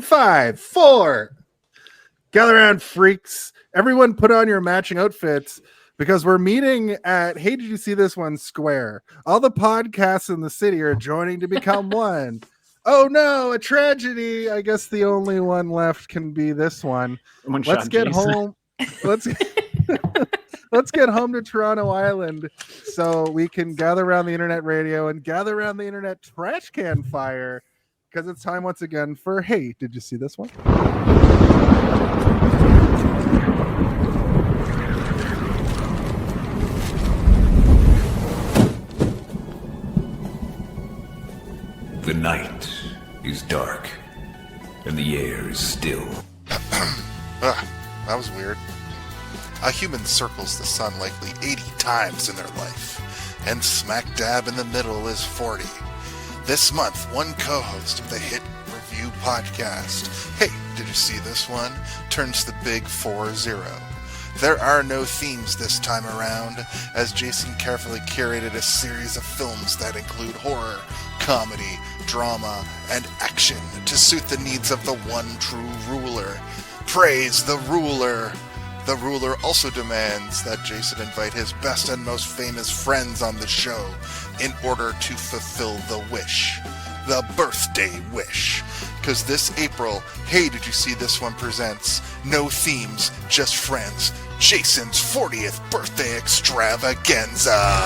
5, 4. Gather around, freaks. Everyone put on your matching outfits because we're meeting at, hey, did you see this one, Square? All the podcasts in the city are joining to become one. Oh no, a tragedy. I guess the only one left can be this one. Let's get home. Let's let's get home to Toronto Island so we can gather around the internet radio and gather around the internet trash can fire because it's time once again for, hey, did you see this one? The night is dark, and the air is still. That was weird. A human circles the sun likely 80 times in their life, and smack dab in the middle is 40. This month, one co-host of the hit review podcast, Hey, Did You See This One?, turns the big 4-0. There are no themes this time around, as Jason carefully curated a series of films that include horror, comedy, drama, and action to suit the needs of the one true ruler. Praise the ruler! The ruler also demands that Jason invite his best and most famous friends on the show in order to fulfill the wish. The birthday wish. Because this April, Hey, Did You See This One presents no themes, just friends. Jason's 40th birthday extravaganza.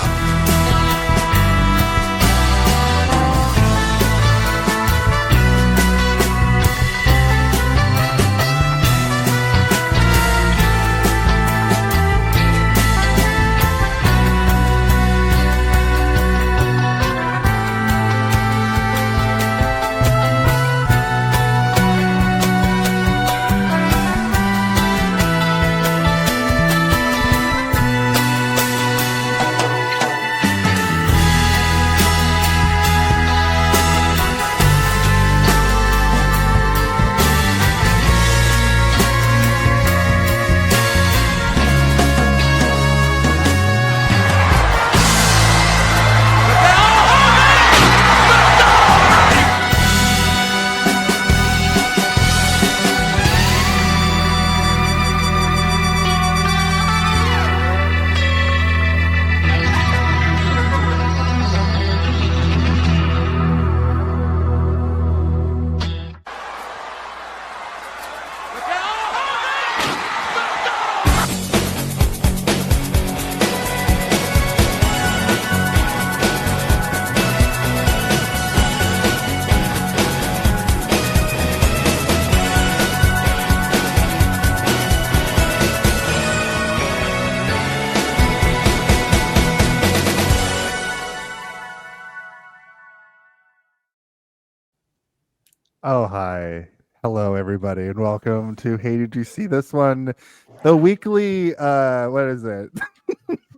Oh, hi. Hello, everybody, and welcome to Hey, Did You See This One? The weekly, what is it?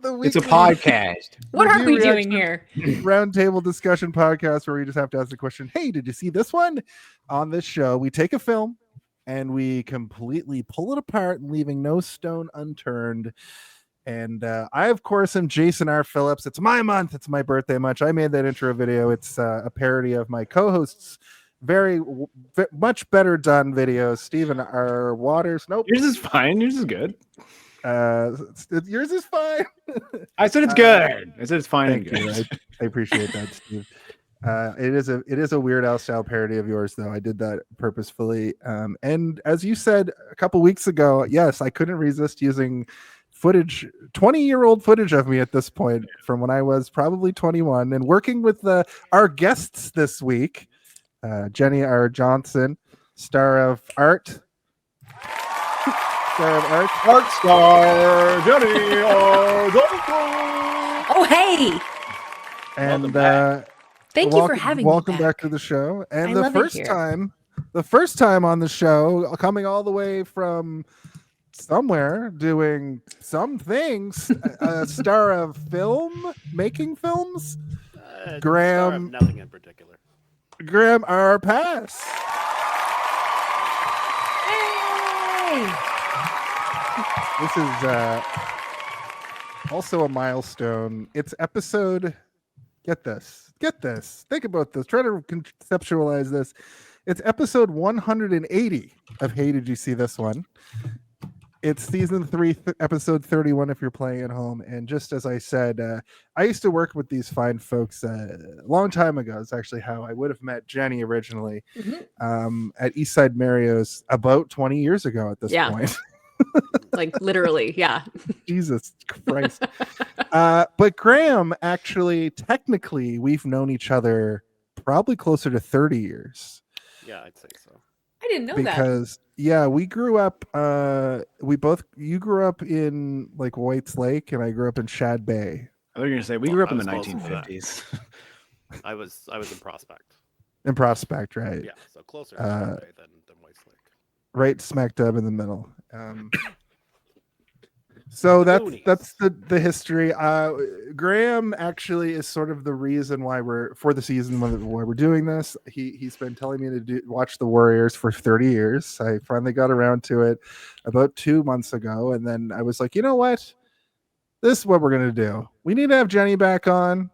It's a podcast. What are we doing here? Roundtable discussion podcast where we just have to ask the question, hey, did you see this one? On this show, we take a film and we completely pull it apart and leaving no stone unturned. And I, of course, am Jason R. Phillips. It's my month. It's my birthday month. I made that intro video. It's a parody of my co-host's much better done videos. Stephen R. Waters. Nope. Yours is fine. Yours is good. Yours is fine. I said it's good. I said it's fine and Thank good. you. I appreciate that, Steve. It is a Weird Al style parody of yours, though. I did that purposefully. And as you said a couple weeks ago, yes, I couldn't resist using footage, 20-year-old footage of me at this point from when I was probably 21, and working with our guests this week, Jenny R. Johnson, star of Art. Art star Jenny R. Johnson. Oh, hey. And Thank you for having me. Welcome back to the show. And I the love it first time on the show, coming all the way from somewhere doing some things, a star of making films, Graham. Nothing in particular. Graham R. Pass. Hey. This is also a milestone. It's episode. Get this. Think about this. Try to conceptualize this. It's episode 180 of Hey, Did You See This One? It's season 3, episode 31 if you're playing at home. And just as I said, I used to work with these fine folks a long time ago. It's actually how I would have met Jenny originally at Eastside Mario's about 20 years ago at this point. Like literally, yeah. Jesus Christ. But Graham, actually, technically, we've known each other probably closer to 30 years. Yeah, I'd say so. I didn't know that. Because we grew up you grew up in like White's Lake and I grew up in Shad Bay. I was gonna say we Well, grew up I in the was closer to that. 1950s. I was in Prospect. In Prospect, right? Yeah, so closer to Shad Bay than White's Lake. Right smack dab in the middle. So that's the history. Graham actually is sort of the reason why we're doing this. He's been telling me to watch the Warriors for 30 years. I finally got around to it about 2 months ago, and then I was like, you know what? This is what we're gonna do. We need to have Jenny back on.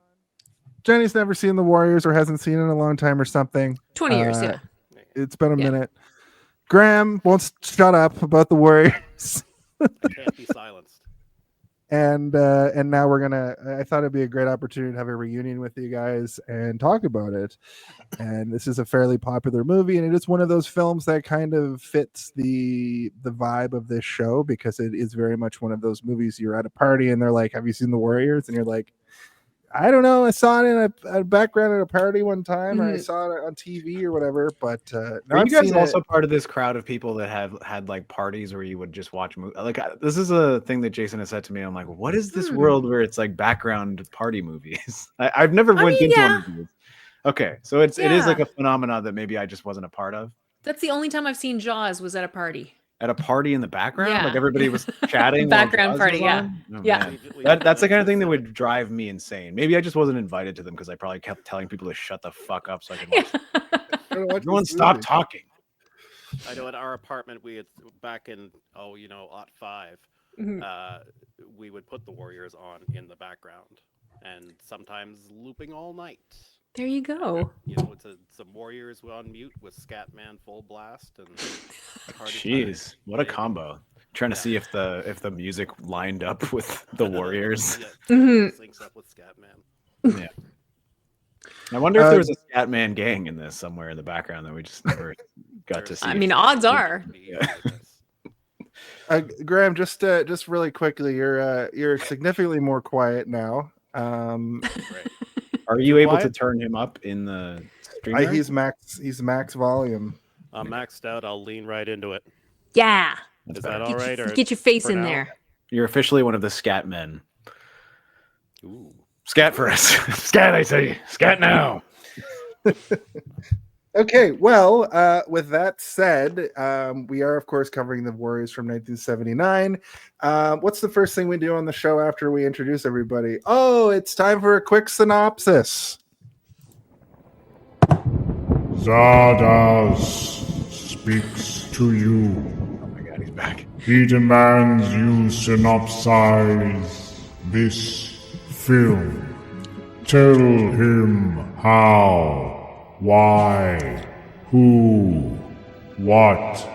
Jenny's never seen the Warriors or hasn't seen it in a long time or something. 20 years, yeah. It's been a minute. Graham won't shut up about the Warriors. Can't be silenced. And now I thought it'd be a great opportunity to have a reunion with you guys and talk about it. And this is a fairly popular movie, and it is one of those films that kind of fits the vibe of this show, because it is very much one of those movies you're at a party and they're like, have you seen the Warriors? And you're like, I don't know. I saw it in a background at a party one time, or I saw it on TV or whatever. But are you guys also part of this crowd of people that have had like parties where you would just watch movies? Like this is a thing that Jason has said to me. I'm like, what is this world where it's like background party movies? I've never went into one of these. Okay, so it is like a phenomenon that maybe I just wasn't a part of. That's the only time I've seen Jaws was at a party. At a party in the background, Yeah. like everybody was chatting. Background while Jaws party, was on? Oh, yeah. man. That's the kind of thing that would drive me insane. Maybe I just wasn't invited to them because I probably kept telling people to shut the fuck up so I could watch. Everyone stop talking. I know at our apartment we had back in '05, we would put the Warriors on in the background, and sometimes looping all night. There you go. It's some Warriors on mute with Scatman full blast and party Jeez, what a combo! Trying to see if the music lined up with the Warriors. Syncs up with Scatman. Yeah. I wonder if there was a Scatman gang in this somewhere in the background that we just never got to see. I mean, odds are. Graham, just really quickly, you're significantly more quiet now. Right. Are you able to turn him up in the stream? He's max volume. I'm maxed out. I'll lean right into it. Yeah. Is that all right? Or Get your face for in now? there. You're officially one of the scat men. Ooh. Scat for us. Scat, I say. Scat now. Okay, well, with that said, we are, of course, covering the Warriors from 1979. What's the first thing we do on the show after we introduce everybody? Oh, it's time for a quick synopsis. Zardoz speaks to you. Oh my god, he's back. He demands you synopsize this film. Tell him how, why, who, what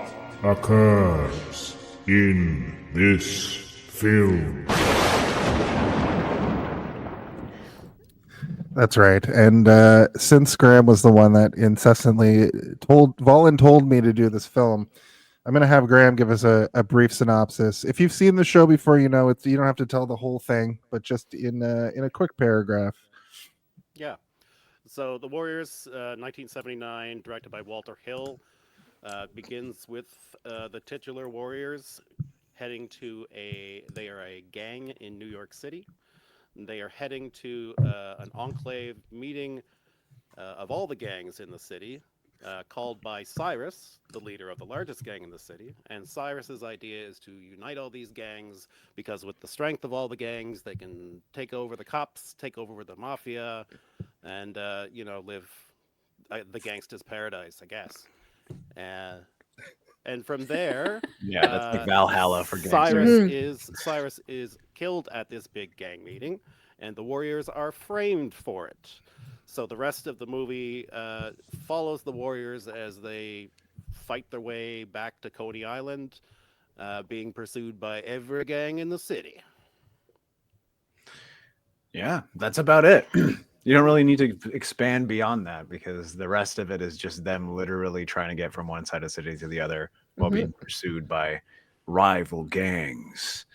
occurs in this film. That's right. And since Graham was the one that incessantly told me to do this film, I'm going to have Graham give us a brief synopsis. If you've seen the show before, you don't have to tell the whole thing, but just in a quick paragraph. Yeah. So The Warriors, 1979, directed by Walter Hill, begins with the titular Warriors heading to they are a gang in New York City. They are heading to an enclave meeting of all the gangs in the city, called by Cyrus, the leader of the largest gang in the city. And Cyrus's idea is to unite all these gangs because with the strength of all the gangs, they can take over the cops, take over the mafia, and live the gangster's paradise, I guess. And from there, yeah, that's like Valhalla for gangsters. Cyrus is killed at this big gang meeting, and the Warriors are framed for it. So the rest of the movie follows the Warriors as they fight their way back to Coney Island, being pursued by every gang in the city. Yeah, that's about it. You don't really need to expand beyond that because the rest of it is just them literally trying to get from one side of the city to the other while being pursued by rival gangs.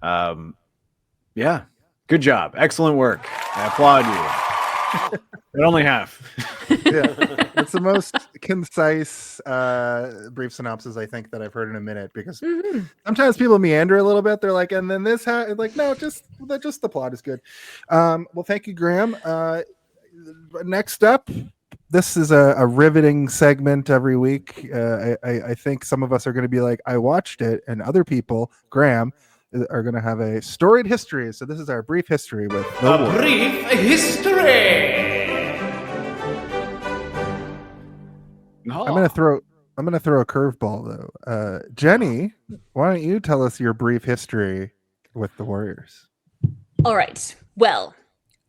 Yeah, good job. Excellent work. I applaud you. But only half. Yeah, it's the most concise brief synopsis I think that I've heard in a minute, because sometimes people meander a little bit. They're like, and then this like, no, just the plot is good. Well, thank you, Graham. Next up, this is a riveting segment every week. I think some of us are going to be like, I watched it, and other people, Graham, are going to have a storied history. So this is our brief history with The War. Brief history. I'm gonna throw a curveball though. Jenny, why don't you tell us your brief history with the Warriors? All right. Well,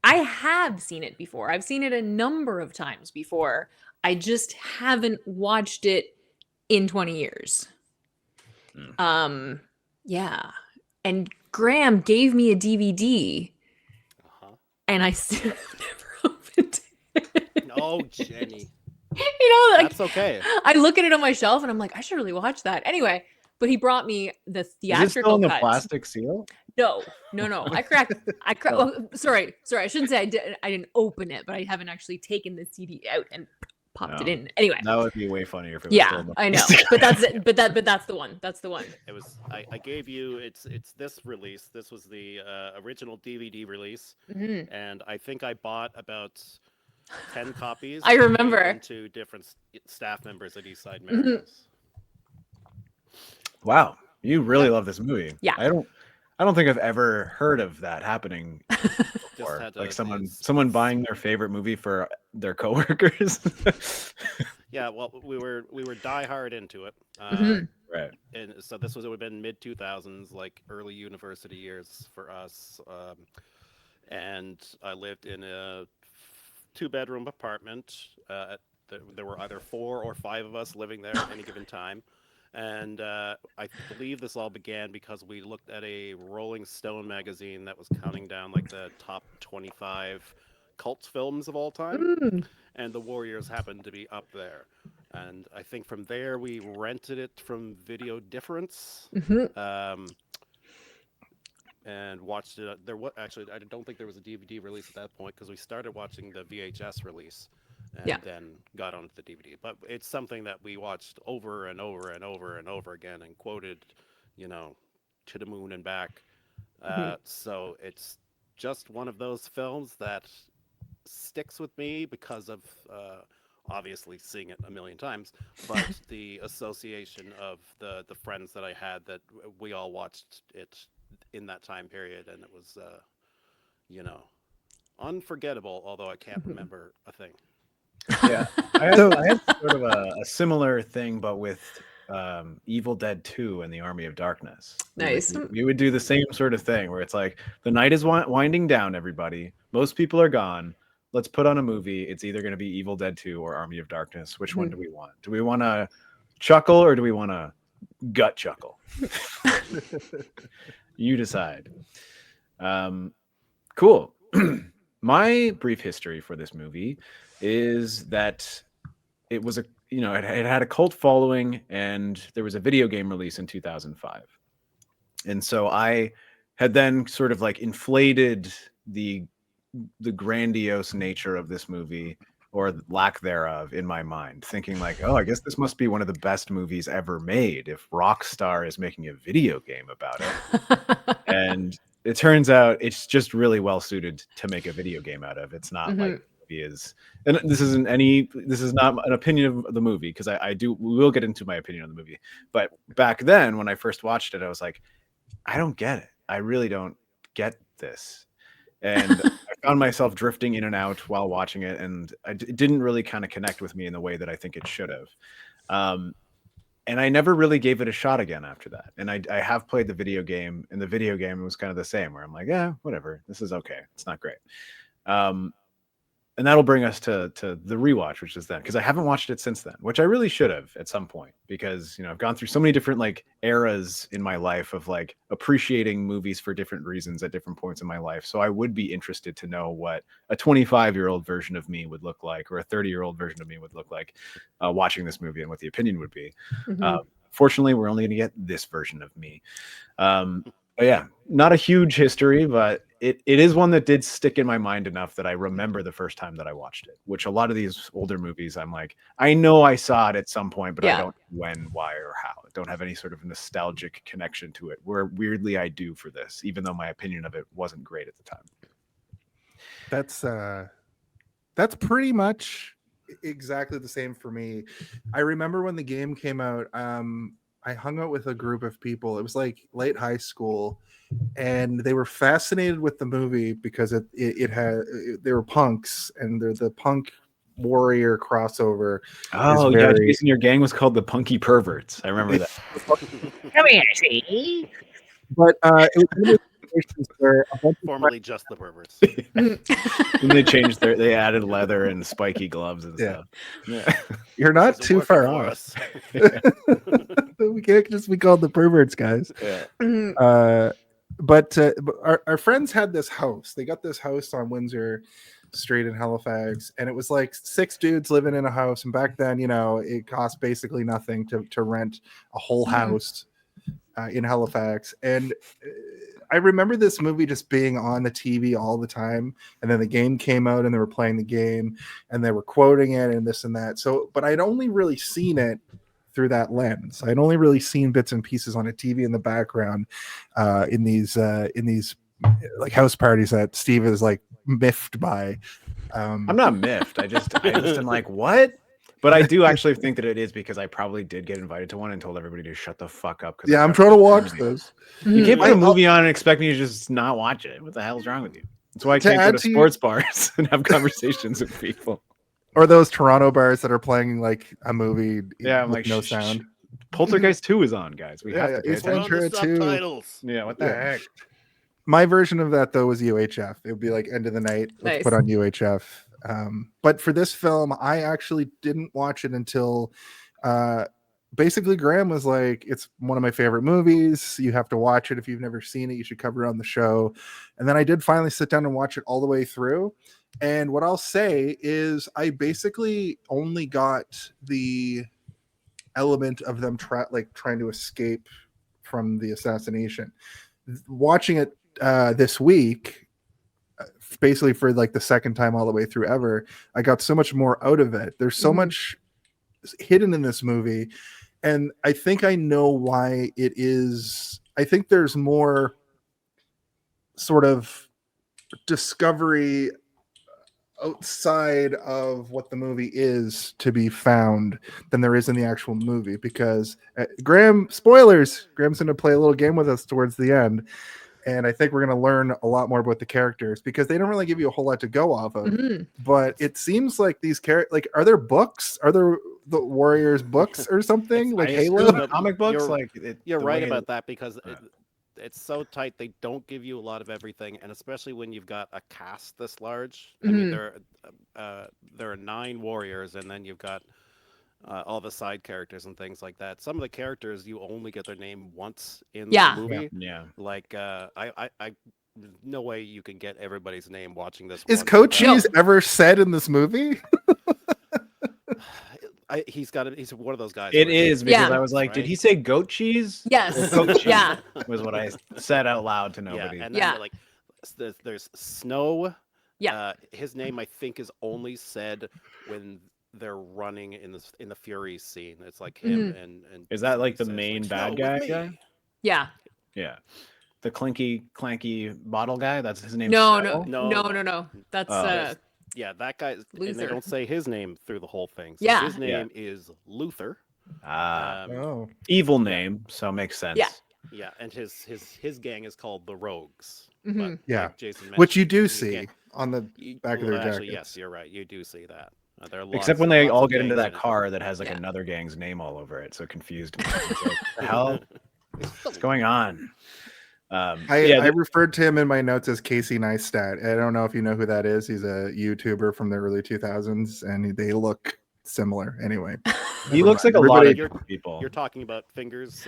I have seen it before. I've seen it a number of times before. I just haven't watched it in 20 years. Yeah. And Graham gave me a DVD, and I still never opened it. No, Jenny. You know, like, That's okay. I look at it on my shelf and I'm like, I should really watch that. Anyway, but he brought me the Is it theatrical still in the cut. plastic seal? No. I cracked. Oh, sorry. I shouldn't say I didn't open it, but I haven't actually taken the CD out and popped it No. in. Anyway. That would be way funnier if it was still Yeah, in the I know. plastic. But that's it. But that's the one. That's the one. It was. I gave you. It's this release. This was the original DVD release, and I think I bought about 10 copies. I remember. and gave them to different staff members at Eastside Mariners. Wow, you really love this movie. Yeah. I don't think I've ever heard of that happening before. had Like a- someone buying their favorite movie for their coworkers. Yeah, well, we were die hard into it, Right. and so this would have been mid 2000s, like early university years for us. And I lived in a 2-bedroom apartment. There were either 4 or 5 of us living there at any given time. And I believe this all began because we looked at a Rolling Stone magazine that was counting down like the top 25 cult films of all time. And The Warriors happened to be up there. And I think from there we rented it from Video Difference. And watched it. Actually, I don't think there was a DVD release at that point because we started watching the VHS release and then got onto the DVD. But it's something that we watched over and over and over and over again and quoted, to the moon and back. So it's just one of those films that sticks with me because of obviously seeing it a million times, but the association of the friends that I had that we all watched it in that time period, and it was unforgettable, although I can't remember a thing. Yeah. I had sort of a similar thing, but with Evil Dead 2 and the Army of Darkness. Nice. We would do the same sort of thing where it's like the night is winding down, everybody. Most people are gone. Let's put on a movie. It's either going to be Evil Dead 2 or Army of Darkness. Which one do we want? Do we want to chuckle or do we want to gut chuckle? You decide. Cool. My brief history for this movie is that it was it had a cult following, and there was a video game release in 2005. And so I had then sort of like inflated the grandiose nature of this movie, or lack thereof, in my mind, thinking like, oh, I guess this must be one of the best movies ever made if Rockstar is making a video game about it. And it turns out it's just really well suited to make a video game out of. It's not like the movie is, and this is not an opinion of the movie, because we will get into my opinion on the movie. But back then when I first watched it, I was like, I don't get it. I really don't get this. And I found myself drifting in and out while watching it, and it didn't really kind of connect with me in the way that I think it should have. And I never really gave it a shot again after that. And I have played the video game, and the video game was kind of the same, where I'm like, yeah, whatever, this is okay. It's not great. And and that'll bring us to the rewatch, which is then, because I haven't watched it since then, which I really should have at some point, because I've gone through so many different like eras in my life of like appreciating movies for different reasons at different points in my life. So I would be interested to know what a 25-year-old version of me would look like, or a 30-year-old version of me would look like watching this movie, and what the opinion would be. Fortunately, we're only going to get this version of me. But yeah, not a huge history, but it is one that did stick in my mind enough that I remember the first time that I watched it, which a lot of these older movies, I'm like, I know I saw it at some point, but I don't know when, why, or how. I don't have any sort of nostalgic connection to it, where weirdly I do for this, even though my opinion of it wasn't great at the time. That's pretty much exactly the same for me. I remember when the game came out, I hung out with a group of people. It was like late high school, and they were fascinated with the movie because they were punks, and they're the punk warrior crossover. Oh yeah, Jason, your gang was called the Punky Perverts. I remember that. Come here, see. But it was one of those situations where a bunch of Formerly just the perverts. And they changed they added leather and spiky gloves and stuff. Yeah. You're not This is too working far for off. us. We can't just be called the perverts, guys. Yeah. But our friends had this house. They got this house on Windsor Street in Halifax, and it was like 6 dudes living in a house. And back then, it cost basically nothing to rent a whole house in Halifax. And I remember this movie just being on the TV all the time. And then the game came out, and they were playing the game, and they were quoting it and this and that. So, but I'd only really seen it through that lens. I'd only really seen bits and pieces on a TV in the background in these like house parties that Steve is like miffed by. I'm not miffed. I just am like, what? But I do actually think that it is because I probably did get invited to one and told everybody to shut the fuck up. Yeah, I'm trying to watch this. You can't put a movie on and expect me to just not watch it. What the hell's wrong with you? That's why I can't go to sports bars and have conversations with people. Or those Toronto bars that are playing like a movie. Yeah, I'm with like, no shh, sound. Shh. Poltergeist 2 is on, guys. We have to pay it's attention. Ventura Put on the 2. subtitles. Yeah, what the heck? My version of that though was UHF. It would be like end of the night. Let's Nice. put on UHF. But for this film, I actually didn't watch it until basically Graham was like, it's one of my favorite movies. You have to watch it. If you've never seen it, you should cover it on the show. And then I did finally sit down and watch it all the way through. And what I'll say is I basically only got the element of them trying to escape from the assassination. Watching it this week, basically for like the second time all the way through ever, I got so much more out of it. There's so much hidden in this movie, and I think I know why it is. I think there's more sort of discovery outside of what the movie is to be found than there is in the actual movie, because Graham's going to play a little game with us towards the end, and I think we're going to learn a lot more about the characters, because they don't really give you a whole lot to go off of. But it seems like these characters, like, are there books? Are there the Warriors books or something like I Halo? assume that Comic books, you're- like You're the right way- about that, because it's so tight. They don't give you a lot of everything, and especially when you've got a cast this large. I mean, there are 9 warriors, and then you've got all the side characters and things like that. Some of the characters you only get their name once in Yeah. the movie. Yeah. Like I no way you can get everybody's name watching this. Is once Cochise No. ever said in this movie? he's one of those guys. It where it's- is, because Yeah. I was like, did Right? he say goat cheese? Yes. Goat cheese Yeah. was what I said out loud to Yeah, nobody. and then Yeah. like there's Snow. Yeah. His name I think is only said when they're running in the Fury scene. It's like him and Is that like the says, main "Snow bad with guy me." guy? Yeah. Yeah. The clanky bottle guy? That's his name. No, Snow? no. That's Oh. Yeah, that guy. And they Luther. don't say his name through the whole thing. So Yeah. his name is Luther. Ah, Oh, evil name, so makes sense. Yeah. Yeah, and his gang is called the Rogues. Mhm. Yeah. like Jason which you mentioned, do you see can't- on the back of their actually, jackets. yes, you're right. You do see that. There are Except when they lots all of get into gangs that in it. car that has like Yeah. another gang's name all over it, so it confused me. It's like, the hell? What's going on? I referred to him in my notes as Casey Neistat. I don't know if you know who that is. He's a YouTuber from the early 2000s, and they look similar. Anyway, he looks like a lot of people. You're talking about Fingers.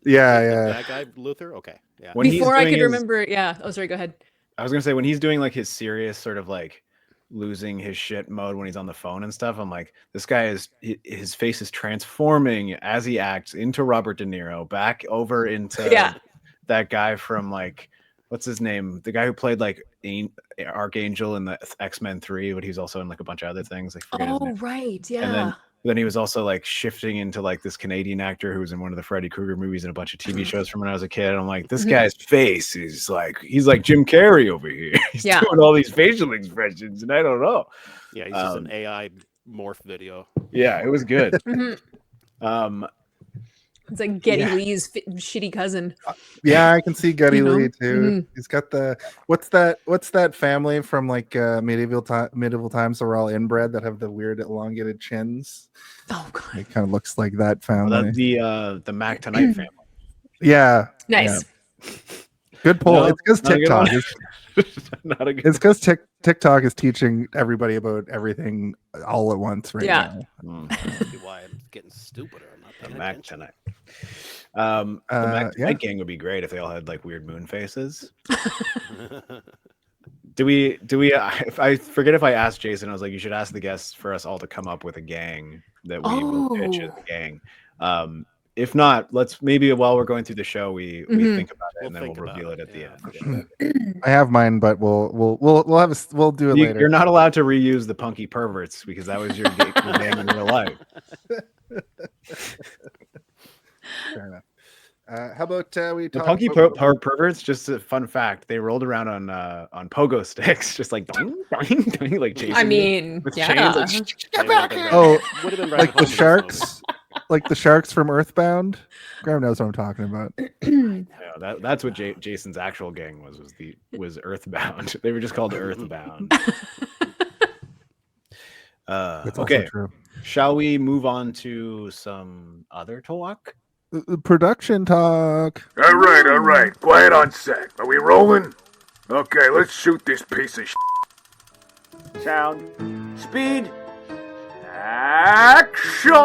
Yeah. That guy, Luther. Okay. Yeah. When Before I could remember, yeah. Oh, sorry. Go ahead. I was gonna say when he's doing like his serious sort of like losing his shit mode when he's on the phone and stuff, I'm like, this guy is his face is transforming as he acts into Robert De Niro, back over into that guy from like what's his name, the guy who played like Archangel in the X-Men 3, but he's also in like a bunch of other things. I forget his name. Right, yeah. And then he was also like shifting into like this Canadian actor who was in one of the Freddy Krueger movies and a bunch of TV shows from when I was a kid. And I'm like, this guy's face is like, he's like Jim Carrey over here. He's doing all these facial expressions, and I don't know. Yeah, he's just an AI morph video. Yeah, it was good. It's like Geddy Lee's shitty cousin. Yeah, I can see Geddy Lee too. He's got the what's that family from like medieval times that were all inbred that have the weird elongated chins. Oh god, it kind of looks like that family. The Mac Tonight family. Yeah, nice. Yeah. Good pull. No, it's because TikTok. It's because TikTok is teaching everybody about everything all at once right now. That's why I'm getting stupider. The Mac Tonight. The Mac Tonight gang would be great if they all had like weird moon faces. Do we? I forget if I asked Jason. I was like, you should ask the guests for us all to come up with a gang that we will pitch as a gang. If not, let's maybe while we're going through the show, we think about it and then we'll reveal it at the end. I have mine, but we'll do it later. You're not allowed to reuse the Punky Perverts because that was your gang in real life. Fair enough. How about we talk the Punky about... Perverts? Just a fun fact: they rolled around on pogo sticks, just like doing, doing, like chasing. I mean, with chains, like, get back here. Oh, like the sharks, like the sharks from Earthbound. Graham knows what I'm talking about. Yeah, that's what Jason's actual gang was Earthbound. They were just called Earthbound. Okay. True. Shall we move on to some other talk? Production talk. All right. Quiet on set. Are we rolling? Okay, let's shoot this piece of shit. Sound. Speed. Action!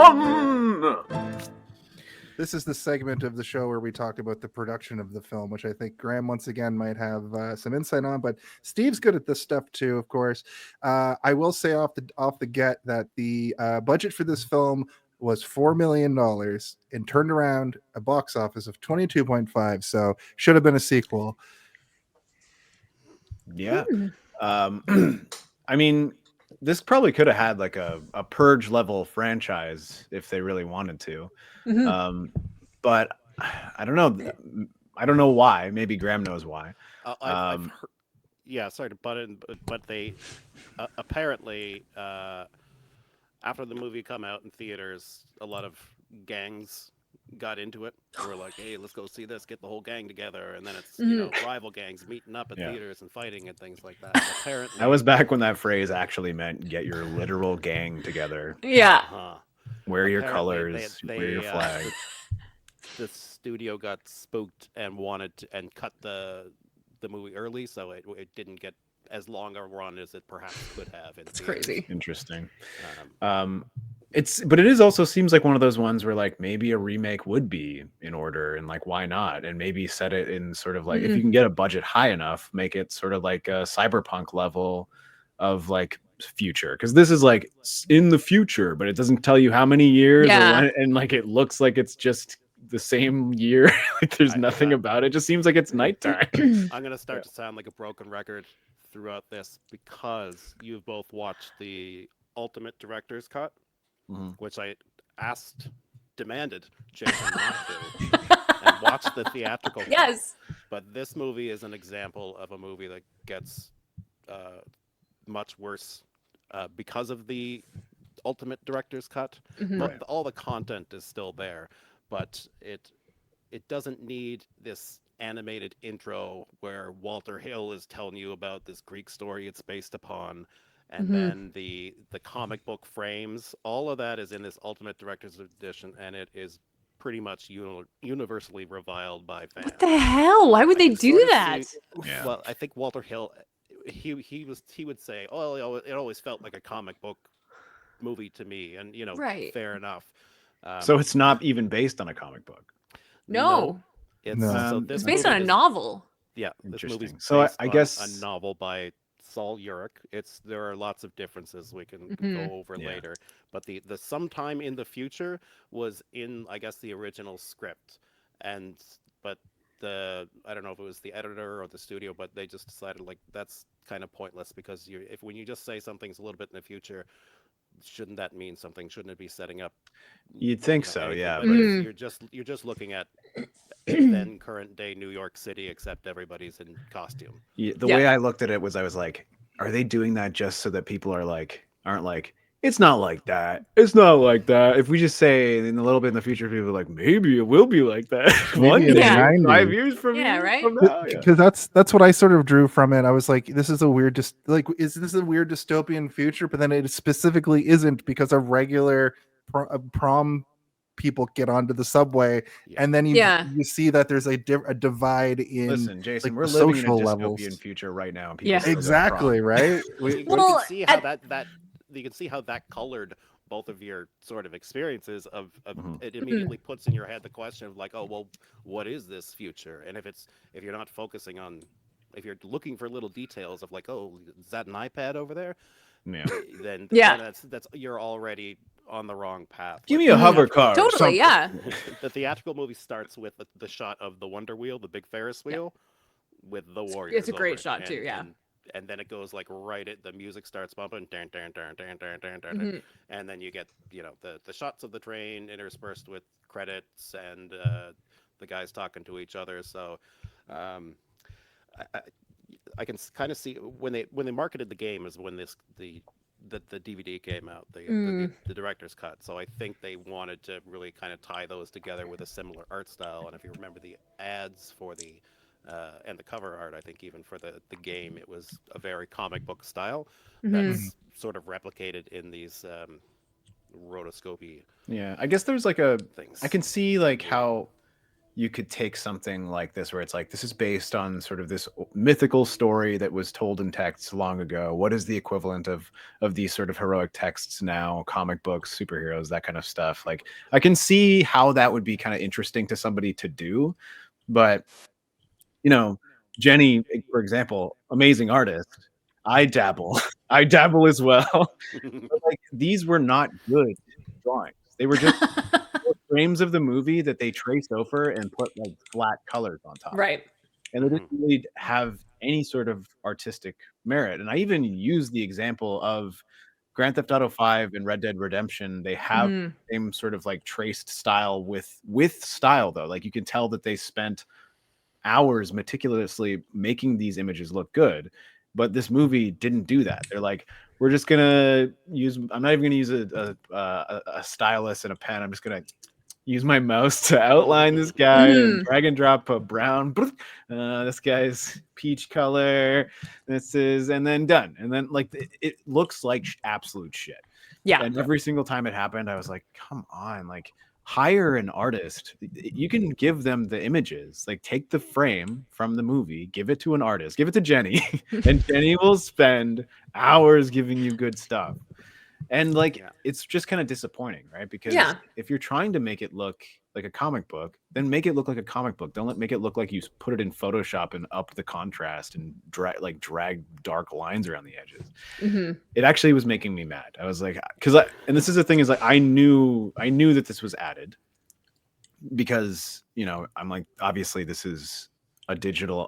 This is the segment of the show where we talk about the production of the film, which I think Graham once again might have some insight on, but Steve's good at this stuff too, of course. I will say off the get that the budget for this film was $4 million and turned around a box office of 22.5, so should have been a sequel. Yeah. I mean, this probably could have had like a Purge level franchise if they really wanted to. But I don't know. I don't know why. Maybe Graham knows why. I've heard, yeah, sorry to butt in, but they apparently after the movie come out in theaters, a lot of gangs got into it. They were like, "Hey, let's go see this. Get the whole gang together." And then it's rival gangs meeting up at theaters and fighting and things like that. And apparently, that was back when that phrase actually meant get your literal gang together. Yeah. Wear your colors. Wear your flag. The studio got spooked and wanted to, and cut the movie early, so it didn't get as long a run as it perhaps could have. It's crazy. Interesting. But it is also seems like one of those ones where like maybe a remake would be in order, and like why not, and maybe set it in sort of like if you can get a budget high enough, make it sort of like a cyberpunk level of like future, because this is like in the future, but it doesn't tell you how many years or when, and like it looks like it's just the same year. Like there's nothing about it. Just seems like it's nighttime. I'm gonna start to sound like a broken record throughout this because you've both watched the Ultimate Director's Cut, which I demanded Jason not to, and watch the theatrical cut. Yes. But this movie is an example of a movie that gets much worse because of the Ultimate Director's Cut. But all the content is still there, but it doesn't need this animated intro where Walter Hill is telling you about this Greek story it's based upon, and then the comic book frames. All of that is in this Ultimate Director's Edition, and it is pretty much universally reviled by fans. What the hell? Why would they Like, do sort of that? Yeah. Well, I think Walter Hill, he would say, "Oh, it always felt like a comic book movie to me," and Right. fair enough. So it's not even based on a comic book. No, It's No. so Um, this it's based on movie a is- novel. Yeah, this movie's Interesting. So based I on guess a novel by Saul Urich. There are lots of differences we can Mhm. go over Yeah. later, but the sometime in the future was in, I guess, the original script, but I don't know if it was the editor or the studio, but they just decided like that's kind of pointless because when you just say something's a little bit in the future, shouldn't that mean something? Shouldn't it be setting up? you'd think so, anything? yeah. But But Mhm. you're just looking at then current day New York City, except everybody's in costume. the Yeah. way I looked at it was, I was like, are they doing that just so that people aren't like, it's not like that. It's not like that. If we just say in a little bit in the future, people are like, maybe it will be like that. Maybe One in day, the 90s. 5 years from Yeah, right? from now. Yeah. Because that's what I sort of drew from it. I was like, this is a weird, is this a weird dystopian future? But then it specifically isn't, because a regular prom people get onto the subway, Yeah. and then Yeah. you see that there's a divide in Listen, Jason, like, we're the living in a social dystopian levels. future right now. And people Yeah. still go Exactly, prom. right? You Well, can see how at- you can see how that colored both of your sort of experiences of Mhm. it immediately puts in your head the question of like, oh well, what is this future? And if you're not focusing on, if you're looking for little details of like, oh, is that an iPad over there? Yeah. Then Yeah. that's you're already on the wrong path. Give Like, me a Mhm. hover car. or Totally, something. yeah. the theatrical movie starts with the shot of the Wonder Wheel, the big Ferris wheel, with the Warriors. It's a great over it. shot, too, yeah. And then it goes like right at the music starts bumping, dun, dun, dun, dun, dun, dun, dun, Mhm. and then you get the shots of the train interspersed with credits and the guys talking to each other. So I can kind of see when they marketed the game is when the DVD came out, the director's cut. So I think they wanted to really kind of tie those together with a similar art style. And if you remember the ads for the and the cover art, I think even for the game, it was a very comic book style Mhm. that's sort of replicated in these rotoscopy Yeah, I guess there's like things. I can see like how you could take something like this where it's like, this is based on sort of this mythical story that was told in texts long ago. What is the equivalent of these sort of heroic texts now? Comic books, superheroes, that kind of stuff. Like, I can see how that would be kind of interesting to somebody to do, but Jenny, for example, amazing artist. I dabble. I dabble as well. But like, these were not good drawings. They were just frames of the movie that they traced over and put like flat colors on top. Right. And they didn't really have any sort of artistic merit. And I even used the example of Grand Theft Auto 5 and Red Dead Redemption. They have Mhm. the same sort of like traced style with style though. Like, you can tell that they spent hours meticulously making these images look good. But this movie didn't do that. They're like, we're just gonna use. I'm not even gonna use a stylus and a pen. I'm just gonna use my mouse to outline this guy and Mhm. drag and drop a brown. This guy's peach color. And then done. And then like it looks like absolute shit. Yeah. And every single time it happened, I was like, come on, like, hire an artist. You can give them the images, like, take the frame from the movie, give it to an artist, give it to Jenny, and Jenny will spend hours giving you good stuff. And like, Yeah. it's just kind of disappointing, right? Because Yeah. if you're trying to make it look like a comic book, then make it look like a comic book. Don't make it look like you put it in Photoshop and up the contrast and drag dark lines around the edges. Mhm. It actually was making me mad. I was like, and this is the thing, is like, I knew that this was added because I'm like, obviously this is a digital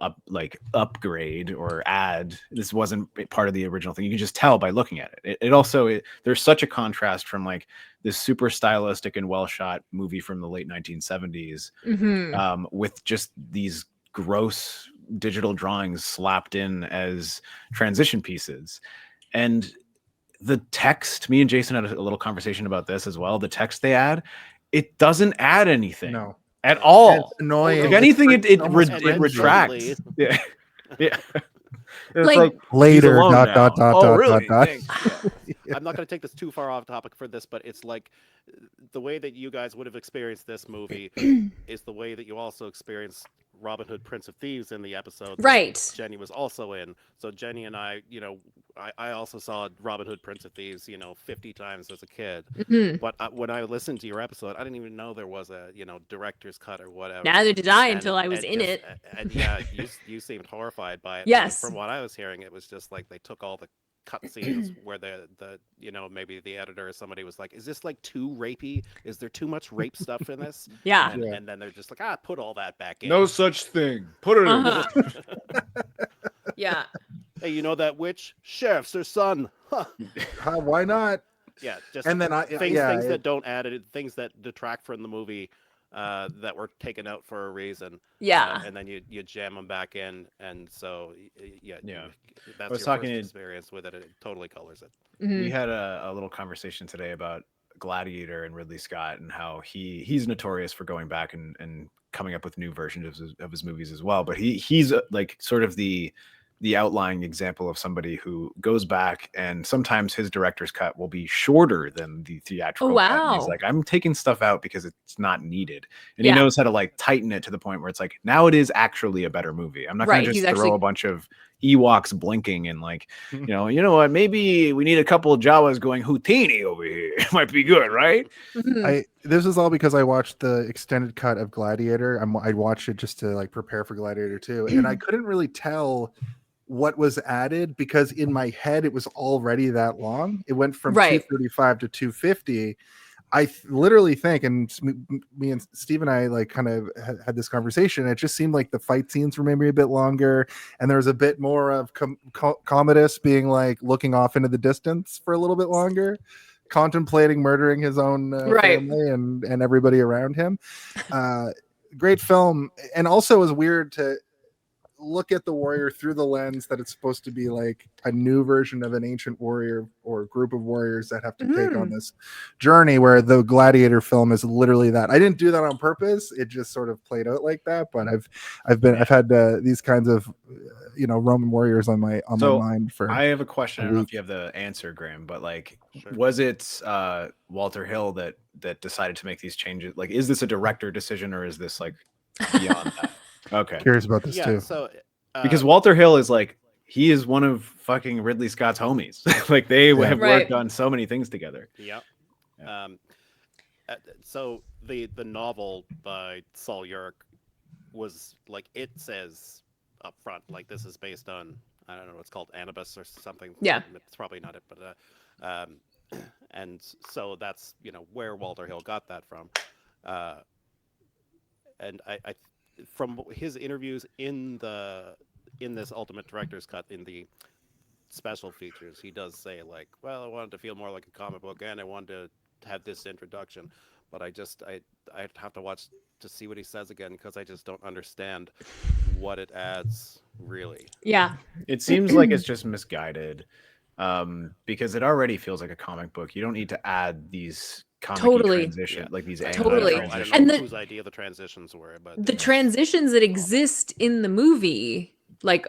upgrade or add. This wasn't part of the original thing. You can just tell by looking at it. It also there's such a contrast from like this super stylistic and well shot movie from the late 1970s Mhm. with just these gross digital drawings slapped in as transition pieces. And the text, me and Jason had a little conversation about this as well. The text they add, it doesn't add anything No. at all. It's annoying. If anything, it almost And retracts. Yeah. Yeah. It's Like- Later, he's alone dot, now. dot, dot, Oh, dot, really? dot, dot. Thanks. Yeah. I'm not going to take this too far off topic for this, but it's like the way that you guys would have experienced this movie is the way that you also experienced Robin Hood, Prince of Thieves in the episode that Right. Jenny was also in. So Jenny and I, I also saw Robin Hood, Prince of Thieves, 50 times as a kid. Mhm. But when I listened to your episode, I didn't even know there was a, director's cut or whatever. Neither did I And- until I was and in just- it. And yeah, you seemed horrified by it. Yes. From what I was hearing, it was just like they took all the cutscenes where the maybe the editor or somebody was like, is this like too rapey? Is there too much rape stuff in this? Yeah. And then they're just like, put all that back in. No such thing. Put it in. Uh-huh. Yeah. Hey, you know that witch? Sheriff's her son. Huh. Why not? Yeah, just And then things that don't add it, things that detract from the movie that were taken out for a reason. Yeah. And then you jam them back in, and so yeah, that's was your talking first to- experience with it. It totally colors it. Mhm. We had a little conversation today about Gladiator and Ridley Scott and how he's notorious for going back and coming up with new versions of his movies as well. But he's like sort of the outlying example of somebody who goes back, and sometimes his director's cut will be shorter than the theatrical cut. And he's wow. like, I'm taking stuff out because it's not needed. And Yeah. he knows how to like tighten it to the point where it's like, now it is actually a better movie. I'm not Right, going to he's just throw actually- a bunch of Ewoks blinking and like, you know what, maybe we need a couple of Jawas going Houdini over here. It might be good, right? Mhm. This is all because I watched the extended cut of Gladiator. I watched it just to like prepare for Gladiator 2, and I couldn't really tell what was added because in my head it was already that long. It went from Right. 235 to 250. Literally think, and me and Steve and I like kind of had this conversation. It just seemed like the fight scenes were maybe a bit longer, and there was a bit more of Commodus being like looking off into the distance for a little bit longer, contemplating murdering his own Right. family and everybody around him. Great film, and also it was weird to look at the warrior through the lens that it's supposed to be like a new version of an ancient warrior or group of warriors that have to take on this journey, where the Gladiator film is literally that. I didn't do that on purpose, it just sort of played out like that. But I've had these kinds of Roman warriors on my mind for I have a question. I don't know if week. you have the answer, Graham, but like, Sure. was it Walter Hill that decided to make these changes? Like, is this a director decision or is this like beyond that? Okay. Curious about this Yeah. too. So Because Walter Hill is like, he is one of fucking Ridley Scott's homies. Like they Yeah. have Right. worked on so many things together. Yep. Yeah. So the novel by Saul Yerk was like, it says up front, like this is based on, I don't know, it's called Anubis or something. Yeah. It's probably not it, but and so that's where Walter Hill got that from. And I from his interviews in this Ultimate Director's Cut, in the special features, he does say like, well, I wanted to feel more like a comic book and I wanted to have this introduction, but I'd have to watch to see what he says again, because I just don't understand what it adds really. Yeah. It seems like it's just misguided because it already feels like a comic book. You don't need to add these comic Totally. transitions, like these Totally. I don't know And the- whose idea the transitions were, but The transitions that exist in the movie, like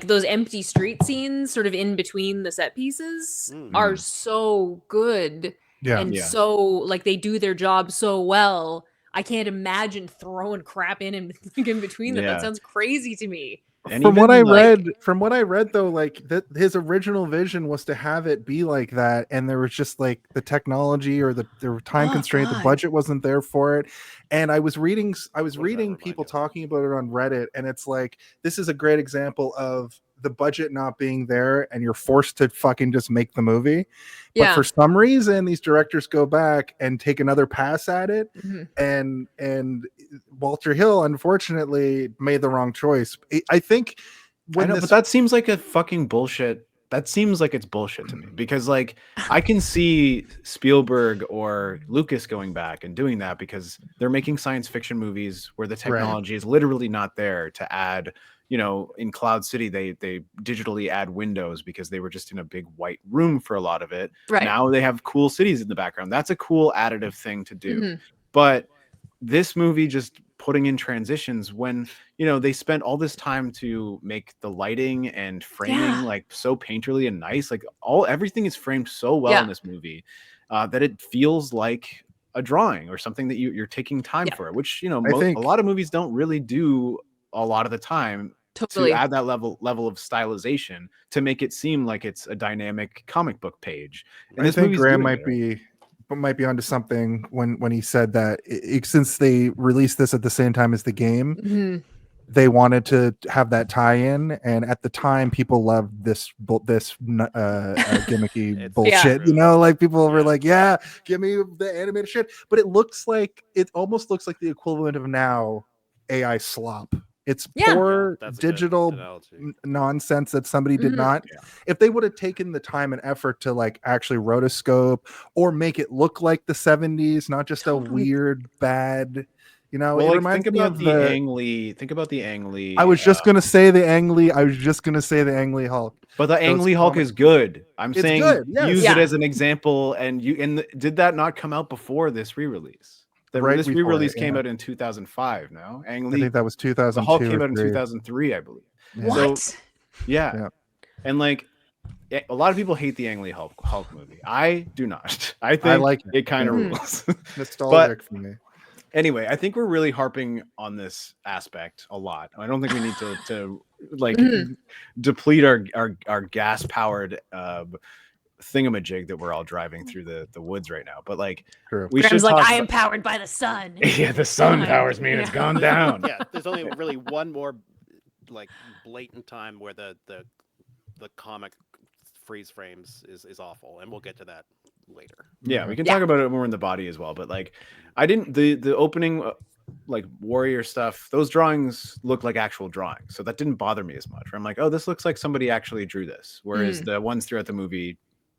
those empty street scenes sort of in between the set pieces, are so good. Yeah. And Yeah. so like they do their job so well. I can't imagine throwing crap in between them. Yeah. That sounds crazy to me. And From even, what I like- read, though, like his original vision was to have it be like that, and there was just like the technology or the time Oh, constraint, the God. budget wasn't there for it. And I was reading remind people you? talking about it on Reddit, and it's like this is a great example of the budget not being there, and you're forced to fucking just make the movie. But Yeah. for some reason, these directors go back and take another pass at it, Mhm. and Walter Hill unfortunately made the wrong choice. I think I know, but that seems like a fucking bullshit. That seems like it's bullshit to me because, like, I can see Spielberg or Lucas going back and doing that because they're making science fiction movies where the technology is literally not there to add. In Cloud City, they digitally add windows because they were just in a big white room for a lot of it. Right. Now they have cool cities in the background. That's a cool additive thing to do. Mhm. But this movie just putting in transitions when, you know, they spent all this time to make the lighting and framing Yeah. like so painterly and nice. Like everything is framed so well Yeah. in this movie that it feels like a drawing or something that you're taking time Yeah. for, which, you know, I think- a lot of movies don't really do a lot of the time Totally. to add that level of stylization to make it seem like it's a dynamic comic book page. And I this think movie's Graham doing might be onto something when he said that since they released this at the same time as the game, Mhm. they wanted to have that tie-in, and at the time people loved this gimmicky It's bullshit. true. You know, like people were Yeah. like, "Yeah, give me the animated shit," but it almost looks like the equivalent of now AI slop. It's Yeah. poor that's a good digital analogy. nonsense that somebody did Mhm. not. Yeah. If they would have taken the time and effort to like actually rotoscope or make it look like the 70s, not just a Totally. weird bad, you know, well, it like reminds think me about of the Ang Lee. Think about the Ang Lee. I was just gonna say the Ang Lee. I was just gonna say the Ang Lee Hulk. But the Ang those Lee Hulk comic- is good. I'm It's saying good, yes. use Yeah. it as an example. And did that not come out before this re-release? Right This before re-release it, came yeah. out in 2005. No, Ang I Lee. think that was The 2002. Hulk came or out in 3. 2003, I believe. Yeah. What? Yeah. Yeah. And like a lot of people hate the Ang Lee Hulk movie. I do not. I think like it. it kind of Mhm. rules. Nostalgic for me. Anyway, I think we're really harping on this aspect a lot. I don't think we need to like Mhm. deplete our gas powered thingamajig that we're all driving through the woods right now. But like True. we Graham's should like, talk I am about- powered by the sun. yeah, the sun Fine. powers me and it's Yeah. gone down. Yeah, there's only really one more like blatant time where the comic freeze frames is awful, and we'll get to that later. Yeah, we can Yeah. talk about it more in the body as well. But like, I didn't the opening like warrior stuff. Those drawings look like actual drawings, so that didn't bother me as much. Where I'm like, oh, this looks like somebody actually drew this. Whereas the ones throughout the movie,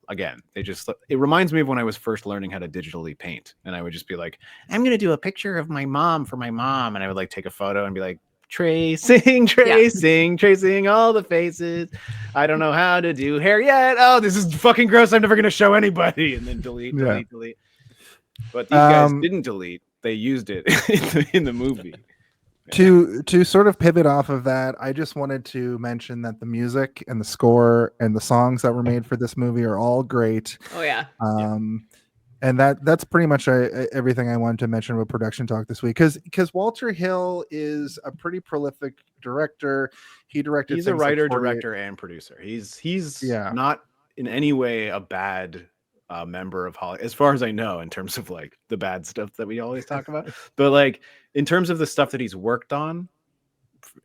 again, it reminds me of when I was first learning how to digitally paint, and I would just be like, I'm gonna do a picture of my mom for my mom, and I would like take a photo and be like, tracing all the faces. I don't know how to do hair yet. Oh, this is fucking gross. I'm never gonna show anybody. And then delete. But these guys didn't delete. They used it in the movie. To sort of pivot off of that, I just wanted to mention that the music and the score and the songs that were made for this movie are all great. Oh yeah. And that's pretty much everything I wanted to mention about production talk this week, because Walter Hill is a pretty prolific director. He's a things writer, like director, and producer. He's Yeah. not in any way a bad member of Hollywood, as far as I know, in terms of like the bad stuff that we always talk about. But like in terms of the stuff that he's worked on,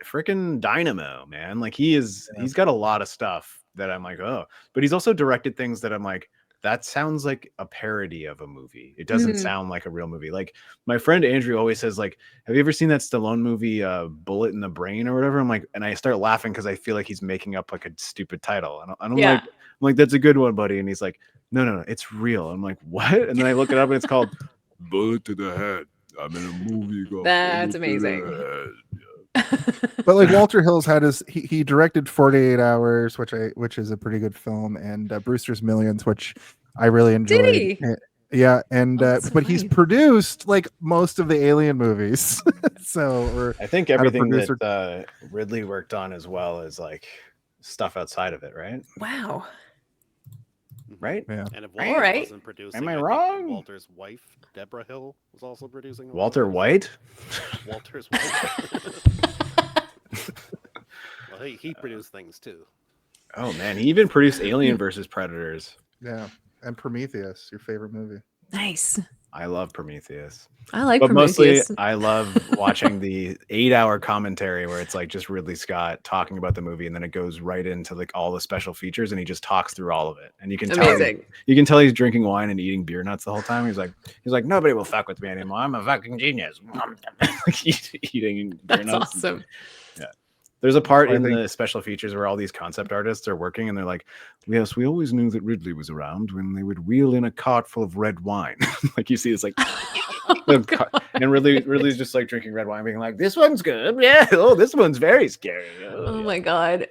freaking dynamo, man. Like he's got a lot of stuff that I'm like, oh, but he's also directed things that I'm like, that sounds like a parody of a movie. It doesn't sound like a real movie. Like my friend Andrew always says, like, have you ever seen that Stallone movie, Bullet in the Brain or whatever? I'm like, and I start laughing because I feel like he's making up like a stupid title. And I'm like, that's a good one, buddy. And he's like, no, it's real. I'm like, what? And then I look it up and it's called Bullet to the head. I'm in a movie called That's Bullet to the amazing. Head. But like Walter Hill's had he directed 48 Hours, which is a pretty good film, and Brewster's Millions, which I really enjoyed. Did he? Yeah, and that's but he's right. produced like most of the Alien movies. So I think Had a everything producer- that Ridley worked on as well as like stuff outside of it, right? Wow. Right? yeah. And if All Walter right. wasn't producing, Am I think wrong? Walter's wife, Deborah Hill, was also producing. Walter White? Walter's wife. Well, he produced things too. Oh man, he even produced Alien versus Predators. Yeah, and Prometheus, your favorite movie. Nice. I love Prometheus. I like But mostly Prometheus. I love watching the 8-hour commentary where it's like just Ridley Scott talking about the movie and then it goes right into like all the special featers and he just talks through all of it. And you can Amazing. tell he's drinking wine and eating beer nuts the whole time. He's like, nobody will fuck with me anymore. I'm a fucking genius. Like, eating beer That's nuts. awesome. There's a part I in think- the special features where all these concept artists are working and they're like, yes, we always knew that Ridley was around when they would wheel in a cart full of red wine. Like you see, it's like, and Ridley's just like drinking red wine, being like, this one's good. Yeah. Oh, this one's very scary. Oh my god.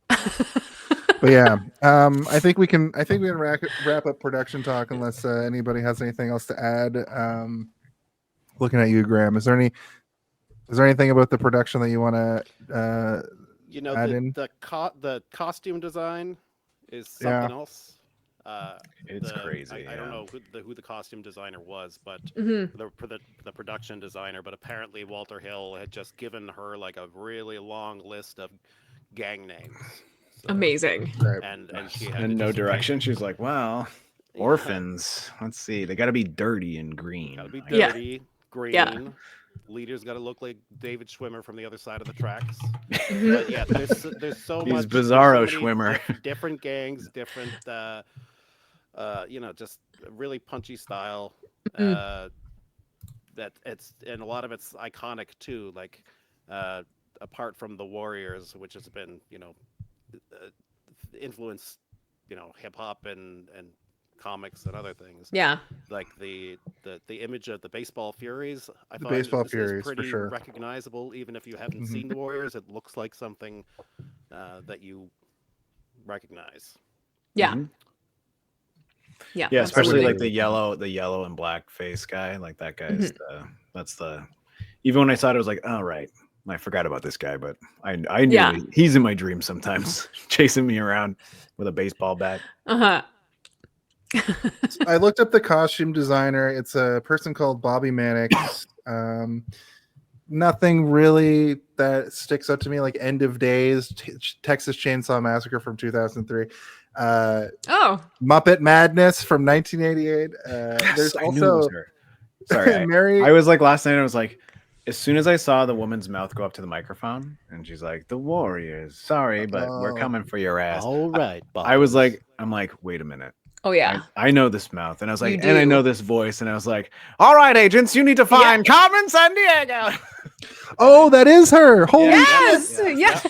But yeah, I think we can wrap up production talk unless anybody has anything else to add. Looking at you, Graham. Is there anything about the production that you want to You know, add the in? the costume design is Yeah. something else. It's crazy. I don't know who the costume designer was, but Mhm. the production designer. But apparently Walter Hill had just given her like a really long list of gang names. So, Amazing. and she had And to no just pick- direction. She's like, well, Yeah. orphans. Let's see. They got to be dirty and green. Gotta be Yeah. dirty, green. Yeah. Leader's got to look like David Schwimmer from the other side of the tracks. Mhm. But yeah, there's so He's much. Bizarro there's so many Schwimmer. different gangs, different. Just a really punchy style. Mhm. That it's and a lot of it's iconic too. Like, apart from the Warriors, which has been influenced, hip hop and comics and other things. Yeah. Like the image of the Baseball Furies, I The find Baseball is Furies, for pretty sure. recognizable, even if you haven't Mhm. seen the Warriors. It looks like something that you recognize. Yeah. Mhm. Yeah. Yeah, especially absolutely. like the yellow and black face guy. Like that guy's Mhm. that's the. Even when I saw it, I was like, oh right, I forgot about this guy, but I knew Yeah. he's in my dreams sometimes, chasing me around with a baseball bat. Uh-huh. I looked up the costume designer. It's a person called Bobby Mannix. Nothing really that sticks out to me, like End of Days, Texas Chainsaw Massacre from 2003, Oh. Muppet Madness from 1988. There's I knew it was also her. Sorry, Mary. I was like last night. I was like, as soon as I saw the woman's mouth go up to the microphone, and she's like, "The Warriors, sorry, but we're Oh. coming for your ass." All right, I was like, I'm like, wait a minute. Oh yeah. I know this mouth, and I was like, You and I do. know this voice, and I was like, all right, agents, you need to find Carmen Sandiego. Oh, that is her. Holy Yes. Yeah. Yeah.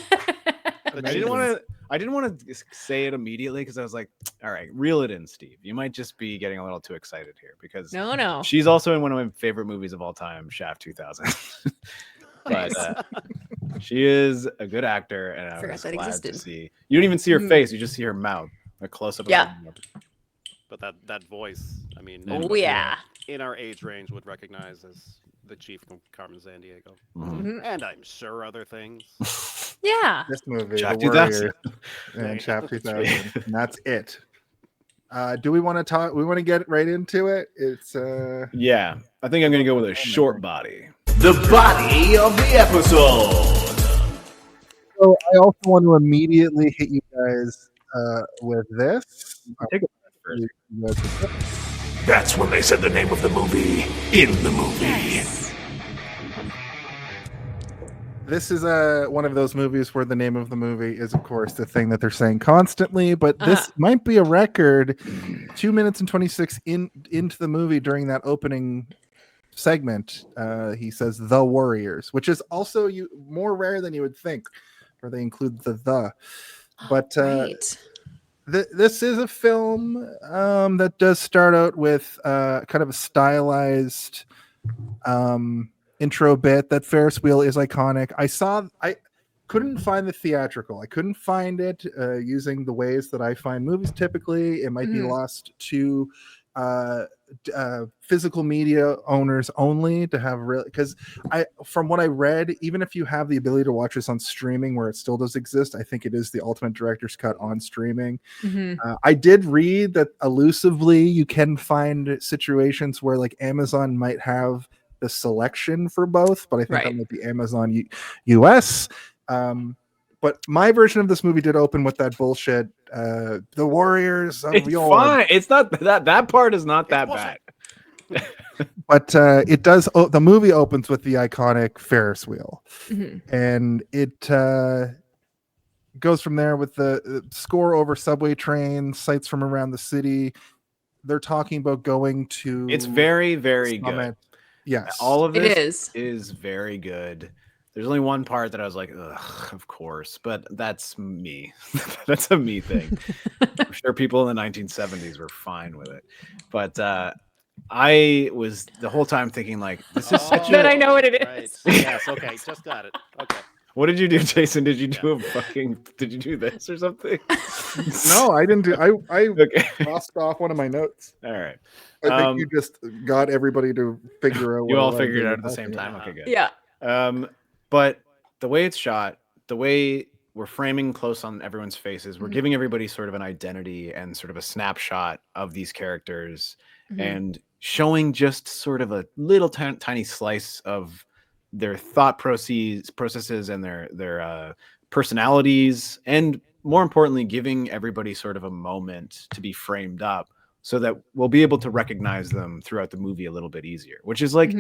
I didn't want to say it immediately because I was like, all right, reel it in, Steve. You might just be getting a little too excited here because No. she's also in one of my favorite movies of all time, Shaft 2000. But she is a good actor, and I Forgot was that glad existed. to see. You don't even see her Mhm. face; you just see her mouth, a close up. Yeah. But that voice, I mean, Oh anybody yeah. in our age range would recognize as the chief from Carmen Sandiego, Mhm. and I'm sure other things. Yeah. This movie, Shaft The 2000. Warriors, and Shaft 2000. And that's it. Do we want to talk? We want to get right into it. It's Yeah, I think I'm gonna go with a short body. The body of the episode. So I also want to immediately hit you guys with this. Take it first. That's when they said the name of the movie in the movie. This is one of those movies where the name of the movie is, of course, the thing that they're saying constantly. But this might be a record. 2 minutes and 26 into the movie during that opening segment, he says "the Warriors," which is also more rare than you would think, where they include the. But Right. this is a film that does start out with kind of a stylized intro bit. That Ferris wheel is iconic. I couldn't find the theatrical. I couldn't find it using the ways that I find movies typically. It might be lost to physical media owners only to have really, because from what I read, even if you have the ability to watch this on streaming where it still does exist, I think it is the ultimate director's cut on streaming. Mhm. I did read that elusively you can find situations where like Amazon might have the selection for both, but I think that Right. might be Amazon US. But my version of this movie did open with that bullshit. The Warriors of It's Yore. fine. It's not that part is not that bullshit. bad. But it does. The movie opens with the iconic Ferris wheel, Mhm. and it goes from there with the score over subway trains, sights from around the city. They're talking about going to. It's very, very good. Summit. Yes, All of It this is. very good. There's only one part that I was like, ugh, of course, but that's me. That's a me thing. I'm sure people in the 1970s were fine with it, but I was the whole time thinking like, this is such Then a. I know what it Right. is. Yes. Okay. Just got it. Okay. What did you do, Jason? Did you do did you do this or something? No, I didn't do. I Okay. crossed off one of my notes. All right. I think you just got everybody to figure out. You what all I figured it did out at the with same that. time. Okay, good. Yeah. But the way it's shot, the way we're framing close on everyone's faces, we're giving everybody sort of an identity and sort of a snapshot of these characters and showing just sort of a little tiny slice of their thought processes and their personalities, and more importantly, giving everybody sort of a moment to be framed up so that we'll be able to recognize them throughout the movie a little bit easier, which is like,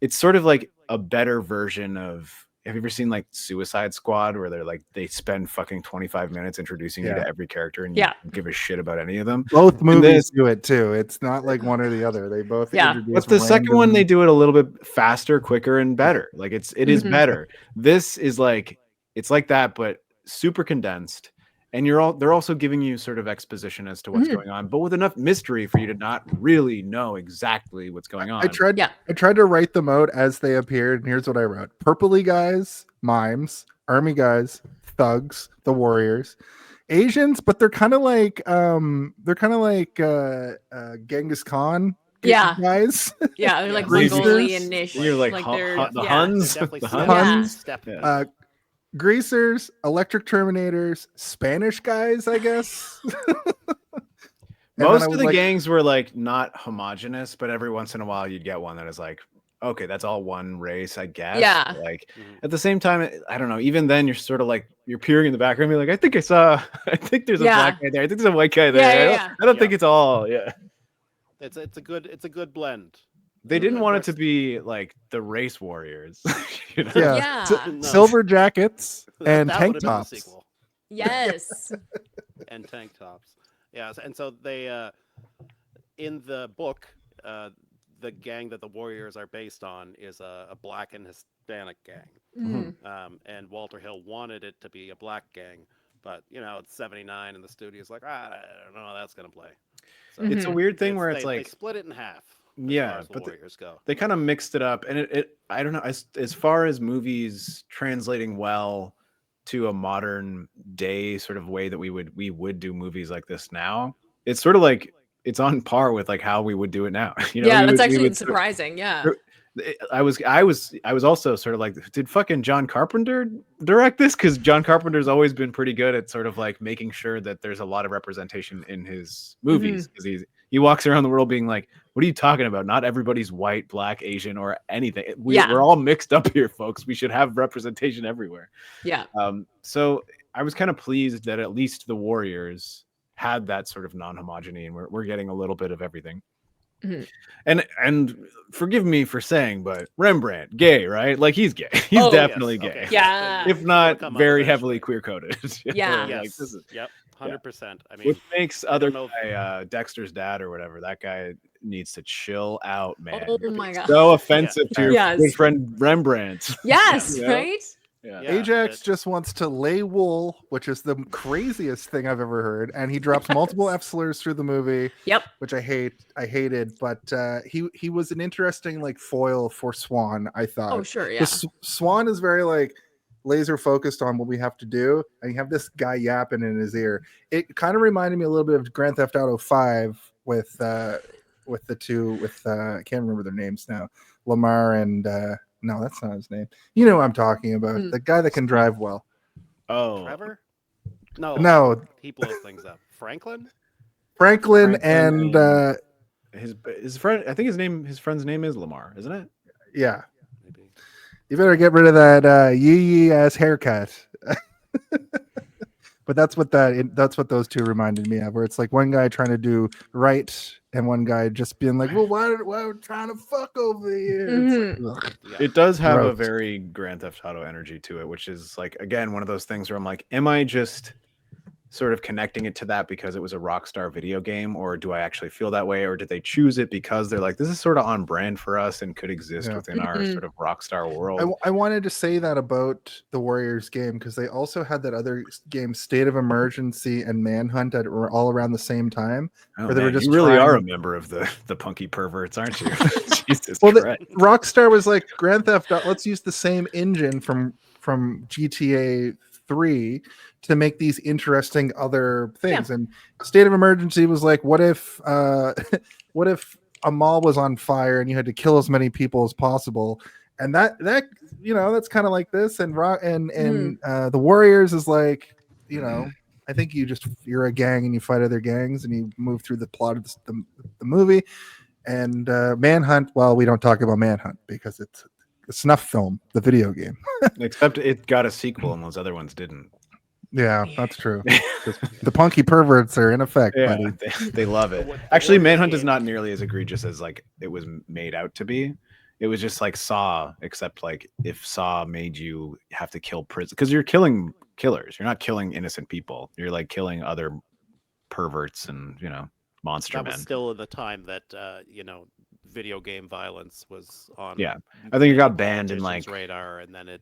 it's sort of like a better version of, have you ever seen like Suicide Squad, where they spend fucking 25 minutes introducing you to every character and you don't give a shit about any of them? Both movies do it too. It's not like one or the other. They both introduce. But the second one, they do it a little bit faster, quicker, and better. Like it is better. This is like, it's like that, but super condensed. And they're also giving you sort of exposition as to what's going on, but with enough mystery for you to not really know exactly what's going on. I tried to write them out as they appeared, and here's what I wrote: purpley guys, mimes; army guys, thugs, the warriors; Asians, but they're kind of like Genghis Khan. Guys. Yeah, they're like Greasers. Mongolian-ish. You're like they're the Huns. Definitely The Huns. Greasers, electric terminators, Spanish guys, I guess. Most of the gangs were like not homogenous, but every once in a while you'd get one that is like, okay, that's all one race, I guess. Yeah. Like at the same time, I don't know. Even then, you're sort of like, you're peering in the background, you're like, I think there's a black guy there. I think there's a white guy there. I don't think it's all. Yeah. It's a good blend. They didn't want it to be like the race warriors. You know? Yeah. Silver jackets and That tank would've been the tops. sequel. Yes. And tank tops. Yeah, and so they in the book, the gang that the Warriors are based on is a black and Hispanic gang. And Walter Hill wanted it to be a black gang, but it's 79 and the studio's like, I don't know how that's gonna play. So it's a weird thing where it's they like split it in half. Yeah, but the Warriors go. They kind of mixed it up, and it I don't know, as far as movies translating well to a modern day sort of way that we would do movies like this now, it's sort of like it's on par with like how we would do it now. That's actually surprising. Yeah. I was also sort of like, did fucking John Carpenter direct this? Because John Carpenter's always been pretty good at sort of like making sure that there's a lot of representation in his movies, because he walks around the world being like, what are you talking about? Not everybody's white, black, Asian, or anything. We're all mixed up here, folks. We should have representation everywhere. Yeah. So I was kind of pleased that at least the Warriors had that sort of non-homogeny, and we're getting a little bit of everything. And forgive me for saying, but Rembrandt, gay, right? Like he's gay. He's definitely gay. Okay. Yeah. If not very heavily queer coded. Yeah. Yes. 100%. I mean, which makes other guy, Dexter's dad or whatever, that guy needs to chill out, man. Oh my God. So offensive to your good friend Rembrandt. Yes, right? Yeah. Ajax just wants to lay wool, which is the craziest thing I've ever heard, and he drops multiple F slurs through the movie. Yep. Which I hated, but he was an interesting like foil for Swan, I thought. Oh sure, yeah. Swan is very like laser focused on what we have to do, and you have this guy yapping in his ear. It kind of reminded me a little bit of Grand Theft Auto 5 with the two I can't remember their names now, Lamar and no, that's not his name. You know what I'm talking about. The guy that can drive well. Oh. Trevor? No. He blows things up. Franklin and his friend, I think his friend's name is Lamar, isn't it? Yeah. Maybe. You better get rid of that yee ass haircut. But that's what those two reminded me of, where it's like one guy trying to do right and one guy just being like, well, why are we trying to fuck over here? Like, it does have a very Grand Theft Auto energy to it, which is like, again, one of those things where I'm like, am I just sort of connecting it to that because it was a Rockstar video game, or do I actually feel that way, or did they choose it because they're like, this is sort of on brand for us and could exist within our sort of Rockstar world? I wanted to say that about the Warriors game because they also had that other game, State of Emergency and Manhunt, that were all around the same time. Where they were just you really are a member of the punky perverts, aren't you? Jesus Christ. Rockstar was like, Grand Theft Auto, let's use the same engine from from GTA 3 to make these interesting other things. And State of Emergency was like, what if what if a mall was on fire and you had to kill as many people as possible? And that that's kind of like this. And the Warriors is like, I think you're a gang and you fight other gangs and you move through the plot of the movie. And Manhunt, well, we don't talk about Manhunt because it's a snuff film, the video game. Except it got a sequel and those other ones didn't. Yeah, that's true. The punky perverts are in effect, buddy. They love it. Actually, Manhunt is not nearly as egregious as like it was made out to be. It was just like Saw, except like if Saw made you have to kill prison, because you're killing killers. You're not killing innocent people. You're like killing other perverts and monster That men. was still in the time that video game violence was on. Yeah, I think it got banned in like radar, and then it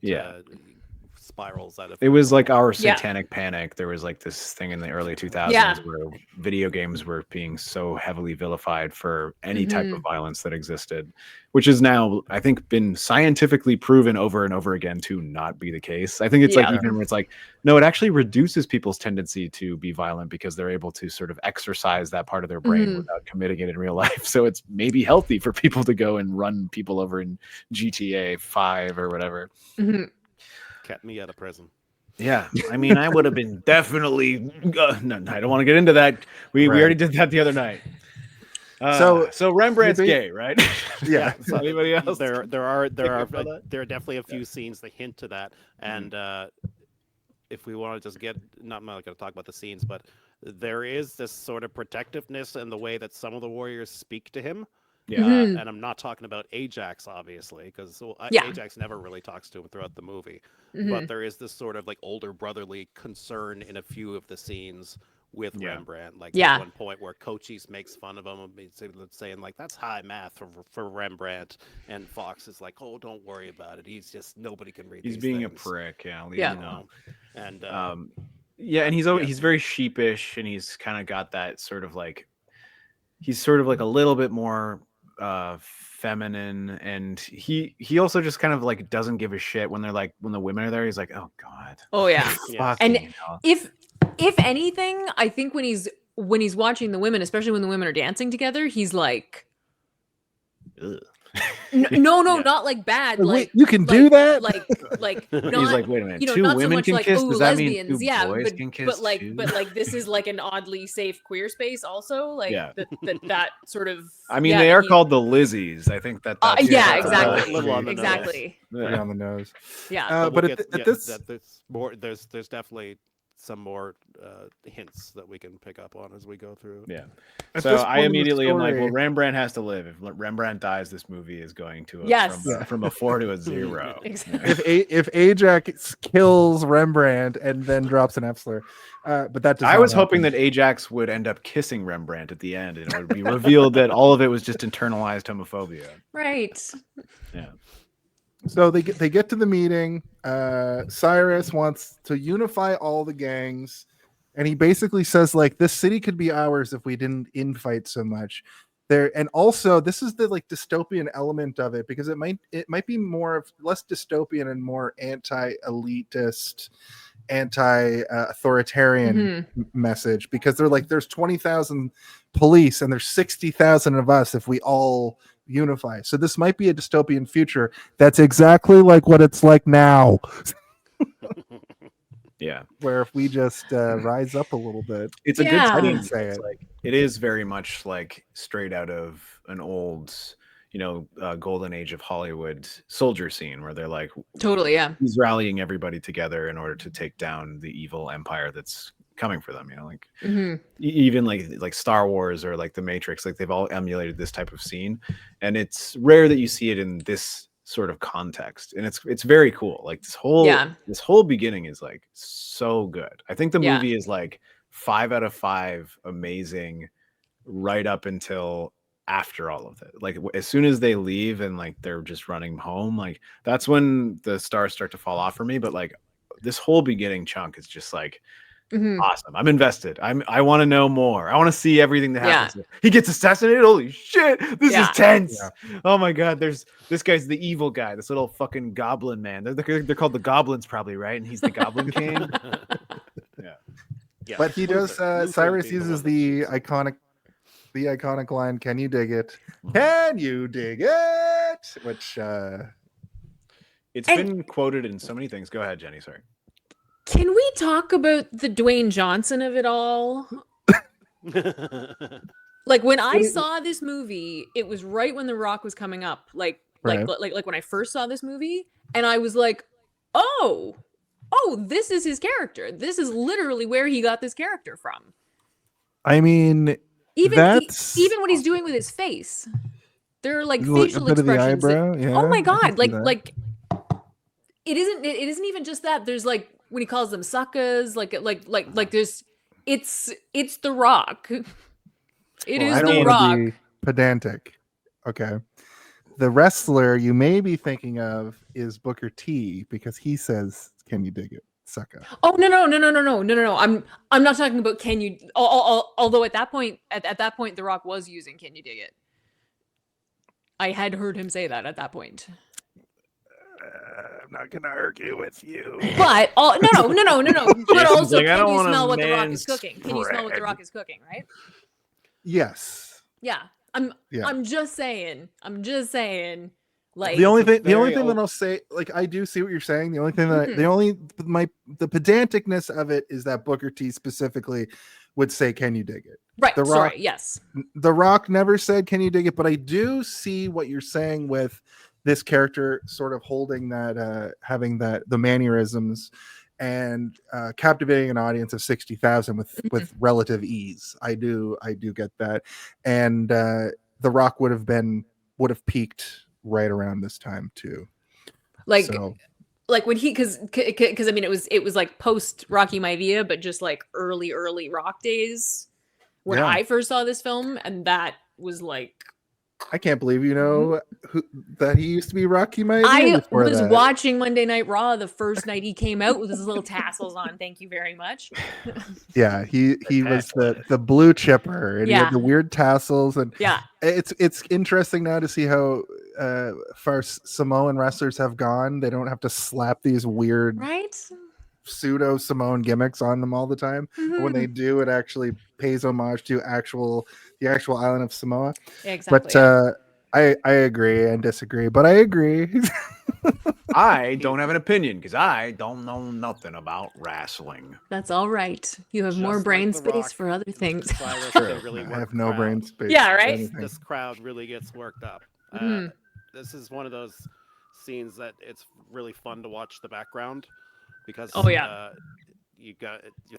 spirals out of. It was like our satanic panic. There was like this thing in the early 2000s where video games were being so heavily vilified for any type of violence that existed, which is now, I think, been scientifically proven over and over again to not be the case. I think it's like even where it's like, no, it actually reduces people's tendency to be violent because they're able to sort of exercise that part of their brain without committing it in real life. So it's maybe healthy for people to go and run people over in GTA 5 or whatever. Kept me out of prison. Yeah, I mean, I would have been definitely. No, I don't want to get into that. We already did that the other night. So Rembrandt's gay, right? Yeah. Anybody else? There are definitely a few scenes that hint to that, and if we want to just get, I'm not going to talk about the scenes, but there is this sort of protectiveness in the way that some of the warriors speak to him. Yeah, and I'm not talking about Ajax, obviously, because Ajax never really talks to him throughout the movie. But there is this sort of like older brotherly concern in a few of the scenes with Rembrandt. Like at one point where Cochise makes fun of him, saying like, "That's high math for Rembrandt," and Fox is like, "Oh, don't worry about it. He's just nobody can read. He's being a prick, and and and he's very sheepish, and he's kind of got that sort of like, he's sort of like a little bit more feminine, and he also just kind of like doesn't give a shit when the women are there. He's like, oh god, and if anything, I think when he's watching the women, especially when the women are dancing together, he's like, no, not like bad. Like you can do that. Like not, he's like, wait a minute, two not women so can much kiss. Like, Does that lesbians, mean two boys can kiss? But this is like an oddly safe queer space, also. Like that sort of. I mean, they are called the Lizzies. I think that's exactly. A little on the exactly. Nose. On the nose. Yeah, but at this, there's more. There's definitely some more hints that we can pick up on as we go through. Yeah. So I immediately am like, well, Rembrandt has to live. If Rembrandt dies, this movie is going to from a 4 to a 0. Exactly. If Ajax kills Rembrandt and then drops an F slur, but that I was hoping that Ajax would end up kissing Rembrandt at the end, and it would be revealed that all of it was just internalized homophobia. Right. Yeah. So they get to the meeting. Cyrus wants to unify all the gangs, and he basically says like, this city could be ours if we didn't infight so much. And also this is the like dystopian element of it, because it might be less dystopian and more anti-elitist, anti-authoritarian message, because they're like, there's 20,000 police and there's 60,000 of us if we all unify. So this might be a dystopian future that's exactly like what it's like now. Yeah, where if we just rise up a little bit, it's a good time. Say it. Like, it is very much like straight out of an old, golden age of Hollywood soldier scene, where they're like, totally, he's rallying everybody together in order to take down the evil empire that's coming for them. Even like Star Wars or like the Matrix, like they've all emulated this type of scene, and it's rare that you see it in this sort of context, and it's very cool. Like this whole beginning is like so good. I think the movie is like 5 out of 5 amazing right up until after all of it. Like as soon as they leave and like they're just running home, like that's when the stars start to fall off for me. But like this whole beginning chunk is just like Mhm. Awesome. I'm invested. I want to know more. I want to see everything that Yeah. happens. He gets assassinated. Holy shit. This Yeah. is tense. Yeah. Oh my god. This guy's the evil guy. This little fucking goblin man. They're called the goblins probably, right? And he's the goblin king. Yeah, But he does. Luther Cyrus being the uses one that the shoots. iconic line, "Can you dig it? Can you dig it?" Which It's And- been quoted in so many things. Go ahead, Jenny. Sorry. Can we talk about the Dwayne Johnson of it all? Like when I saw this movie, it was right when The Rock was coming up. Like Right. when I first saw this movie, and I was like, oh, this is his character. This is literally where he got this character from. I mean, Even That's even what he's doing with his face, there are like look, a facial bit of the expressions. that- eyebrow. Yeah, oh my I can god! see that. Like it isn't even just that. There's like when he calls them suckers, like there's it's The Rock. It Well, is I don't The wanna Rock. be pedantic. Okay. The wrestler you may be thinking of is Booker T because he says, "Can you dig it, sucker?" Oh no. I'm not talking about can you. Although at that point, The Rock was using "Can you dig it." I had heard him say that at that point. I'm not gonna argue with you. But no. But Jason's also, like, I can don't you want a smell what The Rock is man's cooking? Can you smell what The spread. Rock is cooking? Right? Yes. Yeah. Yeah. I'm just saying. Like The only thing very that I'll say, like, I do see what you're saying. The only thing that the pedanticness of it is that Booker T specifically would say, "Can you dig it?" right. The Sorry. Rock- Yes. The Rock never said, "Can you dig it?" But I do see what you're saying with this character sort of holding that, having the mannerisms and captivating an audience of 60,000 with relative ease. I do get that, and The Rock would have peaked right around this time too. Like So, like when he because I mean it was like post Rocky Maivia, but just like early Rock days when Yeah. I first saw this film, and that was like I can't believe that he used to be Rocky Maivia I before was that. watching Monday Night Raw the first night he came out with his little tassels on. Thank you very much. Yeah, he was the blue chipper, and he Yeah. had the weird tassels, and Yeah. it's interesting now to see how far Samoan wrestlers have gone. They don't have to slap these weird Right? pseudo Samoan gimmicks on them all the time. But when Mhm. they do, it actually pays homage to the actual island of Samoa. Exactly. But I agree and disagree, but I agree. I don't have an opinion because I don't know nothing about wrestling. That's all right. You have more Just brain like The space Rock. for other things. Cyrus True. can really I work have no crowd. brain space. Yeah, for right? anything. This crowd really gets worked up. Mhm. This is one of those scenes that it's really fun to watch the background because Oh, yeah. you're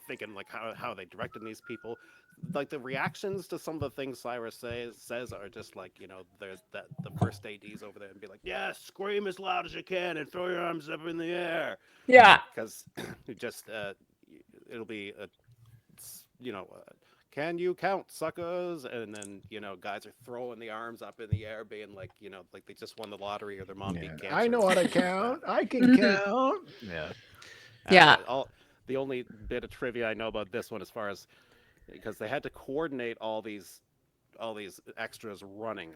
thinking like how they directed these people, like the reactions to some of the things Cyrus says are just like, there's the first ADs over there and be like, yeah, scream as loud as you can and throw your arms up in the air, Yeah. because it just it'll be can you count suckers? And then guys are throwing the arms up in the air, being like like they just won the lottery or their mom beat cancer. I know how to count. I can count. Yeah. Yeah. The only bit of trivia I know about this one, as far as because they had to coordinate all these extras running,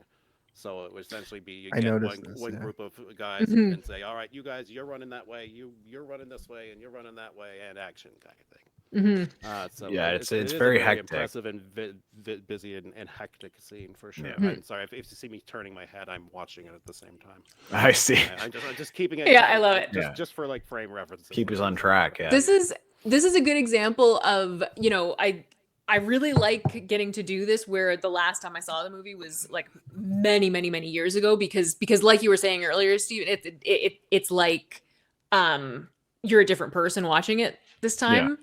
so it would essentially be you I get noticed this, one yeah. group of guys Mhm. and say, all right, you guys, you're running that way, you're running this way, and you're running that way, and action kind of thing. Mhm. So Yeah, it it's is a very hectic. impressive and busy and hectic scene for sure. Yeah. I'm sorry if you see me turning my head, I'm watching it at the same time. I see. I'm just keeping it. Yeah, I love it. Just for like frame references. Keep us on track. Yeah. This is a good example of, I really like getting to do this where the last time I saw the movie was like many years ago because like you were saying earlier, Steve, it's like you're a different person watching it this time.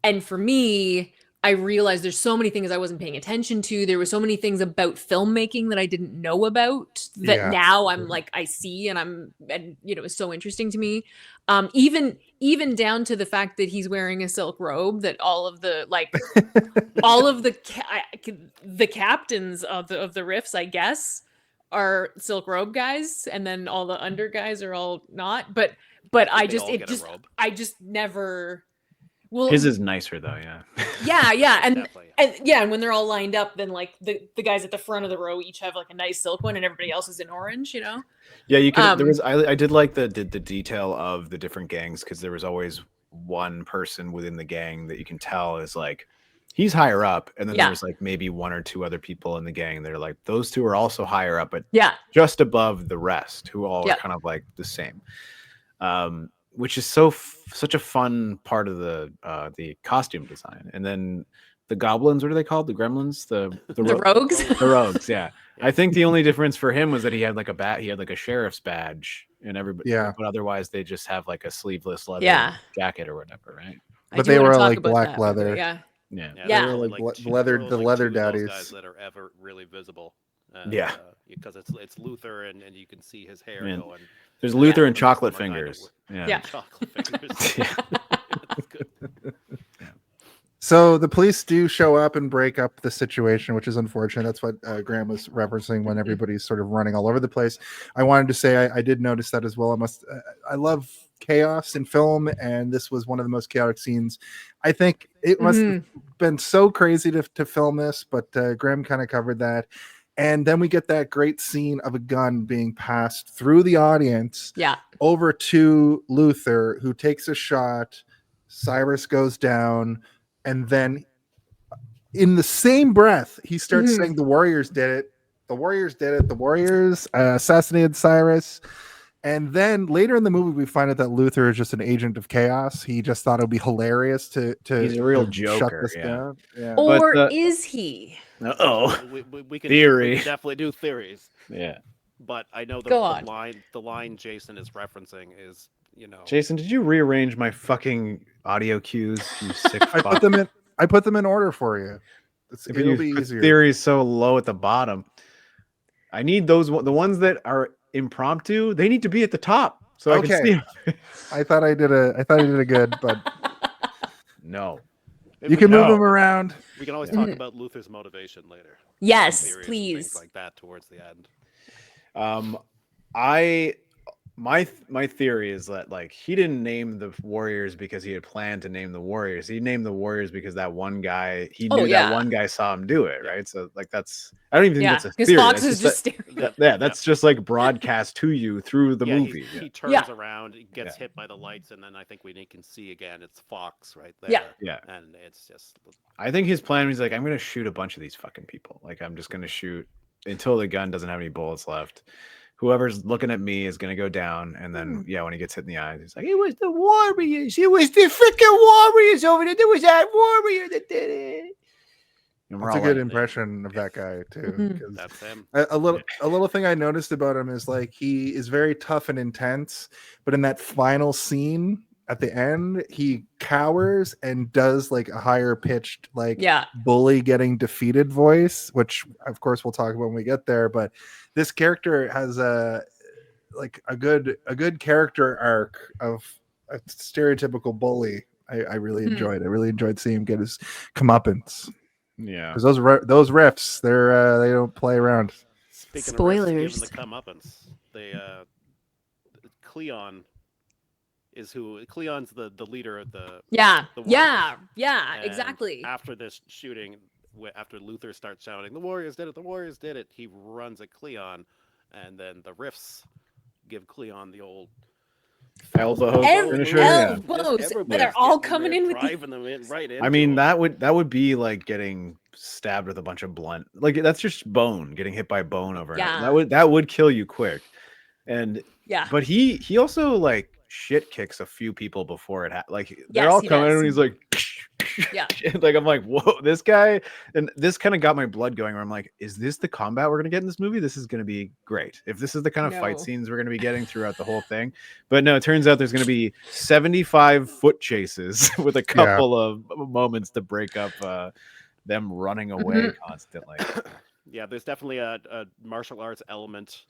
And for me, I realized there's so many things I wasn't paying attention to. There were so many things about filmmaking that I didn't know about that Yeah. now I'm like, I see, and it's so interesting to me. Even down to the fact that he's wearing a silk robe, that all of the the captains of the riffs, I guess, are silk robe guys, and then all the under guys are all not. But I They all get a robe. I just never. Well, His is nicer though, yeah. yeah, and Definitely. and when they're all lined up, then like the guys at the front of the row each have like a nice silk one, and everybody else is in orange. You know. Yeah, you can. There Um, was. I did like the detail of the different gangs because there was always one person within the gang that you can tell is like he's higher up, and then Yeah. there's like maybe one or two other people in the gang that are like those two are also higher up, but Yeah. just above the rest, who all Yeah. are kind of like the same. Which is such a fun part of the costume design, and then the goblins. What are they called? The gremlins. The rogues. The rogues. Yeah. I think the only difference for him was that he had like a sheriff's badge, and everybody. Yeah. But otherwise, they just have like a sleeveless leather Yeah. jacket or whatever, right? I But do they wanna were talk like about black that, leather. Yeah. Yeah. Yeah, Yeah. there are Like two- the leather- there are the like leather two of those daddies. guys that are ever really visible. Yeah. Because it's Luther and you can see his hair Man. going. There's Luther and Some chocolate are kind of fingers. Yeah. Yeah. Chocolate fingers. Yeah. That's good. So the police do show up and break up the situation, which is unfortunate. That's what Graham was referencing when everybody's sort of running all over the place. I wanted to say I did notice that as well. I love chaos in film, and this was one of the most chaotic scenes. I think it must have been so crazy to film this, but Graham kind of covered that. And then we get that great scene of a gun being passed through the audience Yeah. over to Luther, who takes a shot. Cyrus goes down, and then in the same breath, he starts saying, "The Warriors did it. The Warriors did it. The Warriors assassinated Cyrus." And then later in the movie, we find out that Luther is just an agent of chaos. He just thought it would be hilarious to He's a real to joker, shut this yeah. down. Yeah. Or But, is he? Oh. We can Theory. we can definitely do theories. Yeah. But I know Go on. the line Jason is referencing is, Jason, did you rearrange my fucking audio cues? You sick I fuck. put them in order for you. But It'll you be put easier. theories so low at the bottom. I need the ones that are impromptu. They need to be at the top so I can Okay. see 'em. I thought I did a good, but No. you can move No. them around. We can always talk about Luther's motivation later. Yes, Theories and please. things like that towards the end. My theory is that like he didn't name the Warriors because he had planned to name the Warriors. He named the Warriors because that one guy that one guy saw him do it, right? So like I don't even think Yeah. that's a Because theory. Fox That's is just that- staring. yeah, that's just like broadcast to you through the Yeah, movie. He turns Yeah. around, he gets Yeah. hit by the lights, and then I think we can see again it's Fox right there. Yeah. Yeah. And it's just I think his plan was like, I'm gonna shoot a bunch of these fucking people. Like I'm just gonna shoot until the gun doesn't have any bullets left. Whoever's looking at me is gonna go down, and then when he gets hit in the eyes, he's like, "It was the Warriors. It was the freaking Warriors over there. There was that Warrior that did it." And we're That's a all good like, impression of that guy too. Mhm. 'Cause that's him. a little thing I noticed about him is like he is very tough and intense, but in that final scene at the end, he cowers and does like a higher pitched like Yeah. bully getting defeated voice, which of course we'll talk about when we get there. But this character has a good character arc of a stereotypical bully. I really enjoyed. I really enjoyed seeing him get his comeuppance yeah. because those riffs, they don't play around. Speaking Spoilers. of giving the comeuppance, Cleon is who Cleon's the leader of the Yeah. the Yeah. Warriors. Yeah. And Exactly. After this shooting, after Luther starts shouting, "The Warriors did it! The Warriors did it!" He runs at Cleon, and then the Riffs give Cleon the old Elbow finisher. elbows. Everybody's They're all getting coming there, in with the- driving them in right in. I mean, that would be like getting stabbed with a bunch of blunt. Like that's just bone, getting hit by bone over. and Yeah. over. That would kill you quick. And Yeah. but he also like shit kicks a few people before it like they're Yes, all he coming in does. and he's like Yeah. like I'm like, whoa, this guy. And this kind of got my blood going where I'm like, is this the combat we're gonna get in this movie? This is gonna be great if this is the kind of fight No. scenes we're gonna be getting throughout the whole thing. But no, it turns out there's gonna be 75 foot chases with a couple of moments to break up them running away constantly. Yeah, there's definitely a martial arts element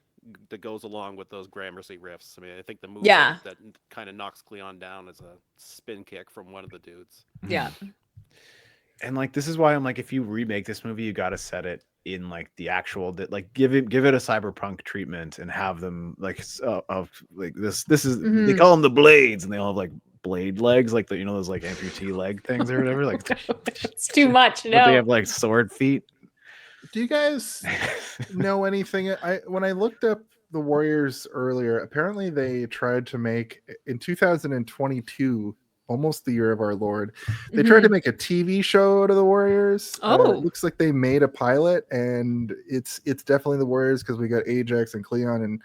that goes along with those Gramercy riffs. I mean, I think the move Yeah. that kind of knocks Cleon down is a spin kick from one of the dudes. Yeah. And like this is why I'm like, if you remake this movie, you got to set it in like the actual that like give it a cyberpunk treatment and have them like of like this is they Mhm. call them the Blades and they all have like blade legs, like the those like amputee leg things or whatever. Like, It's too much. but No. they have like sword feet. Do you guys know anything? When I looked up the Warriors earlier, apparently they tried to make in 2022, almost the year of our Lord, they tried to make a TV show out of the Warriors. Oh. It looks like they made a pilot, and it's definitely the Warriors because we got Ajax and Cleon, and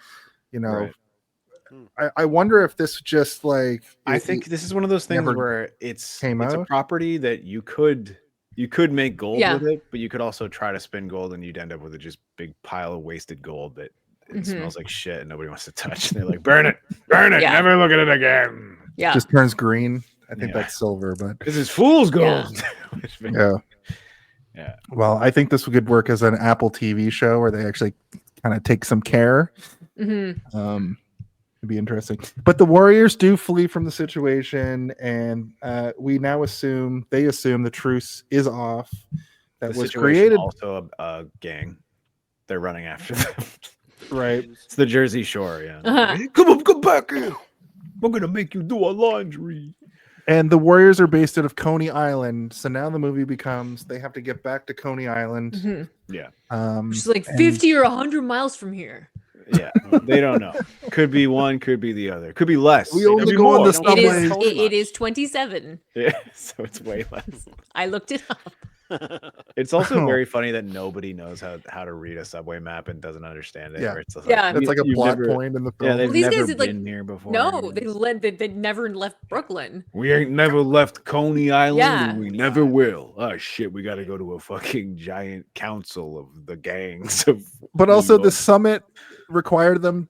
Right. I wonder if this just like I think this is one of those things never where it's came a out. property that you could make gold Yeah. with it, but you could also try to spin gold and you'd end up with a just big pile of wasted gold that it smells like shit and nobody wants to touch. And they're like, burn it, Yeah. never look at it again. Yeah. just turns green. I think Yeah. that's silver, but This is fool's Yeah. gold. yeah. Yeah. Well, I think this could work as an Apple TV show where they actually kind of take some care. Mhm. It'd be interesting. But the Warriors do flee from the situation, and we now assume the truce is off. That The was situation created also a gang. They're running after them. right. It's the Jersey Shore, yeah. Uh-huh. Come back here. I'm gonna make you do our laundry. And the Warriors are based out of Coney Island. So now the movie becomes they have to get back to Coney Island. Mhm. Yeah. Which is like and- 50 or 100 miles from here. Yeah. They don't know. Could be one, could be the other. Could be less. We Could only be go on more. the It is, subway. it is 27. Yeah, so it's way less. I looked it up. It's also Oh. very funny that nobody knows how to read a subway map and doesn't understand it. Yeah. Or it's just Yeah. That's like a you've plot never- point in the Yeah, film. they've These never guys, like, been here before. No, they never left Brooklyn. We ain't never left Coney Island, Yeah. and we never will. Oh shit, we got to go to a fucking giant council of the gangs of. But New also the York. summit required them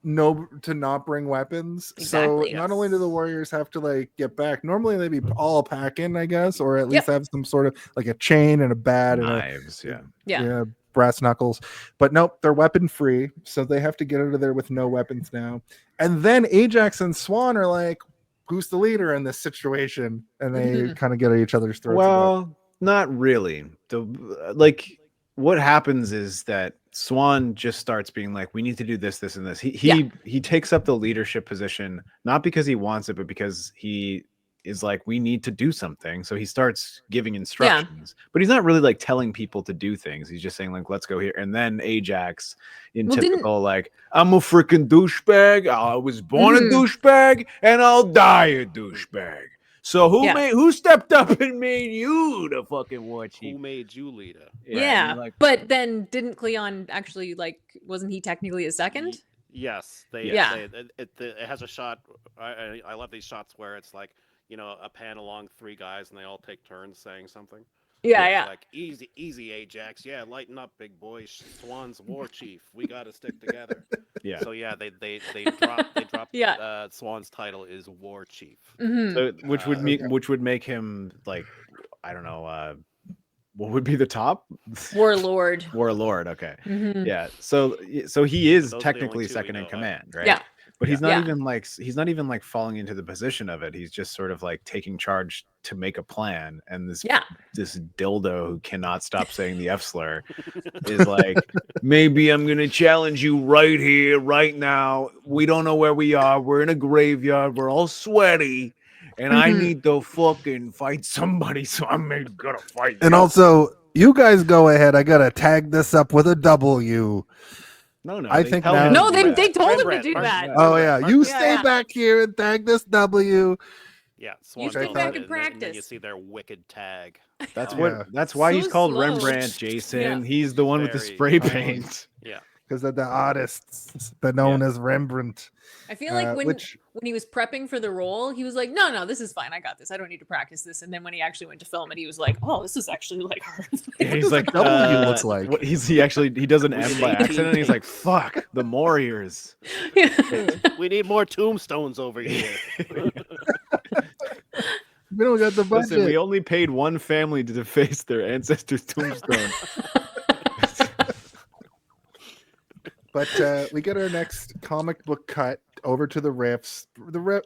to not bring weapons. Exactly. So not only do the Warriors have to like get back, normally they'd be all packing, I guess, or at least have some sort of like a chain and a bat and knives. Yeah. Yeah. brass knuckles. But nope, they're weapon free, so they have to get out of there with no weapons now. And then Ajax and Swan are like, who's the leader in this situation? And they kind of get at each other's throats. a bit. Well, not really. What happens is that Swan just starts being like, we need to do this, this, and this. He takes up the leadership position, not because he wants it, but because he is like, we need to do something. So he starts giving instructions, but he's not really like telling people to do things. He's just saying like, let's go here. And then Ajax in Well, typical, like, I'm a freaking douchebag. I was born a douchebag and I'll die a douchebag. So who stepped up and made you the fucking war chief? Who made you leader? Yeah. and like, But then didn't Cleon actually wasn't he technically a second? Yes, it has a shot. I love these shots where it's like a pan along three guys and they all take turns saying something. Yeah, It's yeah. Like easy, Ajax. Yeah, lighten up, big boy. Swan's war chief. We got to stick together. yeah. So yeah, they dropped. Yeah. Swan's title is war chief. Mhm. So, which would make him like, I don't know, what would be the top? Warlord. Warlord. Okay. Mhm. Yeah. So he is Those are the technically only two we second in know of. command, right? Yeah. But he's Yeah. not even like falling into the position of it. He's just sort of like taking charge to make a plan. And this dildo who cannot stop saying the F slur is like, maybe I'm gonna challenge you right here, right now. We don't know where we are. We're in a graveyard. We're all sweaty. And I need to fucking fight somebody, so I'm gonna fight. And you. also, you guys go ahead. I gotta tag this up with a W. No, I they think tell now- him to No, do they that. told him to Rembrandt, do that. Rembrandt. Oh yeah, you Yeah, stay yeah. back here and tag this W. Yeah, Swan stay does back it, and then you practice. see their wicked tag. That's Yeah. what. That's why he's So called slow. Rembrandt, Jason. Yeah. He's the one with the Very spray slow. paint. Yeah. Because of the artists, they're known as Rembrandt. I feel like when which- he was prepping for the role, he was like, no, this is fine. I got this. I don't need to practice this. And then when he actually went to film it, he was like, oh, this is actually like hard. Yeah, he's does a like, W look like? he does an M by accident. And he's like, fuck the Warriors. We need more tombstones over here. We don't got the budget. Listen, we only paid one family to deface their ancestors' tombstone. But we get our next comic book cut. over to the riffs.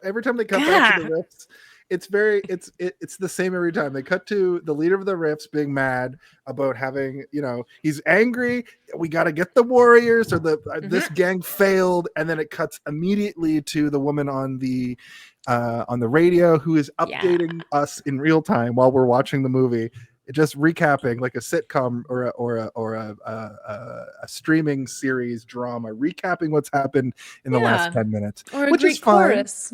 Every time they cut back to the riffs, it's the same every time. They cut to the leader of the riffs being mad about having, he's angry. We got to get the warriors, or this gang failed, and then it cuts immediately to the woman on the radio who is updating us in real time while we're watching the movie. Just recapping like a sitcom or a streaming series drama, recapping what's happened in the last 10 minutes, or a which Greek is fine. chorus.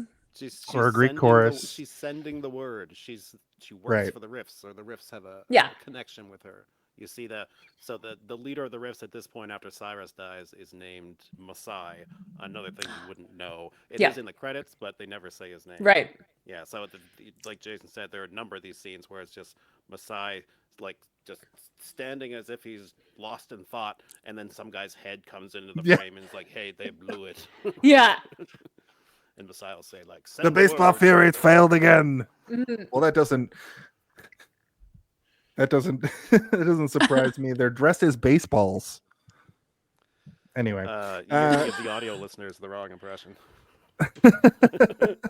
Or a Greek chorus. She's sending the word. She works Right. for the Riffs, or the Riffs have a connection with her. You see the leader of the Riffs at this point, after Cyrus dies, is named Masai. Another thing you wouldn't know. It is in the credits, but they never say his name. Right. Yeah. So like Jason said, there are a number of these scenes where it's just Masai, like just standing as if he's lost in thought, and then some guy's head comes into the frame and is like, "Hey, they blew it." Yeah. And Masai will say, like, The baseball word. Furies failed again. Mhm. Well, that doesn't it doesn't surprise me. They're dressed as baseballs. Anyway, You give the audio listeners the wrong impression.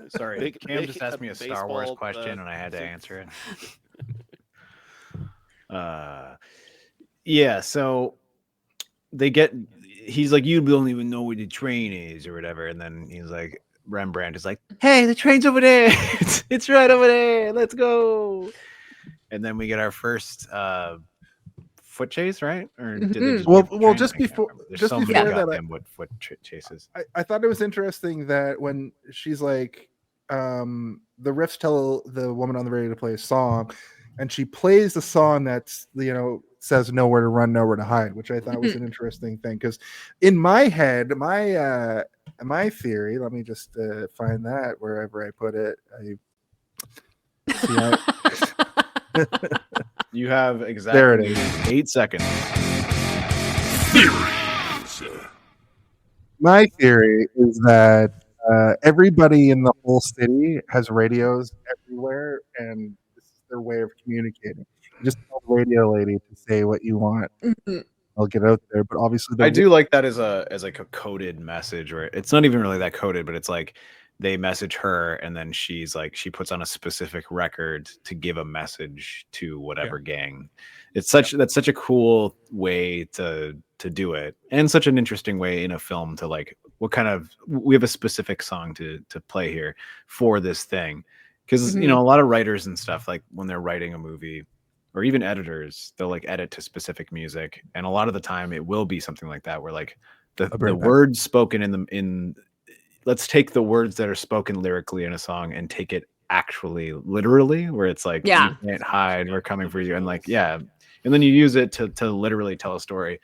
Sorry, Cam just asked me a Star Wars baseball, question, and I had to answer it. Yeah, so he's like, you don't even know where the train is or whatever, and then he's like, Rembrandt is like, hey, the train's over there. It's right over there. Let's go. And then we get our first foot chase, right? Or did they just Well, leave the well, train? just I can't before- remember. There's just so many before that, goddamn foot chases. I thought it was interesting that when she's like, the riffs tell the woman on the radio to play a song, and she plays the song that's, says nowhere to run, nowhere to hide, which I thought was an interesting thing. Because in my head, my theory, let me just find that wherever I put it. You have exactly There it is. 8 seconds. My theory is that everybody in the whole city has radios everywhere, and this is their way of communicating. You just tell the radio lady to say what you want. I'll get out there, but obviously, I do like that as like a coded message, where it's not even really that coded, but it's like they message her, and then she puts on a specific record to give a message to whatever gang. That's such a cool way to do it, and such an interesting way in a film to like, we have a specific song to play here for this thing, because a lot of writers and stuff, like when they're writing a movie, or even editors, they'll like edit to specific music, and a lot of the time it will be something like that, where like the words spoken let's take the words that are spoken lyrically in a song and take it actually literally, where it's like, you can't hide, we're coming for you, and like, and then you use it to literally tell a story,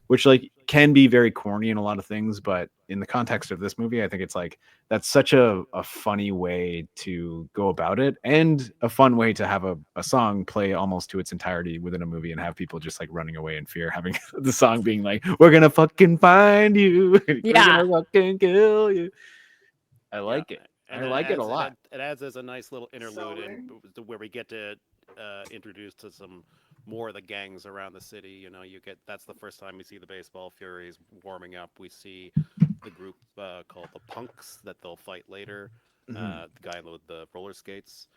which like can be very corny in a lot of things, but in the context of this movie, I think it's like, that's such a funny way to go about it, and a fun way to have a song play almost to its entirety within a movie, and have people just like running away in fear, having the song being like, we're gonna fucking find you, we're gonna fucking kill you. I like it. And I like it a lot. It adds as a nice little interlude where we get to introduce to some more of the gangs around the city. That's the first time we see the Baseball Furies warming up. We see the group called the Punks that they'll fight later. The guy with the roller skates.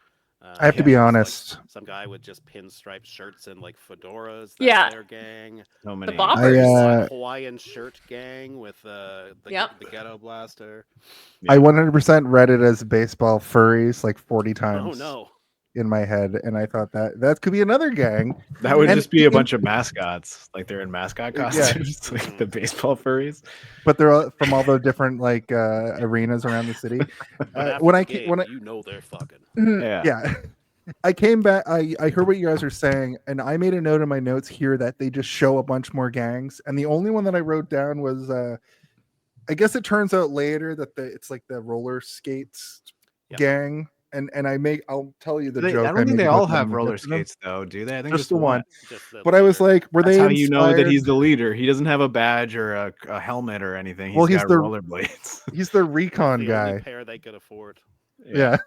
I have to be honest. Like some guy with just pinstripe shirts and like fedoras. That's their gang. So many. The Boppers. Hawaiian shirt gang with the ghetto blaster. I 100% read it as baseball furries like 40 times. Oh no. In my head, and I thought that could be another gang. That would just be a bunch of mascots, like they're in mascot costumes, like the baseball furries. But they're all from all the different like arenas around the city. When I they're fucking. Yeah. I came back. I heard what you guys are saying, and I made a note in my notes here that they just show a bunch more gangs, and the only one that I wrote down was, I guess it turns out later that it's like the roller skates gang. And I'll tell you the joke. I don't think they all have roller skates though, do they? I think just the one. But I was like, that's how you know that he's the leader. He doesn't have a badge or a helmet or anything. He's got rollerblades. He's the recon guy. Only pair they could afford. Yeah.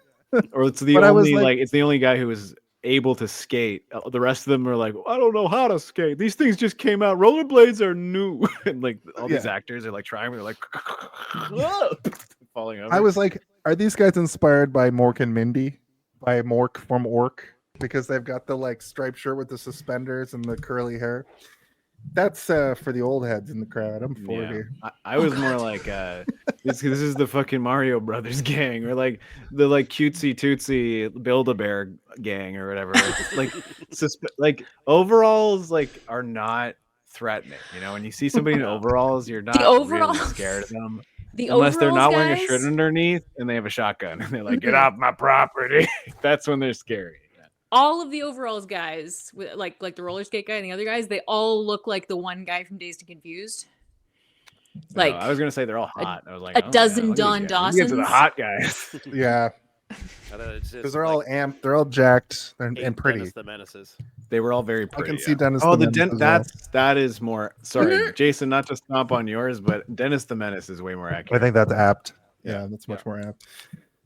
Or it's the only it's the only guy who was able to skate. The rest of them are like, I don't know how to skate. These things just came out. Rollerblades are new. And like all these actors are like trying. They're like, falling over. I was like, are these guys inspired by Mork and Mindy? By Mork from Ork? Because they've got the like striped shirt with the suspenders and the curly hair. That's for the old heads in the crowd. I'm 40. Yeah. I was more like this is the fucking Mario Brothers gang, or like the like cutesy tootsie Build-A-Bear gang or whatever. Like overalls like are not threatening. You know, when you see somebody in overalls, you're not really scared of them. Unless they're not wearing a shirt underneath and they have a shotgun and they're like, get off my property. That's when they're scary. All of the overalls guys, like the roller skate guy and the other guys, they all look like the one guy from Dazed and Confused. Like I was gonna say they're all hot. I was like, a dozen Don Dawsons. Dawsons. Get to the hot guys. Yeah. Because they're all amped, they're all jacked and pretty. Dennis the Menaces. They were all very pretty. I can see Dennis. Oh, the Menace as well. that is more. Sorry, Jason, not to stomp on yours, but Dennis the Menace is way more accurate. I think that's apt. Yeah, that's much more apt.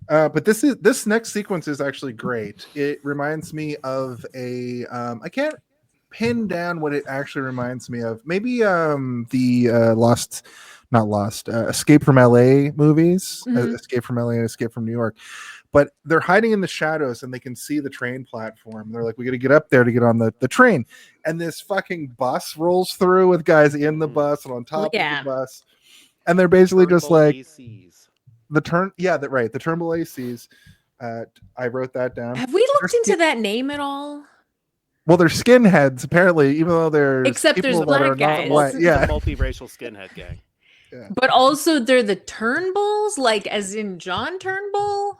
But this next sequence is actually great. It reminds me of a I can't pin down what it actually reminds me of. Maybe the Escape from LA movies, Escape from LA and Escape from New York. But they're hiding in the shadows and they can see the train platform. They're like, we got to get up there to get on the train. And this fucking bus rolls through with guys in the bus and on top of the bus. And they're basically just like ACs. the Turnbull ACs. I wrote that down. Have we looked into that name at all? Well, they're skinheads apparently, even though they're except there's black guys. Yeah, multiracial skinhead gang. Yeah. But also they're the Turnbulls, like as in John Turnbull.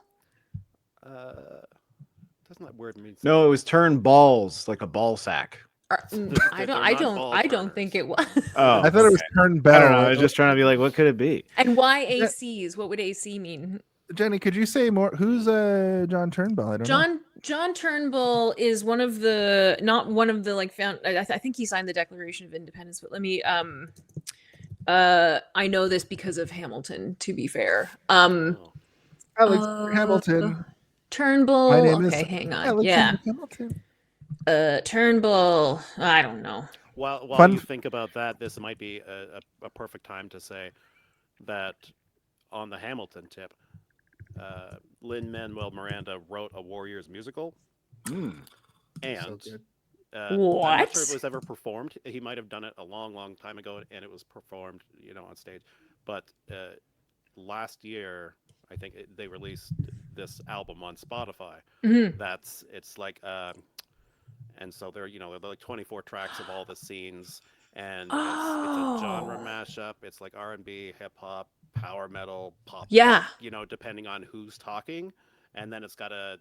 Doesn't that word mean? No, it was turn balls, like a ball sack. I don't think it was. Oh, I thought it was turn I bell. don't know. I was just trying to be like, what could it be? And why ACs? What would AC mean? Jenny, could you say more? Who's John Turnbull? I don't know. John Turnbull is one of the I think he signed the Declaration of Independence, but let me I know this because of Hamilton, to be fair. Alexander Hamilton. Turnbull. My name is hang on. Alexander Hamilton. Turnbull. I don't know. While you think about that, this might be a perfect time to say that on the Hamilton tip, Lin-Manuel Miranda wrote a Warriors musical, and I'm not sure if it was ever performed. He might have done it a long, long time ago, and it was performed, on stage. But last year, I think they released this album on Spotify. It's like, and so they're like 24 tracks of all the scenes, and it's a genre mashup. It's like R&B, hip hop, power metal, pop. Yeah. Depending on who's talking, and then it's got a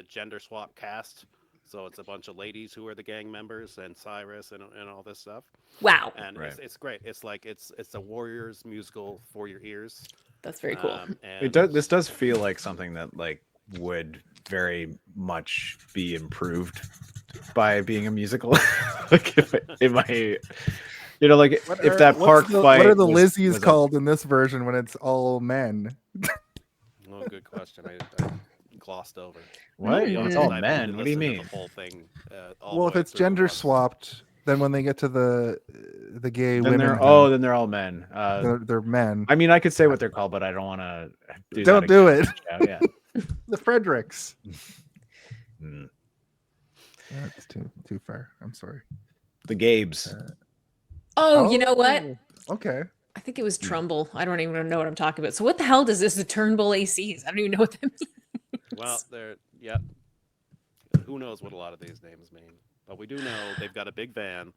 gender swap cast. So it's a bunch of ladies who are the gang members and Cyrus and all this stuff. Wow. And it's great. It's like it's a Warriors musical for your ears. That's very cool. This does feel like something that like would very much be improved by being a musical. Like if that park fight. What are the Lizzies called in this version when it's all men? Oh, good question. I glossed over. What? It's all men. What do you mean? The whole thing. Well, if it's gender swapped, then when they get to the gay then women, then they're all men. They're men. I mean, I could say what they're called, but I don't want to. Don't do it. Yeah. The Fredericks. Mm. That's too far. I'm sorry. The Gabes. You know what? Okay. I think it was Trumbull. I don't even know what I'm talking about. So what the hell does this Turnbull ACs? I don't even know what that means. Well, who knows what a lot of these names mean? But we do know they've got a big van,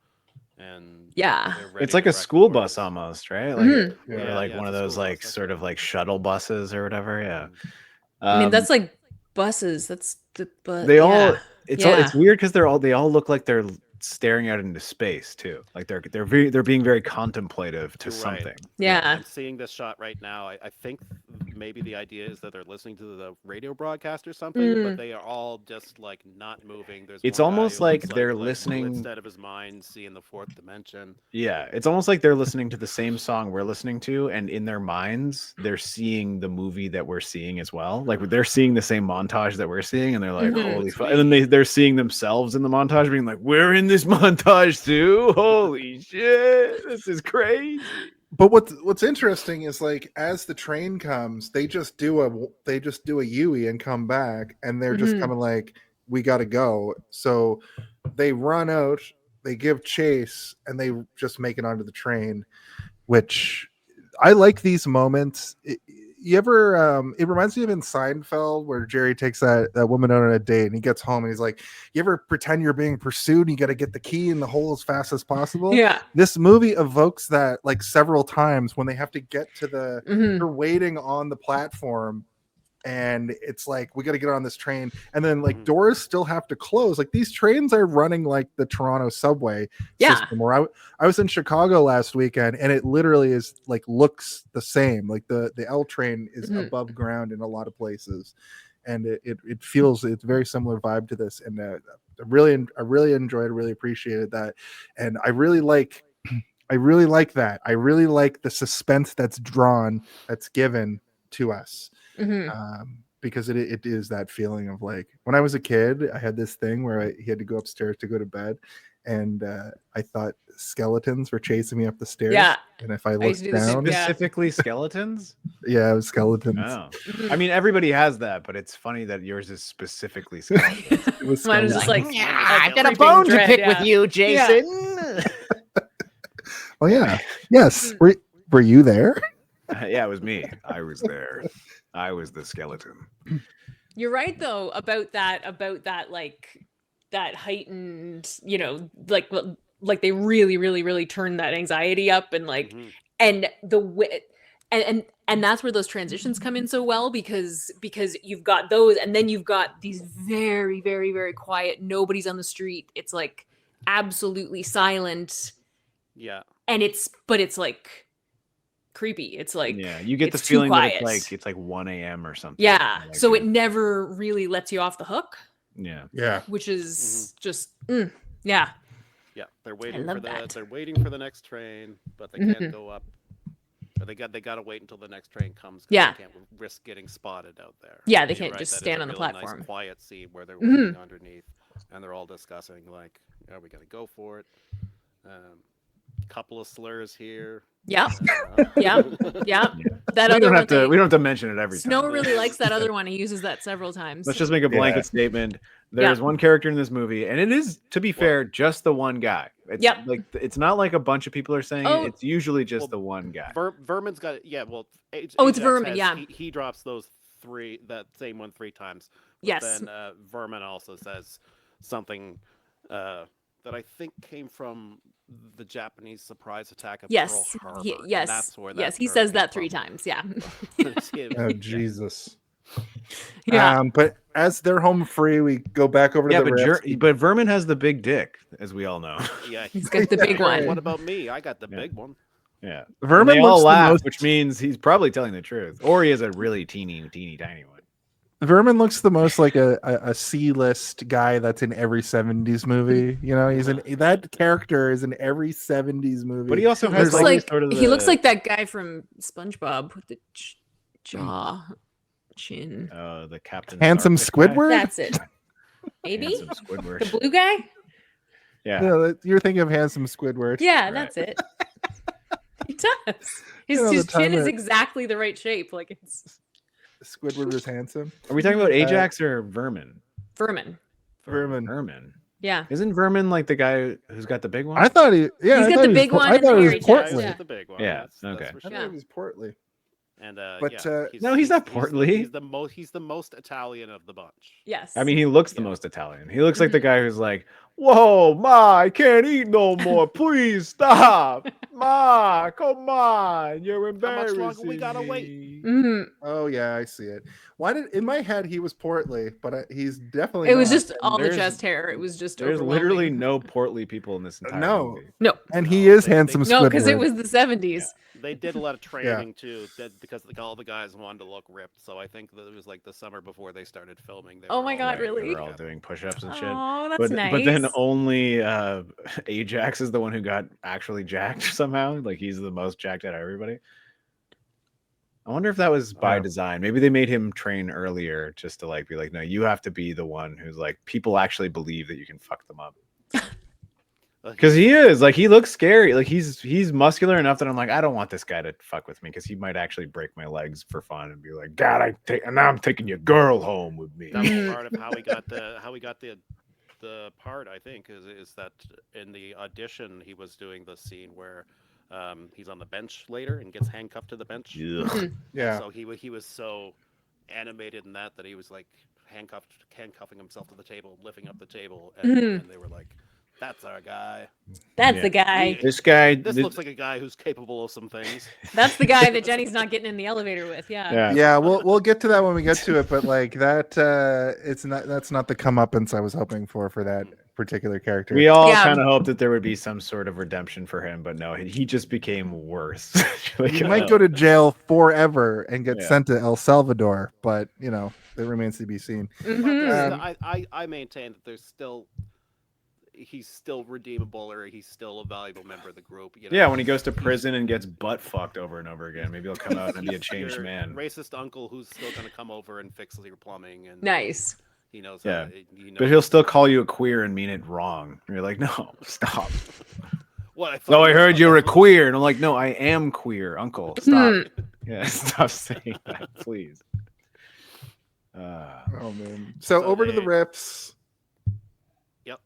and it's like a school bus almost, right? Like one of those like bus, sort of like shuttle buses or whatever. Yeah. I mean, that's like buses. That's the It's weird because they all look like they're staring out into space too. Like they're being very contemplative to something. Yeah. I'm seeing this shot right now. I think maybe the idea is that they're listening to the radio broadcast or something, but they are all just like not moving. It's almost like they're listening instead of his mind, seeing the fourth dimension. Yeah, it's almost like they're listening to the same song we're listening to, and in their minds, they're seeing the movie that we're seeing as well. Like they're seeing the same montage that we're seeing, and they're like, "Holy fuck!" And then they're seeing themselves in the montage, being like, "We're in this montage too! Holy shit, this is crazy!" But what's interesting is like as the train comes, they just do a Yui and come back, and they're just Mhm. kind of like, we got to go. So they run out, they give chase, and they just make it onto the train. Which I like these moments. You ever? It reminds me of in Seinfeld where Jerry takes that woman out on a date, and he gets home, and he's like, "You ever pretend you're being pursued, and you got to get the key in the hole as fast as possible?" Yeah. This movie evokes that like several times when they have to get to the. Mhm. They're waiting on the platform, and it's like we got to get on this train, and then like doors still have to close. Like these trains are running like the Toronto subway Yeah. system. Where I was in Chicago last weekend, and it literally is like looks the same. Like the L train is Mhm. above ground in a lot of places, and it feels it's very similar vibe to this. And I really enjoyed, really appreciated that, and I really like that. I really like the suspense that's given to us. Mhm. Because it is that feeling of like when I was a kid, I had this thing where he had to go upstairs to go to bed, and I thought skeletons were chasing me up the stairs. Yeah. And if I I used looked to do the same- down, yeah. Specifically skeletons? yeah, it was skeletons. Oh. Mhm. I mean, everybody has that, but it's funny that yours is specifically skeletons. It was Mine was just like, skeletons. Yeah, a I've got a creeping bone to dread, pick yeah. with you, Jason. Oh yeah, yes. Were you there? Yeah, it was me. I was there. I was the skeleton. You're right though about that like that heightened, like they really turn that anxiety up, and like Mhm. and the way and that's where those transitions come in so well, because you've got those, and then you've got these very quiet, nobody's on the street, it's like absolutely silent, Yeah. and it's like creepy, it's like Yeah, you get the it's too feeling that quiet. it's like 1 a.m. or something. Yeah, Like so it never really lets you off the hook, yeah. Yeah. which is Mm-hmm. just yeah. Yeah, they're waiting love for that. they're waiting for the next train, but they Mhm. can't go up. Or they got to wait until the next train comes. 'Cause Yeah. they can't risk getting spotted out there. Yeah, they And you're can't just that it's stand a on the really platform. Nice, quiet scene where they're Mhm. waiting underneath, and they're all discussing like, "Are we gonna go for it?" Couple of slurs here. Yep. Uh, Yep. Yep. That We other don't one, have to. We don't have to mention it every time. Snow really likes that other one. He uses that several times. Let's just make a blanket Yeah. statement. There's one character in this movie, and it is, to be fair, just the one guy. It's Yep. like it's not like a bunch of people are saying Oh. it. It's usually just Well, the one guy. Vermin's got Well, Oh, it's Ajax Vermin, yeah. He drops that same one 3 times. But Yes. Then Vermin also says something that I think came from the Japanese surprise attack of Yes. Pearl Harbor. He, and yes. that's where Yes. that He term says came that 3 from. times. Yeah. It's him. Oh Yeah. Jesus. Yeah. But as they're home free, we go back over to Yeah, the rest. but Vermin has the big dick, as we all know. Yeah. He's got the big What one. about me? I got the Yeah. big one. Yeah, Vermin and they all looks the laugh, most- which means he's probably telling the truth, or he has a really teeny tiny one. Vermin looks the most like a C-list guy that's in every 70s movie. You know, that character is in every 70s movie. But he also He has looks like sort of he looks the- like that guy from SpongeBob with the jaw, chin. the Captain Handsome Starfish guy. Squidward? That's it. Maybe Handsome Squidward. the blue guy. Yeah. No, you're thinking of Handsome Squidward. Yeah, Right. that's it. He does. His, You know, the his chin time is that- exactly the right shape. Like it's Squidward was handsome. Are we talking about Ajax or Vermin? Vermin. Vermin. Vermin. Yeah. Isn't Vermin like the guy who's got the big one? I thought he. Yeah, He's I got thought the he was big por- one I and thought the he was hairy chest, portly. yeah. The big one. Yeah, That's okay. I for thought sure. Yeah. he was portly. And But, No, he's not portly. He's the most Italian of the bunch. Yes. I mean, he looks the Yeah. most Italian. He looks like the guy who's like, "Whoa, Ma, I can't eat no more. Please stop, Ma. Come on, you're How much embarrassing longer we gotta wait?" me." Mhm. Oh yeah, I see it. Why did in my head he was portly, but he's definitely. It was not. just all the there's- chest hair. It was just There's literally overwhelming. no portly people in this entire No. movie. No, and he is They- handsome. no, because it Squidward. was the 70s. They did a lot of training too, because all the guys wanted to look ripped. So I think that it was like the summer before they started filming. They Oh were my all God, like- really? They're all doing push-ups and shit. Oh, that's But nice. but then only Ajax is the one who got actually jacked somehow. Like he's the most jacked out of everybody. I wonder if that was by design. Maybe they made him train earlier just to like be like, no, you have to be the one who's like people actually believe that you can fuck them up. Because he is like he looks scary. Like he's muscular enough that I'm like, I don't want this guy to fuck with me because he might actually break my legs for fun and be like, God, now I'm taking your girl home with me. That was part of how we got the part. I think is that in the audition he was doing the scene where he's on the bench later and gets handcuffed to the bench. Yeah. So he was so animated in that he was like handcuffing himself to the table, lifting up the table, and they were like, "That's our guy. That's the guy. This guy. This looks like a guy who's capable of some things." That's the guy that Jenny's not getting in the elevator with. Yeah. Yeah, we'll get to that when we get to it, but like that, that's not the comeuppance I was hoping for that particular character. We all Yeah. kind of hoped that there would be some sort of redemption for him, but no, he just became worse. He might go to jail forever and get Yeah. sent to El Salvador, but it remains to be seen. I maintain that he's still redeemable, or he's still a valuable member of the group. Yeah, when he goes to prison and gets butt fucked over and over again, maybe he'll come out and be a changed Your man. Racist uncle who's still going to come over and fix your plumbing, and Nice. he knows. Yeah. He knows But he'll still call you a queer and mean it wrong. And you're like, no, stop. What? No, I heard you were queer, and I'm like, no, I am queer, Uncle. Stop. Yeah, stop saying that, please. Oh man. So So over to the they- rips. Yep.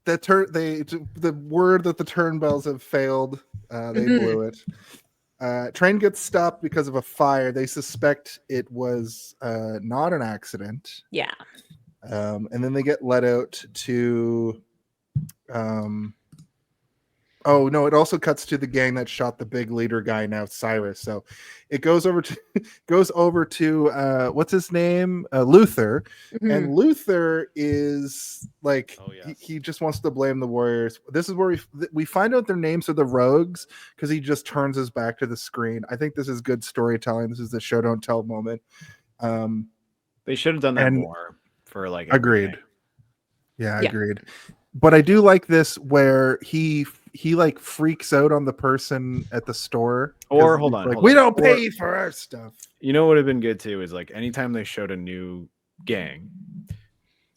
The word that the turnbells have failed. They blew it. Train gets stopped because of a fire. They suspect it was not an accident. Yeah. And then they get let out to oh no, it also cuts to the gang that shot the big leader guy, now Cyrus. So it goes over to what's his name, Luther. Mhm. And Luther is like, Oh, yes. he just wants to blame the Warriors. This is where we find out their names are the Rogues, because he just turns his back to the screen. I think this is good storytelling. This is the show don't tell moment. They should have done that And- more for like. Agreed. everything. Yeah, Yeah. agreed. But I do like this where he like freaks out on the person at the store. Or, 'cause hold he's on, like, hold we on. don't Or- pay for our stuff. You know what would have been good too is like anytime they showed a new gang,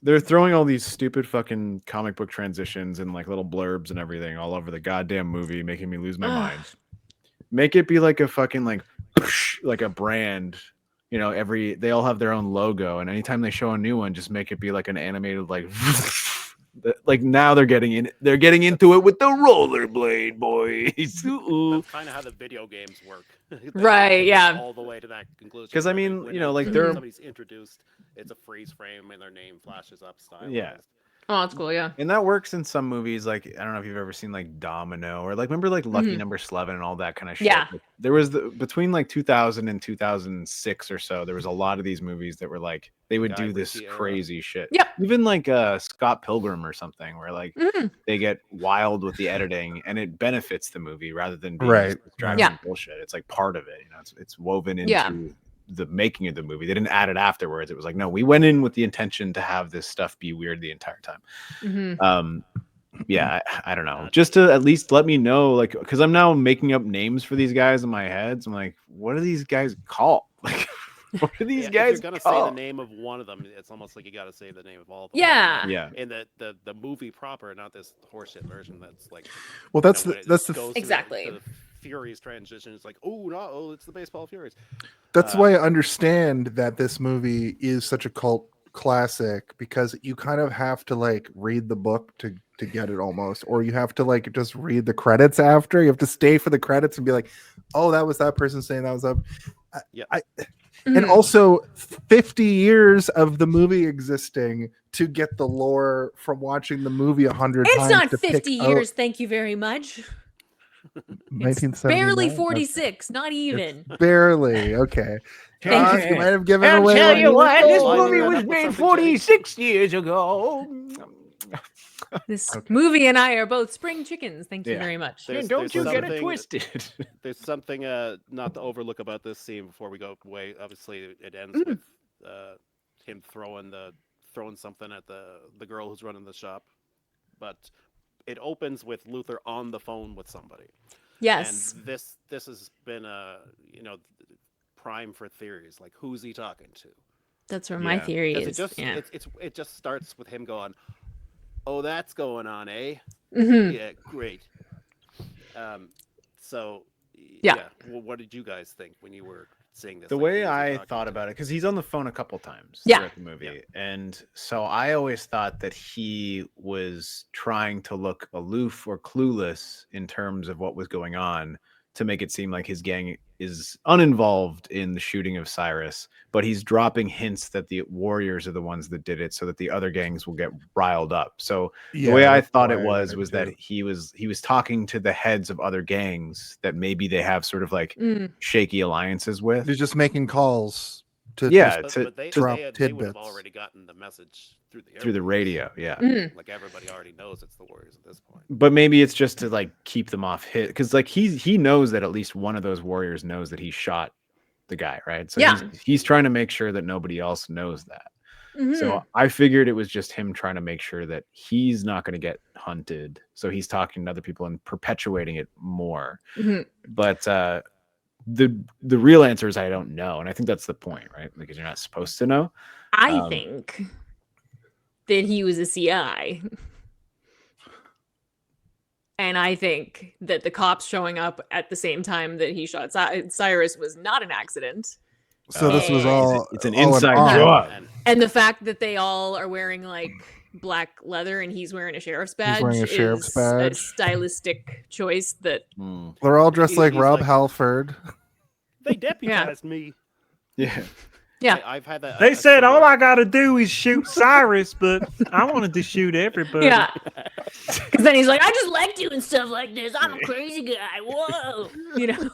they're throwing all these stupid fucking comic book transitions and like little blurbs and everything all over the goddamn movie, making me lose my Ugh. mind. Make it be like a fucking like a brand. You know, they all have their own logo, and anytime they show a new one, just make it be like an animated like now they're getting into it with the rollerblade boys. Ooh. That's kind of how the video games work. They Right, yeah. All the way to that conclusion. 'Cause, I where they mean, win you know, it, like, when they're- somebody's introduced, it's a freeze frame and their name flashes up stylized. Yeah. Oh, that's cool. Yeah. And that works in some movies. Like, I don't know if you've ever seen like Domino or like, remember like Lucky Mhm. Number 11 and all that kind of shit. Yeah. Like, there was between like 2000 and 2006 or so, there was a lot of these movies that were like, they would Guy do this Ritchie era. crazy shit. Yep. Even like Scott Pilgrim or something where like Mhm. they get wild with the editing and it benefits the movie rather than being Right. just distracting Yeah. bullshit. It's like part of it, you know, it's woven into Yeah. the making of the movie. They didn't add it afterwards. It was like, no, we went in with the intention to have this stuff be weird the entire time. Mhm. Yeah, I don't know, just to at least let me know, like, because I'm now making up names for these guys in my head. So I'm like, what are these guys called? Like, what are these Yeah, guys if you're gonna say called? the name of one of them, it's almost like you got to say the name of all of them. Yeah. Yeah, In the movie proper, not this horseshit version. That's like. Well, that's when the it that's the goes to Exactly. to the Furies transition. It's like, oh no, it's the baseball Furies. that's why I understand that this movie is such a cult classic, because you kind of have to like read the book to get it almost, or you have to like just read the credits after. You have to stay for the credits and be like, oh, that was that person saying that was up. Yeah. And Mhm. also 50 years of the movie existing to get the lore from watching the movie 100 It's times. not to pick 50 out years. Thank you very much. It's 1979? barely Okay. 46. Not even. Barely. Okay. Thank Josh, you might have given I'll away. tell when you were what, this born. movie that was up with made something, 46 years ago. This Okay. movie and I are both spring chickens. Thank you Yeah. very much. There's- Don't you there's get it something- twisted. There's something not to overlook about this scene before we go away. Obviously, it ends Mm. with him throwing something at the girl who's running the shop, but it opens with Luther on the phone with somebody. Yes. And this has been prime for theories, like who's he talking to? That's where my Yeah. theory 'Cause is. it just Yeah. it just starts with him going, Oh, that's going on, eh? Mhm. Yeah, great. So, Yeah. Well, what did you guys think when you were seeing this? The Like, way who was he I talking thought to? about it, because he's on the phone a couple times Yeah. throughout the movie, and so I always thought that he was trying to look aloof or clueless in terms of what was going on to make it seem like his gang is uninvolved in the shooting of Cyrus, but he's dropping hints that the Warriors are the ones that did it so that the other gangs will get riled up. So the way I that's thought why it I was read that too. he was talking to the heads of other gangs that maybe they have sort of like Mm. shaky alliances with. He's just making calls to Yeah, just But they drop they would have tidbits. already gotten the message through the through the airwaves. radio, yeah. Mm. Like everybody already knows it's the Warriors at this point. But maybe it's just to like keep them off hit, because like he knows that at least one of those warriors knows that he shot the guy, right? So Yeah. he's trying to make sure that nobody else knows that. Mhm. So I figured it was just him trying to make sure that he's not going to get hunted. So he's talking to other people and perpetuating it more. Mhm. But the real answer is I don't know, and I think that's the point, right? Because you're not supposed to know. I think that he was a CI. And I think that the cops showing up at the same time that he shot Cyrus was not an accident. So this was And- all It's an all inside on. job. And the fact that they all are wearing like black leather and he's wearing a sheriff's badge, wearing a sheriff's is badge. a stylistic choice that Mm. They're all dressed like He's Rob like- Halford. They deputized me. Yeah. yeah. I've had that. They a said all similar- I gotta do is shoot Cyrus, but I wanted to shoot everybody. Yeah. Because then he's like, I just like doing stuff like this. I'm a crazy guy. Whoa. You know?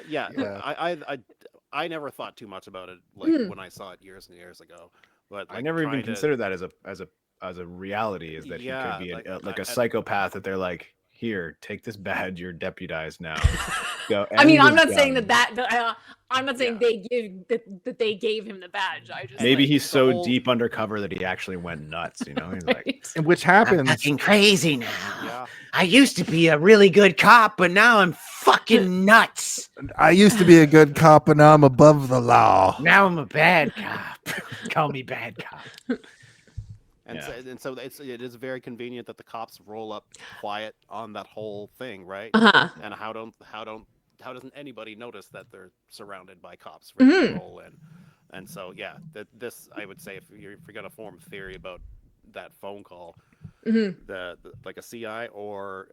Yeah, Yeah. I never thought too much about it like Mm. when I saw it years and years ago. But I like, never even trying to- considered that as a reality, is that he Yeah, could be like, a I- psychopath that they're like, here, take this badge, you're deputized now. Go. I mean, end I'm this not saying gun. I'm not saying Yeah. they gave him the badge. I just Maybe like, he's the so whole- deep undercover that he actually went nuts. You know, he's like, right? And which happens. Fucking crazy now. Yeah, I used to be a really good cop, but now I'm fucking nuts. I used to be a good cop, and now I'm above the law. Now I'm a bad cop. Call me bad cop. and so it is very convenient that the cops roll up quiet on that whole thing, right? Uh-huh. And how doesn't anybody notice that they're surrounded by cops ready to Mhm. roll in? And so yeah, this I would say if you're gonna form a theory about that phone call, Mhm. the like a CI or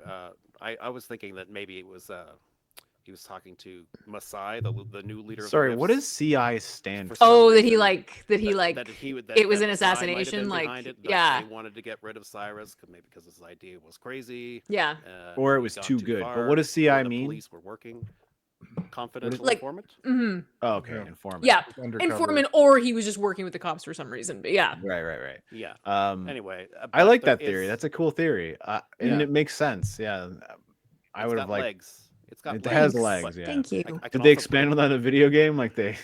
I was thinking that maybe it was he was talking to Masai, the new leader. sorry, of the what Rifts. does CI stand For for? Oh, some that he reason, like that he like that he would, it was that an Masai might have assassination, been like, behind it, that yeah. they wanted to get rid of Cyrus maybe because his idea was crazy, yeah. Or it he'd was gone too good. But far, what does or CI the mean? Police were working. Confidential Like- informant. hmm Oh, okay, Yeah. informant. Yeah. Undercover. Informant, or he was just working with the cops for some reason. But yeah. Right. Yeah. Anyway, Anyway, I like but that theory. it's- That's a cool theory, and Yeah. it makes sense. Yeah, I it's would got have liked. legs. It's got It legs, has but legs. Yeah. Thank you. I can Did they also expand put- on that in the video game? Like they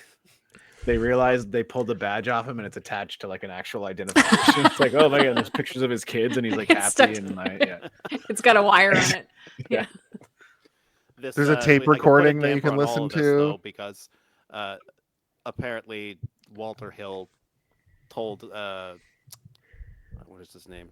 realized they pulled the badge off him and it's attached to like an actual identification. It's like, oh my god, there's pictures of his kids and he's like It's stuck happy to and like, yeah. It's got a wire on it. Yeah. This, There's a tape I could put a recording that you damper can on all listen of this, to. though, because apparently Walter Hill told what is his name,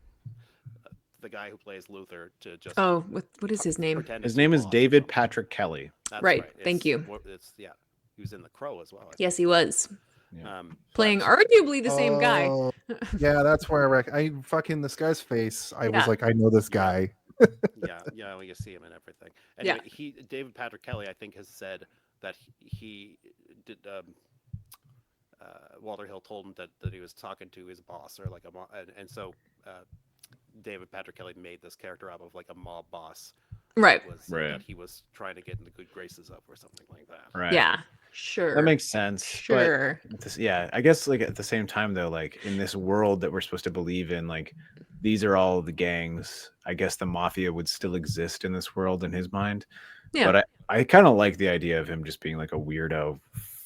the guy who plays Luther, to just Oh, what is his name? pretend His it's name his is boss or David something. Patrick Kelly. That's Right, thank you. It's he was in The Crow as well. I Yes, he was Yeah. playing but- arguably the same guy. Oh, yeah, that's where I fucking this guy's face. I Yeah. was like, I know this guy. yeah, well, you see him and everything. Yeah. Anyway, David Patrick Kelly, I think, has said that he did. Walter Hill told him that he was talking to his boss or like a mob, and so David Patrick Kelly made this character up of like a mob boss. Right. That he was trying to get in the good graces of or something like that. Right. Yeah. Sure. That makes sense. but Sure. yeah, I guess like at the same time though, like in this world that we're supposed to believe in, like these are all the gangs. I guess the mafia would still exist in this world in his mind. Yeah. But I kind of like the idea of him just being like a weirdo,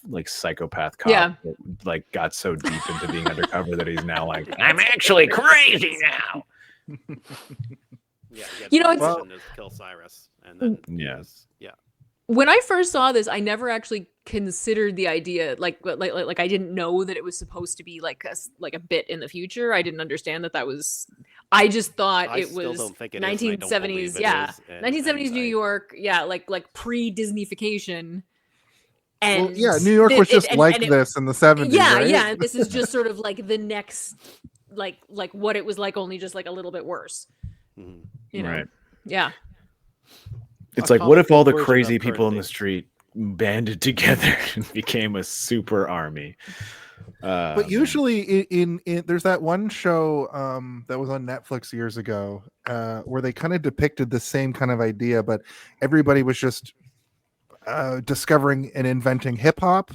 like psychopath cop Yeah. that like got so deep into being undercover that he's now like, I'm actually crazy now. Yeah, You know, it's it's- to kill Cyrus, and then Yeah. yeah. When I first saw this, I never actually considered the idea like I didn't know that it was supposed to be like a bit in the future. I didn't understand that was. I just thought I it still was don't think it is, and I don't believe 1970s. it Yeah, is, and 1970s New I- York. Yeah, like pre-Disneyfication. Well, And yeah, New York was just like this in the 70s, Yeah, right? yeah. And this is just sort of like the next, like what it was like, only just like a little bit worse. Mhm. You know? Right. Yeah. It's A like, what if all the comic book version crazy of people in current the day. street banded together and became a super army? But usually in there's that one show that was on Netflix years ago where they kind of depicted the same kind of idea, but everybody was just discovering and inventing hip hop,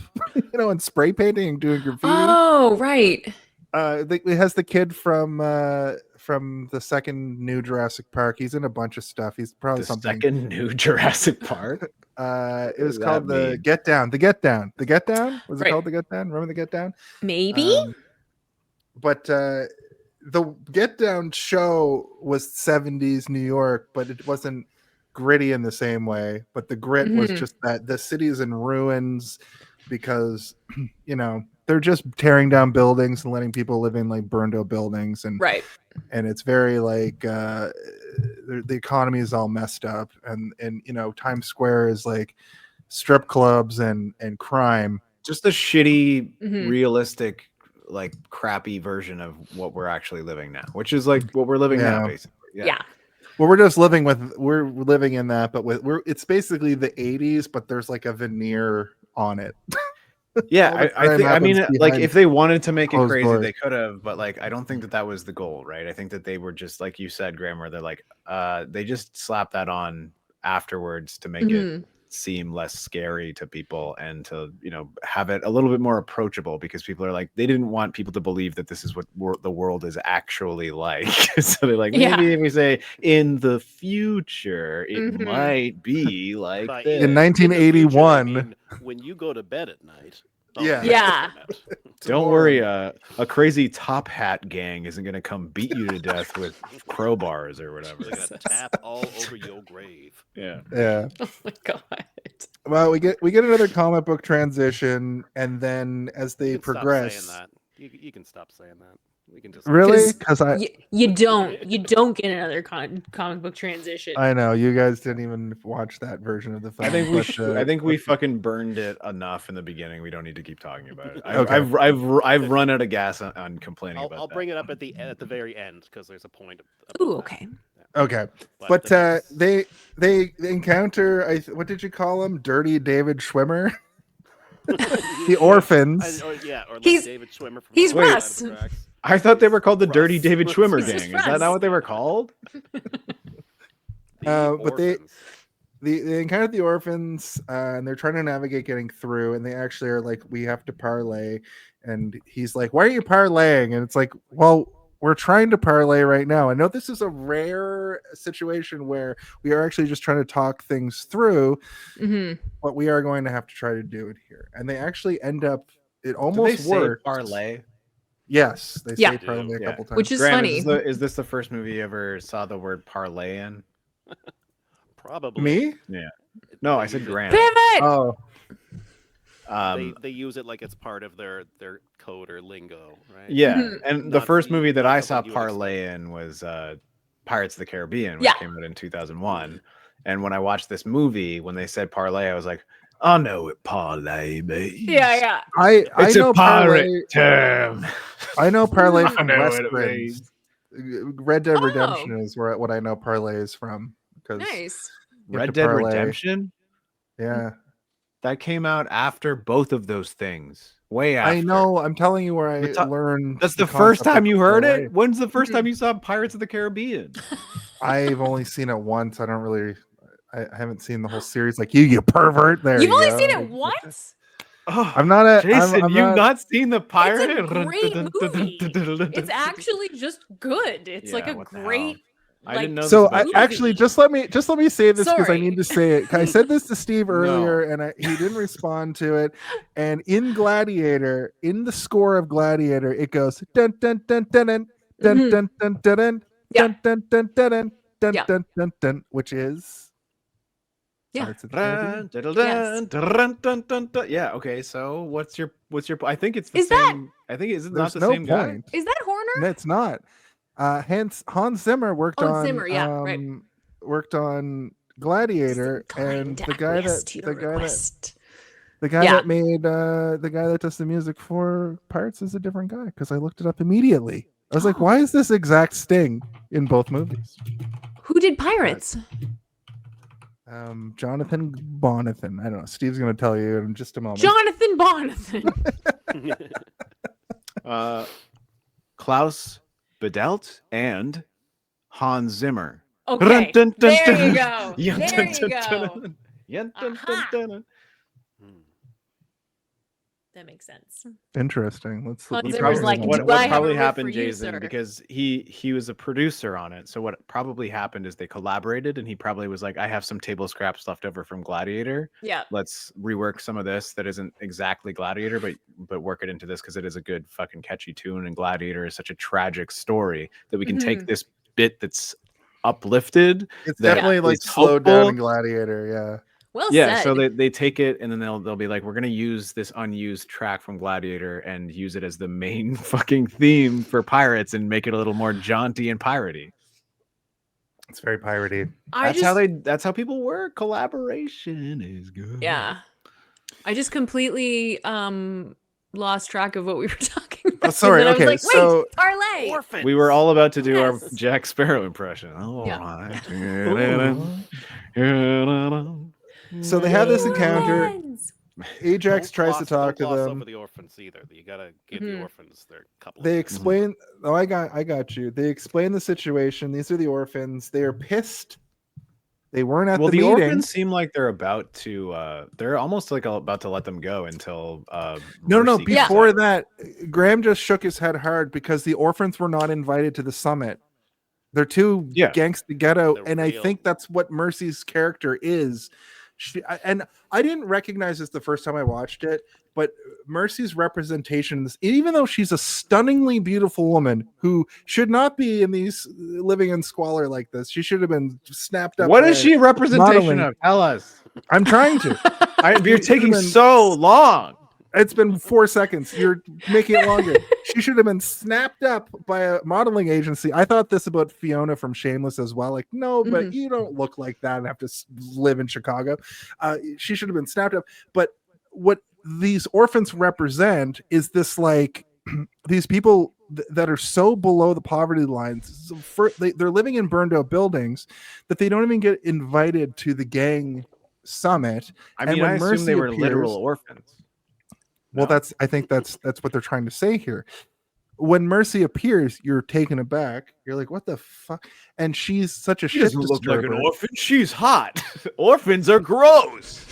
and spray painting and doing graffiti. Oh, right. It has the kid from the second new Jurassic Park. He's in a bunch of stuff. He's probably the something. second new Jurassic Park. It What was does called that the mean? Get Down. The Get Down. The Get Down. Was it Right. called the Get Down? Remember the Get Down? Maybe. But the Get Down show was 70s New York, but it wasn't gritty in the same way. But the grit was Mhm. just that the city is in ruins because they're just tearing down buildings and letting people live in like burned out buildings, and Right. and it's very like the economy is all messed up, and Times Square is like strip clubs and crime. Just a shitty, Mhm. realistic, like crappy version of what we're actually living now, which is like what we're living now, Yeah. basically. Yeah. Well, we're living in that, but it's basically the 80s, but there's like a veneer on it. Yeah, All the I crime think. I mean, happens like behind if they wanted to make it closed crazy, doors. they could have. But like, I don't think that was the goal, right? I think that they were just like you said, Graham, where they're like, they just slapped that on afterwards to make it Mhm. seem less scary to people and to have it a little bit more approachable, because people are like, they didn't want people to believe that this is what the world is actually like. So they're like, maybe Yeah. if we say in the future it Mhm. might be like By this. In in the future, they 1981. mean when you go to bed at night. Yeah. Yeah. Don't worry, a crazy top hat gang isn't gonna come beat you to death with crowbars or whatever. They're gonna tap all over your grave. Yeah. Yeah. Oh my god. Well, we get another comic book transition, and then as they You can progress, Stop saying that. You can stop saying that. We can just really, because You don't get another comic book transition. I know you guys didn't even watch that version of the film. I think we but, I think we fucking burned it enough in the beginning. We don't need to keep talking about it. Okay. I've run out of gas on complaining about I'll that. bring it up at the very end because there's a point. Ooh, okay. Okay, But but the next- they encounter what did you call him? Dirty David Schwimmer, the orphans. or like He's- David Schwimmer from he's Outside of Russ. the Tracks. I thought they were called the Dirty Russ. David Schwimmer He's gang. just Is that Russ. not what they were called? But they Orphans. they encounter the orphans, and they're trying to navigate getting through, and they actually are like, we have to parlay, and he's like, why are you parlaying? And it's like, well, we're trying to parlay right now. I know this is a rare situation where we are actually just trying to talk things through, Hmm. but we are going to have to try to do it here. And they actually end up, it Did almost they say works. parlay? Yes, they Yeah. say parlay a Yeah. couple times. Which is Graham, funny. is this the first movie you ever saw the word parlay in? Probably Me? No, I They said use it- Graham. Pivot. Oh, They use it like it's part of their code or lingo, right? Yeah, Mhm. and the Not first the- movie that not I the saw one you would parlay in was Pirates of the Caribbean, which Yeah. came out in 2001. And when I watched this movie, when they said parlay, I was like, I know what parlay means. Yeah. I It's know a pirate parlay. term. I know parlay I from know what it Westerns. Red Dead Oh. Redemption is what I know parlay is from. Because Nice. you have Red to Dead parlay. Redemption? Yeah, That came out after both of those things. Way after. I know. I'm telling you where I We're ta- learned. That's the first concept time of you heard parlay. it? When's the first Mhm. time you saw Pirates of the Caribbean? I've only seen it once. I don't really. I haven't seen the whole series like you pervert. There You've you only go. seen it once? Oh, I'm not a Jason, I'm you've not seen the pirate? It's a great movie. It's actually just good. It's like Yeah, a what the hell? great. I didn't know this So about I you. actually just let me say this because I Sorry. need to say it. I said this to Steve No. earlier, and he didn't respond to it. And in Gladiator, in the score of Gladiator, it goes dun dun dun dun dun dun Mhm. dun dun dun dun Yeah. dun dun dun dun dun Yeah. dun dun dun, which is Yeah. Pirates of the Caribbean. Yeah. Okay. So what's your? I think it's the Is that- same. I think is it There's not the no same guy? point. Is that Horner? No, it's not. Hence Hans Zimmer worked Oh, on Zimmer, yeah, right. worked on Gladiator, and the guy Yeah. that made the guy that does the music for Pirates is a different guy, because I looked it up immediately. I was like, Oh. why is this exact Sting in both movies? Who did Pirates? Jonathan Bonathan. I don't know. Steve's gonna tell you in just a moment. Jonathan Bonathan. Klaus Badelt and Hans Zimmer. Okay. Dun, dun, There dun, you dun. go. Yeah, There dun, you dun, go. dun. Yeah, dun, Aha. dun, dun. That makes sense. Interesting. Let's. Hans He Zimmer's probably, like, what "Do I have a probably role happened, for you, Jason, sir?" because he was a producer on it. So what probably happened is they collaborated, and he probably was like, "I have some table scraps left over from Gladiator. Yeah. Let's rework some of this that isn't exactly Gladiator, but work it into this because it is a good fucking catchy tune. And Gladiator is such a tragic story that we can take this bit that's uplifted. It's that definitely like is slowed down hopeful. in Gladiator. Yeah. Well Yeah, said. so they take it and then they'll be like, we're gonna use this unused track from Gladiator and use it as the main fucking theme for Pirates and make it a little more jaunty and piratey. It's very piratey. That's how people work. Collaboration is good. Yeah. I just completely lost track of what we were talking about. sorry, And then okay, I was like, so- wait, parlay. Orphans. We were all about to do our Yes. Jack Sparrow impression. All Yeah. right. So they have this encounter. Orphans. Ajax tries to talk to don't gloss them. over the orphans either. You gotta give Mhm. the orphans their couple. They of explain. Oh, I got you. They explain the situation. These are the orphans. They are pissed. They weren't at Well, the the meeting. orphans seem like they're about to. They're almost like about to let them go until. No. Mercy comes Before out. that, Graham just shook his head hard because the orphans were not invited to the summit. They're too Yeah. gangsta ghetto, They're and I real. think that's what Mercy's character is. And I didn't recognize this the first time I watched it, but Mercy's representation in this, even though she's a stunningly beautiful woman who should not be in these living in squalor like this, she should have been snapped up. What by is she a representation modeling. of? Tell us. I'm trying to. You're She should've taking been- so long. It's been 4 seconds. You're making it longer. She should have been snapped up by a modeling agency. I thought this about Fiona from Shameless as well. Like, no, but you don't look like that and have to live in Chicago. She should have been snapped up. But what these orphans represent is this, like, these people that are so below the poverty lines. They're living in burned out buildings that they don't even get invited to the gang summit. I And mean, when I assume Mercy they were appears- literal orphans. Well, No. I think that's what they're trying to say here. When Mercy appears, you're taken aback. You're like, "What the fuck?" And she's such a She shit doesn't look like an disturber. orphan. She's hot. Orphans are gross.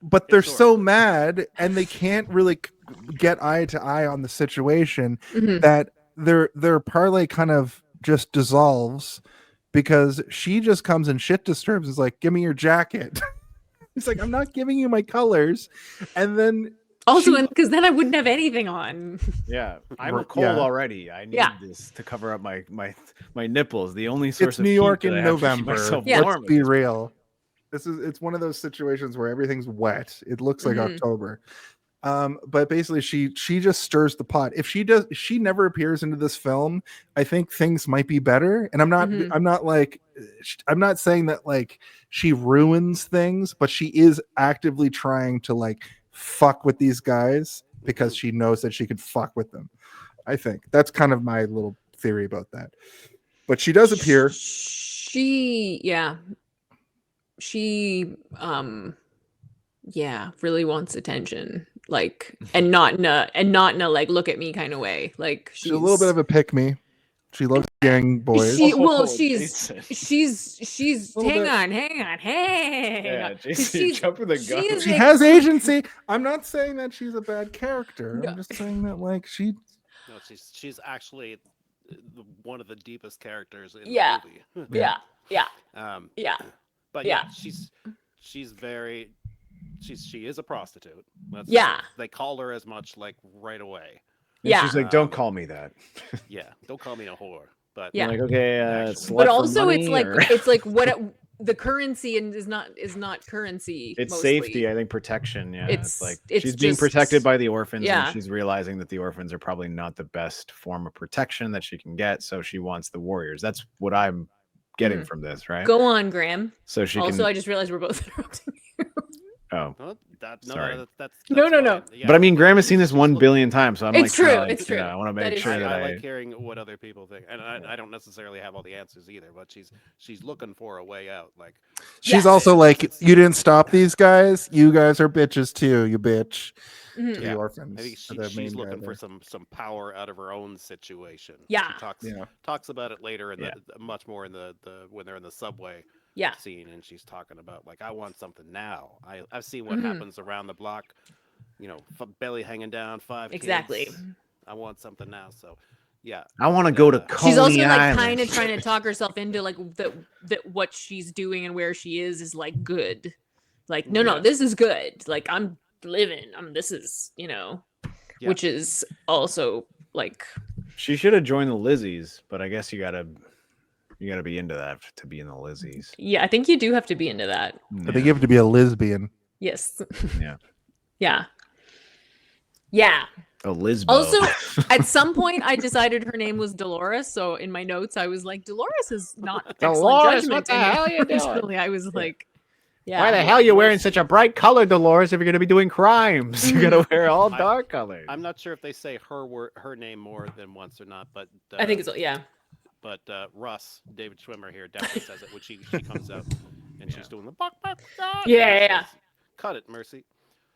But they're Sure. so mad, and they can't really get eye to eye on the situation Mhm. that their parlay kind of just dissolves because she just comes and shit disturbs. Is like, "Give me your jacket." He's like, "I'm not giving you my colors," and then Also, she- because then I wouldn't have anything on. Yeah, I'm Right, cold yeah. already. I need Yeah. this to cover up my nipples. The only source it's of New heat York that in I have to keep November. myself Yeah. warm Let's at be this real. It's one of those situations where everything's wet. It looks like Mhm. October. But basically she just stirs the pot. If she never appears into this film, I think things might be better. And I'm not Mhm. I'm not saying that like she ruins things, but she is actively trying to like fuck with these guys because she knows that she could fuck with them. I think that's kind of my little theory about that. But she does appear. She really wants attention, like, and not in a like look at me kind of way. Like She's a little bit of a pick me. She loves gang boys. Oh, she's Little hang bit. on. Yeah, 'Cause Jason, you're jumping the she gun. is She a- has agency. I'm not saying that she's a bad character. No. I'm just saying that like she No, she's actually one of the deepest characters in Yeah. the movie. yeah. But Yeah. she's very she is a prostitute. Yeah. They call her as much like right away. And Yeah. she's like, don't call me that. Yeah, don't call me a whore. But Yeah. I'm like, okay, Actually. slut But for also money, it's like or- it's like the currency and is not currency. It's mostly. safety, I think protection. Yeah, it's like it's she's being just- protected by the orphans, yeah. and she's realizing that the orphans are probably not the best form of protection that she can get. So she wants the warriors. That's what I'm getting from this, right? Go on, Graham. So she Also, can. I just realized we're both interrupting. Oh, Well, Sorry. That's No, no, no. fine. Yeah, but I mean, like, Graham has seen this she's 1 looking- billion times, so I'm It's like, kinda true, like, it's true. I want to That make is sure true. that I I. like hearing what other people think, and I don't necessarily have all the answers either. But she's looking for a way out. Like She's Yes. also like, you didn't stop these guys. You guys are bitches too. You bitch. Mhm. To Yeah. the orphans. I think to the main she's guy looking for there. some power out of her own situation. Yeah. She talks Yeah. talks about it later in Yeah. the much more in the when they're in the subway Yeah. scene, and she's talking about like, I want something now. I've seen what Mhm. happens around the block. Belly hanging down, 5 Exactly. kids. I want something now. So yeah, I want to go to Coney She's also like Island. kind of trying to talk herself into like that what she's doing and where she is like good. Like no, Yeah. this is good. Like I'm living. This is Yeah. which is also like She should have joined the Lizzies, but I guess you gotta be into that to be in the Lizzies. yeah. I think you do have to be into that. I think you have to be a lesbian. Yes. Yeah. Yeah. Yeah. A Lisbo. Also, at some point, I decided her name was Dolores. So in my notes, I was like, Dolores is not excellent Dolores, judgment. what the And hell you doing? originally, I was like, yeah. Why the hell are you wearing such a bright color, Dolores, if you're gonna be doing crimes? You gotta wear all dark colors. I'm not sure if they say her name more than once or not, but I think it's yeah. But Russ, David Schwimmer here, definitely says it when she comes out and she's doing the buck. Yeah. Cut it, Mercy.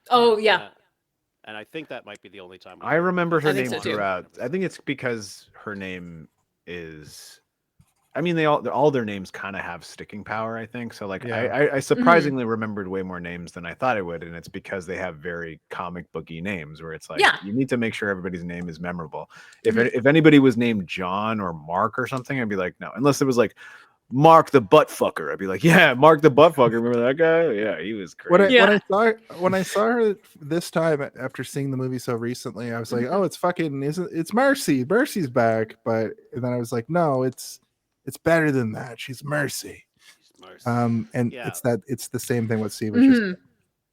Oh yeah. And I think that might be the only time. I remember her I think name so, too. throughout. I think it's because her name is. I mean, all their names kind of have sticking power. I think so. Like, Yeah. I surprisingly remembered way more names than I thought I would, and it's because they have very comic booky names. Where it's like, Yeah. you need to make sure everybody's name is memorable. Mhm. If anybody was named John or Mark or something, I'd be like, no. Unless it was like Mark the butt fucker, I'd be like, yeah, Mark the butt fucker. Remember that guy? Yeah, he was crazy. When I saw her this time after seeing the movie so recently, I was like, oh, it's Mercy. Mercy's back. But then I was like, no, it's better than that. She's Mercy. Mercy. And Yeah. it's the same thing with Steve. Which is Mhm.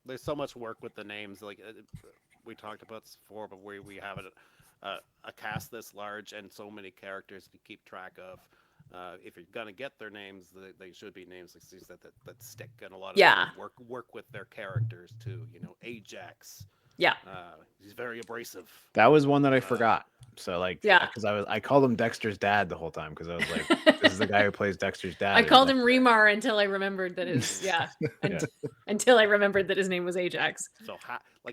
There's so much work with the names. Like we talked about this before, but where we have a cast this large and so many characters to keep track of. If you're gonna get their names, they should be names like these that stick, and a lot of Yeah. them work with their characters too. Ajax. Yeah. He's very abrasive. That was one that I forgot. So like, Yeah. because I called him Dexter's dad the whole time because I was like, this is the guy who plays Dexter's dad. I He's called like, him Remar until I remembered that his until I remembered that his name was Ajax. So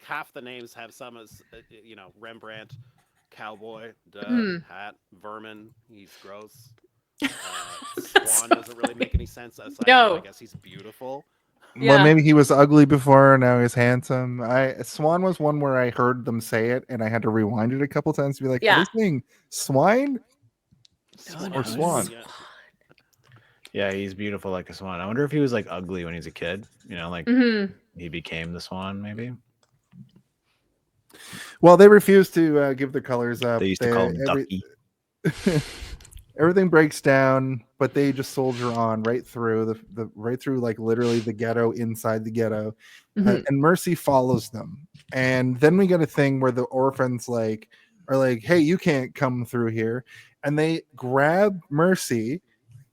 half the names have some as Rembrandt, cowboy, Mhm. hat, vermin. He's gross. Swan doesn't really make any sense. Aside No. from, I guess he's beautiful. Yeah. Well, maybe he was ugly before, now he's handsome. Swan was one where I heard them say it and I had to rewind it a couple times to be like, Yeah. are they saying swine? No, Or swan. Yeah. yeah, he's beautiful like a swan. I wonder if he was like ugly when he was a kid. Like Mhm. he became the swan, maybe. Well, they refuse to give the colors up. They used to call him Ducky. Everything breaks down, but they just soldier on right through right through like literally the ghetto inside the ghetto. Mhm. And Mercy follows them. And then we get a thing where the orphans are like, hey, you can't come through here. And they grab Mercy,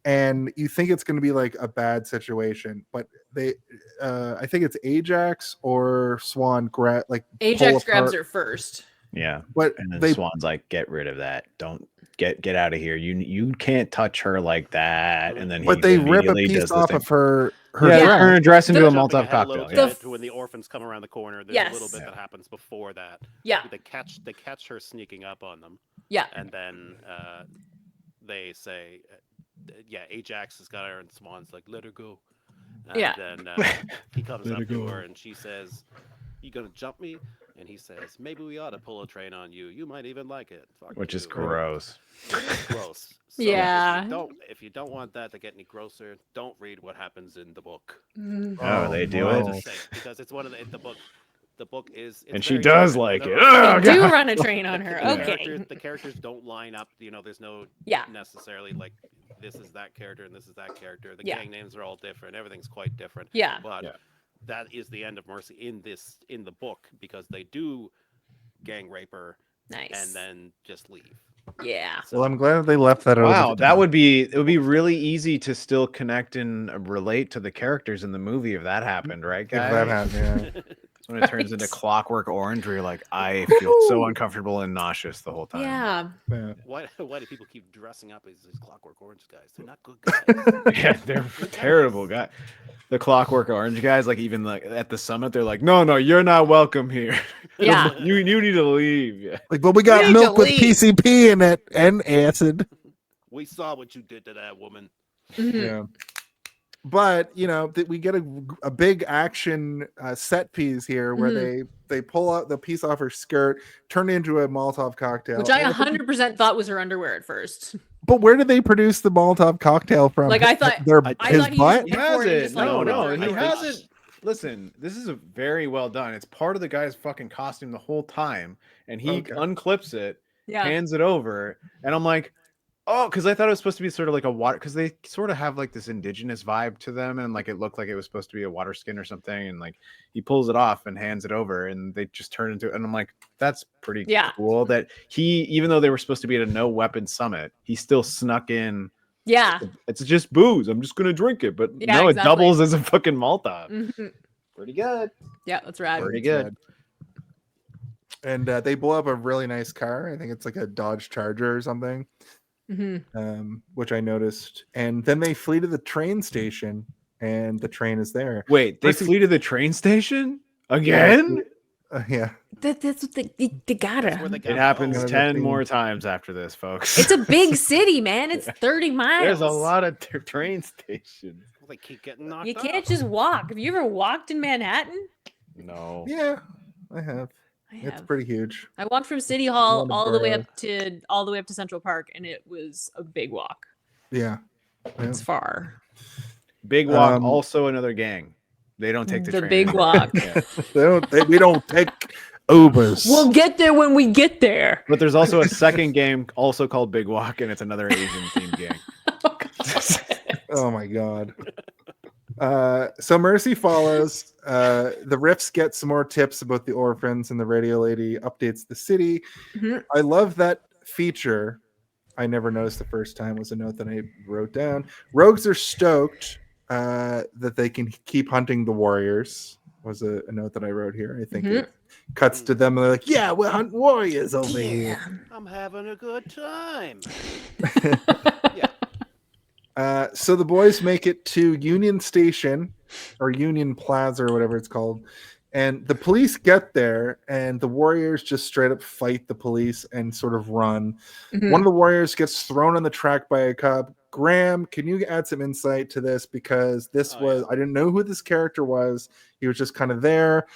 and you think it's going to be like a bad situation, but I think it's Ajax or Swan pull Ajax grabs apart. her first. Yeah. But And then they Swan's like, get rid of that. Don't get out of here. You can't touch her like that. And then he but they rip a immediately piece does the off thing. of her Yeah, dress. they turn her dress into a Jumping Molotov ahead a little cocktail. bit Yeah. when the orphans come around the corner, there's Yes. a little bit that happens before that. Yeah. They catch her sneaking up on them, Yeah. and then they say, Ajax has got her, and Swan's like, let her go. And Yeah. then he comes Let up her to go. her, and she says, "You gonna jump me?" And he says, "Maybe we ought to pull a train on you. You might even like it." Fuck Which is you. gross. Gross. So Yeah. If you don't want that to get any grosser, don't read what happens in the book. Oh, they do no. it? Just say, because it's one of the book. The book is, And it's she very does different. like it. The- Oh, They do God. run a train on her. the Okay. the characters don't line up. There's no Yeah. necessarily like this is that character and this is that character. The Yeah. gang names are all different. Everything's quite different. Yeah. But Yeah. that is the end of Mercy in the book, because they do gang rape her Nice. and then just leave. Yeah. So, Well, I'm glad that they left that out. Wow, of the that would be really easy to still connect and relate to the characters in the movie if that happened, right, if guys? that happened. Yeah. When it turns into Right. Clockwork Orange, where you're like, I feel so uncomfortable and nauseous the whole time. Yeah. Yeah. why do people keep dressing up as these Clockwork Orange guys? They're not good guys. Yeah, they're terrible guys. The Clockwork Orange guys, like even like at the summit, they're like, no, you're not welcome here. Yeah. you need to leave. Yeah. Like, but we got need to milk with leave. PCP in it and acid. We saw what you did to that woman. Mhm. Yeah. But we get a big action set piece here where they pull out the piece off her skirt, turn it into a Molotov cocktail. Which I And 100% thought was her underwear at first. But where did they produce the Molotov cocktail from? Like, I thought- their I his thought he butt. was- He has Before he it. just, like, No, put it no, on he her hasn't. face. Listen, this is very well done. It's part of the guy's fucking costume the whole time, and he Okay. unclips it, Yeah. hands it over, and I'm like, oh, because I thought it was supposed to be sort of like a water, because they sort of have like this indigenous vibe to them, and like it looked like it was supposed to be a water skin or something, and like he pulls it off and hands it over, and they just turn into it, and I'm like, that's pretty Yeah. cool. That he, even though they were supposed to be at a no weapon summit, he still snuck in. Yeah. It's just booze. I'm just gonna drink it, but Yeah, no, exactly. it doubles as a fucking Molotov. Mhm. Pretty good. Yeah, that's rad. Pretty good. And they blow up a really nice car. I think it's like a Dodge Charger or something, Mhm. which I noticed. And then they flee to the train station, and the train is there. Wait, they Mercy- flee to the train station again? Yeah. That's what they That's gotta. where they It gotta happens go. Another 10 thing. more times after this, folks. It's a big city, man. It's 30 miles. There's a lot of train stations. Well, they keep getting knocked You can't off. just walk. Have you ever walked in Manhattan? No. Yeah, I have. I It's have. pretty huge. I walked from City Hall Lot of all the way bread. up to Central Park, and it was a big walk. Yeah. It's far. Big Walk, Um, also another gang. They don't take the The train Big anymore. Walk. Yeah. We don't take Ubers. We'll get there when we get there. But there's also a second game also called Big Walk, and it's another Asian themed gang. Oh my god. So Mercy follows. The Riffs get some more tips about the orphans, and the radio lady updates the city. Mhm. I love that feature. I never noticed the first time, was a note that I wrote down. Rogues are stoked that they can keep hunting the warriors, was a note that I wrote here. I think it cuts to them, and they're like, yeah, we're hunting warriors over here. I'm having a good time. So the boys make it to Union Station or Union Plaza or whatever it's called. And the police get there, and the warriors just straight up fight the police and sort of run. Mhm. One of the warriors gets thrown on the track by a cop. Graham, can you add some insight to this? Because this was, I didn't know who this character was. He was just kind of there.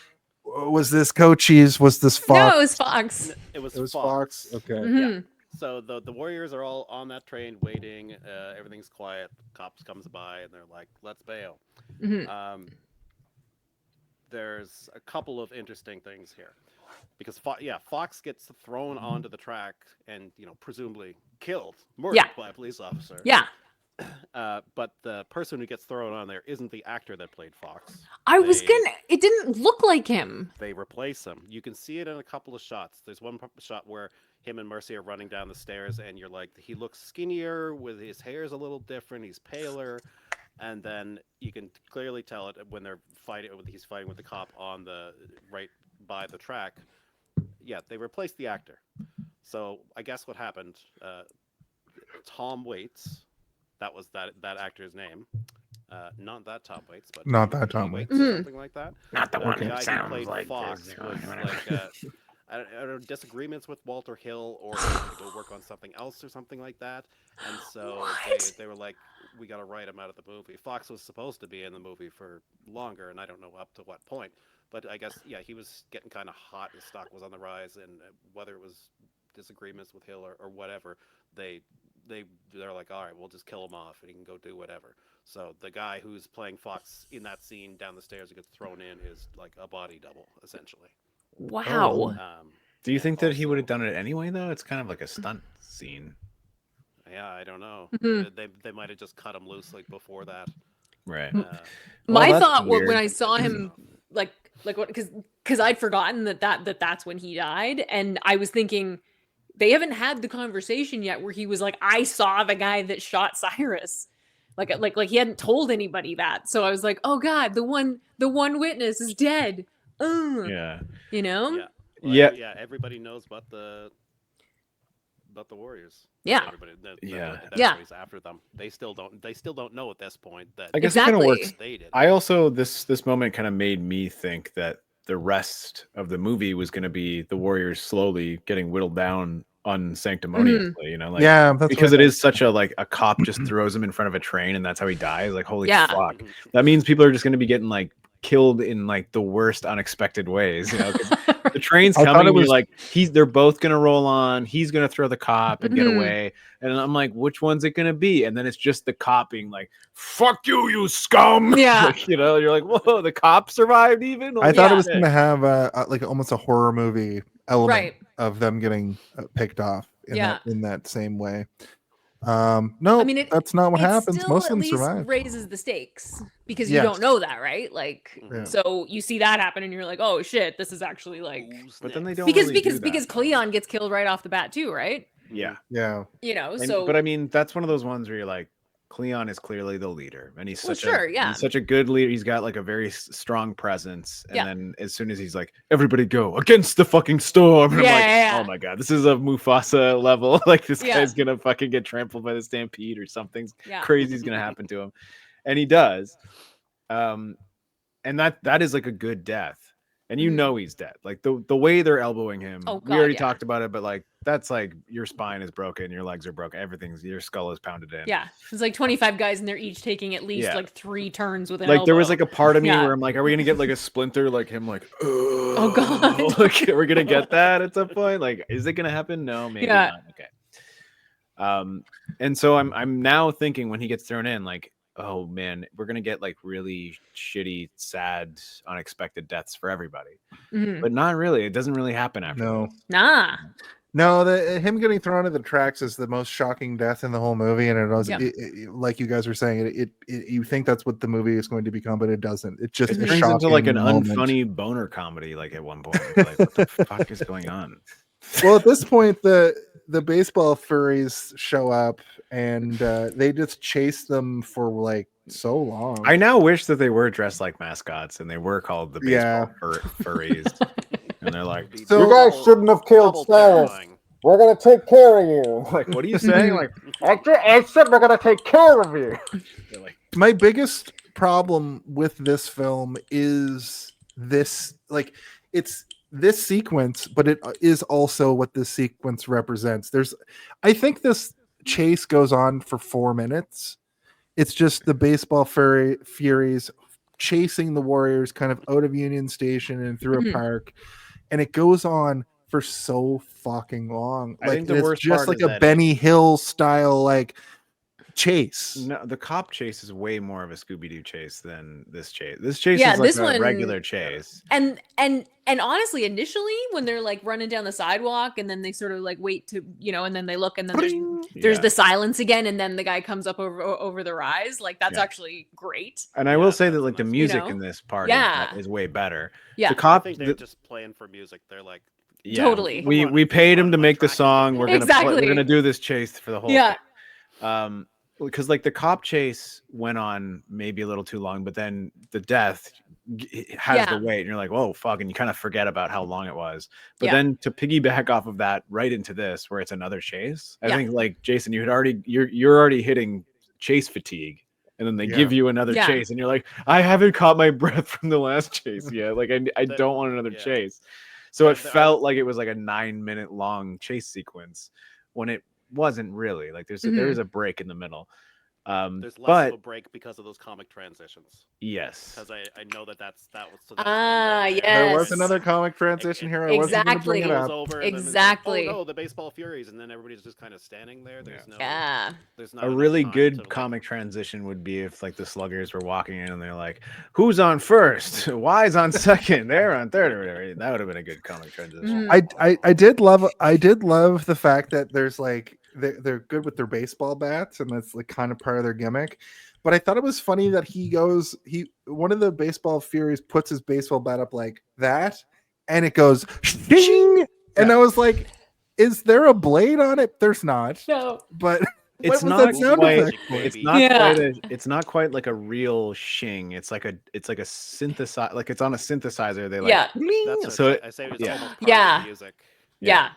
Was this Cochise? Was this Fox? No, it was Fox. It was, It was Fox. Okay. Mhm. So the warriors are all on that train waiting. Everything's quiet. Cops comes by and they're like, "Let's bail." Mhm. There's a couple of interesting things here, because Fox gets thrown onto the track and presumably killed, murdered Yeah. by a police officer. Yeah. But the person who gets thrown on there isn't the actor that played Fox. I was They- gonna. It didn't look like him. They replace him. You can see it in a couple of shots. There's one shot where him and Mercy are running down the stairs, and you're like, he looks skinnier, with his hair's a little different, he's paler, and then you can clearly tell it when they're fighting. He's fighting with the cop on the right by the track. Yeah, they replaced the actor. So I guess what happened? Tom Waits, that was that actor's name. Not that Tom Waits, but Not that Tom Waits. Mhm. something like that. Not the one guy that who sounds played like Fox this. was like I don't know, disagreements with Walter Hill, or he wanted to work on something else or something like that, and so they were like, we got to write him out of the movie. Fox was supposed to be in the movie for longer, and I don't know up to what point, but I guess he was getting kind of hot. His stock was on the rise, and whether it was disagreements with Hill or whatever, they're like, all right, we'll just kill him off and he can go do whatever. So the guy who's playing Fox in that scene down the stairs who gets thrown in is like a body double, essentially. Wow. Do you think that he would have Also- done it anyway, though? It's kind of like a stunt scene. Yeah, I don't know. Mhm. They might have just cut him loose like before that. Right. My that's thought when weird. I saw him like what because I'd forgotten that's when he died, and I was thinking they haven't had the conversation yet where he was like, I saw the guy that shot Cyrus. Like he hadn't told anybody that. So I was like, oh God, the one witness is dead. Yeah. You know? Yeah. Yeah. Yeah. Everybody knows about the Warriors. Yeah. Everybody. Yeah. Everybody's after them. They still don't know at this point that. I guess it kind of Exactly. works. They did. I also this moment kind of made me think that the rest of the movie was going to be the Warriors slowly getting whittled down unsanctimoniously, you know, like Yeah, that's because what it is such a like a cop just throws him in front of a train and that's how he dies. Like, holy Yeah. fuck. Mhm. That means people are just going to be getting like killed in like the worst unexpected ways, you know, 'cause the train's I thought coming. it was- You're like, they're both gonna roll on. He's gonna throw the cop and get Mhm. away. And I'm like, which one's it gonna be? And then it's just the cop being like, "Fuck you, you scum!" Yeah. Like, you know, you're like, "Whoa, the cop survived even." I thought Yeah. it was going to have like almost a horror movie element Right. of them getting picked off in Yeah. that same way. No, I mean, that's not what it happens. still Most of at them least survive. raises the stakes because you Yes. don't know that, right? Like, Yeah. so you see that happen and you're like, oh shit, this is actually like But then they don't because really do that, because though. Cleon gets killed right off the bat too, right? Yeah. Yeah, You know, And- so but I mean, that's one of those ones where you're like, Cleon is clearly the leader, and he's Well, such sure, yeah. he's such a good leader. He's got like a very strong presence, and Yeah. then as soon as he's like, "Everybody go against the fucking storm," and I'm Yeah, like, yeah, yeah. "Oh my god, this is a Mufasa level. Like this Yeah. guy's gonna fucking get trampled by the stampede, or something's yeah. crazy's gonna happen to him," and he does. And that is like a good death. And you Mhm. know he's dead. Like the way they're elbowing him. Oh, we already God, yeah. talked about it, but like that's like your spine is broken, your legs are broken, your skull is pounded in. Yeah. It's like 25 guys and they're each taking at least Yeah. like 3 turns with an Like there was elbow. like a part of me Yeah. where I'm like, are we gonna get like a splinter like him like Oh, God. like we're gonna get that at some point? Like, is it gonna happen? No, maybe Yeah. not. Okay. And so I'm now thinking when he gets thrown in, like, oh man, we're gonna get like really shitty, sad, unexpected deaths for everybody. Mhm. But not really. It doesn't really happen after no, this. Nah. no. Him getting thrown to the tracks is the most shocking death in the whole movie, and it was Yep. like you guys were saying, it you think that's what the movie is going to become, but it doesn't. It's just It a turns into like an shocking moment. unfunny boner comedy, like at one point. It's like, what the fuck is going on? Well, at this point, the baseball furries show up and they just chase them for like so long. I now wish that they were dressed like mascots and they were called the Yeah. baseball furries. And they're like, So- You guys shouldn't have killed Double Cyrus. terrifying. We're gonna take care of you. like, what are you saying? Like, I said we're gonna take care of you. they're like, My biggest problem with this film is this, like, it's this sequence, but it is also what this sequence represents. I think this chase goes on for 4 minutes. It's just the baseball furies chasing the Warriors kind of out of Union Station and through Mhm. a park, and it goes on for so fucking long. I Like, think the it's worst just part like is a that Benny Hill style like chase. no, the cop chase is way more of a Scooby-Doo chase than this chase. This chase Yeah, is like this a one- regular chase. And honestly, initially when they're like running down the sidewalk and then they sort of like wait to, you know, and then they look and then there's Yeah. the silence again and then the guy comes up over the rise. Like that's Yeah. actually great. And I Yeah, will say that that's like the nice. music You know? in this part Yeah. is way better. Yeah. The I cop, think they're just playing for music. They're like, yeah, Totally. We paid him to Run make the track song. and- We're gonna Exactly. we're gonna do this chase for the whole Yeah. thing. Because like the cop chase went on maybe a little too long, but then the death has Yeah. the weight, and you're like, whoa, fuck, and you kind of forget about how long it was. But Yeah. then to piggyback off of that right into this, where it's another chase, I Yeah. think like Jason, you're already hitting chase fatigue. And then they Yeah. give you another Yeah. chase, and you're like, I haven't caught my breath from the last chase yet. Like I The- don't want another yeah. chase. So it The- felt like it was like a 9-minute long chase sequence when it wasn't really. Like there is a break in the middle. there's less But of a break because of those comic transitions. yes, Because I know that that's Ah, right there. There was yes. another comic transition here. I wasn't going to bring it Exactly. Goes up. over and then it's like, Exactly. oh no, the baseball furies, and then everybody's just kind of standing there. There's no. Yeah. There's not a enough really time good to, like- comic transition would be if like the sluggers were walking in and they're like, "Who's on first? Why's on second? They're on third or whatever." That would have been a good comic transition. Mhm. I did love the fact that there's like they're good with their baseball bats, and that's like kind of part of their gimmick. But I thought it was funny that one of the baseball furies puts his baseball bat up like that, and it goes shing, and I was like, is there a blade on it? There's not. No. But It's what was not that sound quite. effect? It's Baby. not Yeah. quite. It's not quite like a real shing. It's like a synthesizer. Like it's on a synthesizer. They like. Yeah. That's So I say it's yeah. almost part of Yeah. the music. Yeah.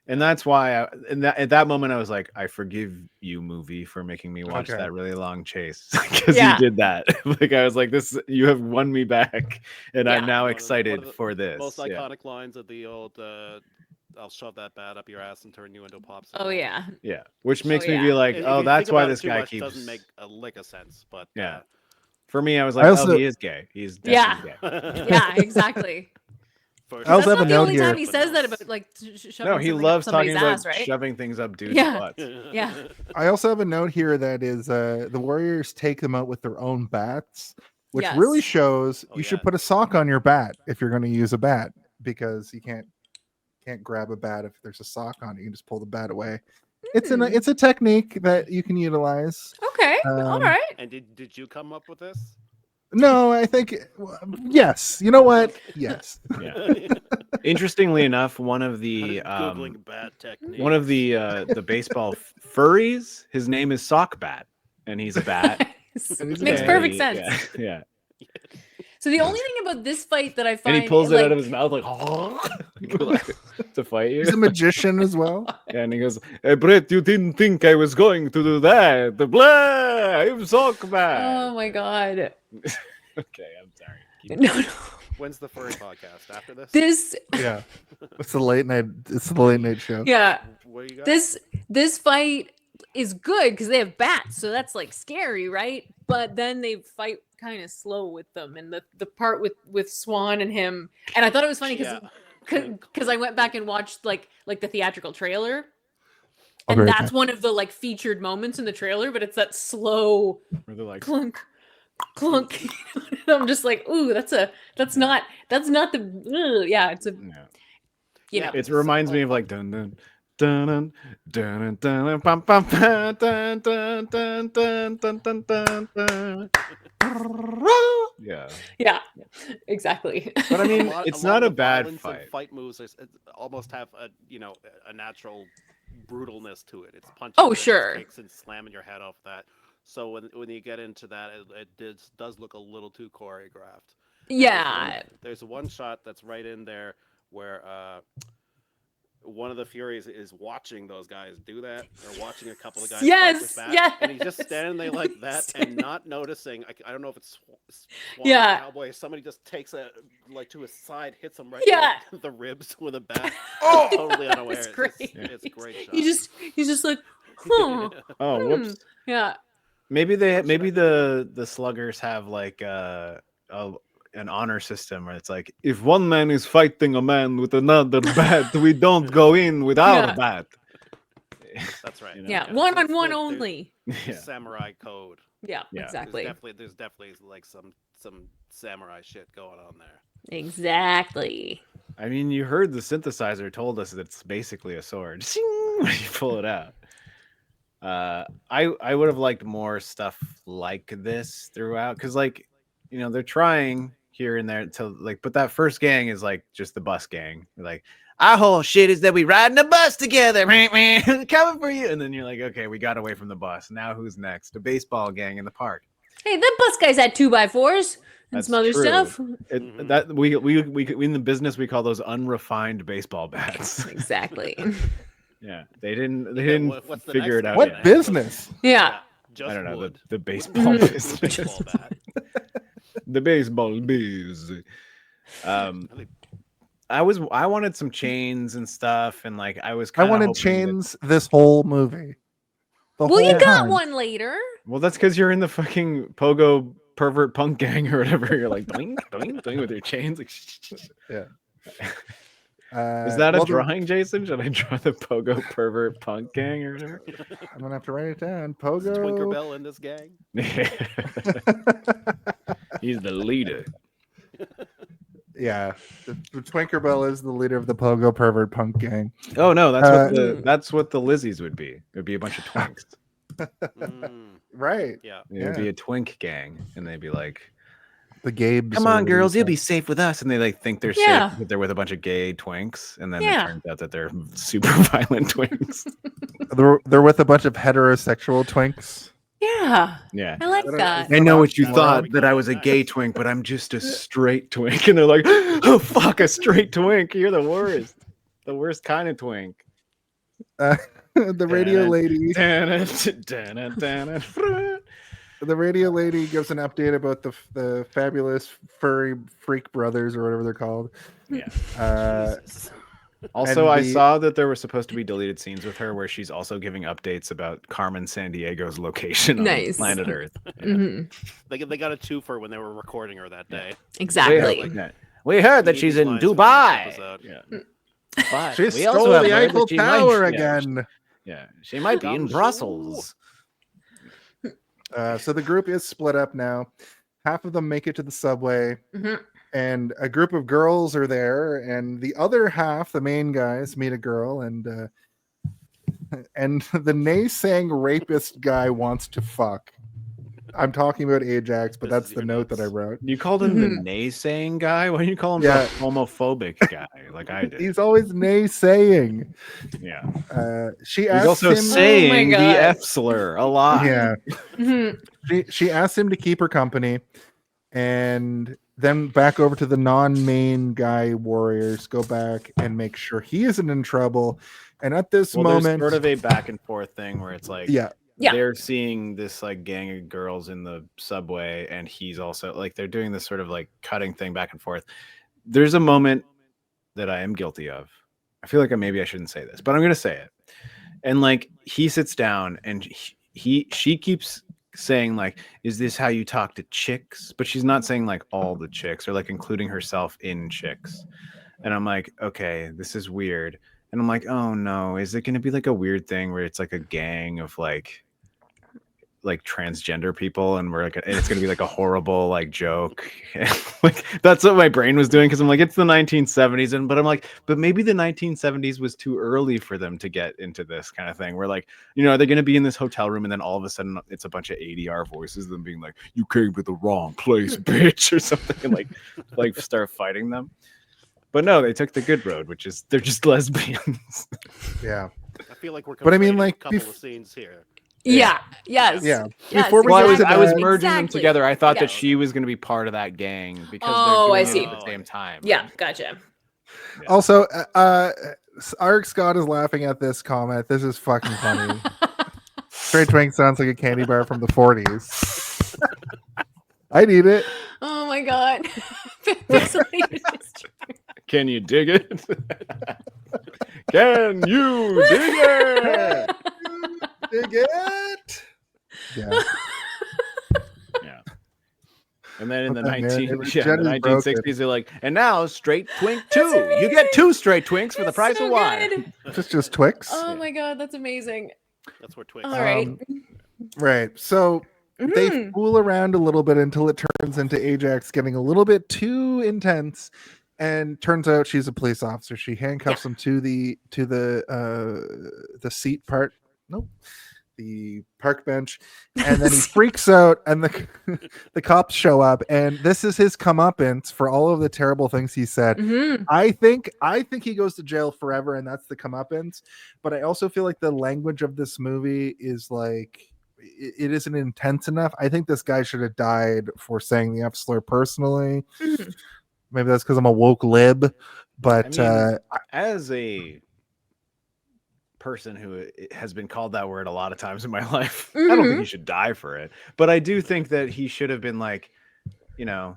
And that's why at that moment I was like, I forgive you, movie, for making me watch Okay. that really long chase because Yeah. you did that. Like I was like, this, you have won me back, and I'm Yeah. now One of excited the for this. Most Yeah. iconic lines of the old "I'll shove that bat up your ass and turn you into a popsicle." Oh yeah. Yeah, which makes me yeah. be like, If oh, you that's think why about it this too guy much, keeps. doesn't make a lick of sense. But Yeah. For me, I was like, I also- oh, he is gay. He's definitely gay. Yeah, exactly. First I also That's have not a the note only time here. he says that about like shoving No, he something up loves somebody's talking about ass, right? shoving things up dudes' Yeah. butts. Yeah. I also have a note here that is the Warriors take them out with their own bats, which Yes. really shows Oh, you should yeah. put a sock on your bat if you're going to use a bat, because you can't grab a bat if there's a sock on it. You can just pull the bat away. It's a technique that you can utilize. Okay. All Um, right. And did you come up with this? No, I think yes. You know what? Yes. Yeah. Interestingly enough, one of the Googling bad techniques. baseball furries, his name is Sockbat, and he's a bat. Makes gay. perfect He- sense. Yeah. So the only thing about this fight that I find, And he pulls it like, out of his mouth like, to fight you. He's a magician as well. Yeah, and he goes, hey, Brett, you didn't think I was going to do that. Blah, I'm Sockbat. oh my god. Okay, I'm sorry. Keep- No, no. When's the furry podcast after this? This Yeah. It's the late night show. yeah. What do you got? This fight is good because they have bats, so that's like scary, right? But then they fight kind of slow with them, and the part with Swan and him, and I thought it was funny because Yeah. I went back and watched like the theatrical trailer, I'll and be right that's back. one of the like featured moments in the trailer, but it's that slow Where they're like, clunk clunk. I'm just like, ooh, that's not the yeah, it's a yeah. you know. It reminds me of like dun dun dun dun dun dun pam pam dun dun dun dun dun dun dun dun dun. Yeah, Yeah, exactly. but I mean, lot- it's lot not of a the bad violence and fight. Fight moves almost have a natural brutalness to it. It's punching. Oh, with sure. kicks and slamming your head off that. So when you get into that, it does look a little too choreographed. Yeah. There's one shot that's right in there where one of the Furies is watching those guys do that. They're watching a couple of guys fight with bats, and he's just yes. standing there like that and not noticing. I don't know if it's Swan Yeah. or Cowboy. Somebody just takes it like to his side, hits him right Yeah. in the ribs with a bat. Oh! Totally unaware. It's great. It's a great shot. He's just like, huh. Oh, whoops. Yeah. Maybe the sluggers have like an honor system where it's like, if one man is fighting a man with another bat, we don't go in with our Yeah. bat. That's right. You know? Yeah. One on There's- one there's only. Yeah. Samurai code. Yeah, Yeah. exactly. There's definitely like some samurai shit going on there. Exactly. I mean, you heard the synthesizer told us that it's basically a sword. When you pull it out. I would have liked more stuff like this throughout, because like, you know, they're trying here and there to like, but that first gang is like just the bus gang. Like, our whole shit is that we ride in the bus together, coming for you, and then you're like, okay, we got away from the bus. Now who's next? A baseball gang in the park. Hey, that bus guy's had 2x4s and That's some other true. stuff. Mhm. That we in the business we call those unrefined baseball bats. Exactly. Yeah, they didn't what's the figure it next out. one? What yet. business? Yeah. Just I don't know wood. the baseball Mhm. business. Baseball bat. The baseball biz. I wanted some chains and stuff, and like I was. I kinda wanted hoping that- chains this whole movie. The Well, you whole got time. one later. Well, that's because you're in the fucking pogo pervert punk gang or whatever. You're like doink doink doink with your chains. Like, is that a well, drawing, Jason? Should I draw the pogo pervert punk gang or whatever? I'm gonna have to write it down. Is Pogo. Tinkerbell in this gang? He's the leader. yeah, the Twinkerbell is the leader of the Pogo Pervert Punk Gang. Oh no, Uh, that's what the Lizzies would be. It would be a bunch of twinks. Mm, Right. yeah. It would be a twink gang, and they'd be like, The Gabes. "Come or on, whatever girls, you you'll say. be safe with us." And they like think they're Yeah. safe, but they're with a bunch of gay twinks, and then Yeah. it turns out that they're super violent twinks. They're with a bunch of heterosexual twinks. Yeah, Yeah. I like I don't- that. I know what you Wow. thought, that I was a gay twink, but I'm just a straight twink. And they're like, "Oh fuck, a straight twink! You're the worst, the worst kind of twink." The radio lady. The radio lady gives an update about the fabulous furry freak brothers or whatever they're called. Yeah. Jesus. Also, And I the- saw that there were supposed to be deleted scenes with her where she's also giving updates about Carmen Sandiego's location on Nice. planet Earth. Mhm. They got a twofer when they were recording her that day. Exactly. We heard that Need she's these in lines for the next Dubai. episode. Yeah. But She we also stole have the heard that Eiffel she might- Tower yeah, again. Yeah, she might be in Bonjour. Brussels. So the group is split up now. Half of them make it to the subway, Mhm. and a group of girls are there, and the other half, the main guys, meet a girl, and the naysaying rapist guy wants to fuck. I'm talking about Ajax, but This that's is the your note that I notes. wrote. You called him the naysaying guy? Why don't you call him Yeah. the homophobic guy like I did? He's always naysaying. Yeah. She He's asked also him. saying the God. F slur a lot. Yeah. Mhm. She asked him to keep her company, and then back over to the non-main guy warriors. Go back and make sure he isn't in trouble. And at this Well, moment, there's sort of a back and forth thing where it's like, yeah, Yeah. they're seeing this like gang of girls in the subway, and he's also like, they're doing this sort of like cutting thing back and forth. There's a moment that I am guilty of. I feel like maybe I shouldn't say this, but I'm going to say it. And like, he sits down and she keeps saying like, is this how you talk to chicks? But she's not saying like all the chicks, or like including herself in chicks. And I'm like, okay, this is weird. And I'm like, oh no, is it going to be like a weird thing where it's like a gang of like transgender people, and we're like, and it's going to be like a horrible like joke? Like, that's what my brain was doing, because I'm like, it's the 1970s, and but I'm like, but maybe the 1970s was too early for them to get into this kind of thing, where like, you know, are they going to be in this hotel room, and then all of a sudden it's a bunch of ADR voices, them being like, you came to the wrong place, bitch, or something, and like start fighting them. But no, they took the good road, which is they're just lesbians. yeah, I feel like we're. But I mean, conflating like, a couple bef- of scenes here. Yeah. Yes. yeah. Yes, Before we Well, get I was to that, merging them Exactly. together. I thought Yeah. that she was going to be part of that gang because Oh, they're I doing see. it at the same time. Yeah. Gotcha. also, Ark Scott is laughing at this comment. This is fucking funny. Straight Twink sounds like a candy bar from the 40s. I'd eat it. Oh my god. Pixelated. Can you dig it? Can you dig it? Dig it. Yeah. Yeah. And then in the Okay, man, 1960s, they're like, and now straight twink 2. You get 2 straight twinks for the price So of 1. good. Just Twix. Oh my god, that's amazing. That's where Twix. All right. Right. So they Mhm. fool around a little bit until it turns into Ajax getting a little bit too intense, and turns out she's a police officer. She handcuffs him to the seat part. Nope. The park bench, and then he freaks out, and the cops show up, and this is his comeuppance for all of the terrible things he said. Mhm. I think he goes to jail forever, and that's the comeuppance. But I also feel like the language of this movie is like it isn't intense enough. I think this guy should have died for saying the F slur personally. Mhm. Maybe that's because I'm a woke lib, but I mean, as a person who has been called that word a lot of times in my life, I don't think he should die for it. But I do think that he should have been like, you know,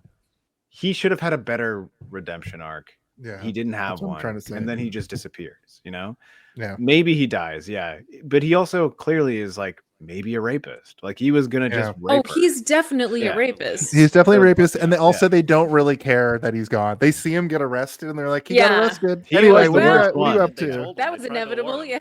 he should have had a better redemption arc. yeah, He didn't have that's what I'm one, trying to say. and then he just disappears, you know? Yeah. Maybe he dies, yeah. But he also clearly is like maybe a rapist. Like he was gonna just Oh, rape her. he's definitely Yeah. a rapist. He's definitely a So- rapist, and they don't really care that he's gone. They see him get arrested, and they're like, "He got Yeah. arrested." He Anyway, was the what worst are you one. up They to? told him, That they was tried to warn inevitable. him. Yeah.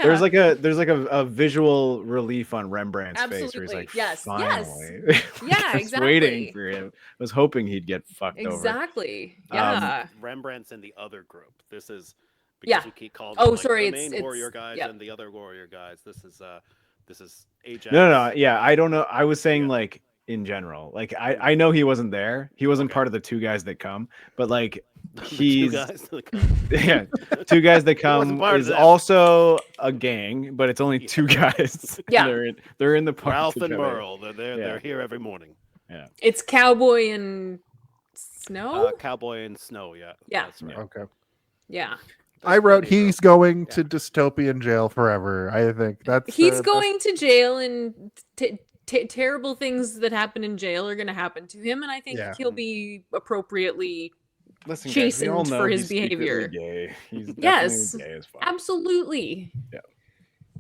There's like a visual relief on Rembrandt's face where he's Absolutely. like, Yes, yes. finally. Yeah, Just exactly. waiting for him. I was hoping he'd get fucked over. Exactly. Um, Yeah. Rembrandt's in the other group. This is because Yeah. we keep calling Oh, them, like, sorry, the it's- main warrior it's- guys yeah. and the other warrior guys. This is Ajax. No, yeah, I don't know. I was saying Yeah. like in general. Like I know he wasn't there. He wasn't part of the two guys that come, but like The he's two guys. yeah, two guys that He wasn't come part of is them. also a gang, but it's only two guys. Yeah. they're in the park Ralph and together. Merle. They're Yeah. they're here every morning. It's Cowboy and Snow. Cowboy and Snow. Yeah. Yeah. That's right. Okay. Yeah. I wrote Funny, he's going to dystopian jail forever. I think that's He's the- going to jail, and terrible things that happen in jail are going to happen to him, and I think Yeah. he'll be appropriately. Listen, guys, Chastened we all know for his he's secretly behavior. Gay. He's definitely Yes, gay as fuck. absolutely.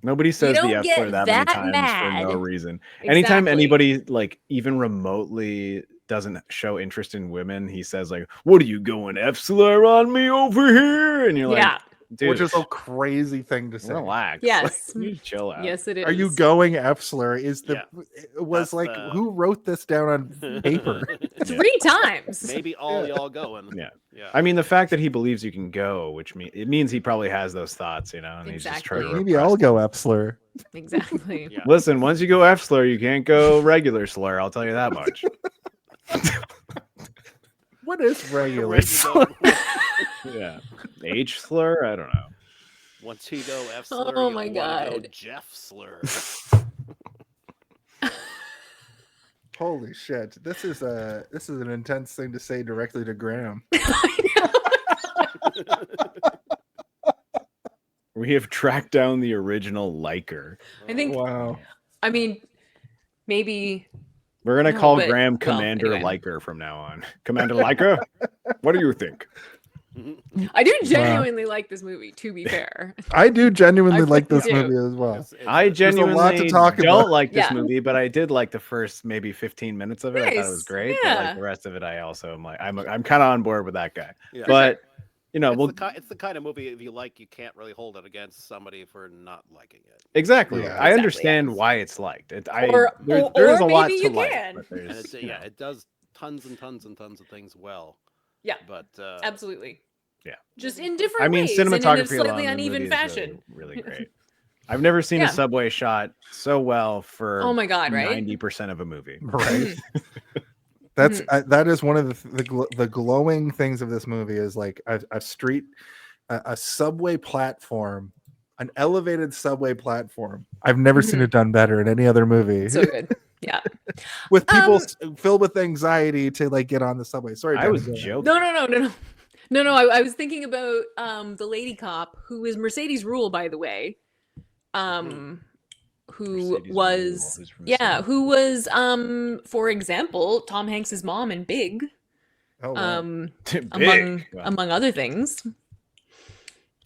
Nobody says the don't F get word that many that times mad. for no reason. Anytime Exactly. anybody like even remotely doesn't show interest in women, he says like, "What are you going F slur on me over here?" And you're like, Yeah. "Dude, which is a crazy thing to say. relax." Yes. Like, you chill out. Yes, it is. Are you going F slur? Is the it was That's like the- who wrote this down on paper? 3 times? Maybe all y'all going. Yeah. Yeah. I mean, the fact that he believes you can go, which means he probably has those thoughts, you know, and he's just trying to Exactly. Maybe repress I'll them. go F slur. Exactly. Yeah. Listen, once you go F slur, you can't go regular slur. I'll tell you that much. What is regular? Once you go- Yeah. H slur? I don't know. Once you go F slur, Oh you my wanna go God. Jeff slur. Holy shit! This is an intense thing to say directly to Graham. We have tracked down the original liker. I think. Wow. I mean, maybe. We're gonna No, call but- Graham well, Commander anyway. Liker from now on. Commander Liker, what do you think? I do genuinely like this movie. To be fair. I do genuinely I like this do. movie as well. I There's a lot to genuinely talk don't about. like this Yeah. movie, but I did like the first maybe 15 minutes of it. I thought it was Nice. great. But Yeah. like the rest of it, I also am like I'm kind of on board with that guy. Yeah. But you know, It's, well, it's the kind of movie if you like, you can't really hold it against somebody for not liking it. exactly. Yeah. I Exactly, understand yes. why it's liked. There's Or a lot maybe to you like. can. But And there's, it's, you know, it does tons and tons and tons of things well. Yeah. But Absolutely. Yeah. Just in different I mean, ways and in a cinematography slightly alone, the uneven movie is fashion. really great. I've never seen Yeah. a subway shot so well for Oh my God, right? 90% of a movie. Right. That's that is one of the glowing things of this movie is like a street, a subway platform, an elevated subway platform. I've never seen it done better in any other movie. So good. Yeah. With people filled with anxiety to like get on the subway. Sorry, I Danny, was go ahead. joking. No. I was thinking about the lady cop who is Mercedes Rule, by the way. Who Mercedes was Rule, who's from yeah, Mercedes? who was for example, Tom Hanks's mom in Big. Oh, wow. Big. Wow. Among other things.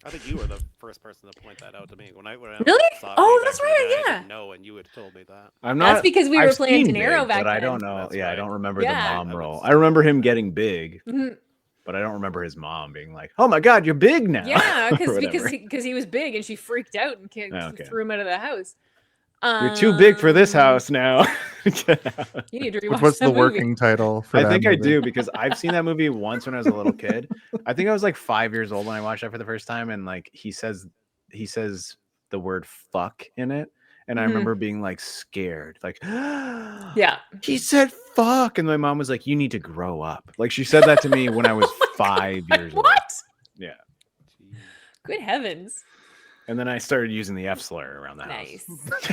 I think you were the first person to point that out to me when I Really? saw it Oh, way that's back in the right, day, I yeah. didn't know, and you had told me that. I'm not. That's because we were I've playing seen De Niro Big, back but I then. don't know. That's Yeah, I right. don't remember Yeah. the mom I role. was- I remember him getting big, Mhm. but I don't remember his mom being like, "Oh my God, you're big now." Yeah, or because whatever. he was big and she freaked out and Okay. threw him out of the house. You're too big for this house now. Get out. You need to rewatch Which was that the movie. working title for I that think I movie. do because I've seen that movie once when I was a little kid. I think I was like 5 years old when I watched that for the first time, and like he says the word "fuck" in it, and I Mhm. remember being like scared, like, Yeah. he said "fuck," and my mom was like, "You need to grow up." Like she said that to me when I was 5 years old. What? Yeah, Good heavens. and then I started using the F slur around the Nice.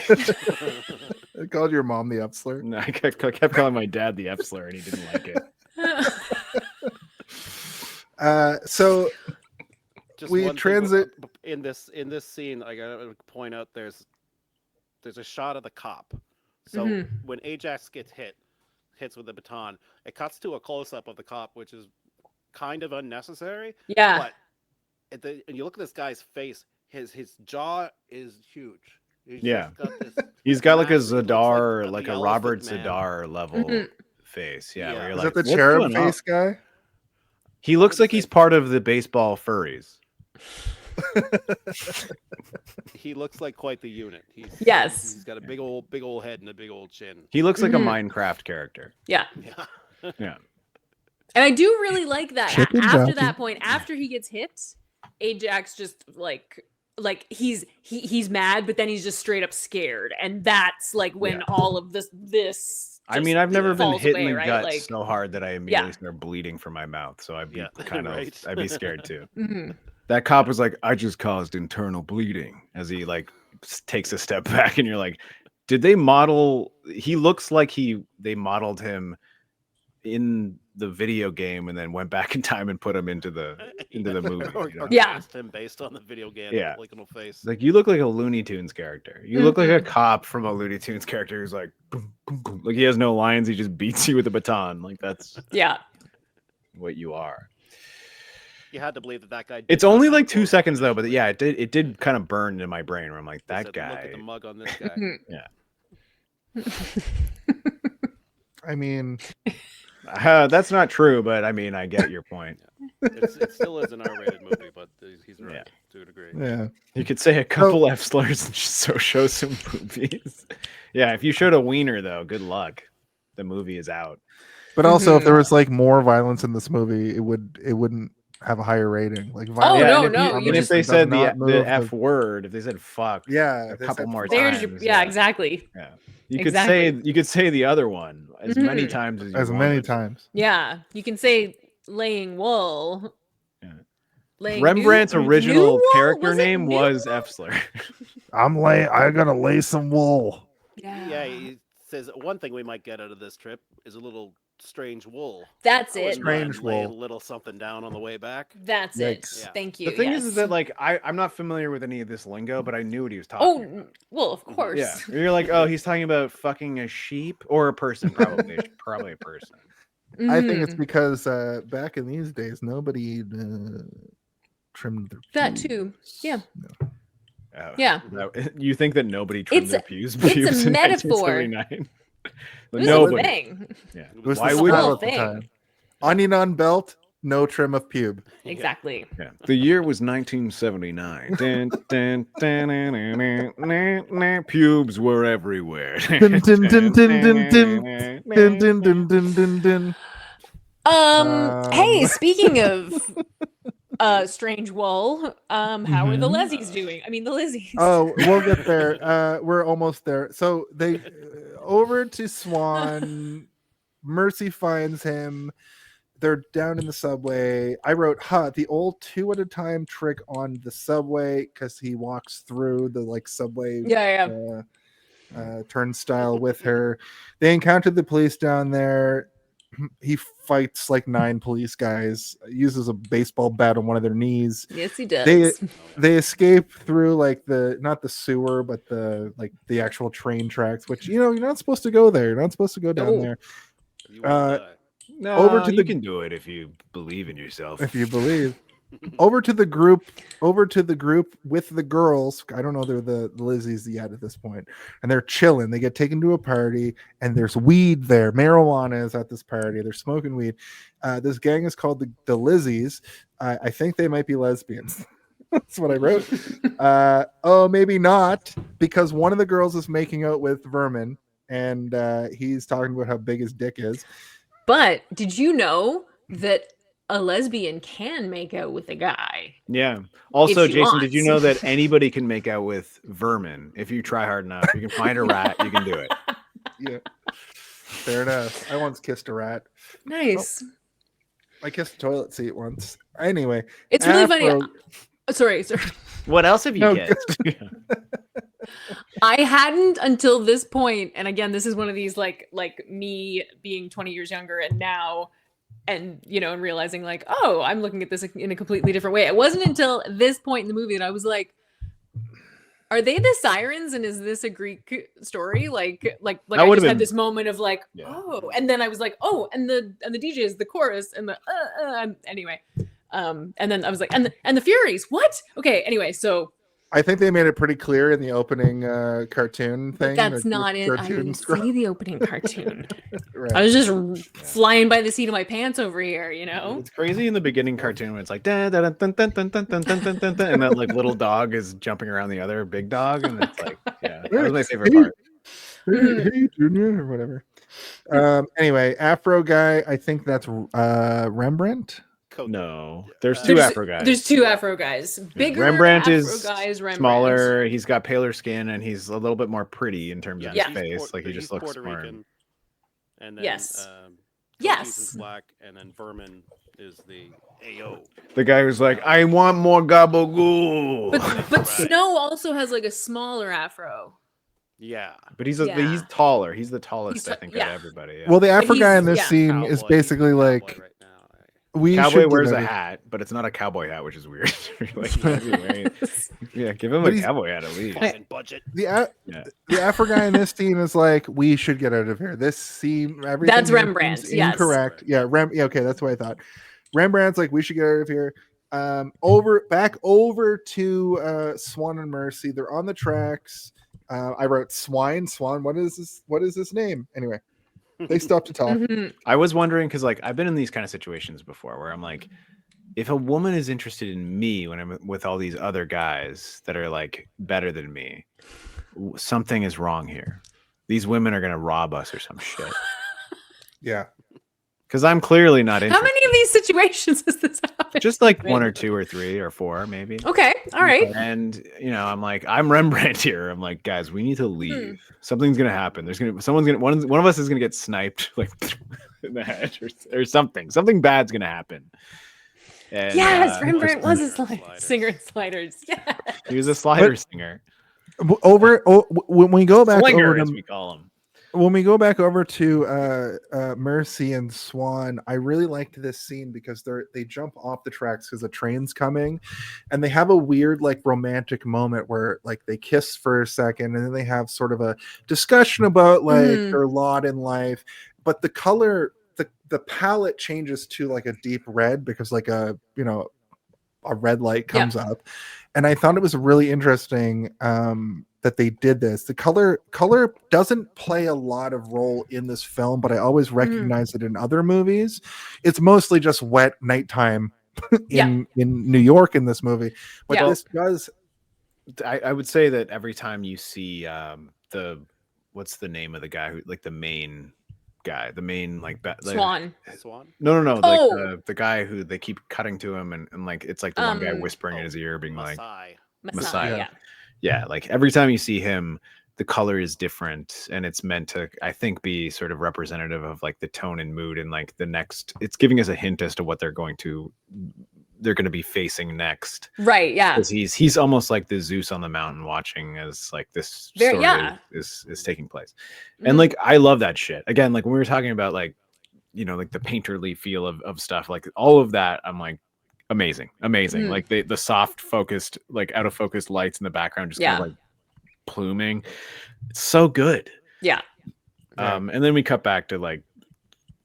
house. I called your mom the upslur. No, I kept calling my dad the F slur, and he didn't like it. So Just We one thing transit- in this scene. I gotta point out there's a shot of the cop. So Mhm. when Ajax hits with the baton, it cuts to a close up of the cop, which is kind of unnecessary. Yeah. But and you look at this guy's face, his jaw is huge. Yeah. just got this He's got like a mask that looks Zadar, the like a Elephant Robert Man. Zadar level Mhm. face. Yeah. Yeah. Where you're Is like, that the "What's cherub going on?" face guy? He looks would like say- he's part of the baseball furries. He looks like quite the unit. Yes. He's got a big old head and a big old chin. He looks like Mhm. a Minecraft character. Yeah. Yeah. Yeah. And I do really like that. Chicken After jockey. that point, after he gets hit, Ajax just like he's mad, but then he's just straight up scared, and that's like when all of this. I just mean, I've never been falls hit away, in the right? gut Like, so hard that I immediately start bleeding from my mouth. So I'd be Yeah, kind of, right. I'd be scared too. mhm. That cop was like, "I just caused internal bleeding," as he like takes a step back, and you're like, "Did they model?" He looks like they modeled him in the video game and then went back in time and put him into the movie. or, You know? or Yeah. cast him based on the video game. Yeah. Like little face. Like, you look like a Looney Tunes character. You look like a Mhm. cop from a Looney Tunes character who's like, boom, boom, boom. Like he has no lines. He just beats you with a baton. Like that's Yeah. what you are. You had to believe that guy. did It's not only have like 2 clothes seconds though, underneath but it. yeah, it did kind of burn in my brain where I'm like, They that said, Look at the guy. mug on this guy. Mhm. I mean, That's not true, but I mean, I get your point. It still is an R-rated movie, but he's right Yeah. to a degree. yeah. You could say a couple F slurs and show some movies. Yeah, if you showed a wiener though, good luck. The movie is out. But also, if Mhm. there was like more violence in this movie, it wouldn't have a higher rating. Like Oh, violence. no, and if, no, you- you and if just- they does said not the move F word, if they said fuck, yeah, a if they couple said more fuck There's times, yeah, exactly. Yeah. You could say the other one as many Mhm. times as you as many wanted. times. Yeah, you can say laying wool. Yeah. Laying Rembrandt's new original wool? character Was it name new was wool? F slur. I gotta lay some wool. Yeah, he says one thing we might get out of this trip is a little strange wool. That's I it. wouldn't mind Strange laying wool. a little something down on the way back. That's it. Yikes. Yeah. Thank you. The thing is yes. that like I'm not familiar with any of this lingo, but I knew what he was talking Oh, about. well, of course. Yeah. You're like, oh, he's talking about fucking a sheep or a person, probably. Probably a person. I think it's Mhm. because back in these days, nobody trimmed their That pubes. too. Yeah. No. Yeah. You think that nobody trimmed It's their a- pubes it's a in metaphor. 1979? It was a Nobody. thing. Yeah. It was Why the would style you? at the Thing. time. Onion on belt, no trim of pube. Exactly. Yeah. The year was 1979. Dun, dun, dun, dun, dun, dun, dun, dun. Pubes were everywhere. Dun, dun, dun, dun, dun, dun. Dun, dun, dun, dun, dun, dun. Hey, Um, speaking of strange wool, how are the Mhm. Leslie's doing? I mean the Lizzies. Oh, we'll get there. We're almost there. So they over to Swan. Mercy finds him. They're down in the subway. I wrote, the old 2 at a time trick on the subway because he walks through the like subway Yeah. turnstile with her. They encounter the police down there. He fights like 9 police guys, uses a baseball bat on one of their knees. Yes, he does. They escape through like not the sewer, but the actual train tracks, which you're not supposed to go there. You're not supposed to go down No. there. You will die. No, Over to you the- can do it if you believe in yourself. If you believe. Over to the group with the girls. I don't know they're the Lizzies yet at this point, and they're chilling. They get taken to a party, and there's weed there. Marijuana is at this party. They're smoking weed. This gang is called the Lizzies. I think they might be lesbians. That's what I wrote. Maybe not, because one of the girls is making out with Vermin, and he's talking about how big his dick is. But did you know that a lesbian can make out with a guy? Yeah. Also, she Jason, did you know wants. that anybody can make out with vermin if you try hard enough? You can find a rat, you can do it. Yeah, fair enough. I once kissed a rat. Nice. I kissed a toilet seat once. Anyway, It's really funny. Afro- Sorry. What else have you No, kissed? I hadn't until this point, and again, this is one of these like me being 20 years younger and now, and and realizing like, oh, I'm looking at this in a completely different way. It wasn't until this point in the movie that I was like, are they the sirens, and is this a Greek story? Like I would've just had been- this moment of like, Yeah. oh, and then I was like, oh, and the DJ is the chorus and the anyway, and then I was like, and the Furies, what? Okay, anyway, so I think they made it pretty clear in the opening cartoon thing. That's the not it. I cartoon didn't scroll. see the opening cartoon. Right. I was just flying by the seat of my pants over here, you know? It's crazy in the beginning cartoon when it's like dun, dun, dun, dun, dun, dun, dun, dun, dun, dun, dun, and that like little dog is jumping around the other big dog, and it's like, yeah, that was my favorite Hey, part. hey, Junior, or whatever. Anyway, Afro guy, I think that's Rembrandt. Coat. No, there's two Afro guys. There's two Afro guys. Bigger Rembrandt Afro is guys, Rembrandt. smaller. He's got paler skin, and he's a little bit more pretty in terms of Yeah. his face. Like he he's just looks Puerto smart. Rican. And then, Yes. Yes. Yes. Black, and then Vermin is the AO. The guy who's like, I want more gabagool. But Right. Snow also has like a smaller Afro. Yeah. But he's Yeah. he's taller. He's the tallest, He's I think, yeah. of everybody. Yeah. Well, the Afro he's- guy in this yeah. scene is Cowboy. basically He's a like cowboy right now. we Cowboy should wears get a out of- hat, but it's not a cowboy hat, which is weird. Like, why is he wearing- yeah, give him But a he's- cowboy hat at least. Fucking budget. The Yeah. the Afro guy in this scene is like, we should get out of here. This scene, everything That's here Rembrandt, seems yes. incorrect. Yeah, yeah, okay, that's what I thought. Rembrandt's like, we should get out of here. Back over to Swan and Mercy. They're on the tracks. I wrote Swan. What is this? What is this name? Anyway, they stop to talk. Mhm. I was wondering because, like, I've been in these kind of situations before where I'm like, if a woman is interested in me when I'm with all these other guys that are like better than me, something is wrong here. These women are gonna rob us or some shit. Yeah. Because I'm clearly not How interested. many of these situations has this happened? Just like one or two or three or four, maybe. Okay, all right. And you know, I'm like, I'm Rembrandt here. I'm like, guys, we need to leave. Hmm. Something's gonna happen. One of us is gonna get sniped like in the head or something. Something bad's gonna happen. And, Yes, Rembrandt was a Sliders. singer in Sliders. Yeah. He was a slider singer. When we go back Slinger, over as to we call him. when we go back over to Mercy and Swan, I really liked this scene because they jump off the tracks because the train's coming, and they have a weird like romantic moment where like they kiss for a second, and then they have sort of a discussion about like Mhm. their lot in life, but the color, the palette changes to like a deep red because like a red light Yeah. comes up, and I thought it was really interesting that they did this. The color doesn't play a lot of role in this film, but I always recognize it in other movies. It's mostly just wet nighttime in New York in this movie, but Yeah. this does. I would say that every time you see what's the name of the guy who like the main guy, the main like Swan. Swan. No, like Oh. the guy who they keep cutting to him and like it's like the one guy whispering in oh, his ear, being like, Masai. Messiah. Yeah. yeah, like every time you see him, the color is different, and it's meant to, I think, be sort of representative of like the tone and mood, and like the next. It's giving us a hint as to what they're going to be facing next. Right. Yeah. 'Cause he's almost like the Zeus on the mountain, watching as like this Very- story yeah. is taking place, Mhm. and like I love that shit. Again, like when we were talking about like like the painterly feel of stuff, like all of that, I'm like. Amazing. Mhm. Like the soft focused, like out of focus lights in the background, just kind of like pluming. It's so good. Yeah. And then we cut back to like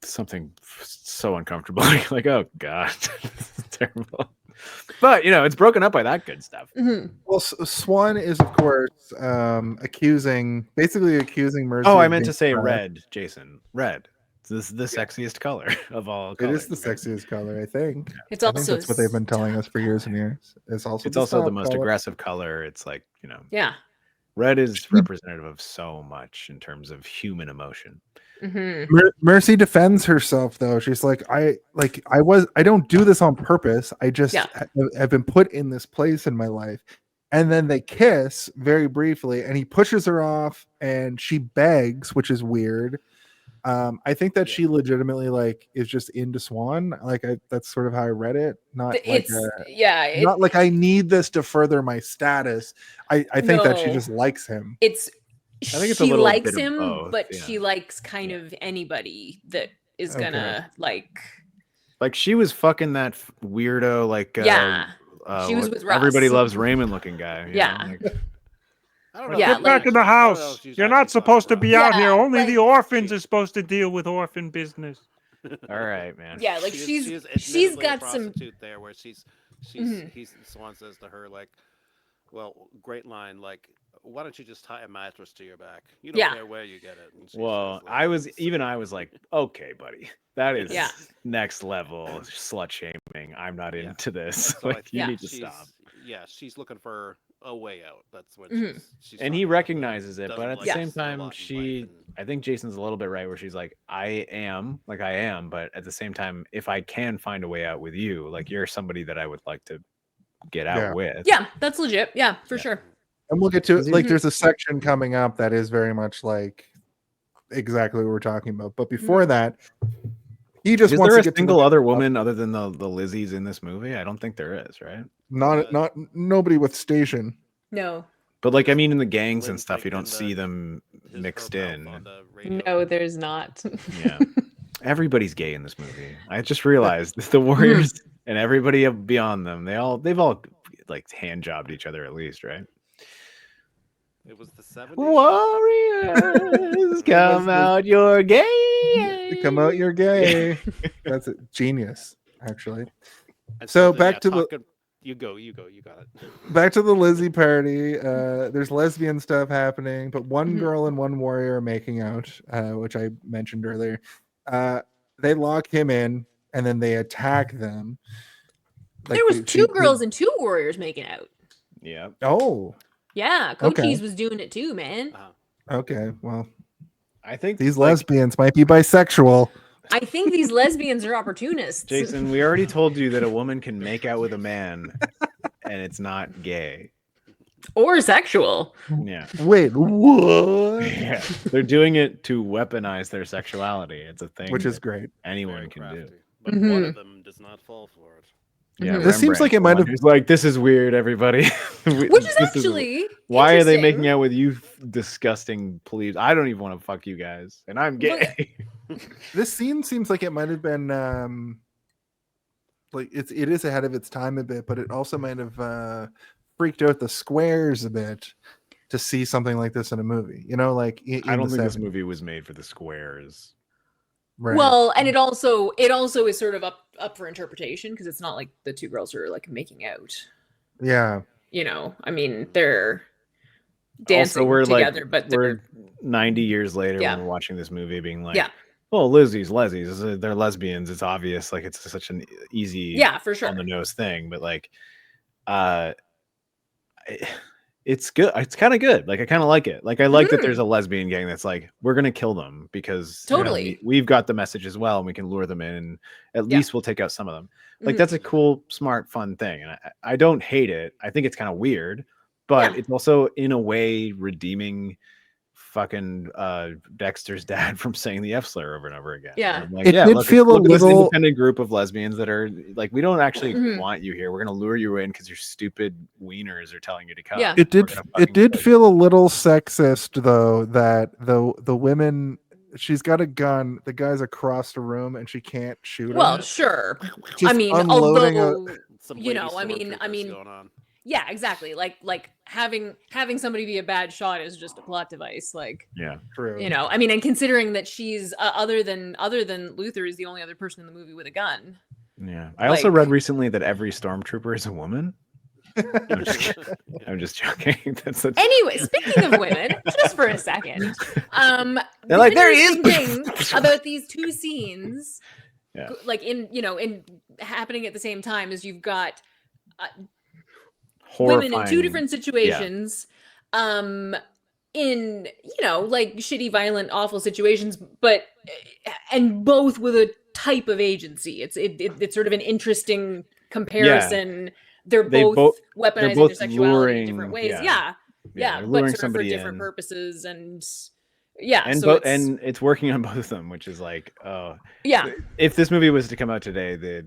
something so uncomfortable. Like, oh god, this is terrible. But it's broken up by that good stuff. Mhm. Well, Swan is of course basically accusing Mercy. Oh, I of meant being to say trapped. red, Jason. Red. This is the sexiest color of all It colors. is the sexiest color, I think. It's I think also that's what they've been telling us for years and years. It's also It's also the style most color. aggressive color. It's like, Yeah. red is representative of so much in terms of human emotion. Hmm. Mercy defends herself though. She's like, I don't do this on purpose. I just Yeah. have been put in this place in my life. And then they kiss very briefly, and he pushes her off, and she begs, which is weird. I think that she legitimately like is just into Swan. Like that's sort of how I read it. Not like It's not like I need this to further my status. I think that she No. just likes him. it's I think it's a she little likes bit of him, both, but yeah. she likes kind of anybody that is Okay. gonna like. Like she was fucking that weirdo, like Yeah. She was what- with Russ. Everybody loves Raymond looking guy. you Yeah. know, like- I don't know. Yeah, Get back like- in the I don't know house. if she's You're actually not supposed to talking be about out here. Yeah, Only like- the orphans are supposed to deal with orphan business. all right, man. Yeah, like She is she's admittedly a got some. prostitute there where Mhm. Swan says to her like, Well, great line. Like, why don't you just tie a mattress to your back? You don't Yeah. care where you get it. And she Well, says, like, I was like, okay, buddy, that is Yeah. next level slut shaming. I'm not Yeah. into this. So I Like, you Yeah. need to she's, stop. Yeah, she's looking for a way out. That's what Mhm. she's And talking he about, recognizes it, but doesn't at the like same a time, lot in she, life and- I think Jason's a little bit right where she's like, I am, but at the same time, if I can find a way out with you, like you're somebody that I would like to get out Yeah. with. Yeah, that's legit. Yeah, for Yeah. sure. And we'll get to it. Mhm. Like, there's a section coming up that is very much like exactly what we're talking about. But before that, he just Is wants there to a get single to other woman other than the Lizzies in this movie? I don't think there is, right? not nobody with station. No. But like, I mean, in the gangs and Lynn's, stuff, like, you don't in see the- them his- mixed her mouth in. on the radio. No, there's not. Yeah. Everybody's gay in this movie. I just realized the Warriors and everybody beyond them, they've all like hand jobbed each other at least, right? It was the 70s. Warriors, come out, you're gay. Come out, you're gay. That's it. Genius, actually. And So the- back to the- talking- You go. You got it. Back to the Lizzie party. There's lesbian stuff happening, but one Mhm. girl and one warrior are making out, which I mentioned earlier. They lock him in, and then they attack them. Like, There was they- two she- girls and two warriors making out. Yeah. Oh, Yeah, Okay. Cochise was doing it too, man. okay. Well, I think these like, lesbians might be bisexual. I think these lesbians are opportunists. Jason, we already told you that a woman can make out with a man and it's not gay. Or sexual. Yeah. Wait, what? Yeah. They're doing it to weaponize their sexuality. It's a thing Which is that great. anyone Very can crafty. do. But one Mhm. of them does not fall for it. Yeah, Mhm. This seems like it might have- He's like, this is weird, everybody. Which is actually why are they interesting. making out with you, disgusting plebes? I don't even want to fuck you guys, and I'm gay. This scene seems like it might have been like it is ahead of its time a bit, but it also might have freaked out the squares a bit to see something like this in a movie. You know, like I don't the think this 70s. movie was made for the squares. Right. Well, and it also is sort of up for interpretation because it's not like the two girls are like making out. yeah, You know, I mean, they're dancing Also, we're together, like but they're we're 90 years later Yeah. when we're watching this movie, being like, Yeah. "Oh, lesbians, they're lesbians." It's obvious, like it's such an easy, yeah, for sure. on the nose thing, but like, it's good. It's kind of good. Like I kind of like it. Like I like that there's a lesbian gang that's like, we're gonna kill them because you know, Totally. we've got the message as well, and we can lure them in, and at Yeah. least we'll take out some of them. Like Mhm. that's a cool, smart, fun thing, and I don't hate it. I think it's kind of weird, but Yeah. it's also in a way redeeming fucking Dexter's dad from saying the F slur over and over again. Yeah. I'm like, It did look, feel a look at this little- independent group of lesbians that are like, we don't actually Mhm. want you here. We're gonna lure you in because your stupid wieners are telling you to come. Yeah. it did. We're gonna It fucking did kill you. feel a little sexist though that the women. She's got a gun. The guy's across the room, and she can't shoot him. Well, sure. I Just mean, unloading although Some You lady know, I stormtroopers mean- going on. yeah, exactly. Like having somebody be a bad shot is just a plot device. Like, Yeah. true. you know, I mean, and considering that she's other than Luther is the only other person in the movie with a gun. Yeah. I also Like- read recently that every stormtrooper is a woman. I'm just kidding. I'm just joking. That's such... Anyway, speaking of women, just for a second, They're like, there he interesting thing about these two scenes, Yeah. like in happening at the same time, is you've got horrifying. women in two different situations, in like shitty, violent, awful situations, but and both with a type of agency. It's sort of an interesting comparison. They're They both weaponizing they're their both sexuality in luring- different ways. yeah. Yeah, they're but luring sort of for somebody different in. purposes, and And so it's, and it's working on both of them, which is like, oh, yeah, if this movie was to come out today, the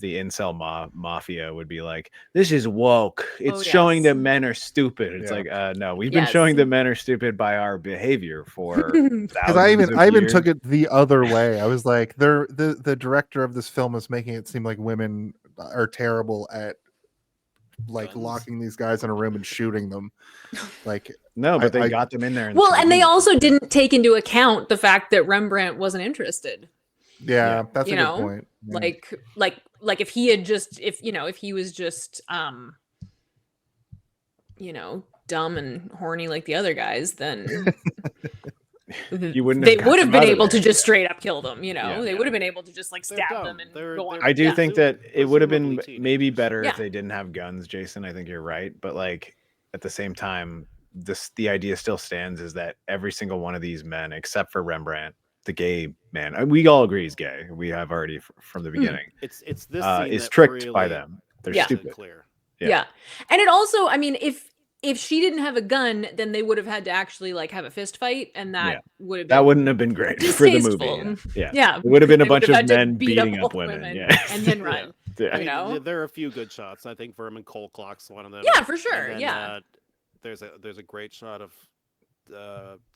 incel mafia would be like, this is woke. It's Oh, showing yes. that men are stupid. It's Yeah. like, no, we've been Yes. showing that men are stupid by our behavior for Because I even years. took it the other way. I was like, the director of this film is making it seem like women are terrible at like Guns. locking these guys in a room and shooting them. Like, No, but they I- got them in there. well, and they 3D. also didn't take into account the fact that Rembrandt wasn't interested. yeah, that's a You good know, point. Yeah. Like if he had just if he was just dumb and horny like the other guys, then You wouldn't they have would got have them been out of able to there. just straight up kill them. Yeah. They would have been able to just like They're stab dumb. them and They're- go on. I do Yeah. think that it would have been Presumably maybe better Yeah. if they didn't have guns, Jason. I think you're right, but like at the same time, the idea still stands is that every single one of these men, except for Rembrandt, the gay man, we all agree he's gay. We have already from the beginning. It's this scene Is that tricked by really them. They're Yeah. makes it stupid. Clear. Yeah. And it also, I mean, if she didn't have a gun, then they would have had to actually like have a fist fight, and that Yeah. would have That been wouldn't have been great for the distasteful. movie. Yeah. Yeah, It would have been a they would bunch have of had to men beat up beating all up women. women Yeah. and then run. Yeah. I mean, know? there are a few good shots. I think Vermin Coal Clock's one of them. Yeah, for And sure. then, Yeah. There's a great shot of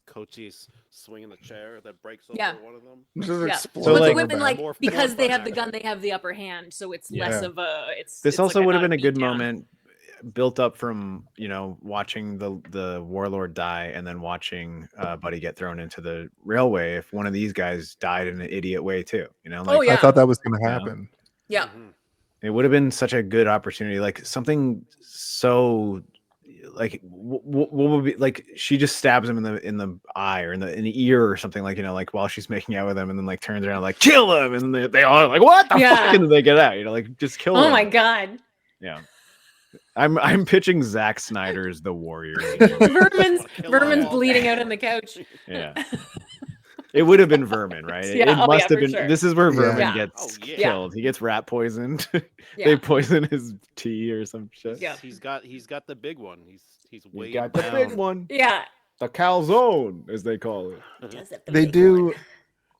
Cochise swinging the chair that breaks over Yeah. one of them. Just Yeah. explode So, But like- the women, like, More- because more they fun, have the gun, actually. they have the upper hand, so it's less Yeah. of a. This it's also like would have not been a good beat down. moment built up from watching the warlord die and then watching Buddy get thrown into the railway. If one of these guys died in an idiot way too, like, Oh, yeah. I thought that was going to happen. Yeah. Mhm. it would have been such a good opportunity, like something so like what would be like she just stabs him in the eye or in the ear or something, like like while she's making out with him, and then like turns around like kill him, and then they all are like what the Yeah. fuck, and then they get out, like just kill him. Oh my god. Yeah. I'm pitching Zack Snyder's The Warriors. Vermin's Kill 'em all. bleeding out on the couch. Yeah. It would have been Vermin, right? It Yeah, oh, must yeah, have for been. sure. This is where Yeah. Vermin Yeah. gets Oh, yeah. killed. He gets rat poisoned. Yeah. They poison his tea or some shit. Yeah. He's got the big one. He's We way got the down. big one, Yeah. the calzone, as they call it.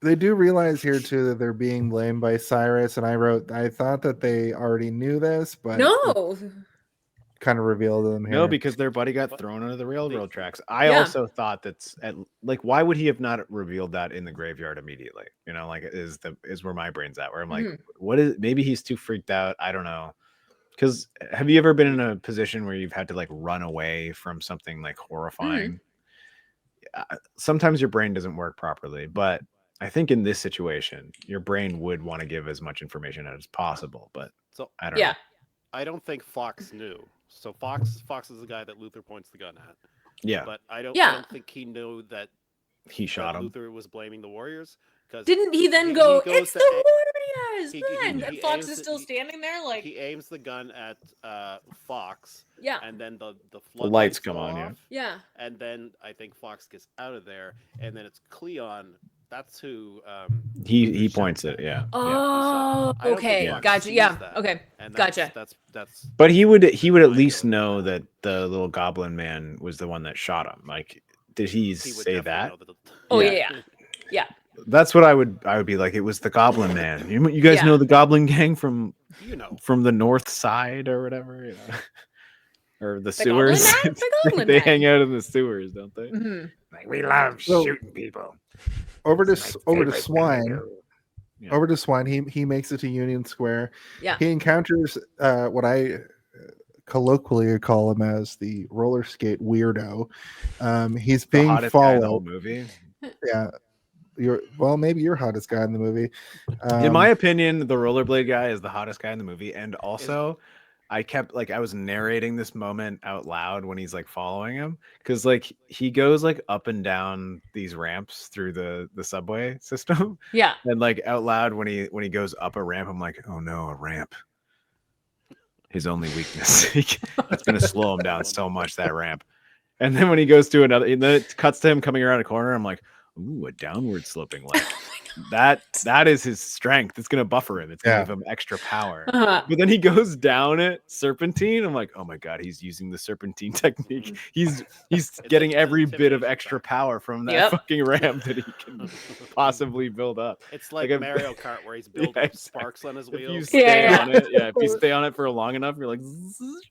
They do realize here too that they're being blamed by Cyrus, and I thought that they already knew this, but No. kind of revealed to them here. No, because their buddy got thrown under the railroad tracks. I Yeah. also thought why would he have not revealed that in the graveyard immediately? Like is where my brain's at, where I'm like, what is, maybe he's too freaked out. I don't know. Because have you ever been in a position where you've had to like run away from something like horrifying? Sometimes your brain doesn't work properly, but I think in this situation, your brain would want to give as much information as possible. But So I don't Yeah. know. I don't think Fox knew. So Fox is the guy that Luther points the gun at. Yeah, But I don't think he knew that he shot him. Luther was blaming the Warriors. Because Didn't he then go, goes it's to the a- Warriors? he- Man. he And Fox aims is it- still he- standing there like, he aims the gun at Fox, yeah. and then the lights floodlights come go on, yeah. off, Yeah. and then I think Fox gets out of there, and then it's Cleon. That's who. He shot points him. it. Yeah. Oh, I don't think okay. Fox Gotcha. sees Yeah. that. Okay. And Gotcha. That's But he would at I least know. know that the little goblin man was the one that shot him. Like, did he he would say definitely that? know that. Oh, Yeah. yeah. Yeah. That's what I would be like. It was the goblin man. You guys Yeah. know the goblin gang from the north side or whatever, or the Goblin sewers. Man? The Goblin They Man. hang out in the sewers, don't they? Mhm. Like, we love So- shooting people. over to It's my favorite thing to Swine. do. Yeah. Over to Swine. He makes it to Union Square. Yeah. He encounters what I colloquially call him as the roller skate weirdo. He's The being hottest guy in the whole followed. movie. Yeah. Maybe you're hottest guy in the movie. In my opinion, the rollerblade guy is the hottest guy in the movie, and also I kept I was narrating this moment out loud when he's like following him, because like he goes like up and down these ramps through the subway system, Yeah. and like out loud when he goes up a ramp, I'm like, oh no, a ramp. His only weakness. That's gonna slow him down so much, that ramp. And then when he goes to another, and then it cuts to him coming around a corner, I'm like, ooh, a downward sloping leg. That is his strength. It's gonna buffer him. It's gonna Yeah. give him extra power. Uh-huh. But then he goes down it serpentine. I'm like, oh my god, he's using the serpentine technique. He's getting like every an bit of intimidation extra factor. power from that Yep. fucking ramp that he can possibly build up. It's like Like a- Mario Kart where he's building Yeah, exactly. sparks on his If you wheels. stay Yeah. on it, if you stay on it for long enough, you're like. Zzz.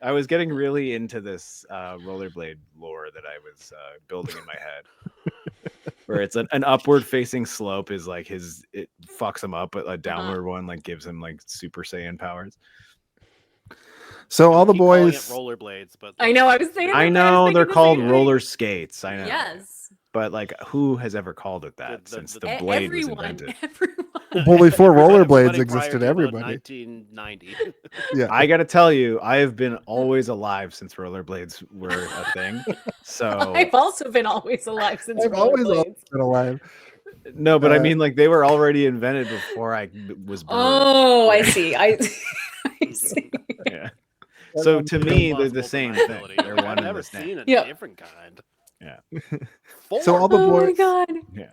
I was getting really into this rollerblade lore that I was building in my head, where it's an upward facing slope is like it fucks him up, but a downward one like gives him like Super Saiyan powers. So all the Keep calling it boys. rollerblades, but I know. I was thinking. I that, know was they're thinking the called same roller skates. I thing. know. Yes. but like, who has ever called it that since the blade was invented? Everyone. Well, before rollerblades Everybody prior existed, to about everybody. 1990. Yeah. I got to tell you, I have been always alive since rollerblades were a thing. So I've also been always alive since I've always rollerblades. been alive. no, but I mean, like, they were already invented before I was born. Oh, I see. I see. Yeah. So to me, they're the Plausible same thing. deniability. They're one I've and never the same. seen a Yeah. different kind. Yeah. So all the Oh my boys, god. Yeah.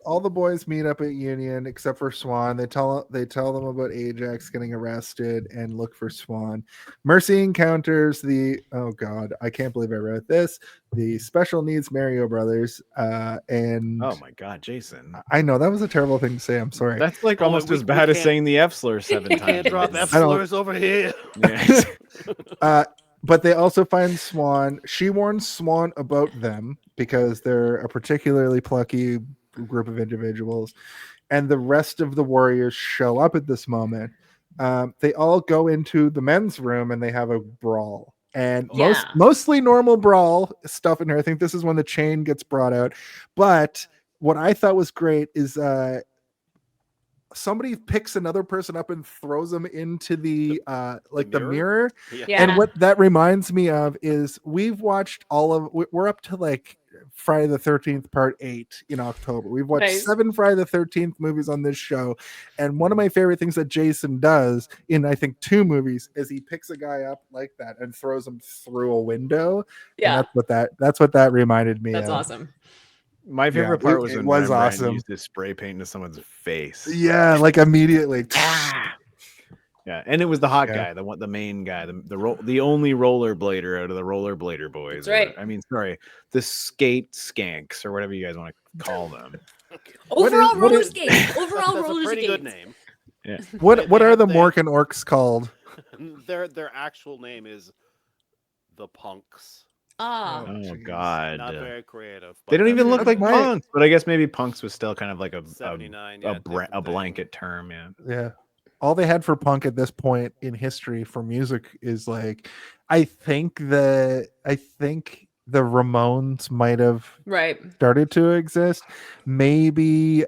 all the boys meet up at Union except for Swan. They tell them about Ajax getting arrested and look for Swan. Mercy encounters oh god, I can't believe I wrote this. The special needs Mario brothers. And Oh my God, Jason. I know that was a terrible thing to say. I'm sorry. That's like Oh, almost we- as we bad as can't- saying the F slur 7 We times. can't drop F I don't- slurs over here. Yeah. But they also find Swan. She warns Swan about them because they're a particularly plucky group of individuals. And the rest of the warriors show up at this moment. They all go into the men's room and they have a brawl. And Yeah. mostly normal brawl stuff in here. I think this is when the chain gets brought out. But what I thought was great is somebody picks another person up and throws them into the mirror. Yeah. And what that reminds me of is we've watched we're up to like Friday the 13th part 8 in October. We've watched Nice. 7 Friday the 13th movies on this show. And one of my favorite things that Jason does in I think 2 movies is he picks a guy up like that and throws him through a window. Yeah. And that's what that reminded me That's of. awesome. My favorite Yeah, part was it when was Rembrandt awesome. used his spray paint into someone's face. Yeah, like immediately. Yeah, and it was the hot Yeah. guy, the main guy, the only rollerblader out of the rollerblader boys. That's right. I mean, sorry, the skate skanks or whatever you guys want to call them. Overall what roller is- skates. Overall That's roller a pretty skates. good name. Yeah. What They are have the their- Mork and Orcs called? Their actual name is the Punks. Ah. Oh jeez. God, Not very creative. they don't even look like Right. punks. But I guess maybe punks was still kind of like a 79. a, Yeah, a different thing. blanket term. Yeah. Yeah. All they had for punk at this point in history for music is like I think the Ramones might have Right. started to exist. Maybe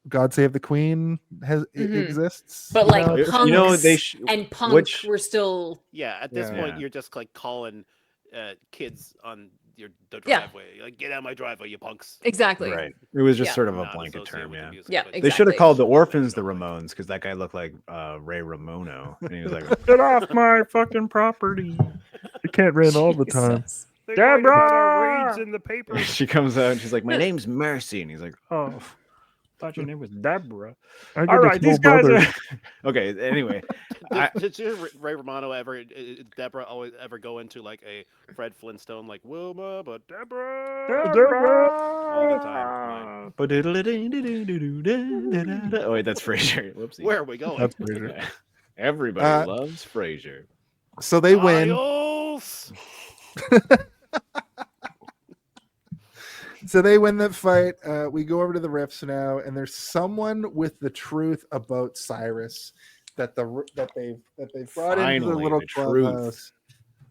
God Save the Queen Mhm. exists. But you like know? punks You know, they and punk which- were still Yeah, at this Yeah. point, Yeah. you're just like calling kids on the Yeah. driveway. Like, get out of my driveway, you punks. exactly. Right. It was just Yeah. sort of a Not blanket associated term. with the Yeah. music, Yeah, but- They should have Exactly. called the orphans the Ramones because that guy looked like Ray Ramono, and he was like, Get off my fucking property. You can't rain all the time. Jesus. They write about our Deborah! raids in the paper. she comes out and she's like, my name's Mercy, and he's like, Oh, thought your name was Deborah. I All got a right, these small guys brother. are okay. Anyway, I- Did you Ray Romano ever, Deborah always ever go into like a Fred Flintstone, like Wilma, but Deborah? All the time. Oh wait, that's Frasier. Whoopsie. Where are we going? That's weird. Yeah. Everybody Uh, loves Frasier. So they win. Adios! So they win the fight. We go over to the riffs now, and there's someone with the truth about Cyrus that they've brought into the Finally, little the truth. clubhouse.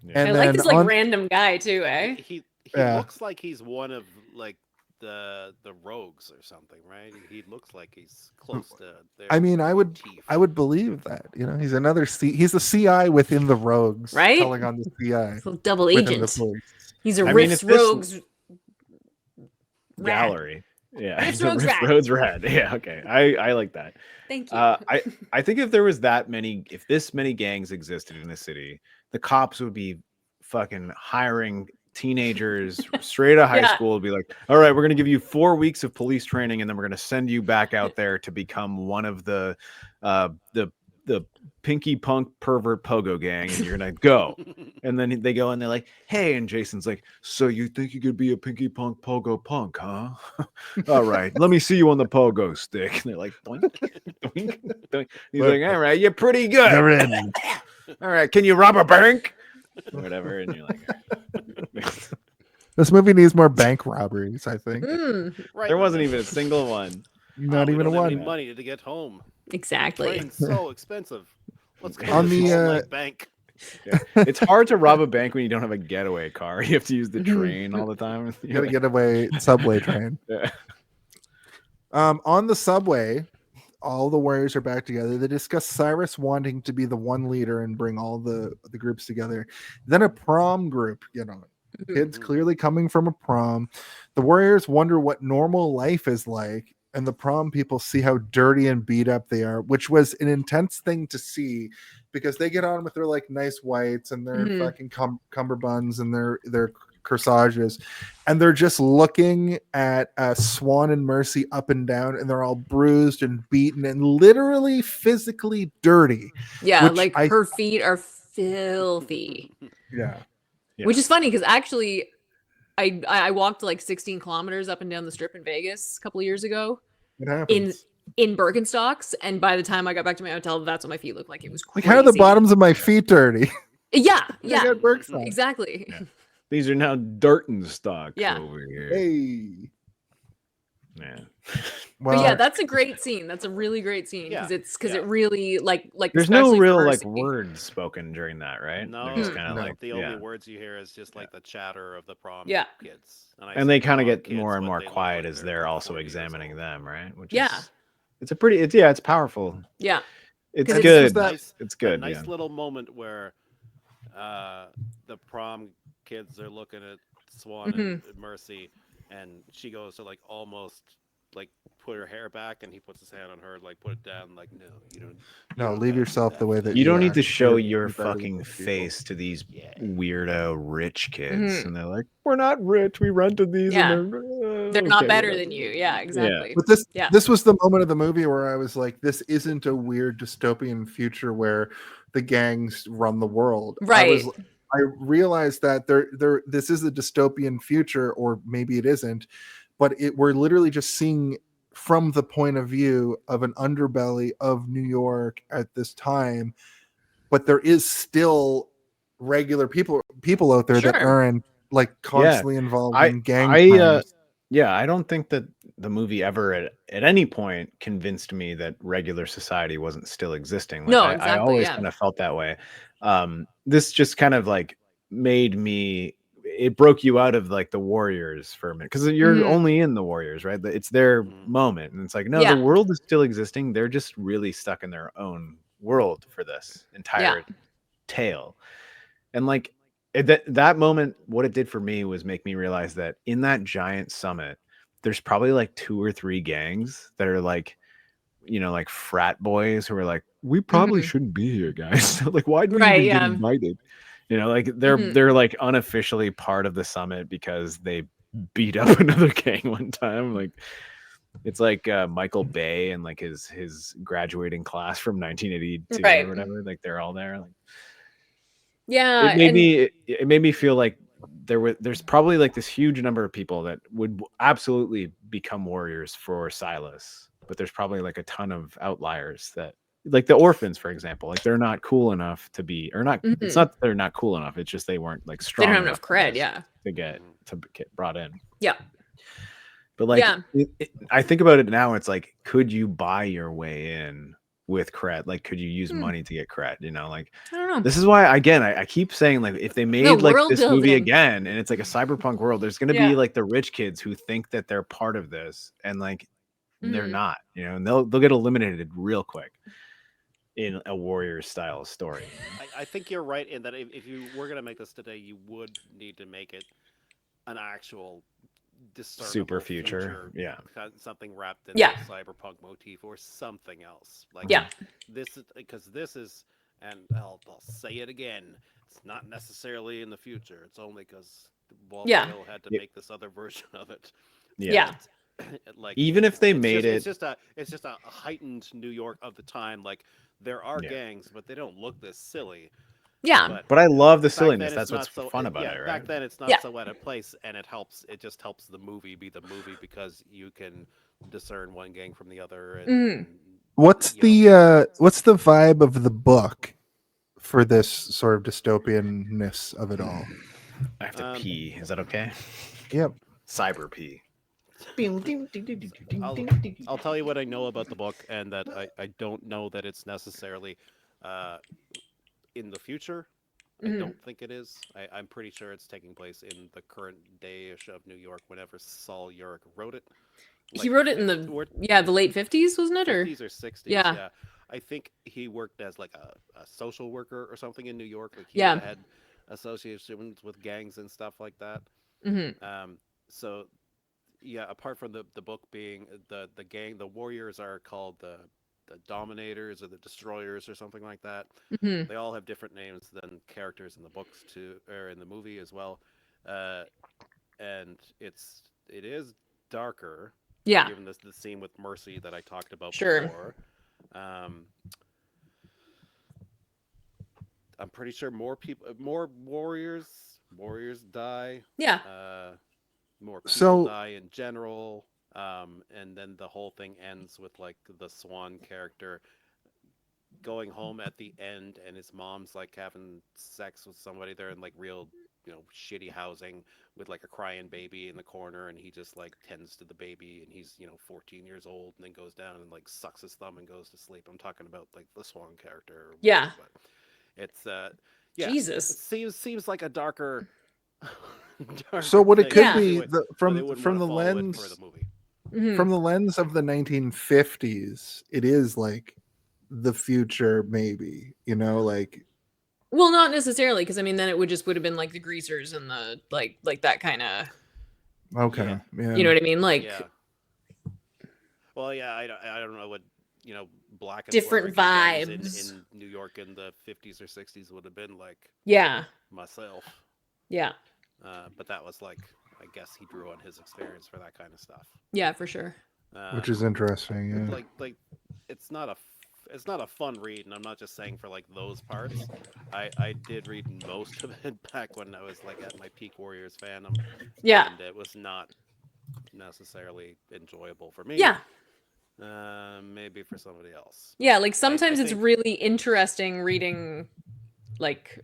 Yeah. And I like then this like on- random guy too, eh? He Yeah. looks like he's one of like the rogues or something, right? He looks like he's close to their I mean, I would believe that. You know, he's another he's the CI within the Rogues, Right? telling on the CI. So double within the agent. police. He's a I mean, Riffs if this- Rogues rat. Gallery. Yeah. Riffs It's a Rogues Riff Rat. Roads Rat. Yeah. Okay. I like that. Thank you. I think if there was if this many gangs existed in the city, the cops would be fucking hiring teenagers straight out of high Yeah. school. Would be like, all right, we're gonna give you 4 weeks of police training, and then we're gonna send you back out there to become one of the pinky punk pervert pogo gang, and you're gonna go. And then they go and they're like, hey, and Jason's like, so you think you could be a pinky punk pogo punk, huh? All right, let me see you on the pogo stick. And they're like, doink, doink, doink. He's like, all right, you're pretty good. They're in. All right, can you rob a bank? Whatever. And you're like, This movie needs more bank robberies, I think. Mm, Right. there wasn't even a single one. Not we even a don't have any one. money to get home. exactly. Train's so expensive. Let's go On to the, Salt Lake Bank. Yeah. It's hard to rob a bank when you don't have a getaway car. You have to use the Mhm. train all the time. You gotta get away subway train. Yeah. On the subway, all the warriors are back together. They discuss Cyrus wanting to be the one leader and bring all the groups together. Then a prom group, kids clearly coming from a prom. The warriors wonder what normal life is like, and the prom people see how dirty and beat up they are, which was an intense thing to see because they get on with their like nice whites and their fucking cummerbunds and their corsages, and they're just looking at Swan and Mercy up and down, and they're all bruised and beaten and literally physically dirty. Yeah, which like her feet are filthy. Yeah. Which is funny because actually I walked like 16 kilometers up and down the strip in Vegas a couple of years ago It happens. in Birkenstocks, and by the time I got back to my hotel, that's what my feet looked like. It was Like, crazy. how are the bottoms of my feet dirty? Yeah, I yeah, got Birkenstocks. exactly. Yeah. These are now Dartenstocks Yeah. over here. Hey. Yeah. But yeah, that's a great scene. That's a really great scene because it really like There's no especially for real like Mercy. words spoken during that, right? No, They're just kind of no. like the only words you hear is just like the chatter of the prom Yeah. kids. and they say kind of prom get kids, more and but more they look quiet like as they're they're like also 40 years examining old. them, right? Which Yeah. is it's powerful. Yeah. It's 'Cause it's good. just Nice, It's good. A nice Yeah. little moment where the prom kids are looking at Swan and Mercy, and she goes to like almost like put her hair back, and he puts his hand on her, like put it down, like no, you don't. No, don't leave have yourself the way that You don't need are. to show You're your better than fucking most people. face to these Yeah. weirdo rich kids, Mhm. and they're like, "We're not rich. We rented these, Yeah. and They're not okay, better whatever." than you. Yeah, exactly. But this Yeah. this was the moment of the movie where I was like, this isn't a weird dystopian future where the gangs run the world. Right. I realized that this is a dystopian future, or maybe it isn't, but we're literally just seeing from the point of view of an underbelly of New York at this time, but there is still regular people out there that Sure. aren't like constantly involved I in gang I crimes. yeah, I don't think that the movie ever at any point convinced me that regular society wasn't still existing. Like, No, I exactly, always yeah. kind of felt that way. This just kind of like made me. It broke you out of like the Warriors for a minute because you're Mhm. only in the Warriors, right? It's their moment, and it's like no, Yeah. the world is still existing. They're just really stuck in their own world for this entire tale, and like that moment, what it did for me was make me realize that in that giant summit, there's probably like 2 or 3 gangs that are like, like frat boys who are like, we probably Mhm. shouldn't be here, guys. Like, why did we Right, even get yeah. invited? Like they're Mhm. they're like unofficially part of the summit because they beat up another gang one time. Like it's like Michael Bay and like his graduating class from 1982 Right. or whatever. Like they're all there. Like Yeah. it made me feel like there's probably like this huge number of people that would absolutely become warriors for Silas, but there's probably like a ton of outliers that like the orphans, for example, like they're not cool enough to be, or not. It's not that they're not cool enough. It's just they weren't like They strong. don't have enough cred. to Yeah. get brought in. Yeah. But like, Yeah. I think about it now. It's like, could you buy your way in with cred? Like, could you use money to get cred? Like, I don't know. this is why, again, I keep saying, like, if they made No, like world this movie building. again, and it's like a cyberpunk world, there's gonna Yeah. be like the rich kids who think that they're part of this, and like they're Mhm. not. And they'll get eliminated real quick in a warrior style story. I think you're right in that if you were going to make this today, you would need to make it an actual discernible Super future, yeah. something wrapped in Yeah. a cyberpunk motif or something else. Like Yeah. this is because this is, and I'll say it again. It's not necessarily in the future. It's only because Walter Yeah. Hill had to Yeah. make this other version of it. Yeah. Like Even if they it's made just, it, it's just a heightened New York of the time. Like there are Yeah. gangs, but they don't look this silly. Yeah. but I love the back silliness. then That's it's what's not so- fun about yeah, it, right? Back then it's not Yeah. so out of place, and it just helps the movie be the movie because you can discern one gang from the other. And, Mhm. What's you know, the vibe of the book for this sort of dystopianness of it all? I have to pee. Is that okay? Yep. Cyber pee. I'll tell you what I know about the book, and that I don't know that it's necessarily in the future. I Mhm. don't think it is. I'm pretty sure it's taking place in the current day-ish of New York whenever Saul Yurick wrote it. He wrote it in the the late 50s, wasn't it? Or 50s or 60s. Yeah. Yeah. I think he worked as like a social worker or something in New York. Like he Yeah. had associations with gangs and stuff like that. Mhm. So yeah, apart from the book being the gang, the warriors are called the dominators or the destroyers or something like that. Mhm. They all have different names than characters in the books too, or in the movie as well. And it is darker. Yeah. Given the scene with Mercy that I talked about Sure. before. I'm pretty sure more warriors die. Yeah. More people So- die in general. And then the whole thing ends with like the Swan character going home at the end, and his mom's like having sex with somebody. They're in like real, shitty housing with like a crying baby in the corner, and he just like tends to the baby, and he's 14 years old, and then goes down and like sucks his thumb and goes to sleep. I'm talking about like the Swan character. Yeah. But it's yeah. Jesus. It seems like a darker. So what it thing. could Yeah. be Where the, they wouldn't from the wanna follow it lens for the movie. Mhm. from the lens of the 1950s, it is like the future, maybe, like Well, not necessarily, because I mean, then it would have been like the greasers and the like that kind of. okay, yeah. You know what I mean? Like Yeah. Well, yeah, I don't know what black and Different Puerto Rican gangs vibes. in New York in the 50s or 60s would have been like yeah, myself. yeah, But that was like, I guess he drew on his experience for that kind of stuff. yeah, for sure. Which is interesting. Yeah. Like it's not a fun read, and I'm not just saying for like those parts. I did read most of it back when I was like at my peak Warriors fandom. Yeah. And it was not necessarily enjoyable for me. Yeah, Maybe for somebody else. yeah. Like sometimes it's think- really interesting reading, like,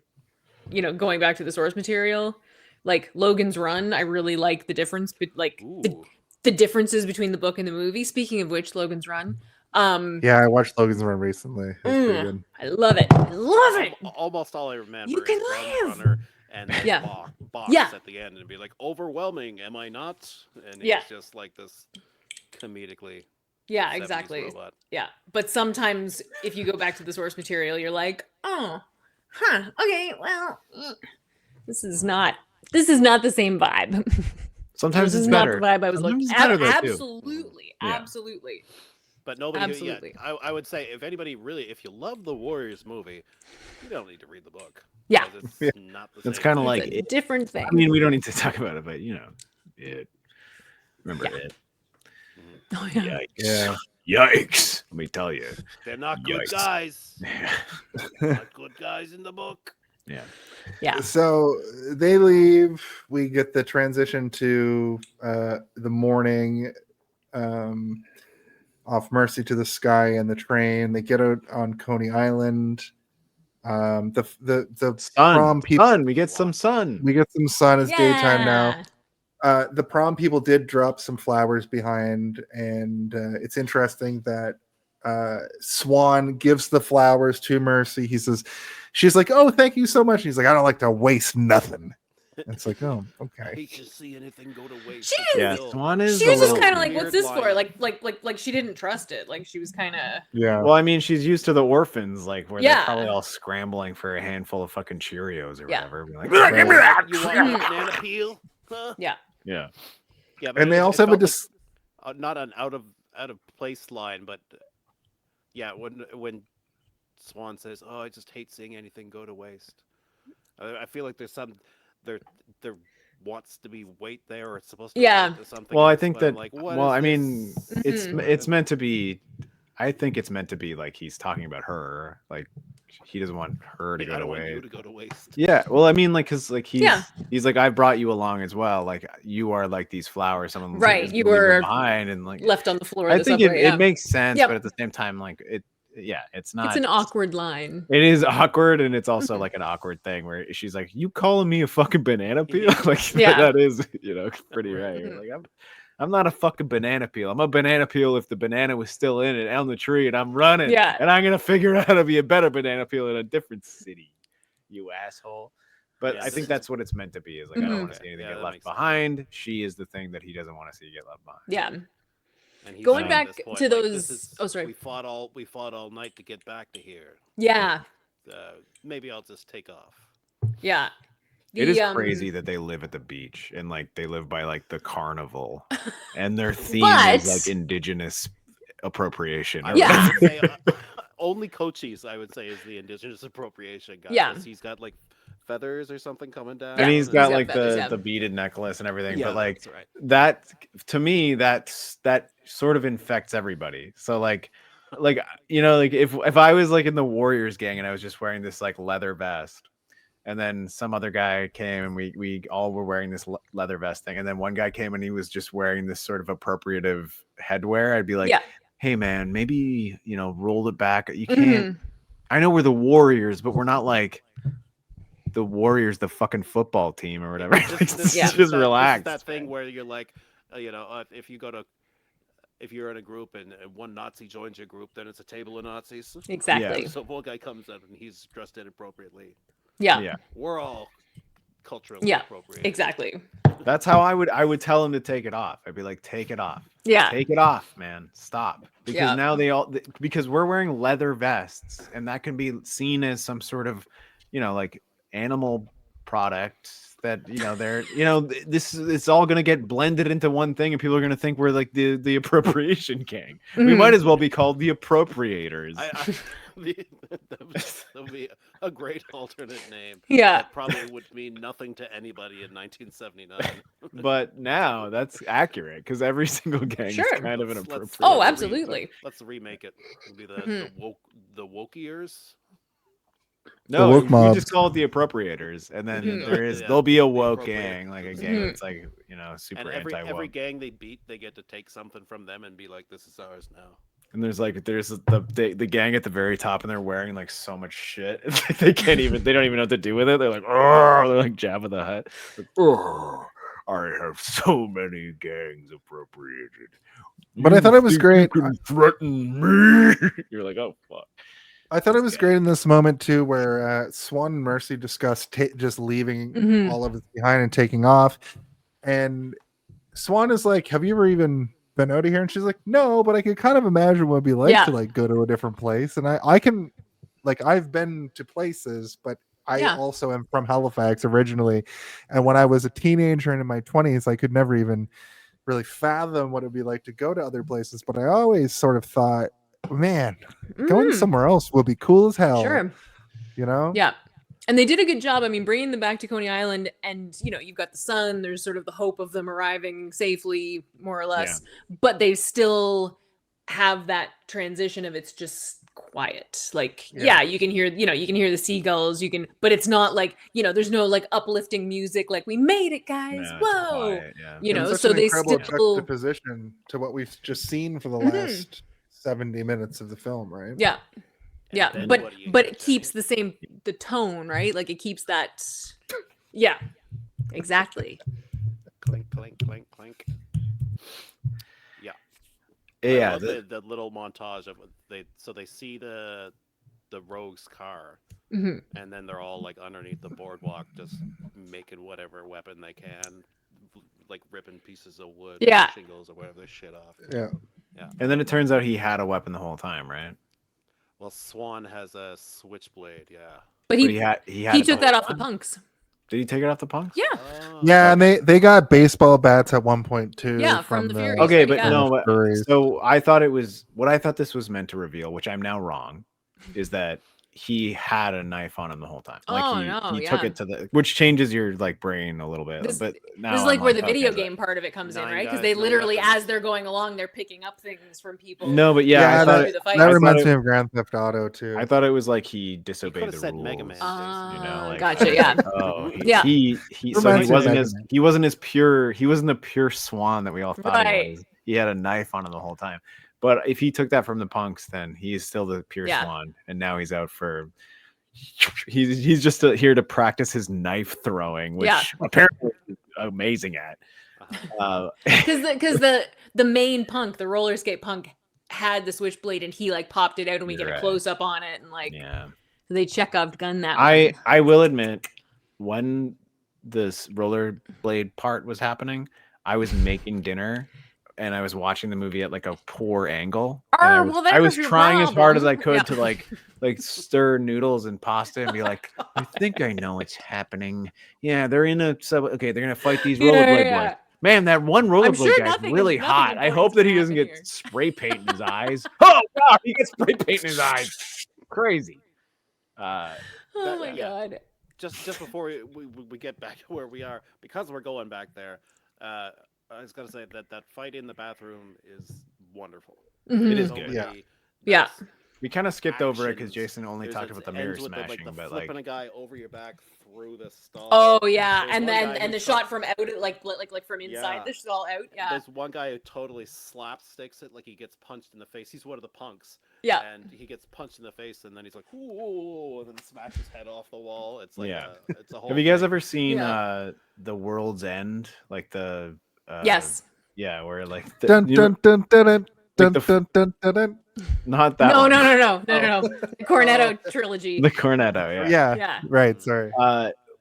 going back to the source material, like Logan's Run. I really like the difference, but like Ooh. the differences between the book and the movie. Speaking of which, Logan's Run. Yeah, I watched Logan's Run recently. It's pretty good. I love it. I love it. Almost all I remember You can is live. Runner and then Yeah. box Yeah. at the end and be like, overwhelming, am I not? And Yeah. it's just like this comedically Yeah, 70s exactly. robot. Yeah, but sometimes if you go back to the source material, you're like, oh, huh, okay, well, this is not the same vibe. Sometimes This it's is not better. the vibe I was Sometimes looking. it's better though, too. Absolutely, Yeah. absolutely. But nobody, Absolutely. yeah, I would say if anybody really, if you love the Warriors movie, you don't need to read the book. Yeah. because Yeah. It's not the It's same kinda thing. like It's a it. different thing. I mean, we don't need to talk about it, but it. Remember Yeah. it? Oh, yeah. Yikes! Yikes! Let me tell you. They're not good Yikes. guys. Not good guys in the book. Yeah. Yeah. So they leave. We get the transition to the morning, off Mercy to the Sky and the train. They get out on Coney Island. The prom people. Sun. We get some sun. We get some sun. It's daytime now. Yeah. The prom people did drop some flowers behind, and it's interesting that Swan gives the flowers to Mercy. He says, she's like, "Oh, thank you so much." He's like, "I don't like to waste nothing." And it's like, "Oh, I okay." hate to see anything go to waste. She It's didn't- Yeah, still- Swan is. She a was just little- kind of like, weird "What's this for?" line. Like she didn't trust it. Like she was kind of. Yeah. Well, I mean, she's used to the orphans, like where Yeah. they're probably all scrambling for a handful of fucking Cheerios or Yeah. whatever. Be like, You "Right." want a banana peel? Huh? Yeah. Yeah. Yeah, but And they it also have a felt like, not an out of place line, but yeah, when Swan says, "Oh, I just hate seeing anything go to waste," I feel like there's some there wants to be weight there, or it's supposed to Yeah. point to something. Well, I else, think but I'm that. like, what Well, is I mean, this? it's meant to be. I think it's meant to be like he's talking about her. Like he doesn't want her to I go to don't want you waste. to go to waste. Yeah, well, I mean, like, cause like Yeah. he's like, I brought you along as well. Like, you are like these flowers. Someone Right, is you leaving were behind, and like, left on the floor. Of I the think subway, yeah. it makes sense, Yep. but at the same time, like, it's not. It's an awkward line. It is awkward, and it's also like an awkward thing where she's like, "You calling me a fucking banana peel?" Like, Yeah. that is, pretty right. Mhm. Like, I'm not a fucking banana peel. I'm a banana peel if the banana was still in it on the tree, and I'm running. Yeah. And I'm gonna figure out how to be a better banana peel in a different city. you asshole. But Yeah, I this think is- that's what it's meant to be. Is like I don't Mhm. want to see anything Yeah, get that left makes sense. behind. She is the thing that he doesn't want to see get left behind. Yeah. And he's Going saying at back this point, to like, those- this is, oh, sorry. We fought all night to get back to here. Yeah. Maybe I'll just take off. Yeah. It is The, crazy that they live at the beach and like they live by like the carnival, and their theme is like But- indigenous appropriation. I or Yeah. would say, only Cochise, I would say, is the indigenous appropriation guy. Yeah. 'cause he's got like feathers or something coming down. And he's he's got got like feathers, the yeah. the beaded necklace and everything, Yeah, but like that's right. that to me that sort of infects everybody. So like you know, like if I was like in the Warriors gang and I was just wearing this like leather vest, and then some other guy came and we all were wearing this leather vest thing, and then one guy came and he was just wearing this sort of appropriative headwear, I'd be like, Yeah. hey man, maybe, you know, roll it back. You can't. Mhm. I know we're the Warriors, but we're not like the Warriors, the fucking football team or whatever. Like, Yeah. just relax. That thing where you're like, you know, if you're in a group and one Nazi joins your group, then it's a table of Nazis. Exactly. So one guy comes up and he's dressed inappropriately. Yeah. Yeah. We're all culturally Yeah. appropriate. Exactly. That's how I would tell him to take it off. I'd be like, take it off. Yeah. Take it off, man. Stop. Because Yeah. now because we're wearing leather vests, and that can be seen as some sort of, you know, like animal product that, you know, they're, you know, it's all gonna get blended into one thing, and people are gonna think we're like the appropriation gang. We Mhm. might as well be called the appropriators. That would be a great alternate name. Yeah. That probably would mean nothing to anybody in 1979. But now that's accurate because every single gang Sure. is kind of an Let's- appropriate. Oh, absolutely. Let's remake it. It'll be Mhm. the wokiers. No, woke we mobs. just call it the appropriators, and then Mhm. there'll be a The woke appropriate- gang, like a gang Mhm. that's like, you know, super And every anti-woke. gang they beat, they get to take something from them and be like, "This is ours now." And there's the gang at the very top, and they're wearing like so much shit. It's like they don't even know what to do with it. They're like, oh, they're like Jabba the Hutt. Like, oh, I have so many gangs appropriated. But I thought it was think great. You can threaten me. You're like, oh fuck. I thought it was great in this moment too, where Swan and Mercy discussed just leaving Mhm. all of it behind and taking off. And Swan is like, "Have you ever even been out of here?" And she's like, "No, but I could kind of imagine what it'd be like Yeah. to like go to a different place." And I can, like, I've been to places, but I Yeah. also am from Halifax originally. And when I was a teenager and in my 20s, I could never even really fathom what it'd be like to go to other places. But I always sort of thought, man, going Mhm. somewhere else will be cool as hell. Sure. You know? Yeah. And they did a good job. I mean, bringing them back to Coney Island, and you know, you've got the sun. There's sort of the hope of them arriving safely, more or less. But they still have that transition of it's just quiet. Like, yeah, you can hear the seagulls. But it's not like, there's no like uplifting music. Like, we made it, guys! No, it's Whoa! quiet, yeah. You And know, such so an they incredible still, juxtaposition to what we've just seen for the Mhm. last 70 minutes of the film, right? yeah. And Yeah, then but what do you but do, it keeps the tone, right? Like it keeps that. Yeah, exactly. Clink, clink, clink, clink. Yeah. I Yeah, love the little montage of they see the rogue's car, Mhm. and then they're all like underneath the boardwalk, just making whatever weapon they can, like ripping pieces of wood, Yeah. shingles or whatever shit off. Yeah. and then it turns out he had a weapon the whole time, right? Well, Swan has a switchblade. Yeah. But But he had he it took that whole off the time? punks. Did he take it off the punks? Yeah, Oh, Yeah, and they got baseball bats at one point too. Yeah, from the Furies, Okay, right? but Yeah. no, but Furies. so I thought this was meant to reveal, which I'm now wrong, is that he had a knife on him the whole time. Like Oh, he no, took yeah. it to which changes your like brain a little bit. This- but now this is like I'm where the okay, video but- game part of it comes in, 9 right? Because guys, they no literally, weapons. as they're going along, they're picking up things from people. No, but yeah, Yeah, I thought through the fight. That I reminds thought me it- of Grand Theft Auto too. I thought it was like he disobeyed could've the said rules. Mega Man. you know, like, Gotcha, yeah. Oh, Yeah. he so Reminds he me of wasn't Mega as Man. he wasn't as pure. He wasn't the pure swan that we all thought Right. he was. He had a knife on him the whole time. But if he took that from the punks, then he is still the pure Yeah. swan, and now he's out for. He's just here to practice his knife throwing, which Yeah. apparently he's amazing at. Uh-huh. Because the main punk, the roller skate punk, had the switchblade, and he like popped it out, and we You're get a right. close up on it, and like Yeah, They Chekhoved gun that one. I will admit, when this rollerblade part was happening, I was making dinner and I was watching the movie at like a poor angle. And I was trying as hard as I could to like stir noodles and pasta and be like, I think I know what's happening. Yeah, they're in a okay, they're gonna fight these rollerblade boys. Man, that one rollerblade guy's really hot. I hope that he doesn't get spray paint in his eyes. Oh god, he gets spray paint in his eyes. Crazy. Oh my god. Just before we get back to where we are, because we're going back there, I was gonna say that fight in the bathroom is wonderful. Mhm. It is So good. many Yeah. nice We kind of skipped over it because actions. Jason only There's talked its about the mirror ends with smashing, the but like flipping a guy over your back through the stall. Oh yeah, There's and one then guy and who the shot from out, like from inside Yeah. the stall out. Yeah. There's one guy who totally slapsticks it, like he gets punched in the face. He's one of the punks. Yeah. And he gets punched in the face, and then he's like, "Ooh!" and then smashes his head off the wall. It's like, Yeah. it's a whole. have you guys thing. ever seen Yeah. The World's End? Like the Yes. yeah, where like Dun dun dun dun dun dun the- dun dun dun dun. not that No, one. no. The Cornetto trilogy. The Cornetto, yeah. Yeah, Yeah. right. Sorry.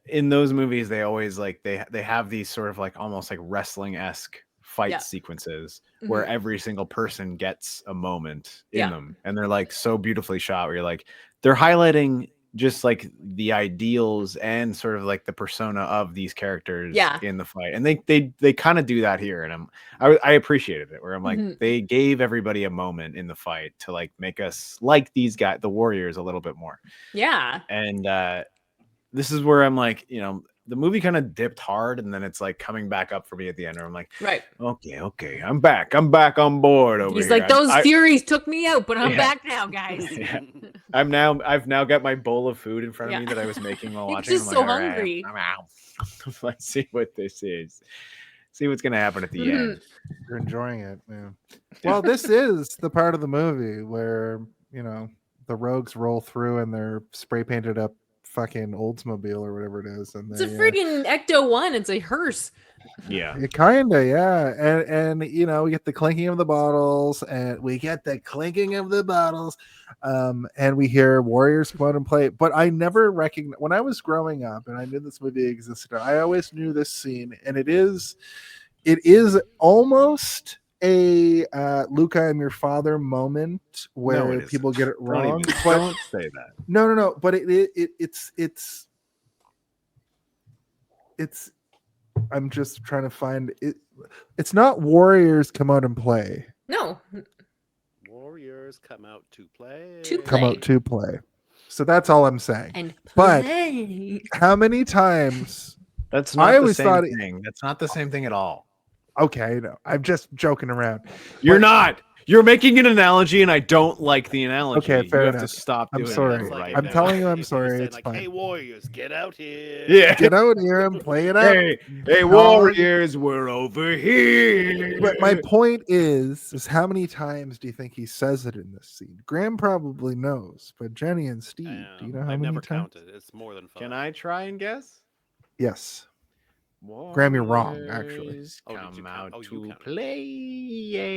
In those movies, they always like they have these sort of like almost like wrestling-esque fight Yeah. sequences where Mhm. every single person gets a moment in Yeah. them, and they're like so beautifully shot where you're like they're highlighting just like the ideals and sort of like the persona of these characters Yeah. in the fight, and they kind of do that here, and I appreciated it where I'm like Mhm. they gave everybody a moment in the fight to like make us like these guys, the warriors, a little bit more. Yeah. And this is where I'm like, you know, the movie kind of dipped hard and then it's like coming back up for me at the end. Where I'm like, Right. okay, I'm back on board over He's here. like, those I- Furies took me out, but I'm Yeah. back now, guys. Yeah. I've now got my bowl of food in front of me Yeah. that I was making while You're watching. just I'm so like, "All right, hungry." I'm out. Let's see what this is. See what's gonna happen at the Mhm. end. You're enjoying it. Yeah. Well, this is the part of the movie where, you know, the rogues roll through and they're spray painted up fucking Oldsmobile or whatever it is. And It's a they, freaking Ecto 1. It's a hearse. Yeah. it kinda, yeah. And you know, we get the clinking of the bottles, and and we hear warriors come out and play. But I never recognized when I was growing up and I knew this movie existed, I always knew this scene, and it is almost a Luca, I'm your father moment where it isn't. people get it Don't wrong. even- But don't say that. no, but it's I'm just trying to find it. It's not warriors come out and play. No. Warriors come out to play. Come out to play. So that's all I'm saying. And But- play. How many times? That's I not the always same thought thing. That's not the same thing at all. Okay, no, I'm just joking around. You're But- not. You're making an analogy, and I don't like the analogy. Okay, fair you have enough. to stop I'm doing sorry. that right I'm now. telling you, I'm If sorry. said, It's like, fine. Hey, Warriors, get out here. Yeah. Get out here and play it out. Hey, warriors, we're over here. But my point is how many times do you think he says it in this scene? Graham probably knows, but Jenny and Steve, do you know how I've many never times? counted. It's more than 5. Can I try and guess? Yes. Graham, you're wrong, actually. Warriors Oh, did you come count? out Oh, you to counted. play.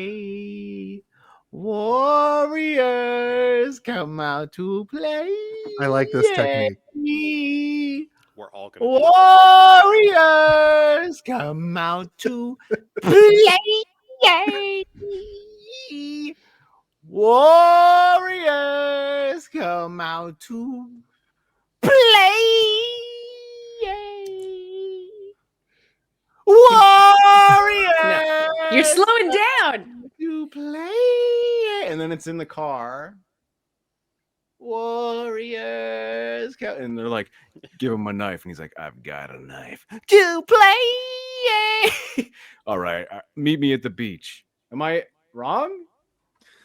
Warriors come out to play. I like this technique. We're all gonna do Warriors come out to play. Warriors come out to play. Warriors. You're slowing down. To play. And then it's in the car. Warriors. And they're like, give him a knife. And he's like, I've got a knife to play. All right. Meet me at the beach. Am I wrong?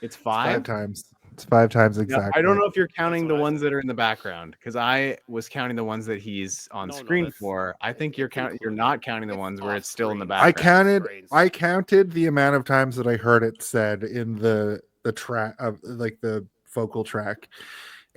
It's 5. 5 times. It's 5 times Yeah, exactly. I don't know if you're counting That's the what I ones that are in the background because I was counting the ones that he's on No, screen that's- for. I think you're it's counting. You're included. not counting the It's ones where it's still in the off-screen. background. I counted the amount of times that I heard it said in the track of like the vocal track.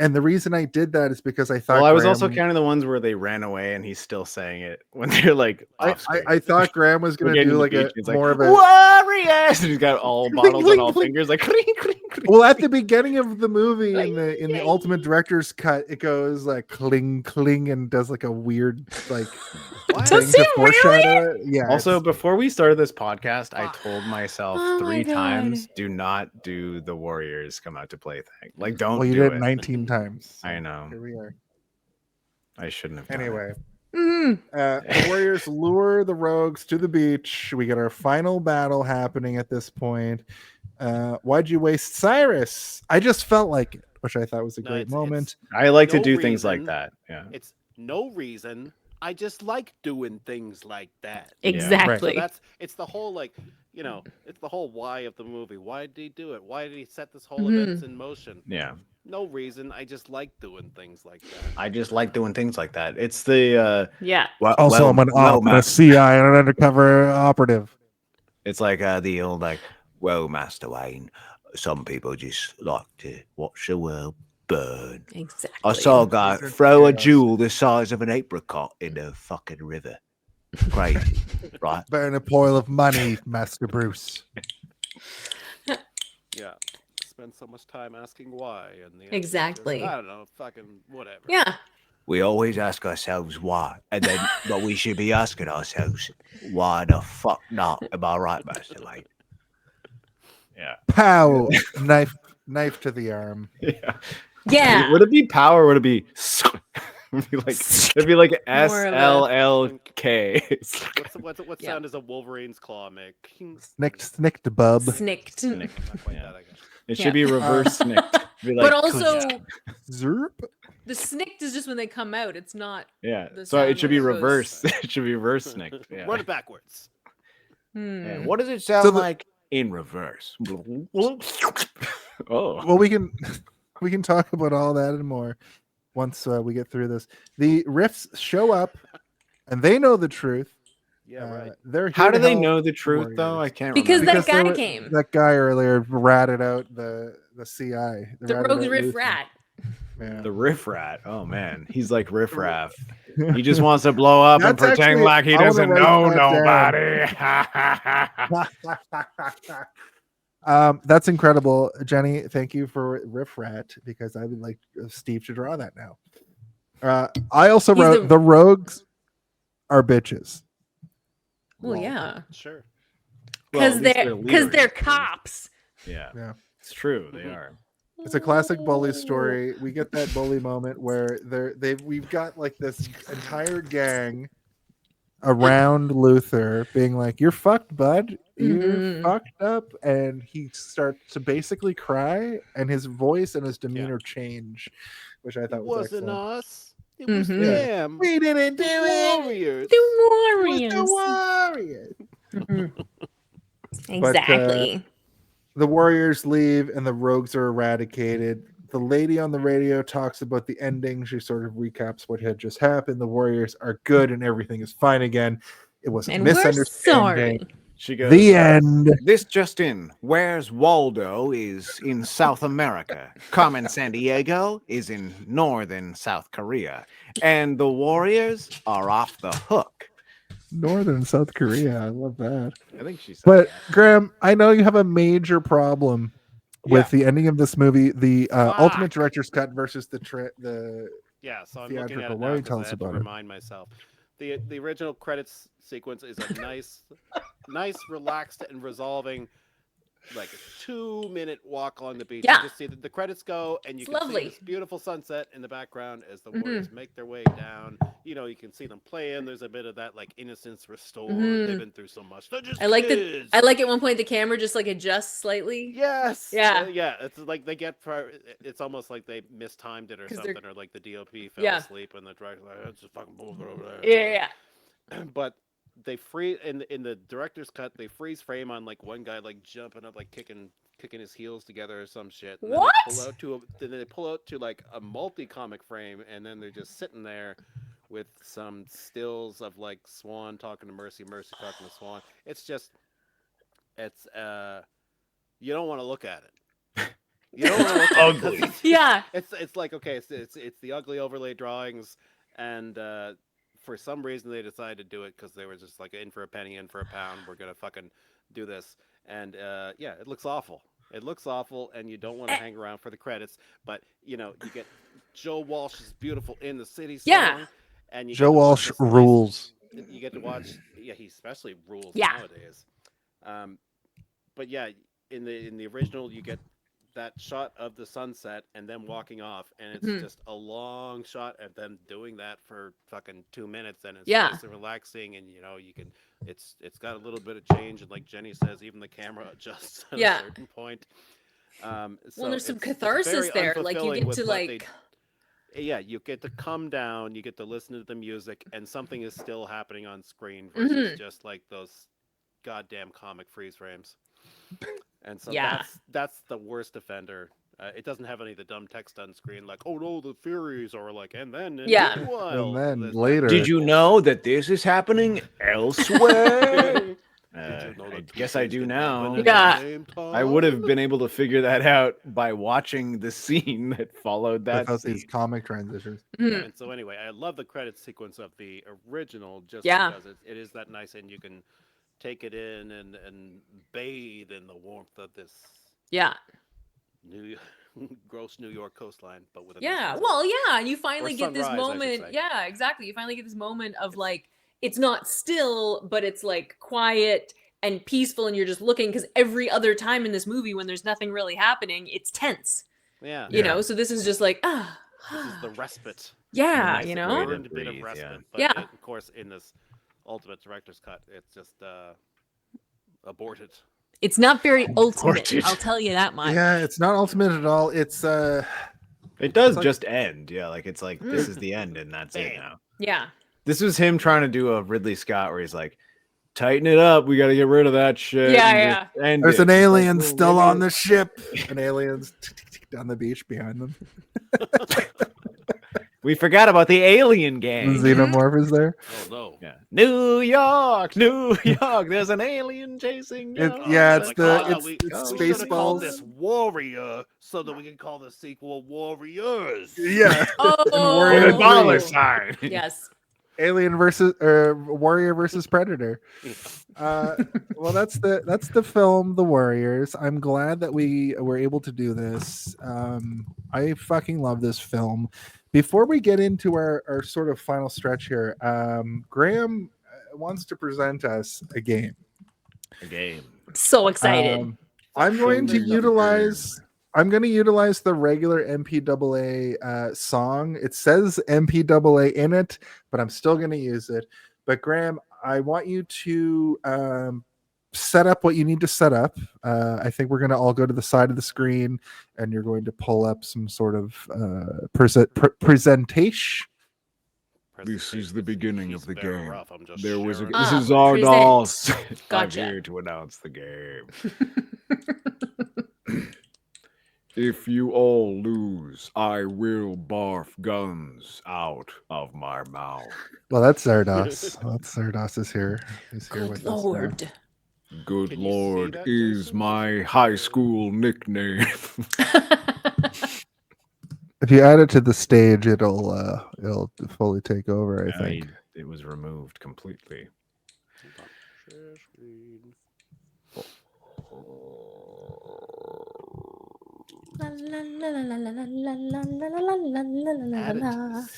And the reason I did that is because I thought Well, I was also Graham- counting the ones where they ran away and he's still saying it when they're like off screen. I thought Graham was We're gonna getting do to the like a beach, he's like, more of a Warriors! And he's got all Clink, bottles on clink, all clink. fingers, like clink, clink. Well, at the beginning of the movie, in the ultimate director's cut, it goes like cling cling and does like a weird like thing Does to it really? foreshadow it. Yeah. Also, it's- before we started this podcast, I told myself Oh my 3 God. times, do not do the Warriors come out to play thing. Like, don't well, you do did it. 19 times. I know. Here we are. I shouldn't have done it. Anyway, Mm. the Warriors lure the Rogues to the beach. We get our final battle happening at this point. Why'd you waste Cyrus? I just felt like it, which I thought was a No, great it's- moment. I like to No do things like reason. that. Yeah. It's no reason. I just like doing things like that. Exactly. So it's the whole like, it's the whole why of the movie. Why did he do it? Why did he set this whole events in motion? Yeah. No reason. I just like doing things like that. I just like doing things like that. It's the Yeah. Also, I'm an op, a CI, and an undercover operative. It's like the old like, well, Master Wayne, some people just like to watch the world burn. Exactly. I saw a guy These are throw a chaos. jewel the size of an apricot in the fucking river. Crazy, right? Burn a pile of money, Master Bruce. Yeah. Spend so much time asking why, and the answer is just, Exactly. I don't know, fucking whatever. Yeah. We always ask ourselves why, and then but we should be asking ourselves why the fuck not? Am I right, Master Wayne? yeah. Pow! knife to the arm. Yeah. Yeah. Would it be power? Or would it be? It'd be like S More of a- L L K. What Yeah. sound does a Wolverine's claw make? Snicked bub. Snicked. Not quite Yeah. that, I guess. It should Yeah. be reverse snicked. Be But like, also, Zerp. the snicked is just when they come out. It's not. yeah. the So it sound should be when it goes- reverse. It should be reverse snicked. Yeah. Run it backwards. Yeah. Hmm. What does it sound So the- like in reverse? Oh. Well, we can talk about all that and more once we get through this. The Riffs show up, and they know the truth. Yeah, right. They're How here do to they help know the truth though? I Warriors. can't Because remember. that guy there came. That guy earlier ratted out the CI. They The ratted rogues out riff Luther. rat. Yeah. The riff rat. Oh man, he's like riff raff. He just wants to blow up and That's pretend actually- like he I wanna doesn't write know that nobody. That's incredible, Jenny. Thank you for Riff Rat because I would like Steve to draw that now. I also He's wrote the rogues are bitches. Well, yeah. Sure. Well, at Because least they're their because leader they're is. cops. Yeah, Yeah. it's true. They are. It's a classic bully story. We get that bully moment where we've got like this entire gang around Luther being like, "You're fucked, bud. You're Mhm. fucked up," and he starts to basically cry, and his voice and his demeanor change, which I It thought was wasn't excellent. us. It was Mhm. them. We didn't do it. Warriors. The It was Warriors. the Warriors. Exactly. The Warriors leave and the rogues are eradicated. The lady on the radio talks about the ending. She sort of recaps what had just happened. The Warriors are good and everything is fine again. It was a And we're misunderstanding. sorry. She goes. The end. This just in. Where's Waldo is in South America. Carmen San Diego is in northern South Korea. And the Warriors are off the hook. Northern South Korea. I love that. I think she said. But Graham, I know you have a major problem with the ending of this movie, the ultimate director's cut versus the Yeah, so I'm looking at theatrical. it Why now don't you 'cause tell I us had to about it? remind myself. The original credits sequence is a nice, relaxed and resolving, like a 2-minute walk along the beach. Yeah. You just see the credits go, and you It's can lovely. see this beautiful sunset in the background as the Mhm. Warriors make their way down. You can see them playing. There's a bit of that like innocence restored. Mhm. They've been through so much. They're just I like kids. I like at one point the camera just like adjusts slightly. Yes. Yeah. Yeah. It's like they get. It's almost like they mistimed it or 'Cause they're- something, or like the DOP fell Yeah. asleep and the director's like, "Let's just fucking move it over there." Yeah. But they freeze in the director's cut. They freeze frame on like one guy like jumping up, like kicking his heels together or some shit. And then What? Then they pull out to like a multi-comic frame, and then they're just sitting there with some stills of like Swan talking to Mercy, Mercy talking to Swan. It's just, you don't want to look at it. You don't want to look at it 'cause Ugly. it's- Yeah. It's like, okay, it's the ugly overlay drawings, and for some reason they decided to do it because they were just like in for a penny, in for a pound. We're gonna fucking do this, and yeah, it looks awful. It looks awful, and you don't want to hang around for the credits. But you get Joe Walsh's "Beautiful in the City" song, Yeah. and you Joe get to watch Walsh this nice- rules. you get to watch. Yeah, he especially rules Yeah. nowadays. But yeah, in the original, you get that shot of the sunset and them walking off, and it's Mhm. just a long shot of them doing that for fucking 2 minutes, and it's Yeah. nice and relaxing, and you can. It's got a little bit of change, and like Jenny says, even the camera adjusts at Yeah. a certain point. Well, So there's some it's catharsis very there. Like you unfulfilling get with to what like, yeah, you get to come down, you get to listen to the music, and something is still happening on screen versus just like those goddamn comic freeze frames. And so Yeah. that's the worst offender. It doesn't have any of the dumb text on screen like, oh no, the Furies, or like, and then Yeah. meanwhile, And then this- later- Did you know that this is happening elsewhere? Did you know I that two guess I things do can now. happen at Yeah. the same I would have time? been able to figure that out by watching the scene that followed that Without scene. these comic transitions. mhm. And so anyway, I love the credit sequence of the original just Yeah. because it is that nice, and you can take it in and bathe in the warmth of this yeah, New gross New York coastline, but with a nice yeah. sunset. Well, yeah, and you finally get this sunrise, I should moment. say. Yeah, exactly. You finally get this moment of like, it's not still, but it's like quiet and peaceful, and you're just looking because every other time in this movie, when there's nothing really happening, it's tense. Yeah, You know, so this is just like this is the respite. yeah, Nice you way know, to Earned bit of breathe, respite. yeah. But Yeah. of course, in this ultimate director's cut, it's just aborted. it's not very ultimate. Tortured. I'll tell you that much. Yeah, it's not ultimate at all. It's It does It's like- just end. Yeah, like it's like this is the end and that's it Bam. now. Yeah. This was him trying to do a Ridley Scott where he's like, tighten it up. We got to get rid of that shit. Yeah, and yeah. just end there's it." an It's like, alien well, still maybe on the ship. An alien's down the beach behind them. We forgot about the alien gang. The xenomorph is there. Oh no. Yeah. New York, New York. There's an alien chasing you. Yeah, it's Like, the oh, it's, we it's should have called Spaceballs. this Warrior so that we can call the sequel Warriors. Yeah, Oh, Warrior With a dollar Three. sign. yes. Alien versus Warrior versus Predator. Well, that's the film, The Warriors. I'm glad that we were able to do this. I fucking love this film. Before we get into our sort of final stretch here, Graham wants to present us a game. A game. So excited. I'm going to utilize the regular MPAA song. It says MPAA in it, but I'm still going to use it. But Graham, I want you to set up what you need to set up. I think we're going to all go to the side of the screen, and you're going to pull up some sort of presentation. This is the beginning of the He's very game. rough, I'm just There was a, sharing. this Ah, is our present. dolls. Gotcha. I'm here to announce the game. If you all lose, I will barf guns out of my mouth. Well, that's Zardos. Zardos is here. He's here Good with us now. Lord. Good Can you see Lord that, is Jason? my high school nickname. If you add it to the stage, it'll fully take over. I think. It was removed completely. Share screen. Add it to the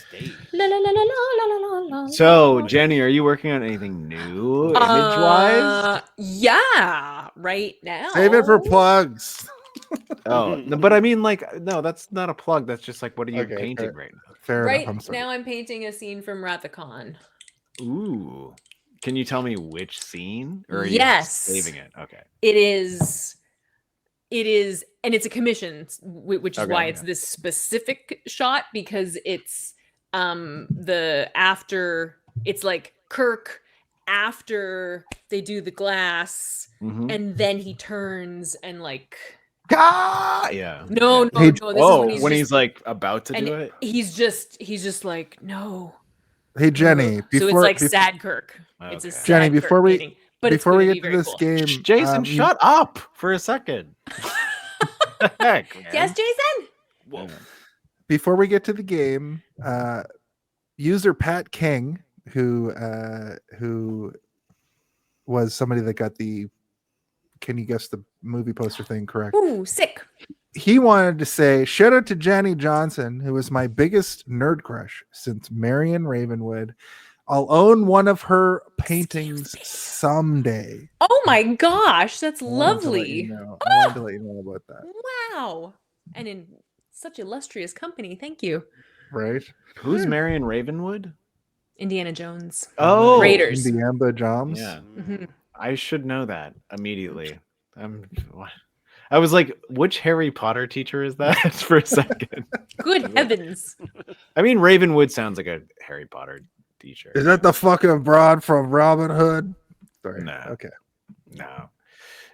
stage. So, Jenny, are you working on anything new, image-wise? Yeah, right now. Save it for plugs. Oh, no, but I mean, like, no, that's not a plug. That's just like, what are you Okay, painting fair. right now? Fair Right enough. I'm sorry. now, I'm painting a scene from Rathacon. Ooh, can you tell me which scene? Or are you Yes. saving it? Okay. It is, and it's a commission, which is Okay, why it's yeah. this specific shot, because it's the after. It's like Kirk after they do the glass, Mhm. and then he turns and like. Yeah. No, no, Hey, no. This Oh, is when just- he's like about to and do it. he's just like no. Hey Jenny, So before it's like bef- sad Kirk. It's a Okay. sad Jenny, Kirk before we- painting, but it's before we gonna get be to very this cool. game, Jason, you- shut up for a second. Heck, man. Yes, Jason. Whoa. before we get to the game, user Pat King, who was somebody that got the can you guess the movie poster thing correct? Ooh, sick. He wanted to say, shout out to Jenny Johnson, who is my biggest nerd crush since Marion Ravenwood. I'll own one of her paintings someday. Oh my gosh, that's I wanted to let lovely. you know. I wanted to let you know about that. Wow. And in such illustrious company. Thank you. Right? Who's Marion Ravenwood? Indiana Jones. Oh, Raiders. Indiana Jones. Yeah, Mhm. I should know that immediately. I was like, which Harry Potter teacher is that for a second? Good heavens. I mean, Ravenwood sounds like a Harry Potter teacher. Is that the fucking broad from Robin Hood? Sorry. No. Okay. No.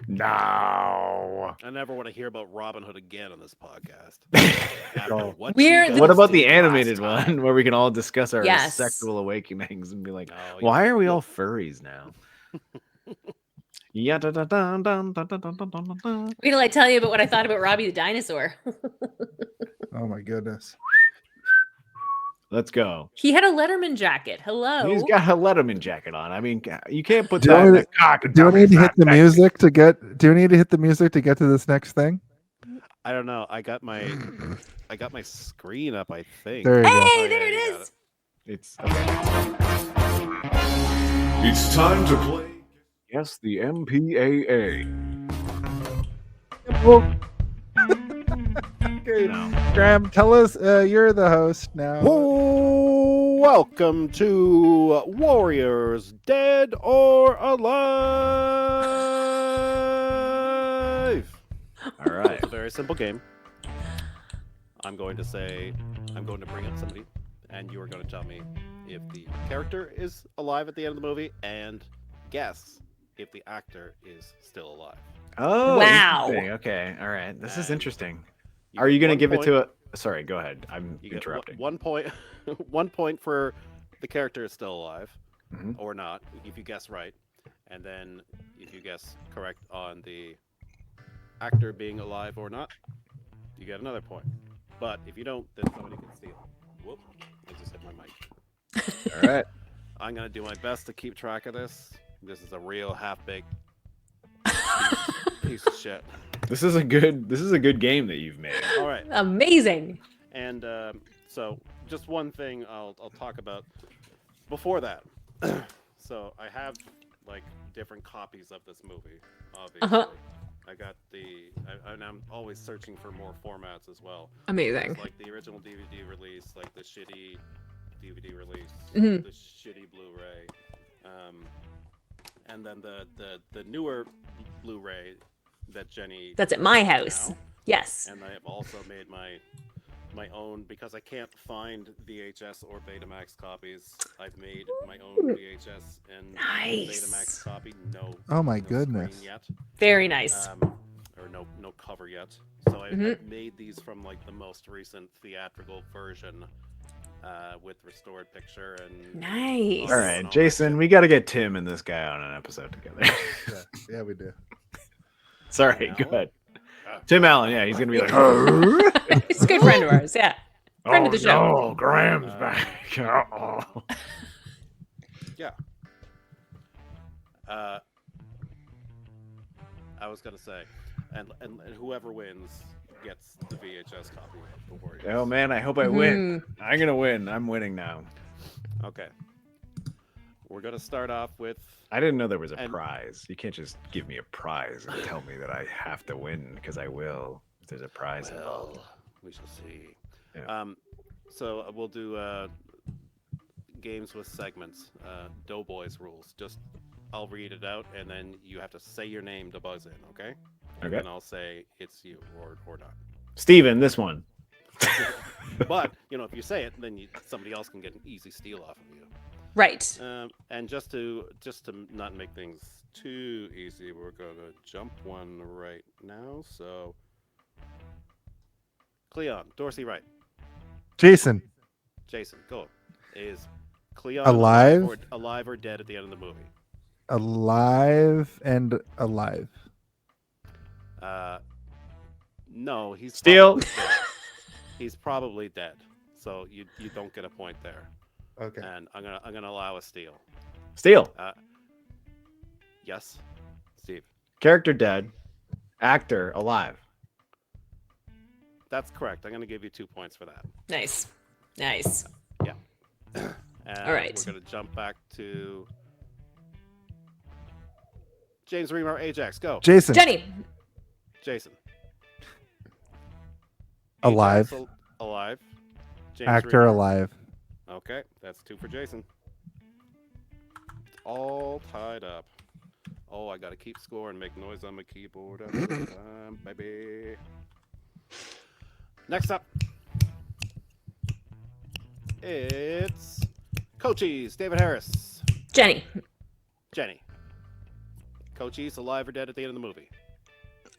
No. I never want to hear about Robin Hood again on this podcast. No. What about the animated one where we can all discuss our Yes. sexual awakenings and be like, No, why are we all furries now? Yeah, da, da, da, da, da, da, da, da, da, da. Wait till I tell you about what I thought about Robbie the dinosaur. Oh my goodness. Let's go. He had a Letterman jacket. Hello. He's got a Letterman jacket on. I mean, you can't put Do that I- in the cock and Do tell I me need it's to hit not the sexy. music to get? Do I need to hit the music to get to this next thing? I don't know. I got my screen up. I think. There you go. Hey, yeah, there you it got is. It's okay. It's time to play. Yes, the MPAA. Okay, No. Graham, tell us. You're the host now. Welcome to Warriors Dead or Alive. All right. It's a very simple game. I'm going to bring up somebody, and you are going to tell me if the character is alive at the end of the movie, and guess if the actor is still alive. Oh, Wow. interesting. Okay. All right. This is And interesting. You Are you get going to one give it point- to a? Sorry, go ahead. I'm You get interrupting. 1 point. 1 point for the character is still alive, Mhm. or not, if you guess right, and then if you guess correct on the actor being alive or not, you get another point. But if you don't, then somebody can steal. Whoop! I just hit my mic. All right. I'm gonna do my best to keep track of this. This is a real half-baked piece of shit. This is a good game that you've made. All right. Amazing. And so, just one thing I'll talk about before that. So I have like different copies of this movie. Obviously, Uh-huh. I got and I'm always searching for more formats as well. Amazing. There's, like the original DVD release, like the shitty DVD release, Mhm. the shitty Blu-ray, and then the newer Blu-ray that Jenny. That's at my has house. now. Yes. And I have also made my own, because I can't find VHS or Betamax copies. I've made my own VHS and Nice. Betamax copy. No. Oh my no goodness. screen yet. Very nice. Or no cover yet. So I've made these from like the most recent theatrical version, with restored picture and. Nice. All right, Jason, we got to get Tim and this guy on an episode together. Yeah, we do. Sorry, Tim go Allen? ahead. Tim Allen, yeah, he's gonna be like, He's a good friend of ours. Yeah. Friend of the show. no, Graham's back. Uh-oh. Yeah. I was gonna say, and whoever wins gets the VHS copy of the Warriors. Oh man, I hope I win. I'm gonna win. I'm winning now. Okay. We're gonna start off with. I didn't know there was a And- prize. You can't just give me a prize and tell me that I have to win because I will. If there's a prize involved. Well, we shall see. Yeah. So we'll do games with segments. Doughboys rules. Just I'll read it out, and then you have to say your name to buzz in. Okay. And Okay. then I'll say it's you or not. Steven, this one. But if you say it, then somebody else can get an easy steal off of you. Right. And just to not make things too easy, we're gonna jump one right now. So, Cleon, Dorsey, right? Jason, Jason, go. Is Cleon Alive? alive or dead at the end of the movie? alive and alive. No, he's Steal. probably dead. He's probably dead. So you don't get a point there. Okay. And I'm gonna allow a steal. Steal. Yes, Steve. Character dead. Actor alive. That's correct. I'm going to give you 2 points for that. Nice. Nice. And All right. We're going to jump back to James Remar Ajax. Go. Jason. Jenny. Jason. Alive. Ajax alive. James Actor Remar. alive. Okay, that's 2 for Jason. It's all tied up. Oh, I got to keep score and make noise on my keyboard every time, baby. Next up, it's Cochise, David Harris. Jenny. Jenny. Cochise alive or dead at the end of the movie?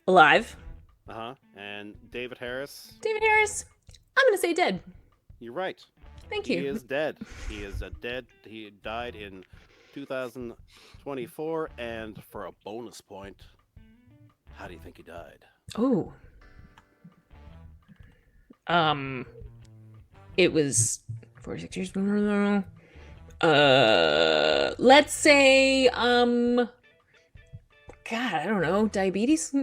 Alive. And David Harris, David Harris. I'm gonna say dead. you're right. Thank He you. is dead. He is dead. He died in 2024. And for a bonus point, how do you think he died? Oh. It was 46 years. Let's say, God, I don't know, diabetes.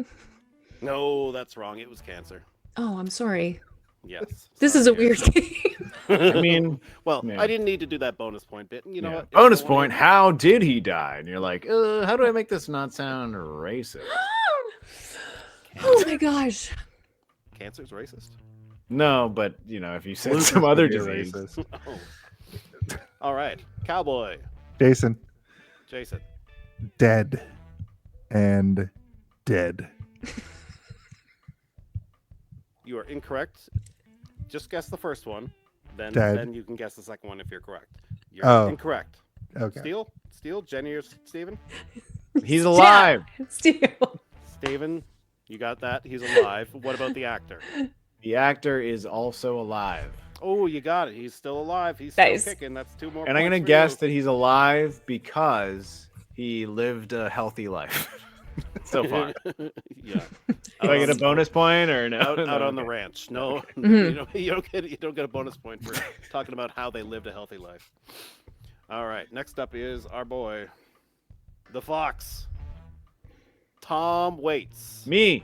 No, that's wrong. It was cancer. Oh, I'm sorry. Yes. This is a sorry, weird game. I mean, well, yeah. I didn't need to do that bonus point bit. You know yeah. what? If Bonus I wanna- point. How did he die? And you're like, how do I make this not sound racist? Oh my gosh. Cancer's racist. No, but you know, if you said Lupus some other would be disease, racist. Oh. All right, Cowboy, Jason. Jason. Dead. And dead. You are incorrect. Just guess the first one, then Dead. you can guess the second one if you're correct. You're Oh. incorrect. Okay. Steele, Jenny or Steven? he's alive. Still. Steven, you got that. He's alive. What about the actor? The actor is also alive. Oh, you got it. He's still alive. He's Nice. still kicking. That's 2 more. And I'm points gonna for guess you. that he's alive because he lived a healthy life so far. Yeah. Do I get a bonus point or no? out No, on the okay. ranch. No, Mhm. you don't get a bonus point for talking about how they lived a healthy life. All right, next up is our boy, the Fox, Tom Waits. Me,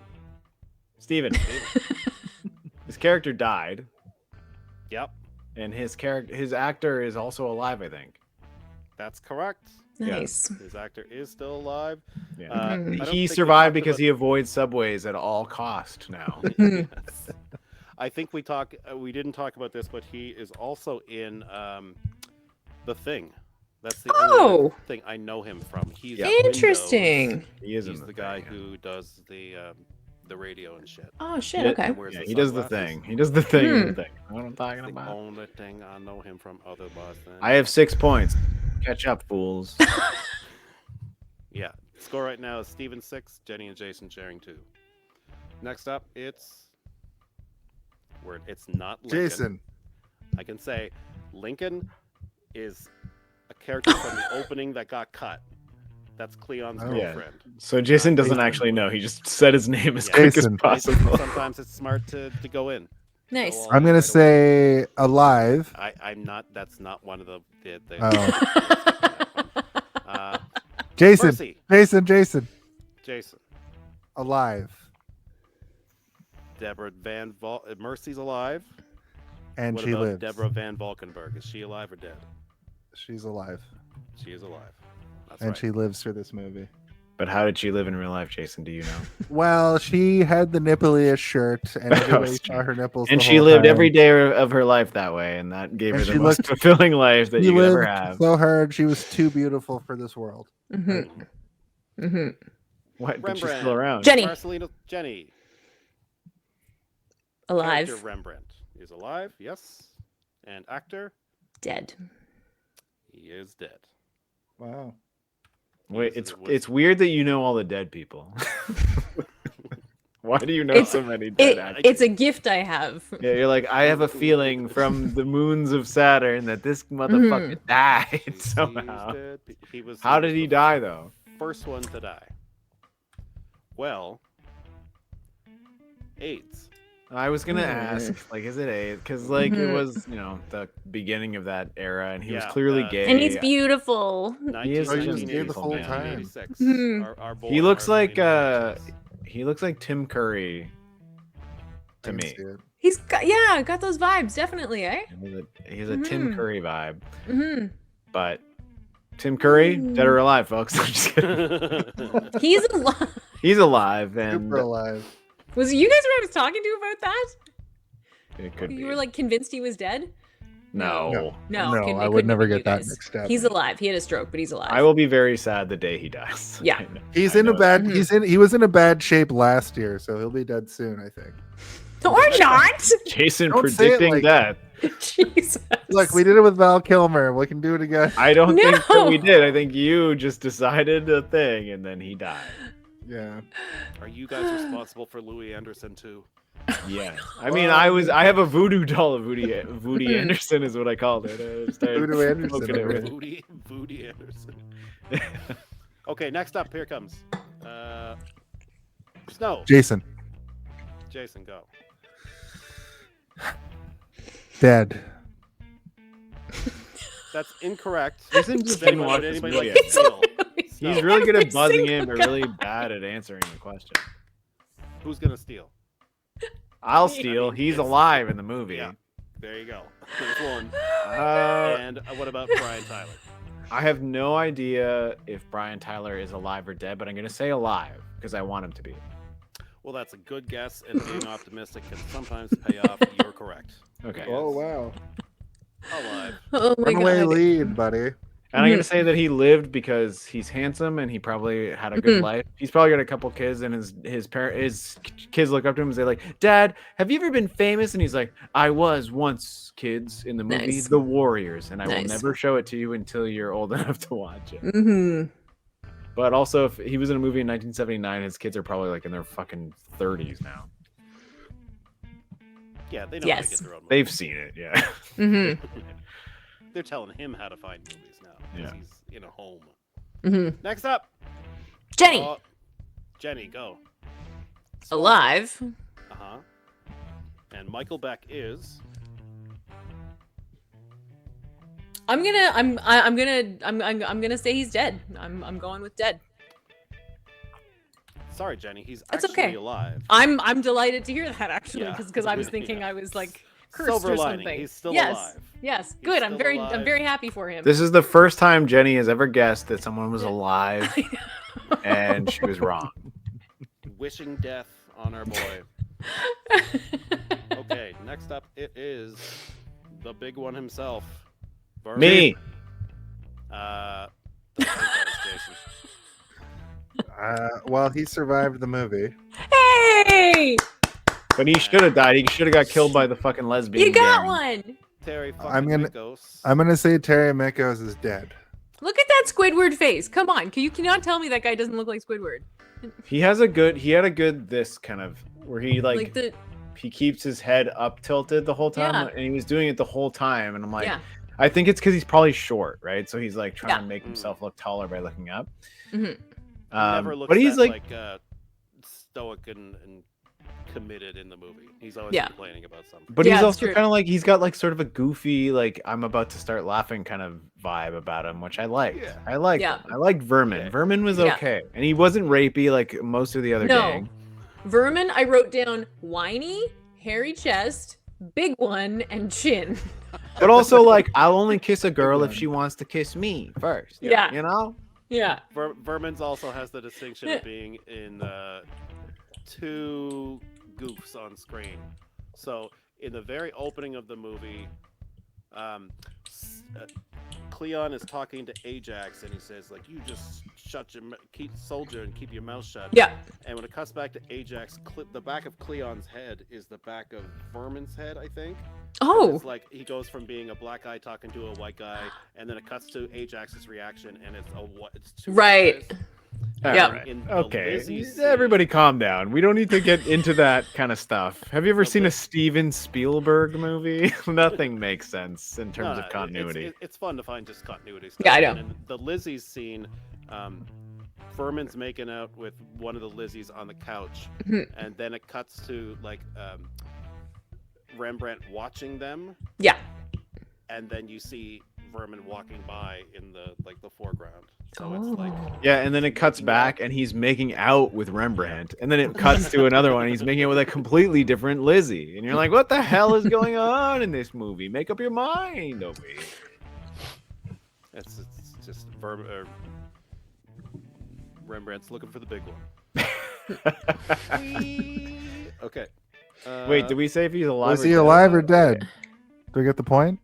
Steven. His character died, Yep, and his actor is also alive, I think. that's correct. Nice. His actor is still alive. Yeah. I don't think He we survived talked because about- he avoids subways at all cost now. Mhm. Yes. I think we didn't talk about this, but he is also in The Thing. That's the only Oh. other thing I know him from. He's Yeah. in Interesting. Windows. He is He's in the guy thing, who does the radio and shit. Oh shit. Yeah, Okay. And wears yeah, the he does the sunglasses. thing. He does the thing. in Hmm. the thing. You know what I'm talking That's the about? only thing I know him from other Boston. I have 6 points. Catch up, fools. Yeah. Score right now is Steven 6, Jenny and Jason sharing 2. Next up, it's not Lincoln. Jason. I can say Lincoln is a character from the opening that got cut. That's Cleon's Oh. Yeah. girlfriend. So Jason doesn't Jason. actually know. He just said his name as Yeah. quick as Jason. possible. Sometimes it's smart to go in. Nice. Go all I'm in gonna right away. say alive. I'm not. That's not one of the. Oh. uh, Jason. Mercy, Jason. Jason, Alive. Deborah Mercy's alive. And What she about lives. Deborah Van Valkenburg? Is she alive or dead? She's alive. She is alive. That's And right. she lives for this movie. But how did she live in real life, Jason? Do you know? Well, she had the nippliest shirt, and everybody Oh, saw her nipples. And the she whole lived time. every day of her life that way, and that gave And her she the most looked- fulfilling life that She you could ever lived have. so hard. She was too beautiful for this world. Mm-hmm. Mm-hmm. What? But she's Rembrandt. still around. Jenny. Jenny. Alive. Character Rembrandt is alive. Yes. And actor, Dead. he is dead. Wow. Wait, Yes, it was- it's weird that you know all the dead people. Why do you know It's- so many dead actors? It's a gift I have. Yeah, you're like, I have a feeling from the moons of Saturn that this motherfucker died He's somehow. dead. He was. How was did he the die though? First one to die. Well, AIDS. I was gonna ask, like, is it A? Because like it was, the beginning of that era, and he was Yeah, clearly gay. And he's beautiful. He is Oh, he was such a gay the whole 1986. time. Our boy, He looks our like main he looks like Tim Curry I to can me. see it. He's got got those vibes, definitely, eh? He has a Tim Mhm. Curry vibe, Hmm. but Tim Curry, dead or alive, folks. I'm just kidding. actress. He's alive. He's alive, and Super alive. Was it you guys who I was talking to about that? it could be. You were like convinced he was dead? no. No, No, it I would couldn't never be you get that guys. mixed up. He's alive. He had a stroke, but he's alive. I will be very sad the day he dies. Yeah. I know- He's I in a know bad. Mhm. He was in a bad shape last year, so he'll be dead soon. I think. Or not. Jason Don't say it predicting like- death. Jesus. Look, we did it with Val Kilmer. We can do it again. I don't think that No. we did. I think you just decided a thing and then he died. Yeah. Are you guys responsible for Louis Anderson too? Yeah. I mean, I have a voodoo doll of Woody Anderson is what I called it. I started Voodoo Anderson, smoking it with- Voody Anderson. Okay, next up, here comes Snow. Jason, Jason, go. dead. That's incorrect. Jason Does just didn't anyone- watch would this anybody movie like to yet. steal? He's Snow. really good at Every buzzing single in, but really bad at answering the question. Who's gonna steal? I'll Me. steal. I mean, He's it's- alive in the movie. Yeah. There you go. There's one. Uh, And what about Brian Tyler? I have no idea if Brian Tyler is alive or dead, but I'm going to say alive because I want him to be. Well, that's a good guess, and being optimistic can sometimes pay off. You're correct. Okay. Oh wow. Alive. Oh my Runaway god. lead, buddy. And I'm going to say that he lived because he's handsome and he probably had a good Mhm. life. He's probably got a couple kids, and his kids look up to him and say like, "Dad, have you ever been famous?" And he's like, "I was once, kids, in the movie Nice. The Warriors, and I will Nice. never show it to you until you're old enough to watch it." Mm-hmm. But also, if he was in a movie in 1979, his kids are probably like in their fucking 30s now. Yeah, they know how to Yes. get their own. They've seen it, yeah. Mm-hmm. They're telling him how to find movies now. 'Cause Yeah. He's in a home. Mm-hmm. Next up, Jenny, Jenny, go. alive. Uh huh. And Michael Beck is. I'm gonna say he's dead. I'm going with dead. Sorry, Jenny. He's That's actually okay. alive. I'm delighted to hear that actually Yeah. because I was thinking Yeah. I was like cursed Silver or lining, something. he's still yes. alive. Yes. He's Good. I'm still alive. very happy for him. This is the first time Jenny has ever guessed that someone was alive, I know. and she was wrong. Wishing death on our boy. Okay, next up it is the big one himself. Vermin. Me. Don't think that was Jason. Well, he survived the movie. Hey, But he should have died. He should have got killed by the fucking lesbian. you got gang. one. Terry fucking I'm gonna- Mikos. I'm gonna say Terry Mikos is dead. Look at that Squidward face. Come on, you cannot tell me that guy doesn't look like Squidward. He had a good this kind of where he Like the he keeps his head up tilted the whole time, Yeah. and he was doing it the whole time. And I'm like, yeah. I think it's because he's probably short, right? So he's like trying Yeah. to make himself look taller by looking up. Mhm. He never looks but he's that, like, stoic and committed in the movie. He's always Yeah. complaining about something. but Yeah, he's it's also true. kind of like he's got like sort of a goofy, like I'm about to start laughing kind of vibe about him, which I liked. Yeah. I liked Yeah. him. I liked Vermin. Yeah. Vermin was Yeah. okay, and he wasn't rapey like most of the other No. gang. Vermin, I wrote down whiny, hairy chest, big one, and chin. But also like I'll only kiss a girl if she wants to kiss me first. Yeah. You know? Yeah. Vermin's also has the distinction of being in two goofs on screen. So in the very opening of the movie, Cleon is talking to Ajax, and he says like, "You just keep soldier and keep your mouth shut." Yeah. And when it cuts back to Ajax, the back of Cleon's head is the back of Vermin's head, I think. Oh. It's like he goes from being a black guy talking to a white guy, and then it cuts to Ajax's reaction, and it's two Right. guys. Yeah. Alright. In the Okay. Lizzie scene- Everybody calm down. We don't need to get into that kind of stuff. Have you ever seen a Steven Spielberg movie? Nothing makes sense in terms No, of continuity. It's fun to find just continuity stuff. Yeah, I know. And in the Lizzie's scene, Furman's making out with one of the Lizzies on the couch, Mhm. and then it cuts to like Rembrandt watching them, Yeah. and then you see Vermin walking by in the foreground. So it's like Yeah, and then it cuts back and he's making out with Rembrandt. And then it cuts to another one and he's making it with a completely different Lizzie. And you're like, what the hell is going on in this movie? Make up your mind, Obi. it's just Rembrandt's looking for the big one. Okay. Wait, did we say if he's alive? Was or he dead? alive or dead? Do we get the point?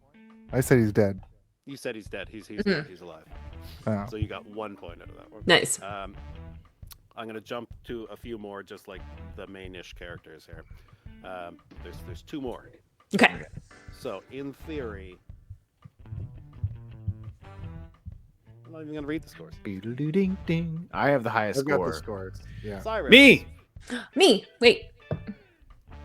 I said he's dead. You said he's dead. He's dead. He's alive. Oh. So you got 1 point out of that one. Nice. I'm gonna jump to a few more, just like the main-ish characters here. There's 2 more. Okay. So in theory, I'm not even gonna read the scores. Ding. I have the highest I've got score. the scores. Yeah. Cyrus. Me, Me. Wait.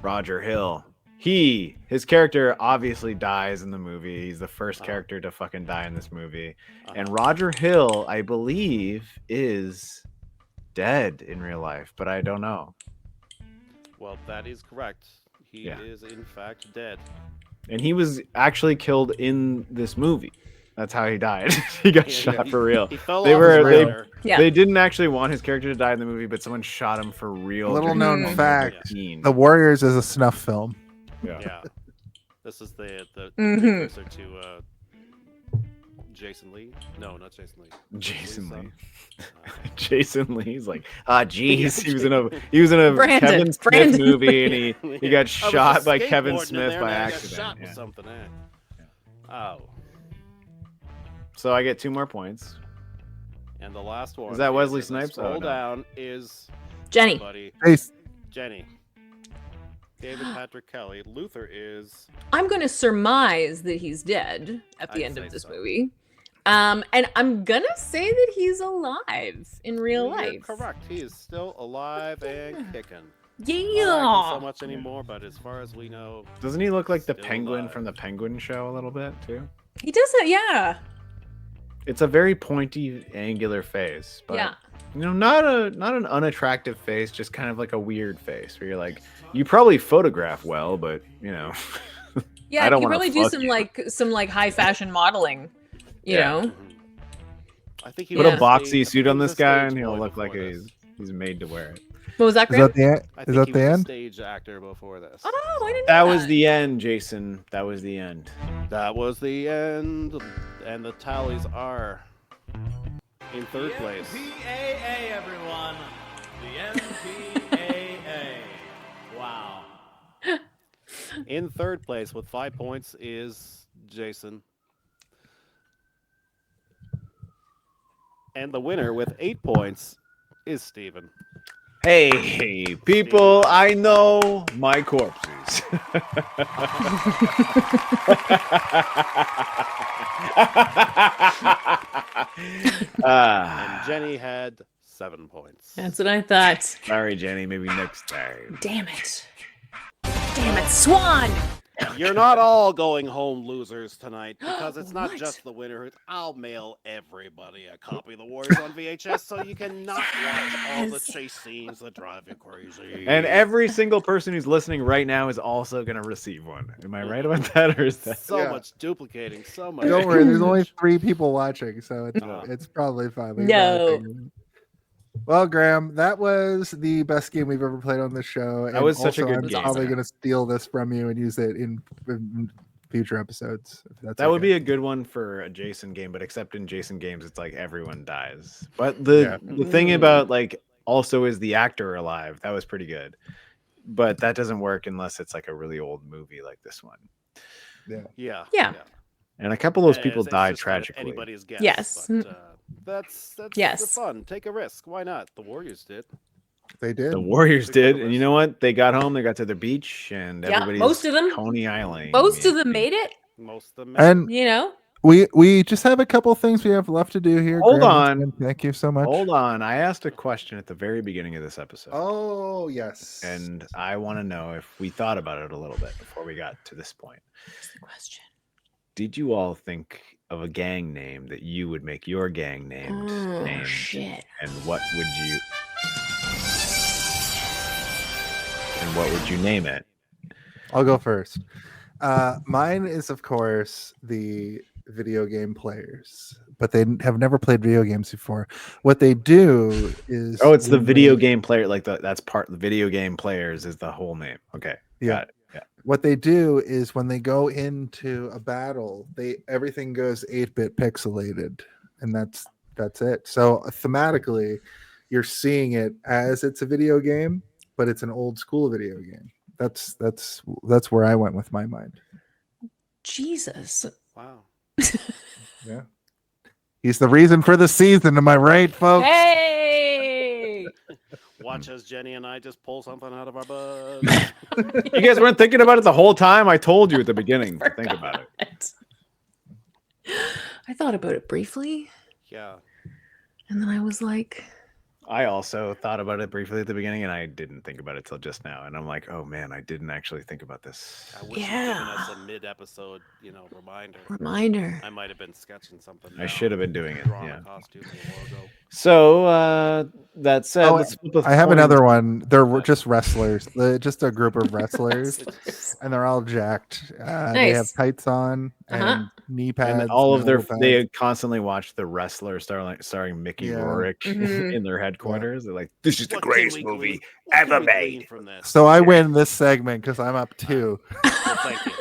Roger Hill. His character obviously dies in the movie. He's the first character to fucking die in this movie. And Roger Hill, I believe, is dead in real life, but I don't know. Well, that is correct. He Yeah. is in fact dead. And he was actually killed in this movie. That's how he died. He got Yeah, shot he- for real. He fell They off were his they, ladder. Yeah. they didn't actually want his character to die in the movie, but someone shot him for real. Little during known the fact, scene. The Warriors is a snuff film. Yeah. This is the Mhm. precursor to Jason Lee. No, not Jason Lee. Jason Lee's Lee. son. Jason Lee's like, jeez, he was in a Brandon, Kevin Smith Brandon. movie and he got I was shot by Kevin skateboarding in Smith there by and I got accident. shot with Yeah. something. Oh. So I get 2 more points. And the last one. Is that Wesley as I Snipes? Scroll Oh, no. down is Jenny. buddy Ace. Jenny. David Patrick Kelly. Luther is I'm going to surmise that he's dead at the I'd end of say this so. movie. And I'm going to say that he's alive in real You're life. correct. He is still alive and kicking. Not Yeah. acting so much anymore, but as far as we know, Doesn't he look like the Still penguin alive. from the Penguin Show a little bit too? He does that. Yeah. It's a very pointy, angular face, but Yeah. not an unattractive face, just kind of like a weird face where you're like, you probably photograph well, but Yeah. I don't You wanna probably do fuck some high fashion modeling, you Yeah. know? mhm. I think he put was a a boxy stage- suit I on think he this was a guy stage and he'll boy look like before he's this. made to wear it. What was that, Is Graham? that the end? I Is think that he the was a end? stage actor before this. Oh, I didn't know That was the end, Jason. That was the end. That was the end, and the tallies are in third place. NPAA, everyone. The NPAA. Wow. In third place with 5 points is Jason. And the winner with 8 points is Steven. Hey, people, I know my corpses. And Jenny had 7 points. That's what I thought. Sorry, Jenny. Maybe next time. Damn it. Damn it, Swan! You're not all going home losers tonight because it's not What? just the winner. I'll mail everybody a copy of The Warriors on VHS so you can not watch all the Yes. chase scenes that drive you crazy. And every single person who's listening right now is also going to receive one. Am I right about that, or is that? so Yeah. much duplicating, so much. Don't worry, there's only 3 people watching, so Oh. it's probably fine. No. Well, Graham, that was the best game we've ever played on this show. That was such a also, good I'm game. probably going to steal this from you and use it in future episodes. If that's That would okay. be a good one for a Jason game, but except in Jason games, it's like everyone dies. But the thing about like also is the actor alive. That was pretty good, but that doesn't work unless it's like a really old movie like this one. Yeah. Yeah. And a couple of those people It's died just kind of tragically. Anybody's guess. Yes. But, that's Yes. fun. Take a risk. Why not? The Warriors did. They did. The Warriors did, and you know what? They got home. They got to their beach, and Yeah, everybody's most of them- Coney Island. Most of them made it, Most of them. And you know? we just have a couple things we have left to do here. Hold Graham. on. And thank you so much. Hold on. I asked a question at the very beginning of this episode. Oh, yes. And I want to know if we thought about it a little bit before we got to this point. What's the question? Did you all think of a gang name that you would make your gang named? Oh, shit. And what would you name it? I'll go first. Mine is, of course, the video game players, but they have never played video games before. What they do is it's the when video they- game player. Like that's part. The video game players is the whole name. Okay. Yeah. Got it. Yeah. What they do is when they go into a battle, everything goes 8-bit pixelated, and that's it. So thematically, you're seeing it as it's a video game, but it's an old school video game. That's where I went with my mind. Jesus. Wow. Yeah. He's the reason for the season, am I right, folks? Hey. Watch as Jenny and I just pull something out of our butts. You guys weren't thinking about it the whole time. I told you at the beginning to think about it. I thought about it briefly, Yeah. and then I was like, I also thought about it briefly at the beginning, and I didn't think about it till just now. And I'm like, oh man, I didn't actually think about this. I wish you'd given us a mid-episode, reminder. I might have been sketching something. I should have been doing it. Drawing Yeah. a costume a logo. So that said, Oh, let's flip the I have coin. another one. They're just wrestlers, just a group of wrestlers, and they're all jacked. They have Nice. tights on and knee pads. And all of their elbow pads. they constantly watch the wrestler starring Mickey Yeah. Rourke Mhm. in their headquarters. They're like, this is the What greatest can we movie glean- what can ever we made. glean from this? So I win this segment because I'm up 2. Well, thank you.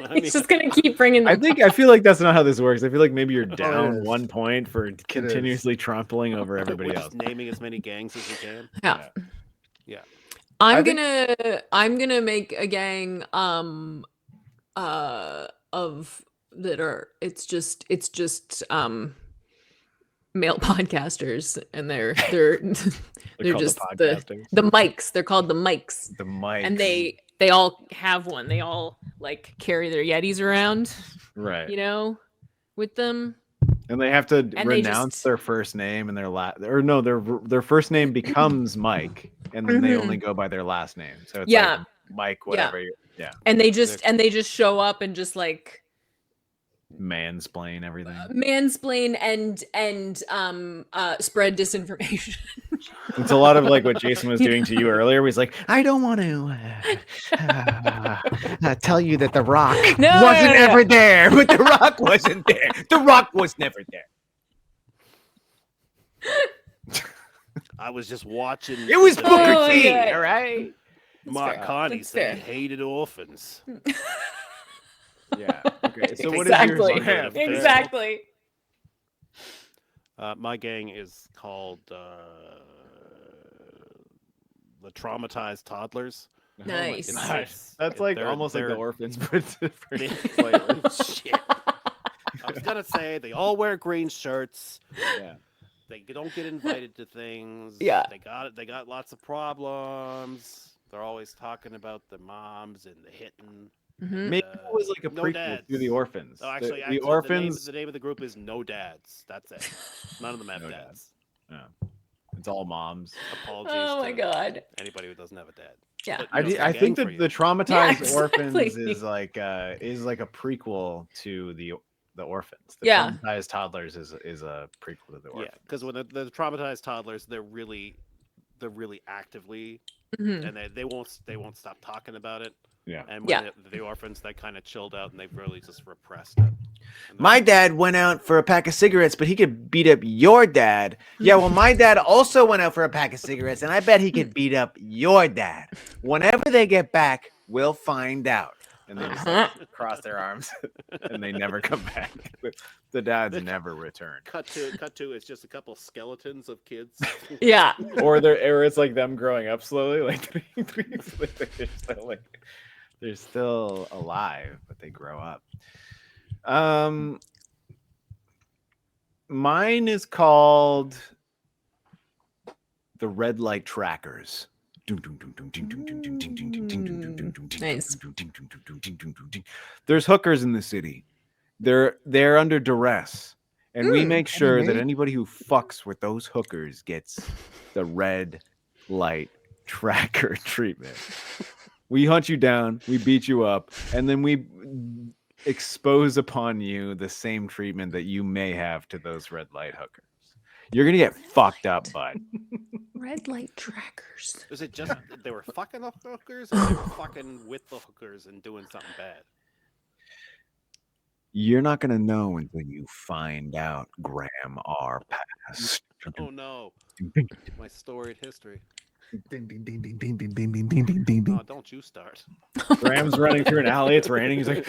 I mean, he's just gonna keep bringing them. I feel like that's not how this works. I feel like maybe you're it down is. 1 point for continuously trampling over everybody we're else. just naming as many gangs as we can. Yeah. Yeah. I'm I gonna make a gang of that are it's just male podcasters, and they're they're called just the the podcasters. mics. They're called the mics. The mic. And they all have one. They all like carry their Yetis around, right. with them. And they have to And they renounce just- their first name and their their first name becomes Mike, and then they only go by their last name. So it's Yeah. like Mike, whatever. Yeah. And they just show up and just like Mansplain everything. mansplain and spread disinformation. It's a lot of like what Jason was doing to you earlier. He's like, I don't want to tell you that The Rock No, wasn't no, no. ever there, but The Rock wasn't there. The Rock was never there. I was just watching. It was the Booker Oh, T, yeah. all right? Mark fair. Carney That's said fair. he hated orphans. yeah. Okay. So what Exactly. is yours? Yeah. Exactly. My gang is called the Traumatized Toddlers. Nice. That's like They're- almost like the they're- orphans, but different. Shit. I was gonna say they all wear green shirts. Yeah. They don't get invited to things. Yeah. They got lots of problems. They're always talking about their moms and the hitting. Mhm. Maybe it was like a No prequel dads. to the orphans. Oh, actually, the orphans. The name of the group is No Dads. That's it. None of them have No dads. Yeah. It's all moms. Apologies. Oh my to god. Anybody who doesn't have a dad. Yeah. But, I, you know, it's a I gang think for that you. the traumatized Yeah, orphans exactly. is like a prequel to the orphans. The Yeah. traumatized toddlers is a prequel to the orphans. Yeah, because when the traumatized toddlers, they're really actively, Mhm. and they won't stop talking about it. Yeah. And when Yeah. the orphans, they kind of chilled out and they've really just repressed it. And My dad went out for a pack of cigarettes, but he could beat up your dad. Yeah, well, my dad also went out for a pack of cigarettes, and I bet he could beat up your dad. Whenever they get back, we'll find out. And they just Uh-huh. like, cross their arms and they never come back. The dads never return. cut to it's just a couple skeletons of kids. Yeah. Or it's like them growing up slowly, like they're still alive, but they grow up. Mine is called the Red Light Trackers. Nice. There's hookers in the city. They're under duress, and we make sure that anybody who fucks with those hookers gets the red light tracker treatment. We hunt you down, we beat you up, and then we expose upon you the same treatment that you may have to those red light hookers. You're gonna get fucked up, bud. Red light trackers. Is it just that they were fucking the hookers, or they were fucking with the hookers and doing something bad? You're not gonna know until you find out, Graham R. Pass. Oh no, my storied history. Ding, ding, ding, ding, ding, ding, ding, ding, ding, ding, ding, ding. Oh, don't you start. Graham's running through an alley. It's raining. He's like,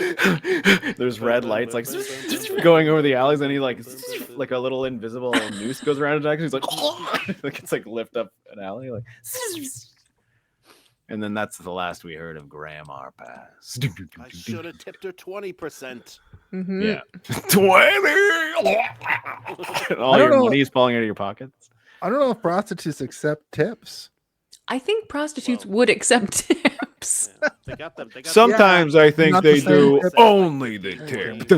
there's red lights like going over the alleys, and he like a little invisible noose goes around his neck. And he's like, like it's like lift up an alley, like, and then that's the last we heard of Graham R. Pass. I should have tipped her 20%. Mm-hmm. Yeah, 20. All your money is falling out of your pockets. I don't know if prostitutes accept tips. I think prostitutes would accept tips. Yeah, they got them. They got Sometimes I think Not they the same do tip. only the tip.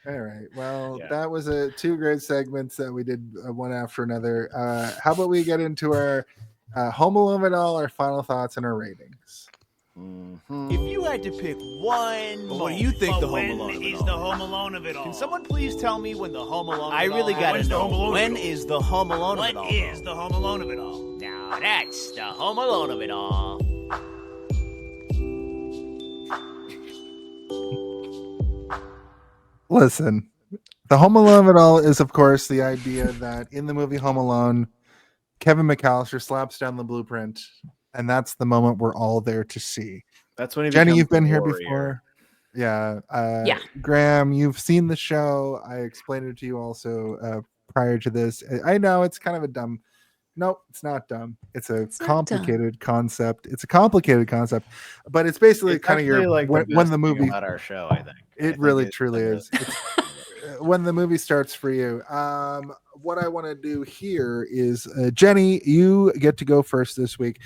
All right. Well, Yeah. that was two great segments that we did one after another. How about we get into our Home Alone It All, our final thoughts, and our ratings? If you had to pick one, What do you think the Home when Alone of it is all? the Home Alone of it all? Can someone please tell me when the Home Alone? I really gotta When's the know. Home Alone? When is the Home Alone What is the Home Alone of it all? Now that's the Home Alone of it all. Listen, the Home Alone of it all is, of course, the idea that in the movie Home Alone, Kevin McAllister slaps down the blueprint, and that's the moment we're all there to see. That's when he Jenny, becomes you've been a here warrior. before. Yeah. Yeah. Graham, you've seen the show. I explained it to you also prior to this. I know it's kind of a dumb. Nope, it's not dumb. It's a It's not complicated concept. It's a complicated concept, but it's basically It's kind of your actually, like, when best the thing movie. about our show, I think. I It think really it's truly like is. It's, when the movie starts for you. What I want to do here is, Jenny, you get to go first this week,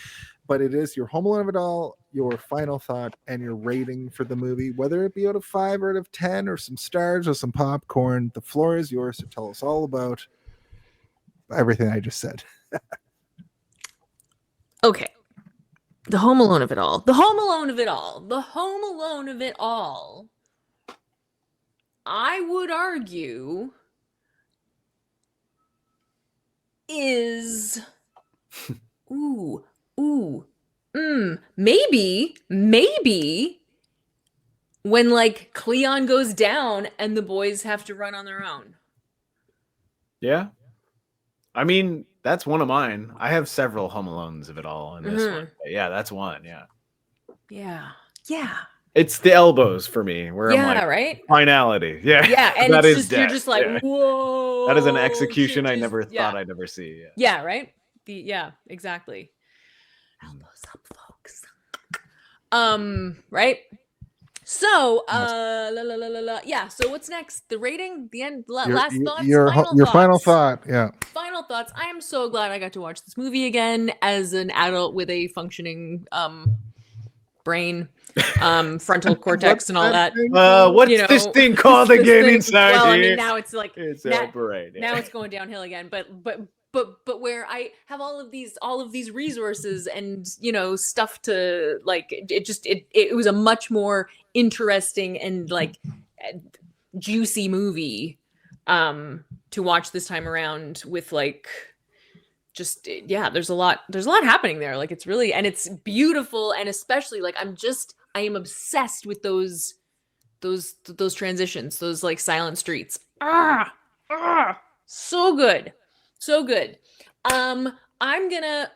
but it is your Home Alone of it all, your final thought, and your rating for the movie, whether it be out of 5 or out of 10 or some stars or some popcorn. The floor is yours to tell us all about everything I just said. Okay. The Home Alone of it all. The Home Alone of it all. The Home Alone of it all. I would argue is maybe when like Cleon goes down and the boys have to run on their own. Yeah. I mean, that's one of mine. I have several Home Alones of it all in this one. But yeah, that's one. Yeah. Yeah. It's the elbows for me where I'm Yeah, like, right? finality. Yeah. Yeah, and That it's is just you're death. just like, Yeah. whoa. That is an execution shit I just- never yeah. thought I'd ever see. Yeah. Yeah, right? Yeah, exactly. Elbows up, folks. Right? So, yeah, so what's next? The rating? The end? Last thoughts? Your final thought. Yeah. Final thoughts. I am so glad I got to watch this movie again as an adult with a functioning brain, frontal cortex and all that. What's You know, this thing called this again thing- inside well, I here? mean, now it's like It's now- a parade. now it's going downhill again, but where I have all of these resources and stuff to like, it was a much more interesting and like juicy movie to watch this time around with like just there's a lot happening there. Like it's really, and it's beautiful, and especially like I am obsessed with those transitions, those like silent streets. So good. So good. I'm gonna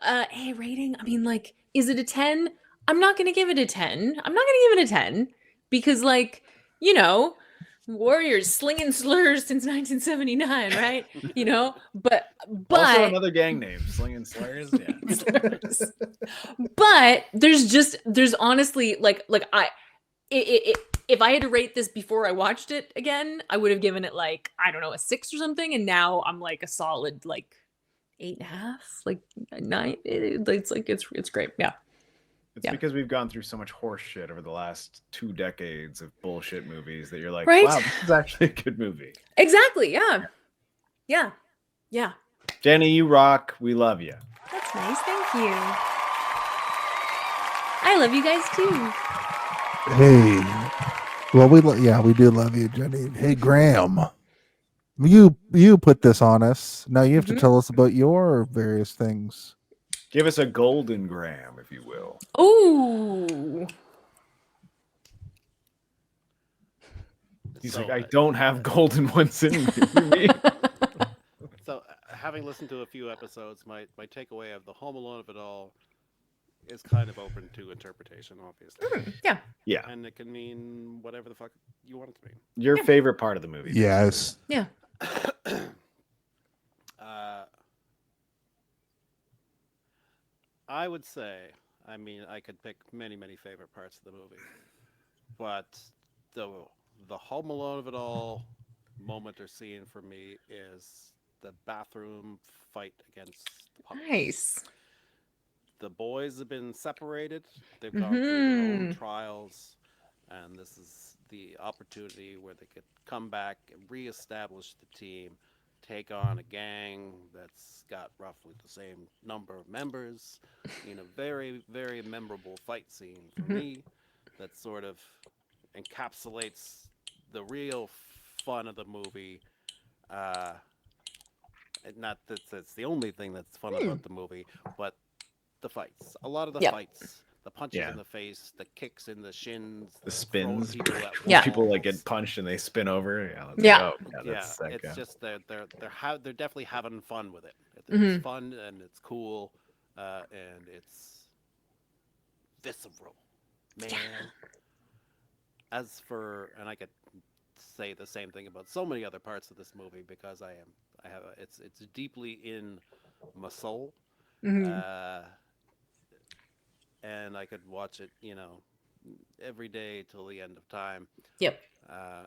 rating. I mean, like, is it a 10? I'm not gonna give it a 10. I'm not gonna give it a 10 because, like, Warriors slinging slurs since 1979, right? But Also another gang name, Slinging Slurs. Yeah. slurs. But there's honestly if I had to rate this before I watched it again, I would have given it like, I don't know, a 6 or something, and now I'm like a solid like 8.5, like a 9. It's like it's great. Yeah. It's because we've gone through so much horse shit over the last 2 decades of bullshit movies that you're like, Right? wow, this is actually a good movie. Exactly. Yeah. Yeah. Yeah. Jenny, you rock. We love you. That's nice. Thank you. I love you guys too. Hey. Well, we do love you, Jenny. Hey, Graham. You put this on us. Now you have to Mhm. tell us about your various things. Give us a golden gram, if you will. Ooh. He's So, like, I don't have golden ones in me. So, having listened to a few episodes, my takeaway of the Home Alone of it all is kind of open to interpretation, obviously. Yeah. Yeah. And it can mean whatever the fuck you want it to mean. Your favorite part of the movie. Yes. Yeah. I would say, I mean, I could pick many favorite parts of the movie, but the Home Alone of it all moment or scene for me is the bathroom fight against the pups. Nice. The boys have been separated. They've gone through their own Mhm. trials, and this is the opportunity where they could come back and reestablish the team, take on a gang that's got roughly the same number of members in a very memorable fight scene for me that sort of encapsulates the real fun of the movie. Not that that's the only thing that's fun about the movie, but the fights. A lot of the Yep. fights, the punches Yeah. in the face, the kicks in the shins, The throwing spins. people at Yeah. People like walls. get punched and they spin over. Yeah. Let's Yeah. go. Yeah, That's sick, it's yeah. just they're definitely having fun with it. It's Mhm. fun and it's cool, and it's visceral, man. As for, and I could say the same thing about so many other parts of this movie because it's deeply in my soul, Mhm. and I could watch it, every day till the end of time, Yep.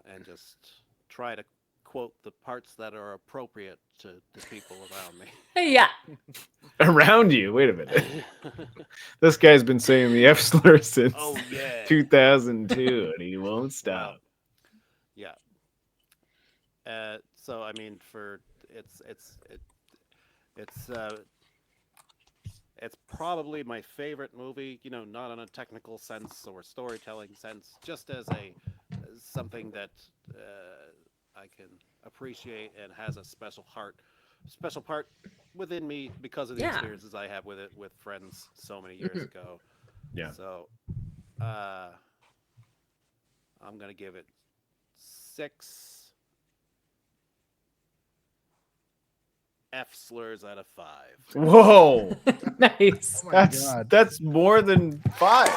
and just try to quote the parts that are appropriate to the people around me. Yeah. Around you. Wait a minute. This guy's been saying the F slur since Oh yeah. 2002, and he won't stop. Yeah. So I mean, it's probably my favorite movie. Not in a technical sense or storytelling sense, just as something that I can appreciate and has a special part within me because of the Yeah. experiences I have with it with friends so many years ago. Yeah. So, I'm gonna give it 6 F slurs out of 5. Whoa. Nice. my That's God. that's more than 5.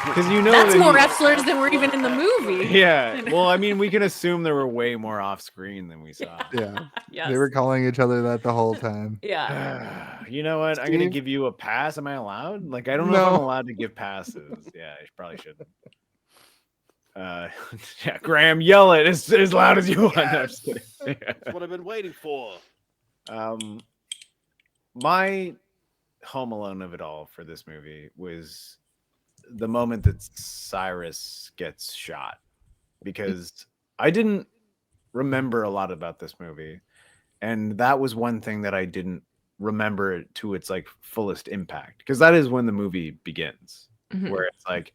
Because That's that more he- F slurs than were even in the movie. Yeah. Well, I mean, we can assume there were way more off screen than we saw. Yeah. Yes. They were calling each other that the whole time. Yeah. You know what? I'm gonna Steve? give you a pass. Am I allowed? Like, I don't know if I'm No. allowed to give passes. Yeah, I probably shouldn't. Yeah, Graham, yell it as loud as you want. No, I'm just kidding. That's what I've been waiting for. My Home Alone of it all for this movie was the moment that Cyrus gets shot, because I didn't remember a lot about this movie, and that was one thing that I didn't remember it to its like fullest impact, because that is when the movie begins, where it's like,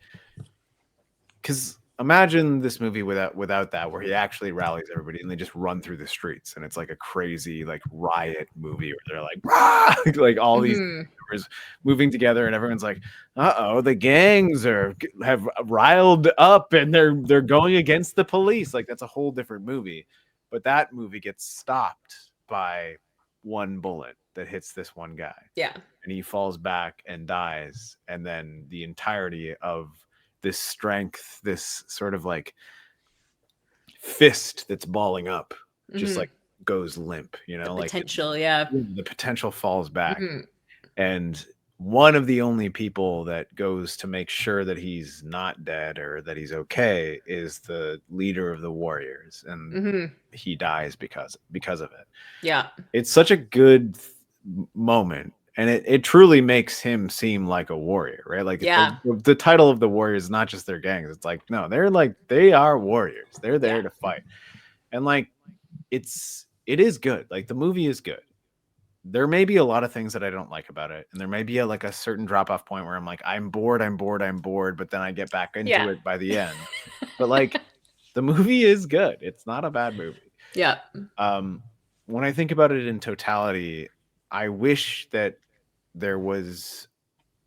because imagine this movie without that, where he actually rallies everybody and they just run through the streets, and it's like a crazy like riot movie where they're like, "Rah!" like all these members moving together, and everyone's like, "Uh-oh, the gangs have riled up and they're going against the police." Like, that's a whole different movie. But that movie gets stopped by one bullet that hits this one guy. Yeah. And he falls back and dies, and then the entirety of this strength, this sort of like fist that's balling up, just like goes limp, like Potential. Yeah. the potential falls back. And one of the only people that goes to make sure that he's not dead or that he's okay is the leader of the Warriors, and he dies because of it. Yeah. It's such a good moment, and it truly makes him seem like a warrior, right? Like, Yeah. the title of the Warriors is not just their gangs. It's like, no, they are warriors. They're there to fight. And like, it is good. Like, the movie is good. There may be a lot of things that I don't like about it, and there may be a certain drop off point where I'm like, I'm bored, but then I get back into it by the end. But like, The movie is good. It's not a bad movie. Yeah. When I think about it in totality, I wish that there was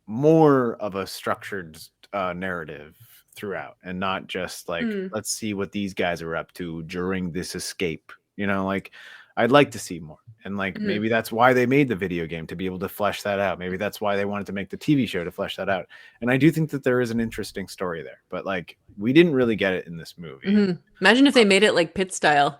more of a structured narrative throughout, and not just like, let's see what these guys are up to during this escape. You know, like I'd like to see more. And like maybe that's why they made the video game, to be able to flesh that out. Maybe that's why they wanted to make the TV show, to flesh that out. And I do think that there is an interesting story there, but like we didn't really get it in this movie. Imagine if they made it like Pit style.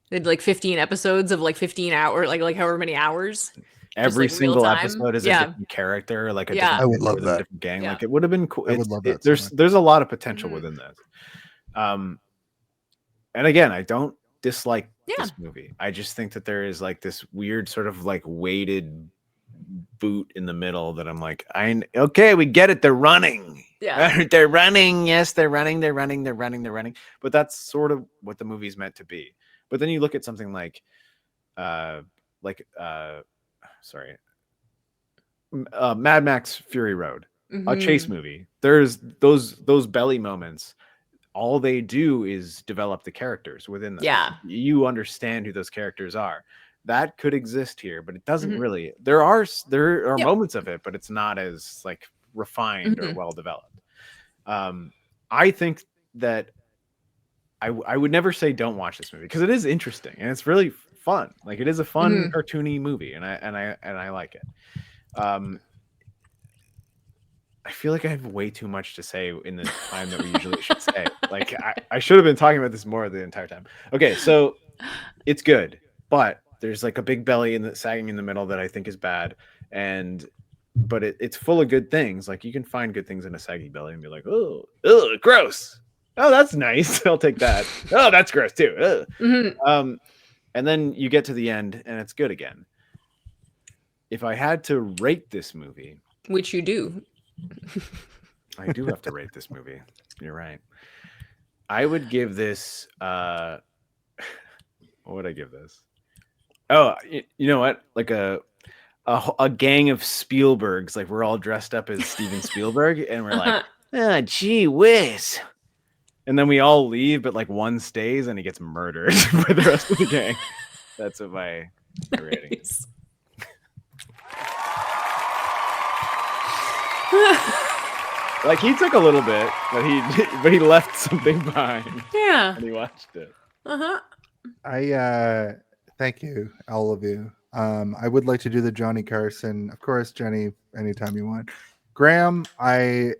They did like 15 episodes of like 15 hours, like however many hours. Every like, real single time. episode is a different character, like a Yeah. different, I would love with a that. different gang. Yeah. Like it would have been cool. I would love that so much. There's a lot of potential within this. And again, I don't dislike this movie. I just think that there is like this weird sort of like weighted boot in the middle that I'm like, okay, we get it. They're running. Yeah. They're running. Yes, they're running. They're running. They're running. They're running. But that's sort of what the movie's meant to be. But then you look at something like Mad Max Fury Road, a chase movie. There's those belly moments. All they do is develop the characters within them. Yeah. You understand who those characters are. That could exist here, but it doesn't really. There are moments of it, but it's not as like refined or well developed. I think that I would never say don't watch this movie, because it is interesting and it's really fun. Like it is a fun cartoony movie, and I like it. I feel like I have way too much to say in the time that we usually should say. Like I should have been talking about this more the entire time. Okay, so it's good, but there's like a big belly sagging in the middle that I think is bad, but it's full of good things. Like you can find good things in a saggy belly and be like, oh, gross. Oh, that's nice. I'll take that. Oh, that's gross too. And then you get to the end and it's good again. If I had to rate this movie, Which you do. I do have to rate this movie. You're right. I would give this. What would I give this? Oh, you know what? Like a gang of Spielbergs. Like we're all dressed up as Steven Spielberg, and we're like, gee whiz. And then we all leave, but like one stays, and he gets murdered by the rest of the gang. That's what my rating is. Like he took a little bit, but he left something behind. Yeah. And he watched it. I thank you, all of you. I would like to do the Johnny Carson. Of course, Jenny, anytime you want. Graham, I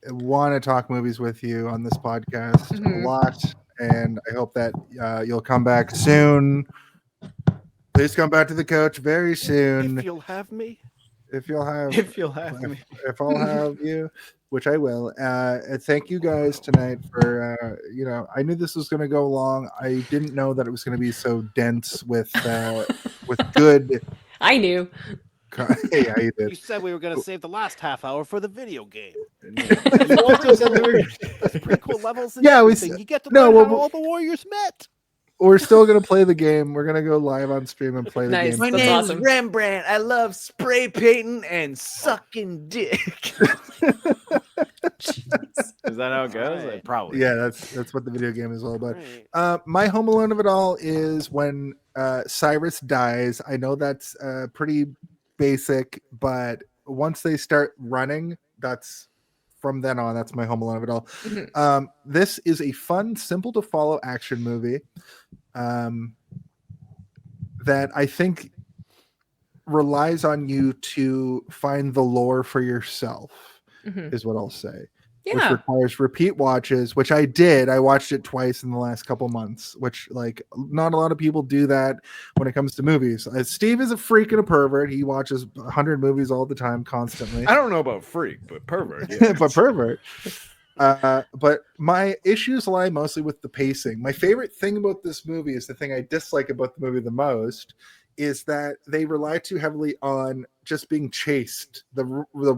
want to talk movies with you on this podcast a lot, and I hope that you'll come back soon. Please come back to the coach very soon. If you'll have me. If you'll have me. If I'll have you, which I will. And thank you guys tonight for I knew this was going to go long. I didn't know that it was going to be so dense with good. I knew. Yeah, you did. You said we were going to save the last half hour for the video game. You also said there were prequel levels and Yeah, everything. You get to learn how all the warriors met. We're still gonna play the game. We're gonna go live on stream and play the game. My name's Rembrandt. I love spray painting and sucking dick. Is that how it goes? Like, probably. Yeah, that's what the video game is all about. My Home Alone of it all is when Cyrus dies. I know that's pretty basic, but once they start running, that's from then on. That's my Home Alone of it all. This is a fun, simple to follow action movie that I think relies on you to find the lore for yourself, is what I'll say. Which requires repeat watches, which I did. I watched it twice in the last couple months, which like not a lot of people do that when it comes to movies. Steve is a freak and a pervert. He watches 100 movies all the time, constantly. I don't know about freak, but pervert. Yeah. But pervert. But my issues lie mostly with the pacing. My favorite thing about this movie is the thing I dislike about the movie the most is that they rely too heavily on just being chased, the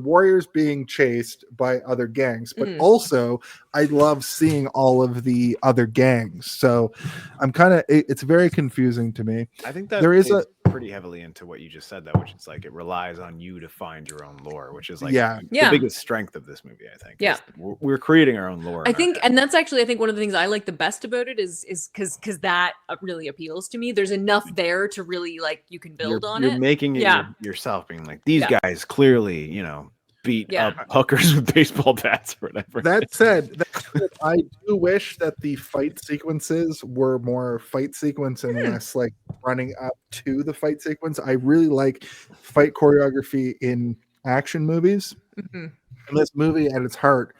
warriors being chased by other gangs, but also I love seeing all of the other gangs. So I'm it's very confusing to me. I think that there is pretty heavily into what you just said, though, which is like it relies on you to find your own lore, which is like Yeah. Yeah. the biggest strength of this movie, I think. is Yeah. we're creating our own lore. I in our think, head. and that's actually, I think one of the things I like the best about it is because that really appeals to me. There's enough there to really like you can build on you're it. making it Yeah. yourself, being like these Yeah. guys clearly, beat Yeah. up hookers with baseball bats or whatever. That said, I do wish that the fight sequences were more fight sequence and less like running up to the fight sequence. I really like fight choreography in action movies. Mhm. And this movie at its heart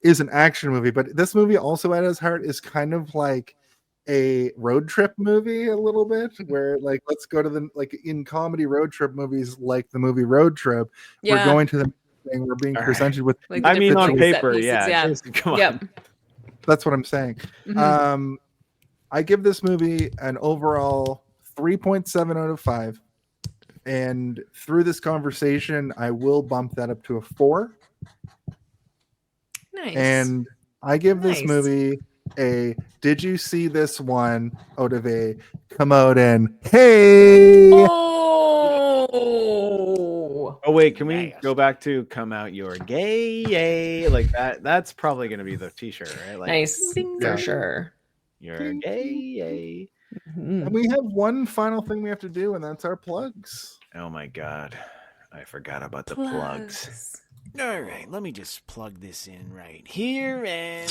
is an action movie, but this movie also at its heart is kind of like a road trip movie a little bit, where like let's go to the like in comedy road trip movies like the movie Road Trip, we're Yeah. going to the thing, we're being All right. presented with Like the I mean, different, on like, set paper, pieces, yeah. yeah. Come on. Yep. that's what I'm saying. Mhm. I give this movie an overall 3.7 out of 5. And through this conversation, I will bump that up to a 4. Nice. And I give this Nice. movie a did you see this one out of a come out and hey. Oh. Oh wait, can we go back to "Come Out Your Gay"? Yay, like that. That's probably gonna be the T-shirt, right? Like, Nice. Yeah. For sure. You're gay. Yay. Mhm. And we have one final thing we have to do, and that's our plugs. Oh my god, I forgot about the plugs. All right, let me just plug this in right here and.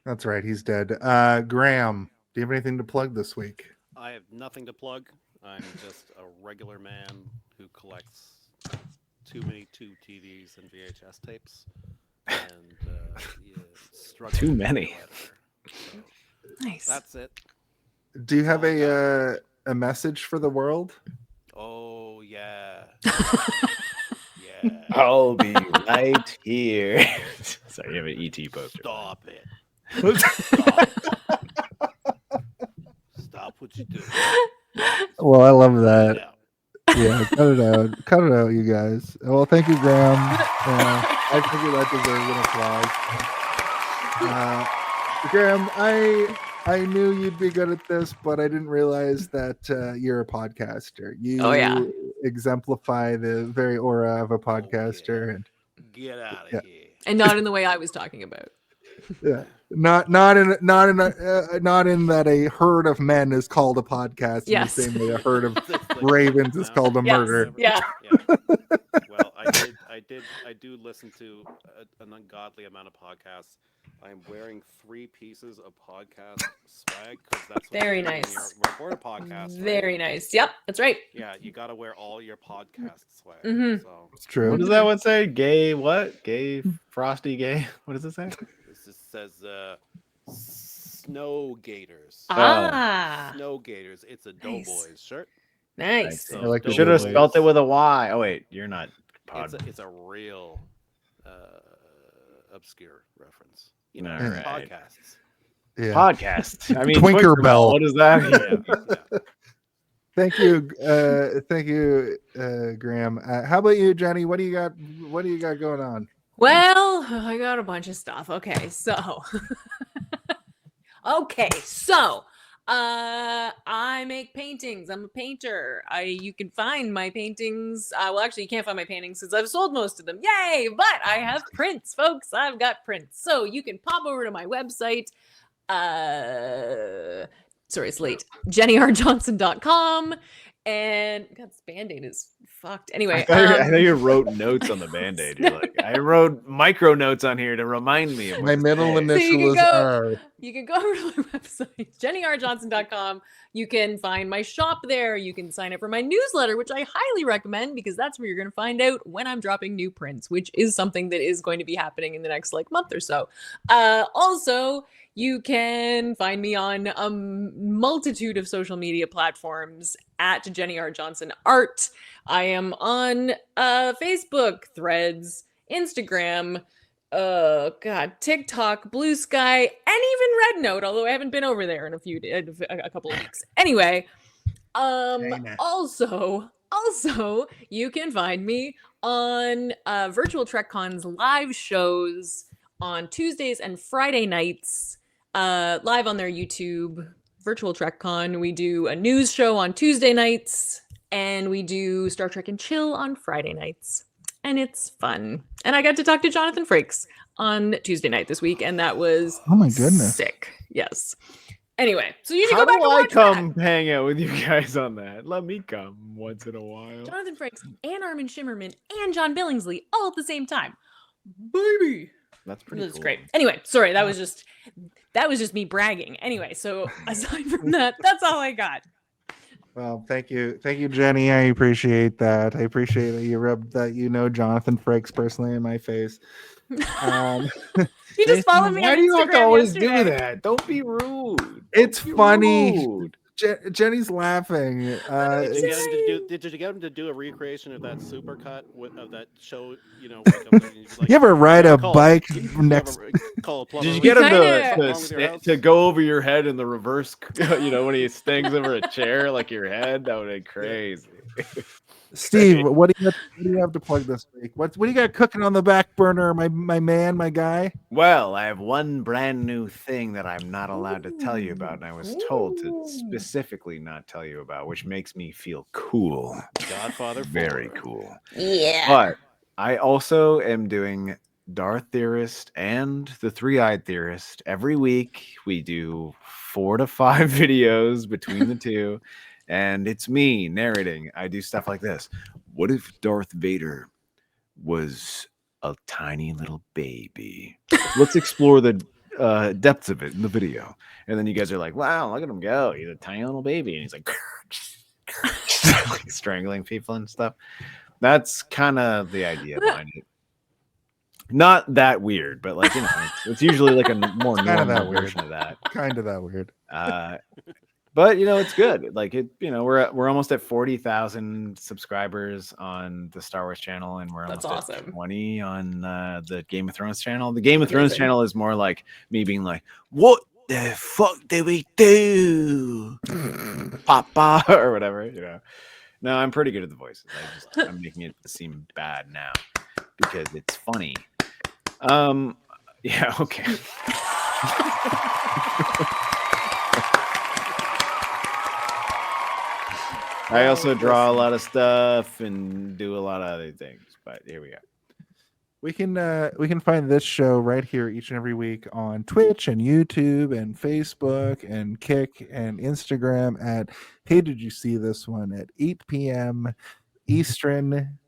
That's right, he's dead. Graham, do you have anything to plug this week? I have nothing to plug. I'm just a regular man who collects too many tube TVs and VHS tapes, and struggling Too to be an many. editor. So Nice. that's it. Do you have a message for the world? Oh yeah. Yeah. I'll be right here. Sorry, you have an ET poster. Stop it. Stop what you do. Well, I love that. Yeah. Yeah, cut it out. Cut it out, you guys. Well, thank you, Graham. I figured that deserves an applause. Graham, I knew you'd be good at this, but I didn't realize that you're a podcaster. You Oh, yeah. exemplify the very aura of a podcaster, and Get out of Yeah. here. And not in the way I was talking about. yeah, not in that a herd of men is called a podcast Yes. in the same way a herd of ravens is called a Yes. murder. Yeah. Well, I do listen to an ungodly amount of podcasts. I'm wearing 3 pieces of podcast swag because that's what Very you do when nice. you record a podcast. right? Very nice. Yep, that's right. Yeah, you got to wear all your podcast swag. Mhm. So It's true. What does that one say? Gay what? Gay frosty gay? What does it say? this just says Snow Gators. Ah, Snow Gators. It's a Nice. Doughboys shirt. nice. So I like the Should have Doughboys. spelt it with a Y. Oh wait, you're not pod. It's a real obscure reference. You know, All it's right. podcasts. Yeah. Podcast. I mean, Twinkerbell. What does that mean? Yeah. Thank you, Graham. How about you, Jenny? What do you got? What do you got going on? Well, I got a bunch of stuff. Okay, so I make paintings. I'm a painter. You can find my paintings. Well, actually, you can't find my paintings since I've sold most of them. Yay! But I have prints, folks. I've got prints. So you can pop over to my website. Sorry, it's late. JennyRJohnson.com. And God, this Band-Aid is fucked. Anyway, I know you wrote notes on the Band-Aid. You're like, I wrote micro notes on here to remind me. Of My what to middle say. initial is R. you can go over to my website, JennyRJohnson.com. You can find my shop there. You can sign up for my newsletter, which I highly recommend because that's where you're going to find out when I'm dropping new prints, which is something that is going to be happening in the next month or so. Also, you can find me on a multitude of social media platforms at Jenny R. Johnson Art. I am on Facebook, Threads, Instagram, TikTok, Blue Sky, and even Red Note, although I haven't been over there in a couple of weeks. Anyway, Hey, now. also Also, you can find me on Virtual TrekCon's live shows on Tuesdays and Friday nights, live on their YouTube. Virtual TrekCon. We do a news show on Tuesday nights, and we do Star Trek and Chill on Friday nights. And it's fun. And I got to talk to Jonathan Frakes on Tuesday night this week, and that was Oh my goodness. sick. Yes. Anyway, so you should How go back do and I watch come that. hang out with you guys on that? Let me come once in a while. Jonathan Frakes and Armin Shimmerman and John Billingsley all at the same time. Baby. That's pretty That's cool. great. Anyway, sorry, that was just me bragging. Anyway, so aside from that, that's all I got. Well, thank you, Jenny. I appreciate that. I appreciate that you rubbed that Jonathan Frakes personally in my face. He just followed me Why on do you have to Instagram always yesterday. do that? Don't be rude. It's Don't be funny. rude. Jenny's laughing. Did you get him to do a recreation of that supercut of that show? You know, You ever ride a bike next? Did you get him Kinda- to go over your head in the reverse? You know, when he stings over a chair like your head, that would be crazy. Steve, what do you have to plug this week? What do you got cooking on the back burner, my man, my guy? Well, I have one brand new thing that I'm not allowed to tell you about, and I was told to specifically not tell you about, which makes me feel cool. Godfather, Very cool. Yeah. But I also am doing Darth Theorist and the Three-Eyed Theorist. Every week we do 4 to 5 videos between the two, and it's me narrating. I do stuff like this. What if Darth Vader was a tiny little baby? Let's explore the depths of it in the video. And then you guys are like, wow, look at him go. He's a tiny little baby. And he's like, like strangling people and stuff. That's kind of the idea behind it. Not that weird, but like, you know, it's usually like a more Kind of that normal weird. version of that. Kind of that weird. But you know, it's good. Like it, you know, we're almost at 40,000 subscribers on the Star Wars channel, and we're That's almost at awesome. 20 on the Game of Thrones channel. The Game of Thrones Amazing. channel is more like me being like, "What the fuck did we do, Papa?" or whatever. You know. No, I'm pretty good at the voices. I'm making it seem bad now because it's funny. Yeah. Okay. I also draw a lot of stuff and do a lot of other things, but here we go. We can find this show right here each and every week on Twitch and YouTube and Facebook and Kick and Instagram at Hey Did You See This One at 8 p.m. Eastern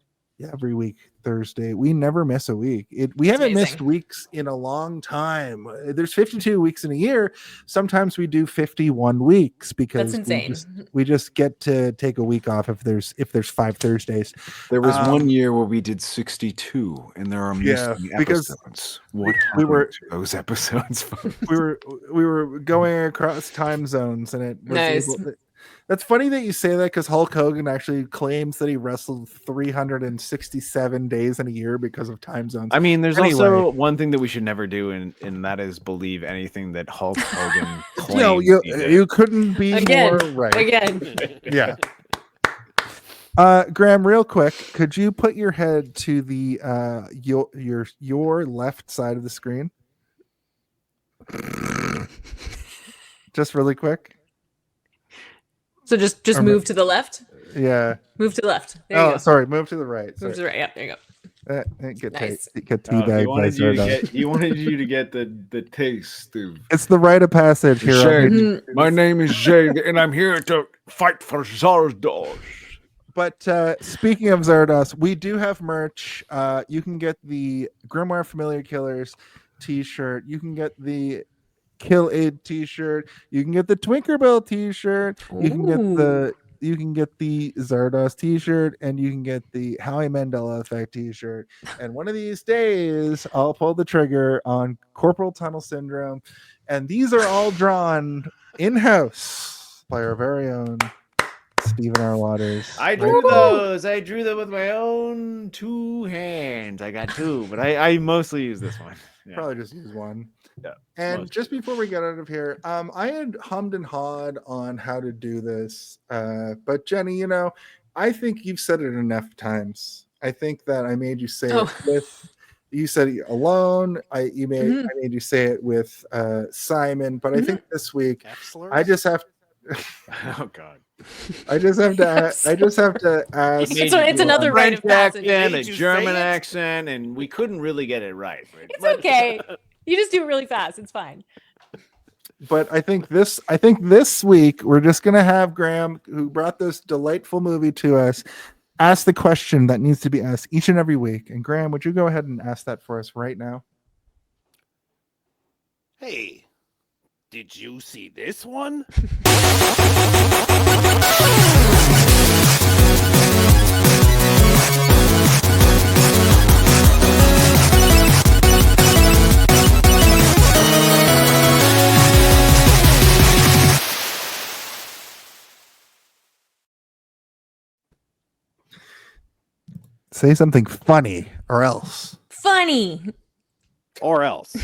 every week Thursday. We never miss a week. We haven't missed amazing. weeks in a long time. There's 52 weeks in a year. Sometimes we do 51 weeks because That's insane. we just get to take a week off if there's 5 Thursdays. There was one year where we did 62, and there are missing because episodes. What we were- happened to those episodes, folks? we were going across time zones, and it was Nice. that's funny that you say that because Hulk Hogan actually claims that he wrestled 367 days in a year because of time zones. I mean, there's Anyway. also one thing that we should never do, and that is believe anything that Hulk Hogan claims. you he did. you couldn't be Again, more right. again. Yeah. Graham, real quick, could you put your head to the your left side of the screen? Just really quick. So just Or move to the left. Yeah. Move to the left. There you Oh, go. sorry. Move to the right. Move Sorry. to the right. Yeah, there you go. Get Nice. get Oh, teabagged by he wanted you to get the taste of It's the rite of passage here. Shade. Mhm. My name is Jade, and I'm here to fight for Zardos. But speaking of Zardos, we do have merch. You can get the Grimoire Familiar Killers t-shirt. You can get the Kill Aid t-shirt. You can get the Twinkerbell t-shirt. You can get the Zardos t-shirt, and you can get the Howie Mandela Effect t-shirt. And one of these days, I'll pull the trigger on Corporal Tunnel Syndrome. And these are all drawn in-house by our very own Stephen R. Waters. I drew those. I drew them with my own 2 hands. I got 2, but I mostly use this one. Yeah. Probably just use one. Yeah, And most. just before we get out of here, I had hummed and hawed on how to do this. But Jenny, I think you've said it enough times. I think that I made you say Oh. it with. You said it alone. I made you say it with Simon. But I think this week F slurs? I just have. Oh God. I just have to. I just have to ask. It's another rite French of passage. accent, a Made you say German it? accent, and we couldn't really get it right. It's okay. You just do it really fast. It's fine. But I think this week we're just gonna have Graham, who brought this delightful movie to us, ask the question that needs to be asked each and every week. And Graham, would you go ahead and ask that for us right now? Hey, did you see this one? Say something funny, or else. Funny. Or else.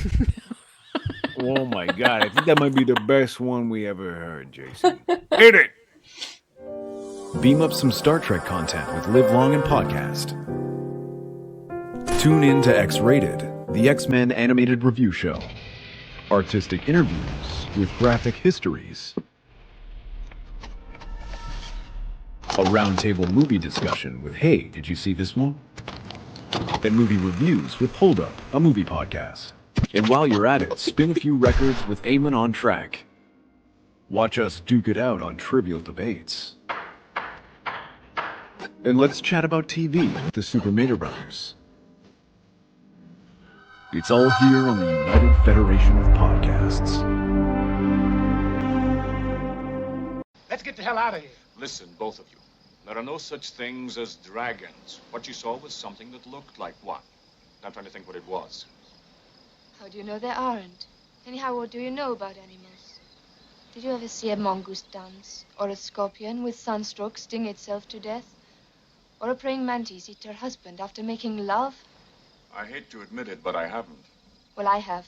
Oh my God, I think that might be the best one we ever heard, Jason. Hit it! Beam up some Star Trek content with Live Long and Podcast. Tune in to X-Rated, the X-Men animated review show. Artistic interviews with graphic histories. A roundtable movie discussion with Hey, did you see this one? And movie reviews with Hold Up, a movie podcast. And while you're at it, spin a few records with Eamon on Track. Watch us duke it out on trivial debates. And let's chat about TV with the Super Mater Brothers. It's all here on the United Federation of Podcasts. Let's get the hell out of here. Listen, both of you. There are no such things as dragons. What you saw was something that looked like one. Not trying to think what it was. How do you know there aren't? Anyhow, what do you know about animals? Did you ever see a mongoose dance? Or a scorpion with sunstroke sting itself to death? Or a praying mantis eat her husband after making love? I hate to admit it, but I haven't. Well, I have.